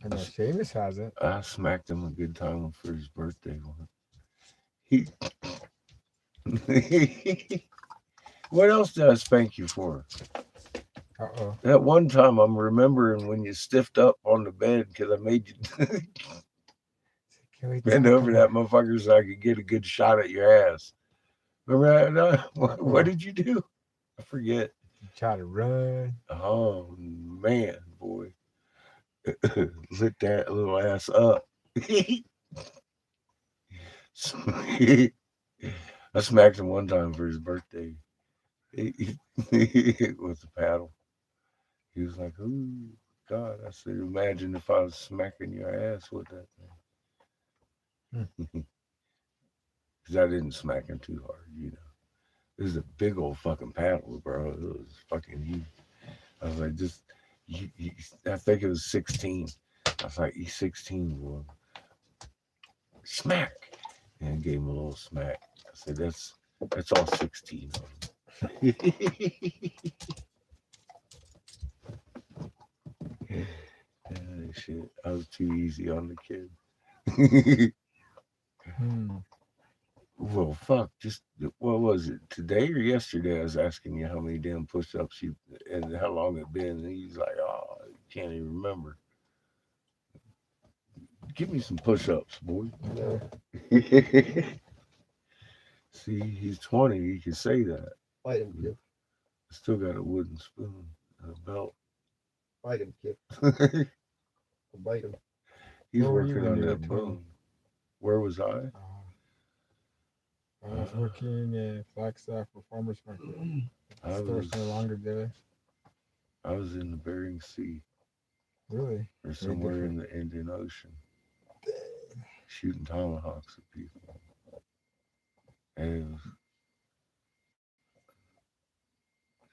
know Seamus hasn't. I smacked him a good time for his birthday once. He What else did I spank you for? Uh-oh. That one time I'm remembering when you stiffed up on the bed because I made you bend over that motherfucker so I could get a good shot at your ass. Remember that? What did you do? I forget. You try to run. Oh man, boy. Lit that little ass up. I smacked him one time for his birthday. With the paddle. He was like, "Ooh, God!" I said, "Imagine if I was smacking your ass with that thing." Because I didn't smack him too hard, you know. It was a big old fucking paddle, bro. It was fucking huge. I was like, I think it was 16. I was like, he's 16, boy. Smack. And gave him a little smack. I said, that's all 16 of them. Shit, I was too easy on the kid. Well, fuck, just what was it, today or yesterday? I was asking you how many damn push-ups you and how long it been, and he's like, "Oh, I can't even remember." Give me some push-ups, boy. No. See, he's 20. He can say that. Fight him, kid. Still got a wooden spoon and a belt. Fight him, kid. Bite him. He's Where were you working when on you were that 20? bone. Where was I? I was working in Flagstaff for farmers market. I The store's no longer there. I was in the Bering Sea Really? or somewhere in the Indian Ocean, shooting tomahawks at people. And it was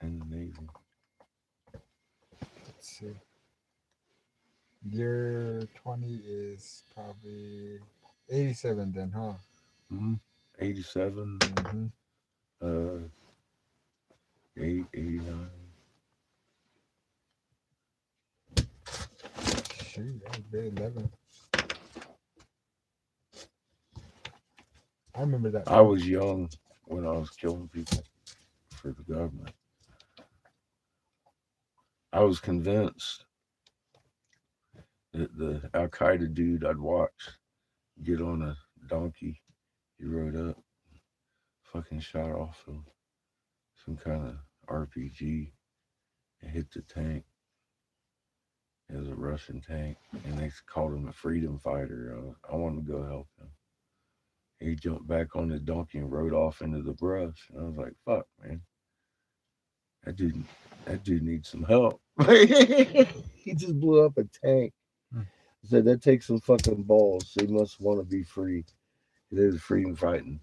in the Navy. Let's see. Year 20 is probably 87 then, huh? 87, 89. Shoot, that was grade 11. I remember that. I was young when I was killing people for the government. I was convinced that the Al Qaeda dude I'd watch get on a donkey, he rode up, fucking shot off of some kind of RPG. It hit the tank. It was a Russian tank, and they called him a freedom fighter. I wanted to go help him. He jumped back on his donkey and rode off into the brush. And I was like, "Fuck, man, that dude, that dude needs some help." He just blew up a tank. Hmm. I said that takes some fucking balls. He must want to be free. There's freedom fighting.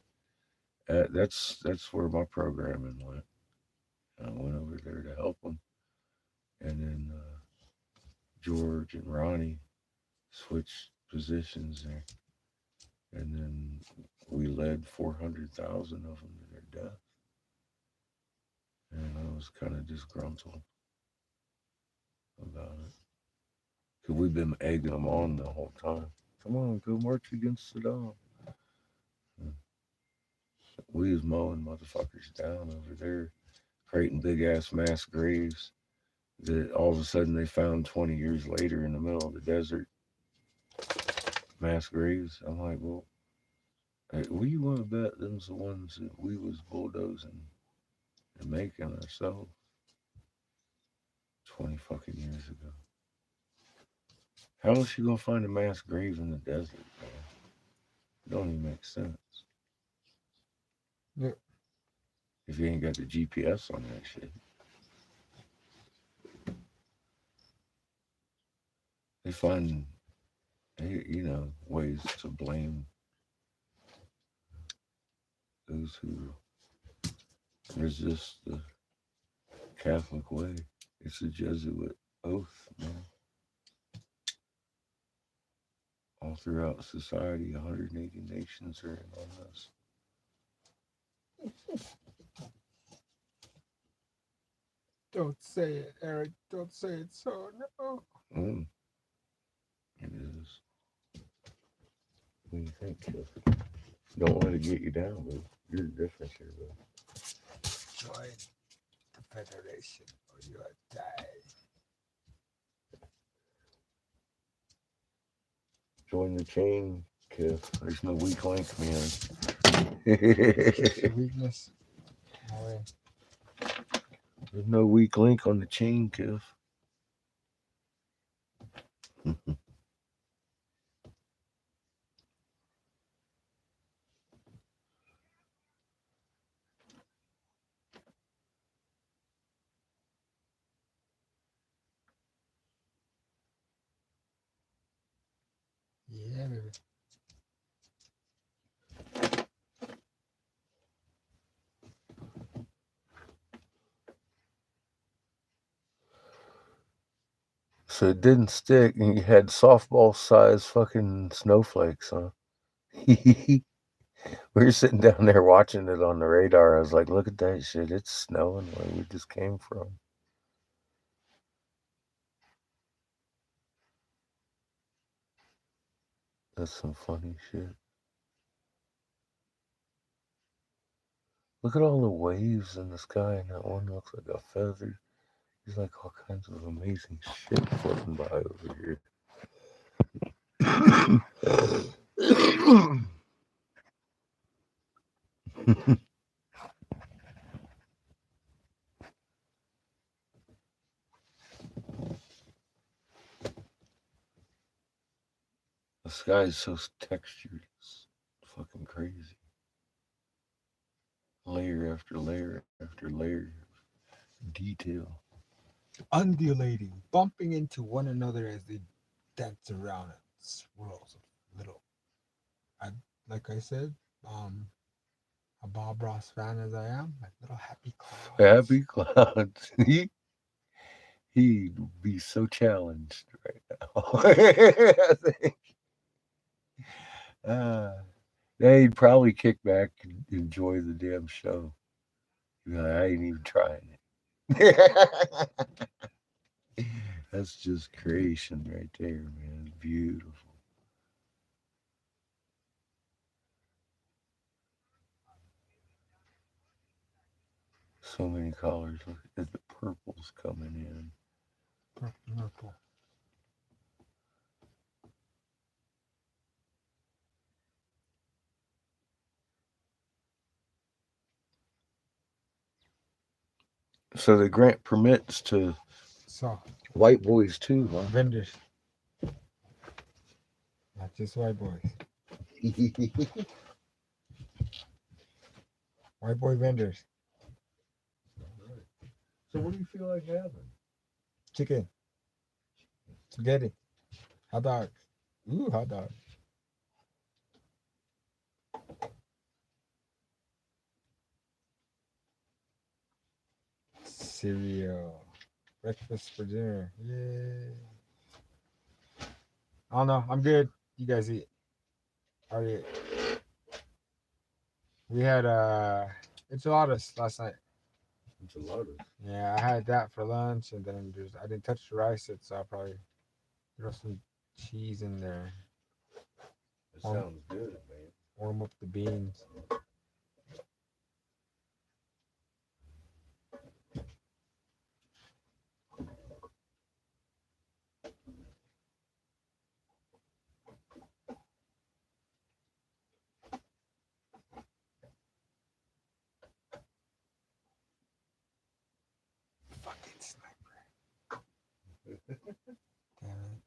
That's where my programming went. I went over there to help him, and then George and Ronnie switched positions there, and then we led 400,000 of them to their death. And I was kind of disgruntled about it because we've been egging them on the whole time. Come on, go march against Saddam. We was mowing motherfuckers down over there, creating big ass mass graves that all of a sudden they found 20 years later in the middle of the desert. Mass graves. I'm like, well, hey, what you want to bet them's the ones that we was bulldozing and making ourselves 20 fucking years ago? How else you gonna find a mass grave in the desert, man? It don't even make sense. Yeah. If you ain't got the GPS on that shit. They find, ways to blame those who resist the Catholic way. It's a Jesuit oath, man. All throughout society, 180 nations are in on this. Don't say it, Eric. Don't say it. So no. Mm, it is. What do you think, Cliff? Don't let it get you down, but you're the difference here, bud. Join the Federation or you are die. Join the chain, Cliff. There's no weak link, man. Your weakness. No way. There's no weak link on the chain, Cliff. Yeah, baby. So it didn't stick, and you had softball size fucking snowflakes, huh? We were sitting down there watching it on the radar. I was like, look at that shit. It's snowing where we just came from. That's some funny shit. Look at all the waves in the sky, and that one looks like a feather. There's like all kinds of amazing shit floating by over here. The sky is so textured. It's fucking crazy. Layer after layer after layer of detail. Undulating, bumping into one another as they dance around in swirls of little. Like I said, a Bob Ross fan as I am, like little happy clouds. Happy clouds. He'd be so challenged right now. I think. Yeah, he'd probably kick back and enjoy the damn show. He'd be like, I ain't even trying it. That's just creation right there, man. Beautiful. So many colors. Look at the purples coming in. Purple. So they grant permits to So white boys too, huh? vendors, not just white boys. White boy vendors. So what do you feel like having? Chicken, spaghetti, hot dogs. Ooh, hot dog. Cereal. Breakfast for dinner. Yay. I don't know. I'm good. You guys eat. Already ate. We had enchiladas last night. Enchiladas. Yeah, I had that for lunch, and then I didn't touch the rice yet, so I'll probably throw some cheese in there. It sounds good, man. Warm up the beans. Fucking sniper. Damn it.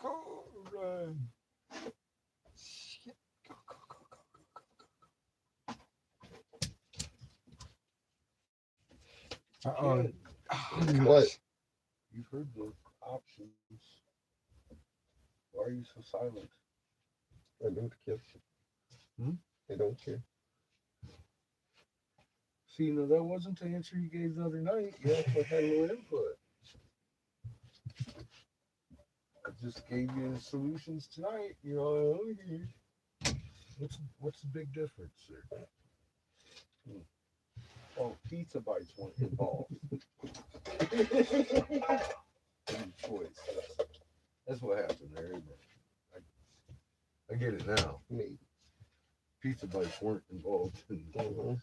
Go run. Shit. Go, go, go, go, go, go, go. Uh-oh. Oh, What? gosh. You've heard the options. Why are you so silent? I don't care. I don't care. See, no, that wasn't the answer you gave the other night. You actually had a little input. I just gave you the solutions tonight. You know, what's the big difference there? Oh, pizza bites weren't involved. Choice. That's what happened there, isn't it? I get it now. Maybe. Pizza bites weren't involved in the choice.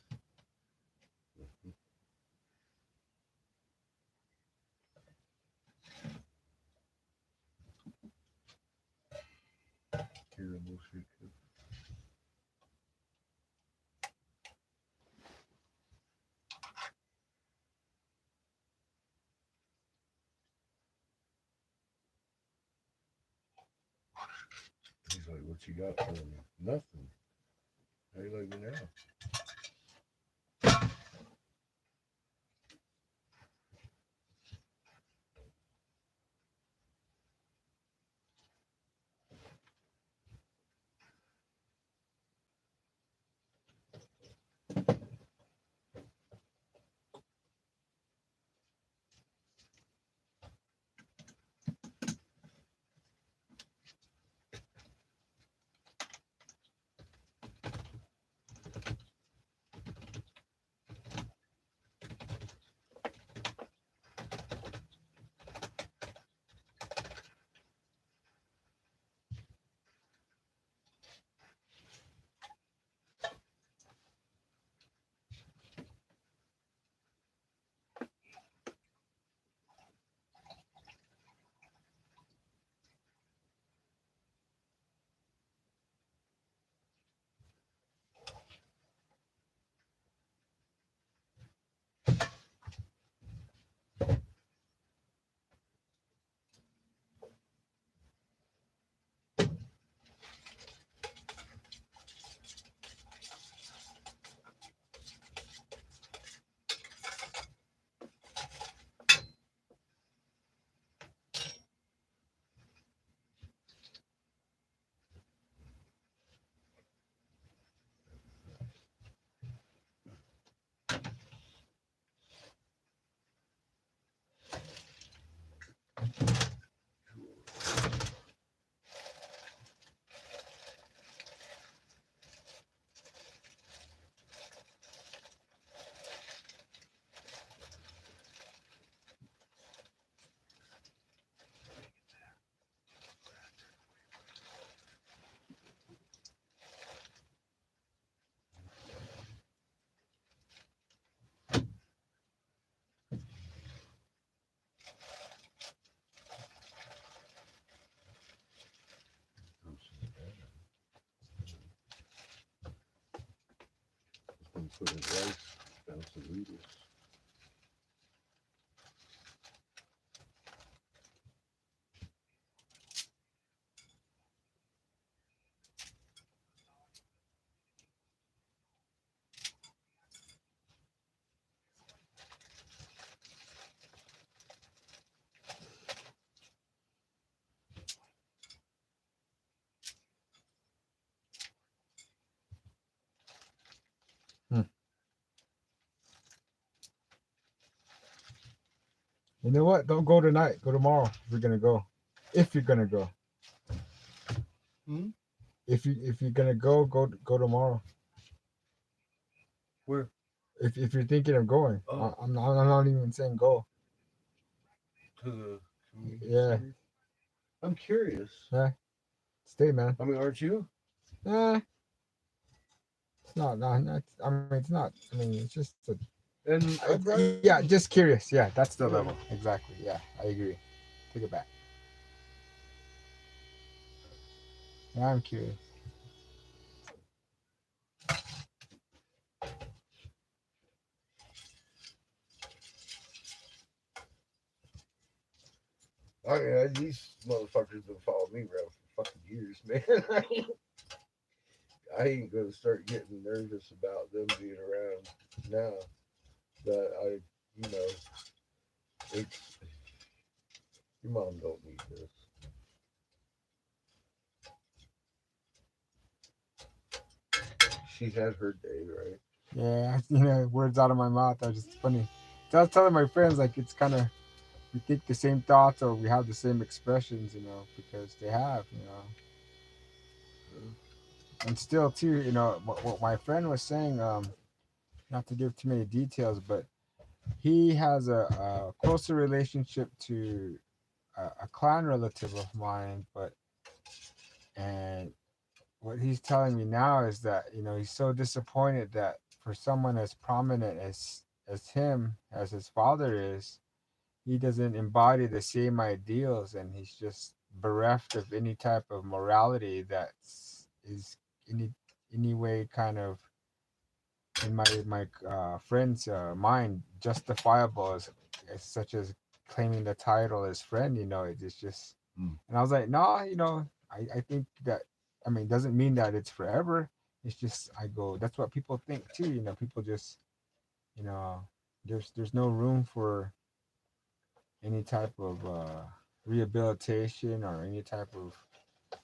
Terrible shit. He's like, what you got for me? Nothing. How you like me now? put his rice down some noodles. You know what? Don't go tonight. Go tomorrow if you're gonna go. If you're gonna go. Hmm? If you're gonna go tomorrow. Where? If you're thinking of going, Oh. I'm not even saying go. To the community Yeah. center? I'm curious. Yeah. Stay, man. I mean, aren't you? It's not. I mean, it's not. I mean, it's just. And Yeah, just curious. Yeah, that's the level. Exactly. Yeah, I agree. Take it back. Yeah, I'm curious. these motherfuckers been following me around for fucking years, man. I ain't gonna start getting nervous about them being around now that it's your mom don't need this. She had her day, right? Yeah, words out of my mouth are just funny. So I was telling my friends like it's kind of we think the same thoughts or we have the same expressions, because they have. And still too, what my friend was saying, not to give too many details, but he has a closer relationship to a clan relative of mine, and what he's telling me now is that he's so disappointed that for someone as prominent as him, as his father is, he doesn't embody the same ideals, and he's just bereft of any type of morality that is any way kind of in my friend's mind justifiable as such as claiming the title as friend. It's just and I was like, no, I think that, I mean, doesn't mean that it's forever. It's just, I go, that's what people think too. People just, you know there's no room for any type of rehabilitation or any type of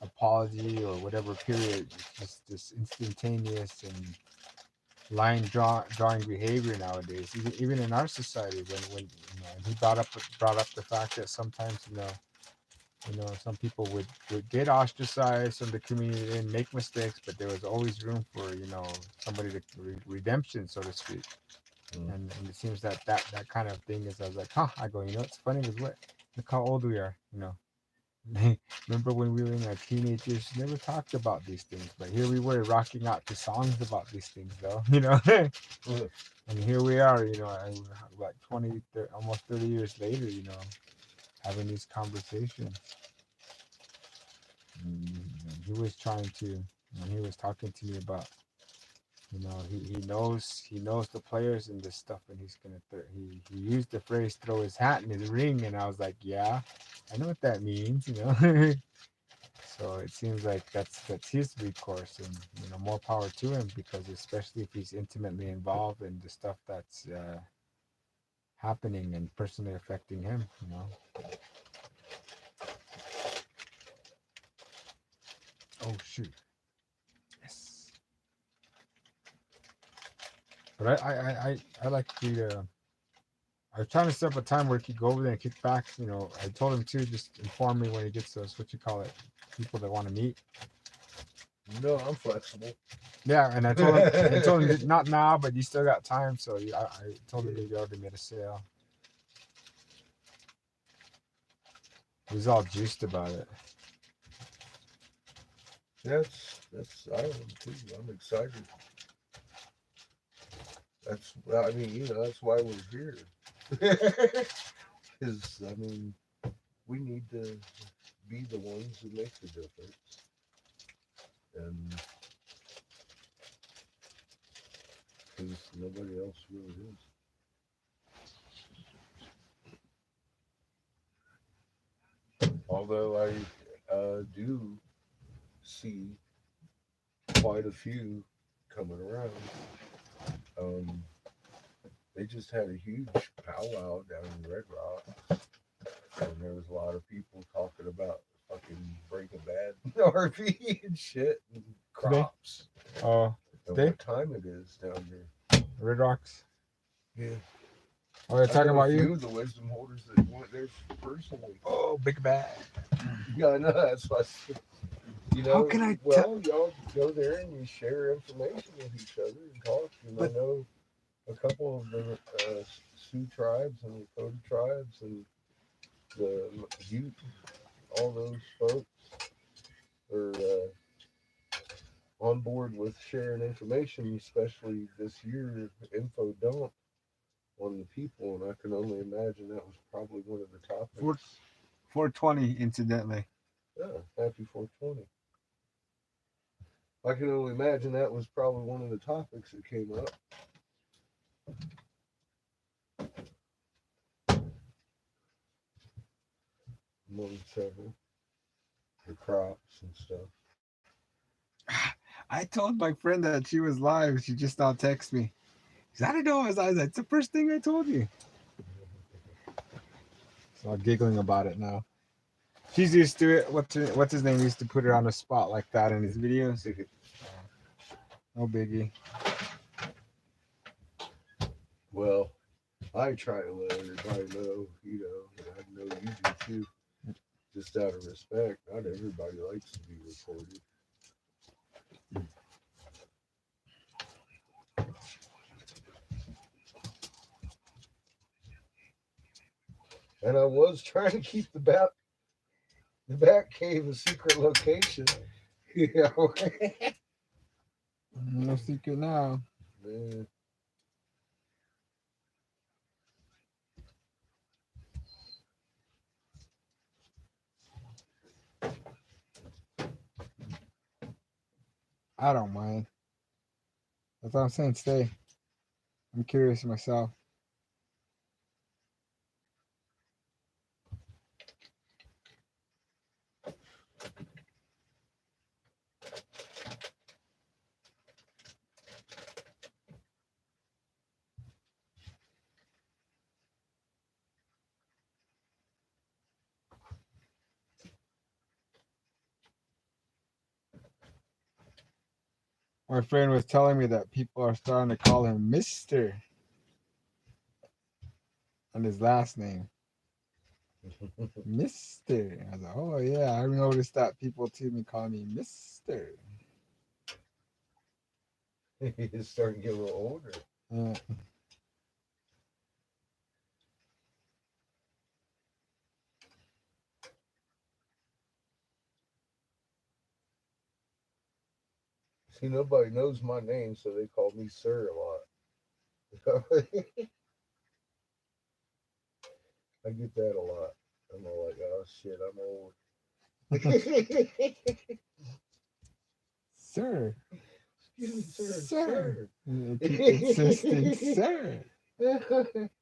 apology or whatever period. It's just this instantaneous and drawing behavior nowadays, even in our society. When and he brought up the fact that sometimes some people would get ostracized from the community and make mistakes, but there was always room for somebody to redemption, so to speak. And it seems that kind of thing is, I was like, I go, it's funny is what, look how old we are. Remember when we were in our teenagers, never talked about these things, but here we were rocking out to songs about these things, though. And here we are, like 20, almost 30 years later, having these conversations. And he was trying to, when he was talking to me about, he knows the players and this stuff, and he's gonna he used the phrase throw his hat in his ring, and I was like, yeah, I know what that means. So it seems like that's his recourse, and more power to him, because especially if he's intimately involved in the stuff that's happening and personally affecting him. Oh shoot. Yes. But I like to. I was trying to set up a time where he could go over there and kick back. I told him to just inform me when he gets those, what you call it, people that want to meet. No, I'm flexible. Yeah, and I told him not now, but you still got time. So I told him he already made a sale. He was all juiced about it. That's I am too. I'm excited. I mean, that's why we're here. Because I mean, we need to be the ones who make the difference. And because nobody else really is. Although I do see quite a few coming around. They just had a huge powwow down in Red Rock, and there was a lot of people talking about fucking Breaking Bad RV and shit and crops. Oh, And today? what time it is down there. Red Rocks. Yeah. Oh, they're talking about a few you? of the wisdom holders that went there personally. Oh, big bad. Yeah, I know. That's why. You know, How can I well, y'all go there and you share information with each other and talk. And I know a couple of the Sioux tribes and Lakota tribes and the Ute, all those folks are on board with sharing information, especially this year, info dump on the people. And I can only imagine that was probably one of the topics. 420, incidentally. Yeah, happy 420. I can only imagine that was probably one of the topics that came up. Among several. The crops and stuff. I told my friend that she was live. She just now texted me. She said, I didn't know I was live. That's the first thing I told you. So I'm giggling about it now. She's used to it. What's his name? Used to put her on the spot like that in his videos. No biggie. Well, I try to let everybody know, you know, and I know you do too. Just out of respect. Not everybody likes to be recorded. And I was trying to keep the bat cave a secret location. You know. No secret now. Man. I don't mind. That's what I'm saying. Stay. I'm curious myself. My friend was telling me that people are starting to call him Mr. and his last name. Mr. I was like, oh yeah, I noticed that people to me call me Mr. He's starting to get a little older. See, nobody knows my name, so they call me Sir a lot. I get that a lot. I'm all like, oh shit, I'm old. Sir. Excuse me, sir. Sir. Keep insisting, sir.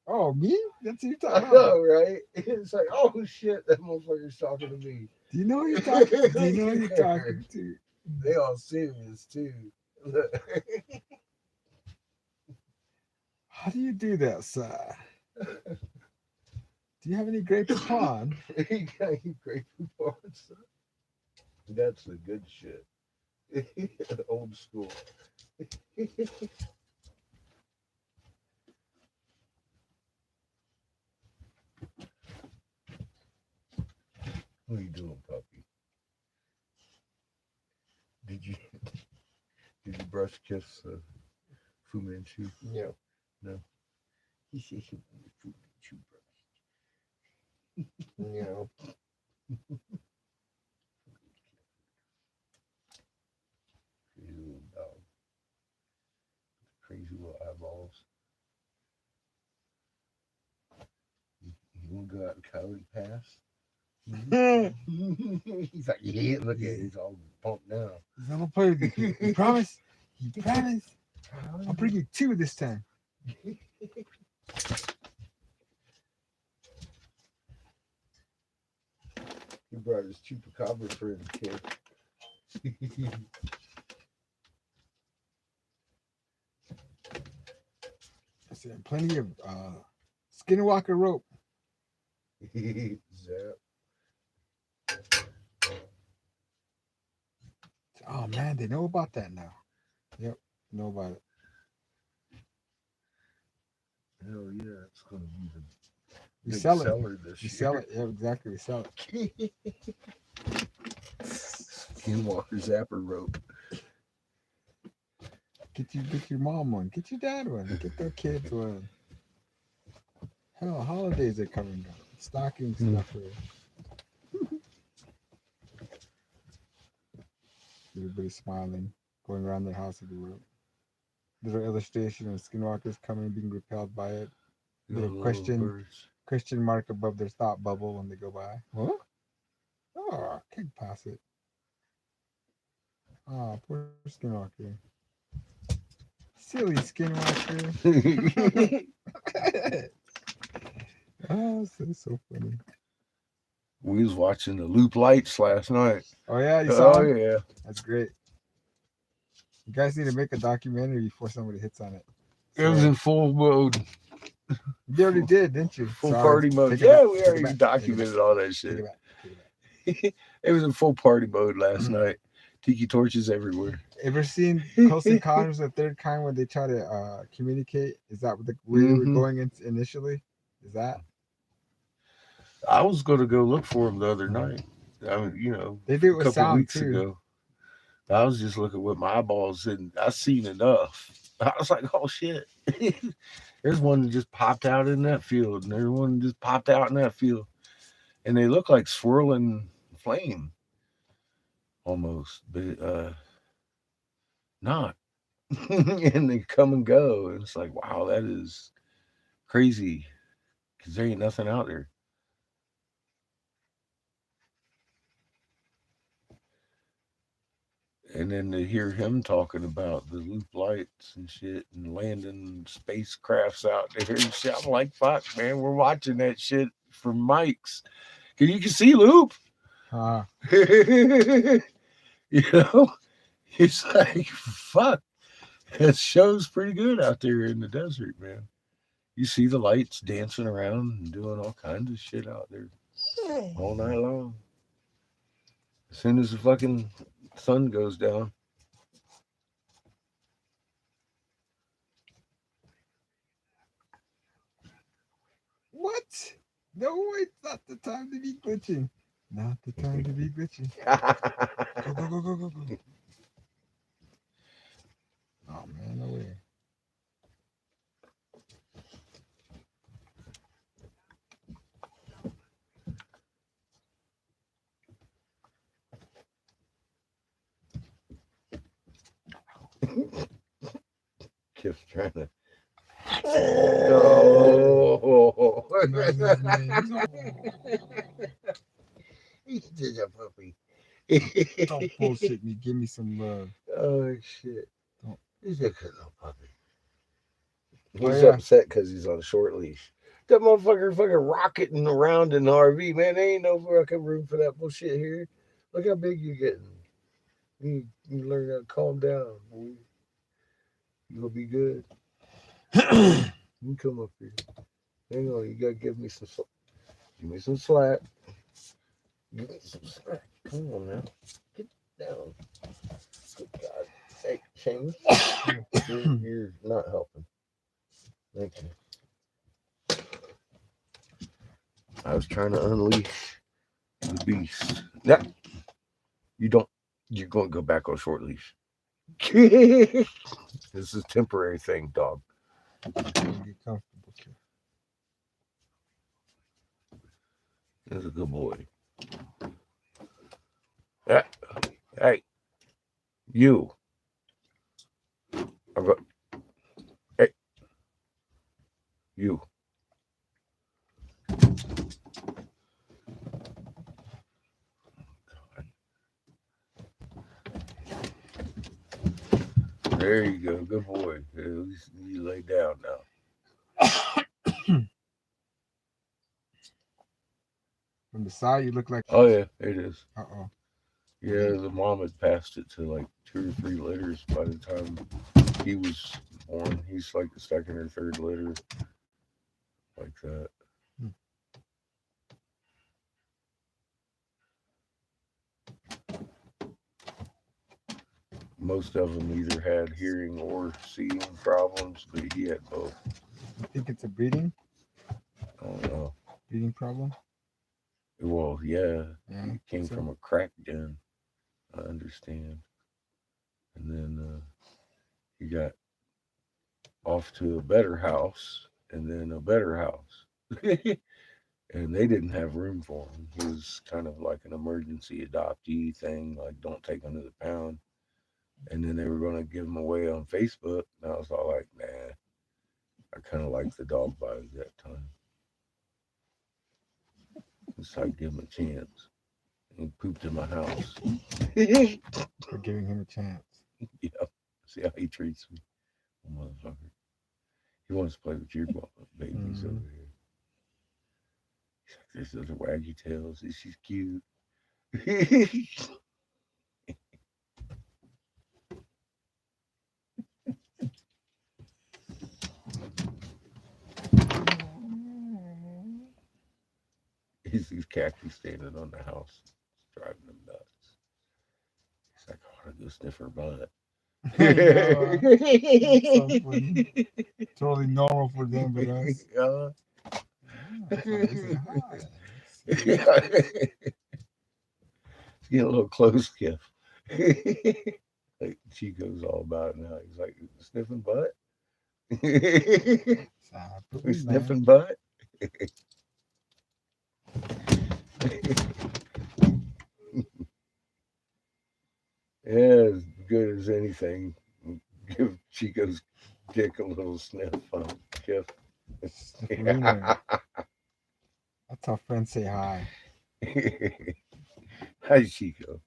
Oh, me? That's who you're I talking about. know, right? It's like, oh shit, that motherfucker's talking to me. Do you know who you're talking to? Do you know who you're talking to? They all serious too. How do you do that, sir? Do you have any grapes upon? You got any great reports? That's the good shit. Old school. What are you doing, puppy? Did you brush kiss Fu Manchu? No. No. He said he wanted Fu Manchu brush. No. Crazy little dog. Crazy little eyeballs. You want to go out and coyote pass? He's like, yeah, look at it. He's all pumped now. I'm gonna play with you. You promise? You promise? I'll bring you 2 this time. He brought his chupacabra for the kid. I said plenty of skinwalker rope. Zap. Oh man, they know about that now. Yep, know about it. Hell yeah, it's gonna be the We big sell it. seller this We year. sell it. Yeah, exactly. We sell it. Skinwalker zapper rope. Get your mom one. Get your dad one. Get their kids one. Hell, holidays are coming up. Stocking stuffer. Everybody's smiling, going around their house with the rope. Little illustration of skinwalkers coming, being repelled by it. Little question mark above their thought bubble when they go by. Huh? Oh, can't pass it. Oh, poor skinwalker. Silly skinwalker. Oh, so funny. We was watching the Loop Lights last night. Oh yeah, you saw him? Yeah. That's great. You guys need to make a documentary before somebody hits on it. It was in full mode. You already did, didn't you? Full Sorry. party mode. Take it Yeah, back, we take it already back, documented all that shit. Take it back. Take it back. It was in full party mode last night. Tiki torches everywhere. Ever seen Close Encounters of the Third Kind when they try to communicate? Is that what where you were going in initially? Is that? I was going to go look for them the other night. I mean, you know, They do it a with couple sound weeks too. ago. I was just looking with my eyeballs and I seen enough. I was like, oh shit. There's one that just popped out in that field, and there's one that just popped out in that field. And they look like swirling flame almost, but not. And they come and go. And it's like, wow, that is crazy. Because there ain't nothing out there. And then to hear him talking about the loop lights and shit and landing spacecrafts out there and shit, I'm like, fuck, man, we're watching that shit from mics. Cause you can see Loop. You know, it's like, fuck, that show's pretty good out there in the desert, man. You see the lights dancing around and doing all kinds of shit out there all night long. As soon as the fucking sun goes down. What? No, it's not the time to be glitching. Not the time to be glitching. Go. Oh man, no way. Kip's trying to. Oh. He's just a puppy. Don't bullshit me. Give me some love. Oh shit. Don't. He's a good little puppy. Oh, He's yeah. upset because he's on a short leash. That motherfucker fucking rocketing around in the RV, man. There ain't no fucking room for that bullshit here. Look how big you're getting. You learn how to calm down, boy. You'll be good. You can come up here. Hang on, you gotta give me some slack. Give me some slack. Give me some slack. Come on now. Get down. Good God. Hey, Seamus. You're not helping. Thank you. I was trying to unleash the beast. Yeah. You don't. You're going to go back on short leash. This is a temporary thing, dog. Get comfortable. That's a good boy. Yeah. Hey. You. Hey. You. There you go. Good boy. At least you lay down now. From the side, you look like. Oh yeah, it is. Uh-oh. Yeah, the mom had passed it to like 2 or 3 litters by the time he was born. He's like the second or third litter, like that. Most of them either had hearing or seeing problems, but he had both. You think it's a breeding I don't know. problem? Well, yeah, Yeah. he came so- from a crack den. I understand. And then he got off to a better house, and then a better house. And they didn't have room for him. He was kind of like an emergency adoptee thing, like don't take him to the pound. And then they were going to give him away on Facebook. And I was all like, nah, I kind of liked the dog vibes that time. So I give him a chance. He pooped in my house. For giving him a chance. Yep. See how he treats me. Motherfucker. He wants to play with your babies over here. He's like, there's little waggy tails. She's cute. He's khaki standing on the house. It's driving him nuts. He's like, I want to go sniff her butt. Totally normal for them, but us. He's getting a little close gift. Like Chico's all about it now. He's like, sniffing butt? We sniffing butt? Yeah, as good as anything. Give Chico's dick a little sniff on Jeff. That's how friends say hi. Hi, Chico.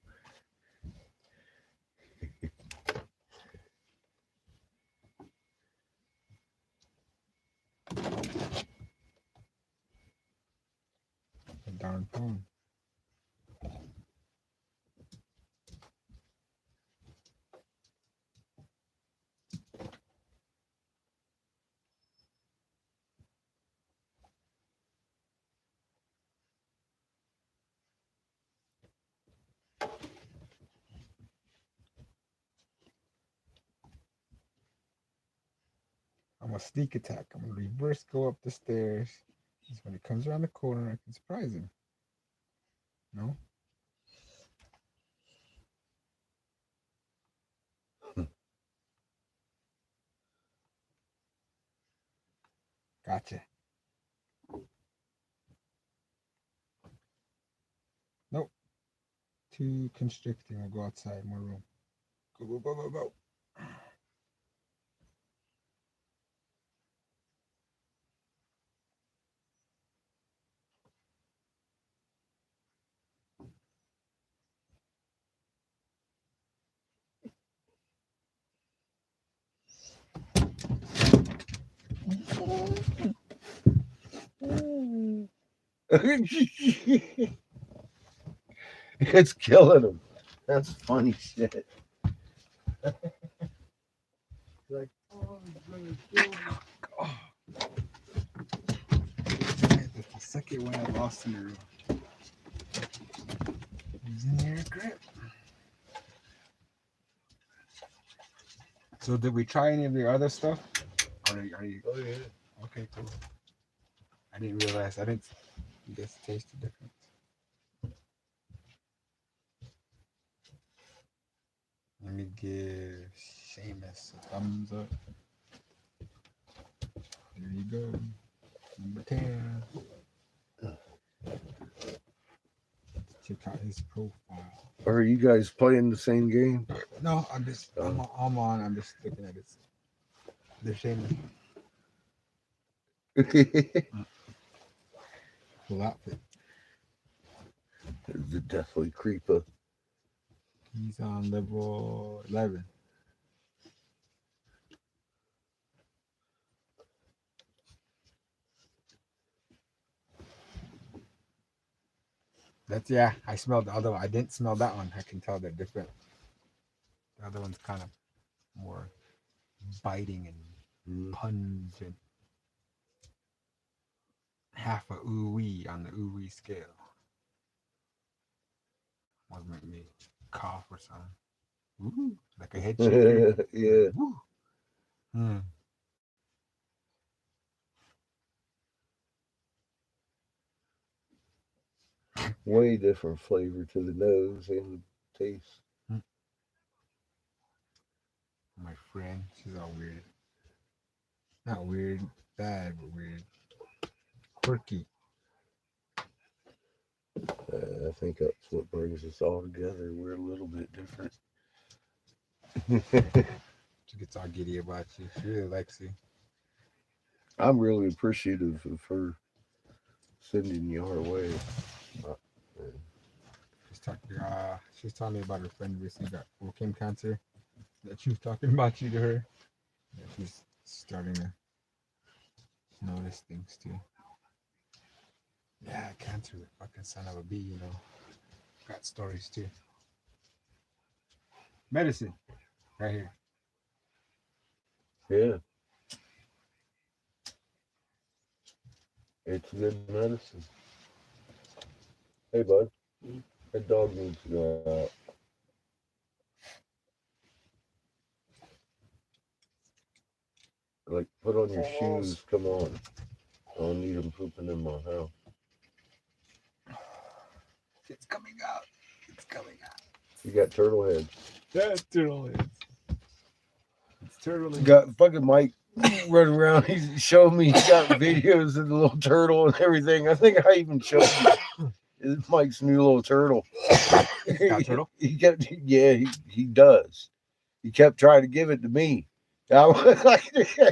A darn phone. I'm a sneak attack. I'm gonna reverse go up the stairs. Because when he comes around the corner, I can surprise him. No? Gotcha. Nope. Too constricting. I'll go outside. More room. Go, go, go, go, go. It's killing him. That's funny shit. Like, oh, he's gonna kill me. Oh. That's the second one I lost in a row. He's in your grip. So did we try any of the other stuff? Are you Oh yeah. okay, cool. I didn't realize. I didn't guess taste the difference. Let me give Seamus a thumbs up. There you go. Number 10. Let's check out his profile. Are you guys playing the same game? No, I'm just I'm on. I'm just looking at it. The Seamus. Cool outfit. The deathly creeper. He's on level 11. That's yeah. I smelled the other one. I didn't smell that one. I can tell they're different. The other one's kind of more biting and Mm. pungent. Half a ooh-wee on the ooh-wee scale. What make me cough or something? Ooh, like a head shaker. Yeah. Woo. Mm. Way different flavor to the nose and the taste. My friend, she's all weird. Not weird, bad, but weird. Quirky. I think that's what brings us all together. We're a little bit different. She gets all giddy about you. She really likes you. I'm really appreciative of her sending you our way. She's telling me about her friend recently got skin cancer. That she was talking about you to her. That she's starting to notice things too. Yeah, cancer, the fucking son of a bee, you know. Got stories too. Medicine, right here. Yeah, it's good medicine. Hey, bud, that dog needs to go out. Like, put on your shoes. Come on. I don't need him pooping in my house. It's coming out. It's coming out. You got turtle heads. That's turtle heads. It's turtle heads. Got fucking Mike running around. He's showing me. He got videos of the little turtle and everything. I think I even showed you. It's Mike's new little turtle. Got turtle? He kept, yeah, he does. He kept trying to give it to me. I was like,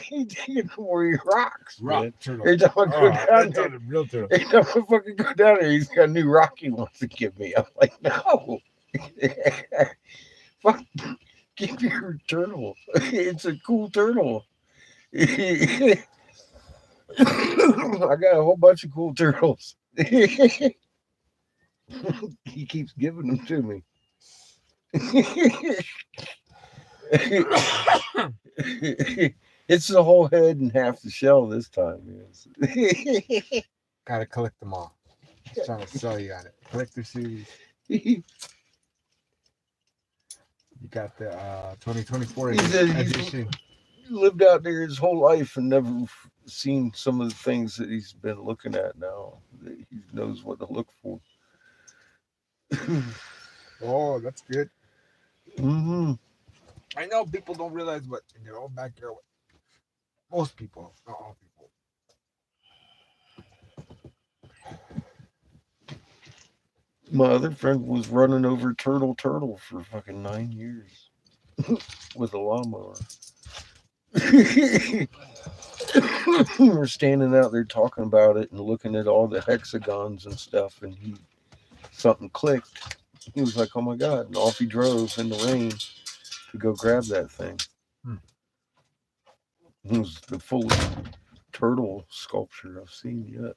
he taking more rocks, Rock man. turtle. Every time I go down there, a real turtle. every time I fucking go down there, he's got a new rock he wants to give me. I'm like, no. Fuck, give your turtle. It's a cool turtle. I got a whole bunch of cool turtles. He keeps giving them to me. It's the whole head and half the shell this time. Yes. Gotta collect them all. Just trying to sell you on it. Collector series. He You got the 2024 He said he's- edition. lived out there his whole life and never seen some of the things that he's been looking at now. He knows what to look for. Oh, that's good. Mm-hmm. I know people don't realize what in their own backyard. Most people, not all people. My other friend was running over turtle for fucking 9 years with a lawnmower. We're standing out there talking about it and looking at all the hexagons and stuff, and something clicked. He was like, "Oh my god!" And off he drove in the rain to go grab that thing. It was the fullest turtle sculpture I've seen yet.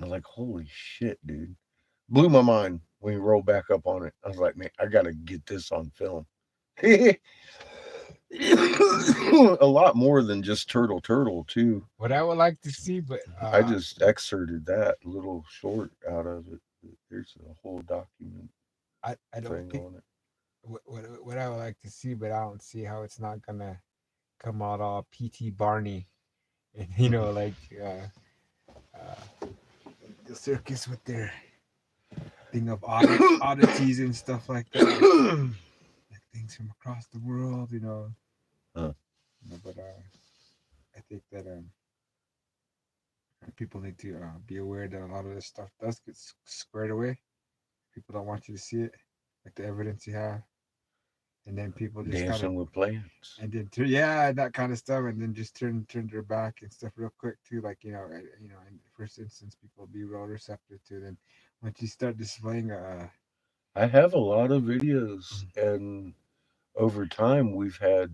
I'm like, "Holy shit, dude!" Blew my mind when he rolled back up on it. I was like, "Man, I gotta get this on film." A lot more than just turtle too. What I would like to see, but I just excerpted that little short out of it. There's a whole document I don't thing think on it. what I would like to see, but I don't see how it's not gonna come out all PT Barney, and like the circus with their thing of oddities and stuff like that, like things from across the world, Huh. But I think that people need to be aware that a lot of this stuff does get squared away. People don't want you to see it, like the evidence you have, and then people just kind Dancing of with plants. and then that kind of stuff, and then just turn their back and stuff real quick too. Like in first instance, people be real receptive to. Then once you start displaying I have a lot of videos, and over time we've had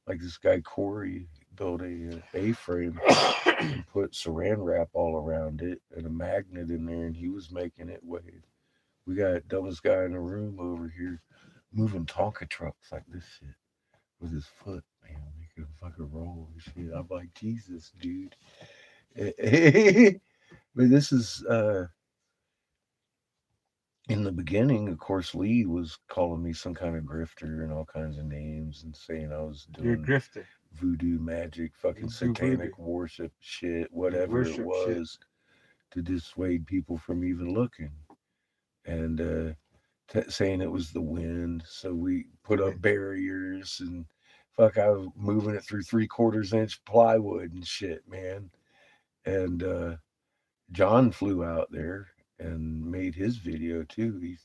like this guy Corey built a A-frame and put saran wrap all around it and a magnet in there, and he was making it weigh. We got dumbest guy in the room over here moving Tonka trucks like this shit with his foot, man, making a fucking roll and shit. I'm like, Jesus, dude. But this is in the beginning, of course, Lee was calling me some kind of grifter and all kinds of names and saying I was You're a doing grifter. voodoo magic, fucking You do satanic voodoo. worship shit, You whatever it worship shit. was to dissuade people from even looking. And saying it was the wind. So we put up barriers and fuck, I was moving it through 3/4 inch plywood and shit, man. And John flew out there and made his video too.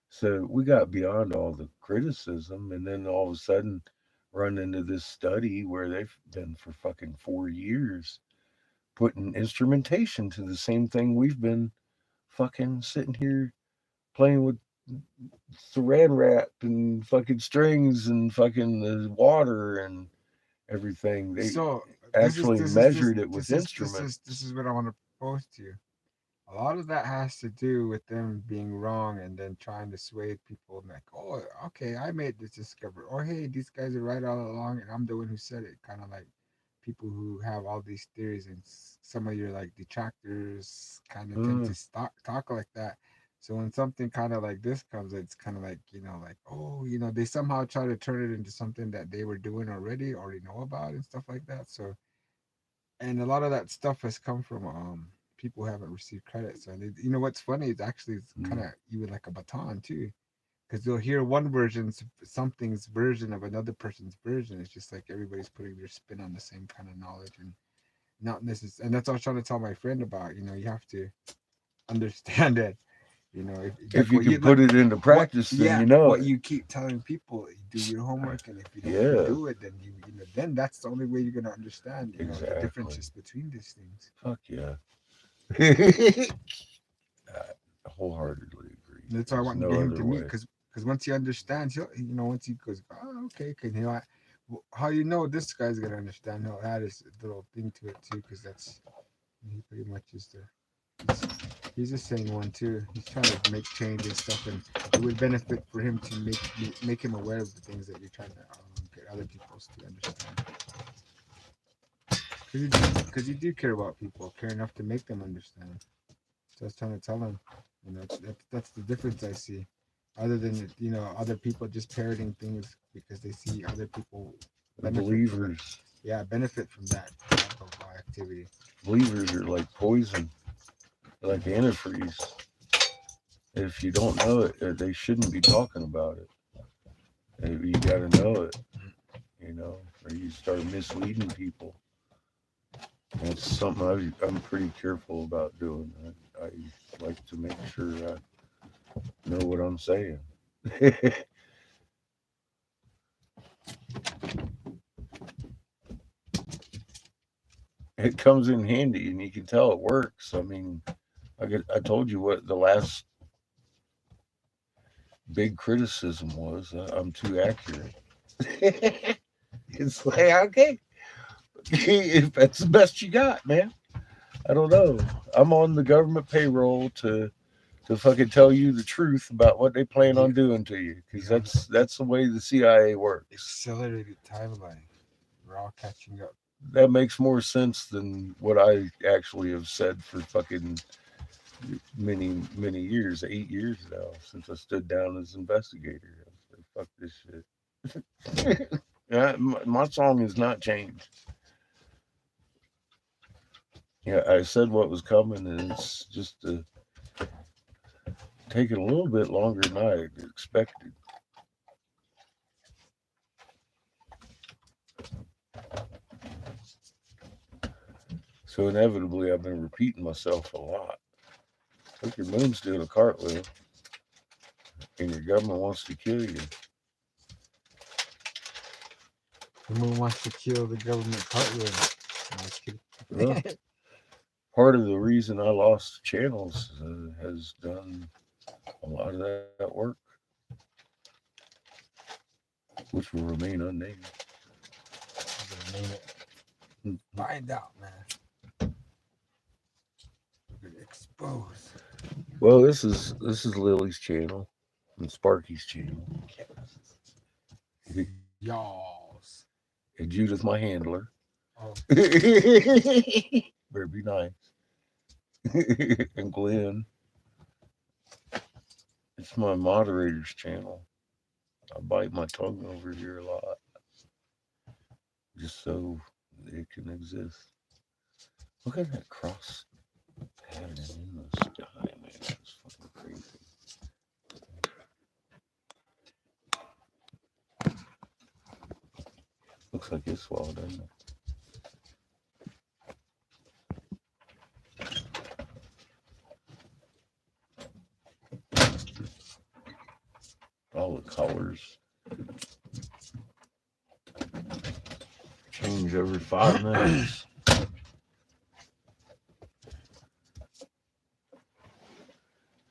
So we got beyond all the criticism, and then all of a sudden run into this study where they've been for fucking 4 years putting instrumentation to the same thing we've been fucking sitting here playing with saran wrap and fucking strings and fucking the water and everything. They So actually measured it with instruments. this is what I want to propose to you. A lot of that has to do with them being wrong and then trying to sway people like, oh, okay, I made this discovery. Or hey, these guys are right all along and I'm the one who said it. Kind of like people who have all these theories and some of your like detractors kind of tend to talk like that. So when something kind of like this comes, it's kind of like, like, oh, they somehow try to turn it into something that they were doing already know about and stuff like that. So, and a lot of that stuff has come from people who haven't received credit. So, what's funny is actually it's kind of even like a baton too, because you'll hear one something's version of another person's version. It's just like everybody's putting their spin on the same kind of knowledge and not necessarily. And that's what I was trying to tell my friend about. You have to understand that. If you can put it into practice, then you know what it. you keep telling people. You do your homework, and if you don't Yeah. do it, then then that's the only way you're gonna understand. The Exactly. differences between these things. Fuck yeah. I wholeheartedly agree. That's why I want to no get him other to way. meet because once he understands, once he goes, oh, okay, can how this guy's gonna understand? He'll add his little thing to it too, because he pretty much is he's the same one too. He's trying to make change and stuff, and it would benefit for him to make him aware of the things that you're trying to get other people to understand. Because you do care about people, care enough to make them understand. So I was trying to tell him, that's the difference I see. Other than other people just parroting things because they see other people Believers. Benefit from that type of activity. Believers are like poison, like antifreeze. If you don't know it, they shouldn't be talking about it. You got to know it, or you start misleading people. That's something I'm pretty careful about doing. I like to make sure I know what I'm saying. It comes in handy, and you can tell it works. I mean, I told you what the last big criticism was. I'm too accurate. It's like, okay, if that's the best you got, man. I don't know. I'm on the government payroll to fucking tell you the truth about what they plan on doing to you, because that's the way the CIA works. Accelerated timeline. We're all catching up. That makes more sense than what I actually have said for fucking many, many years, 8 years now, since I stood down as investigator. I was like, fuck this shit. Yeah, my song has not changed. Yeah, I said what was coming, and it's just taking a little bit longer than I expected. So inevitably, I've been repeating myself a lot. Look, your moon's doing a cartwheel, and your government wants to kill you. The moon wants to kill the government cartwheel. Well, part of the reason I lost channels has done a lot of that work, which will remain unnamed. name it. Find out, man. We're gonna expose. Well, this is Lily's channel and Sparky's channel. Y'all's. And Judith, my handler. Oh, Better be nice. And Glenn. It's my moderator's channel. I bite my tongue over here a lot. Just so it can exist. Look at that cross pattern in the sky, man. It's fucking crazy. Looks like it's swallowed, doesn't it? All the colors change every 5 minutes.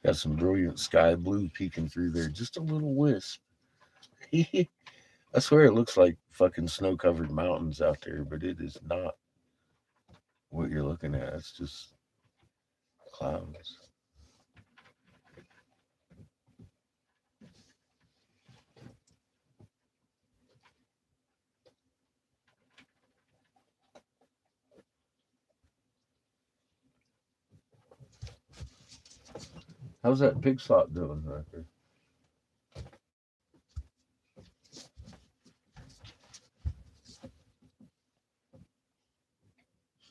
Got some brilliant sky blue peeking through there. Just a little wisp. I swear it looks like fucking snow-covered mountains out there, but it is not what you're looking at. It's just clouds. How's that pig slot doing right there?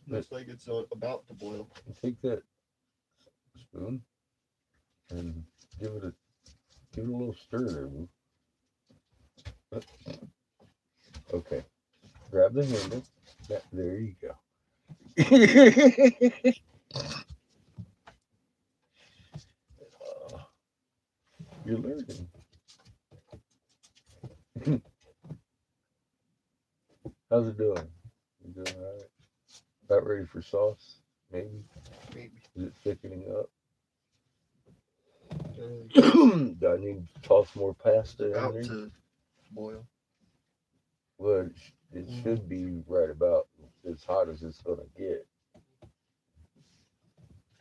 Looks like it's about to boil. Take that spoon and give it a little stir there, boo. Okay. Grab the handle. There you go. You're learning. How's it doing? You doing all right? About ready for sauce? Maybe? Maybe. Is it thickening up? Uh, Do I need to toss more pasta in about there? to boil. Well, it should be right about as hot as it's going to get.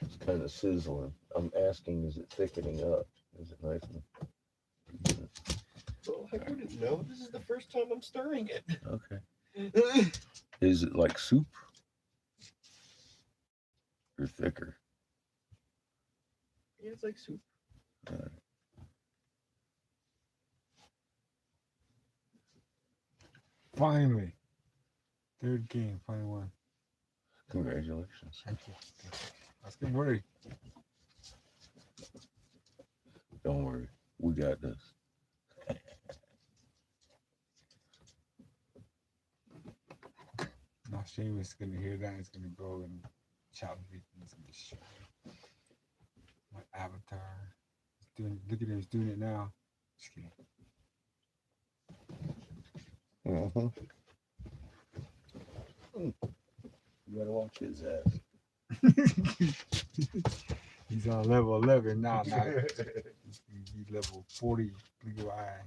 It's kind of sizzling. I'm asking, is it thickening up? Is it nice and Well, I wouldn't know. This is the first time I'm stirring it. okay? Is it like soup or thicker? Yeah, it's like soup. All right. finally. Third game, finally won. Congratulations. Thank you. I was getting worried. Don't worry, we got this. Now Seamus gonna hear that. He's gonna go and chop victims and destroy my avatar. He's doing. Look at him. He's doing it now. Just kidding. Mm-hmm. You gotta watch his ass. He's on level 11 now. He's level 40 blue eye.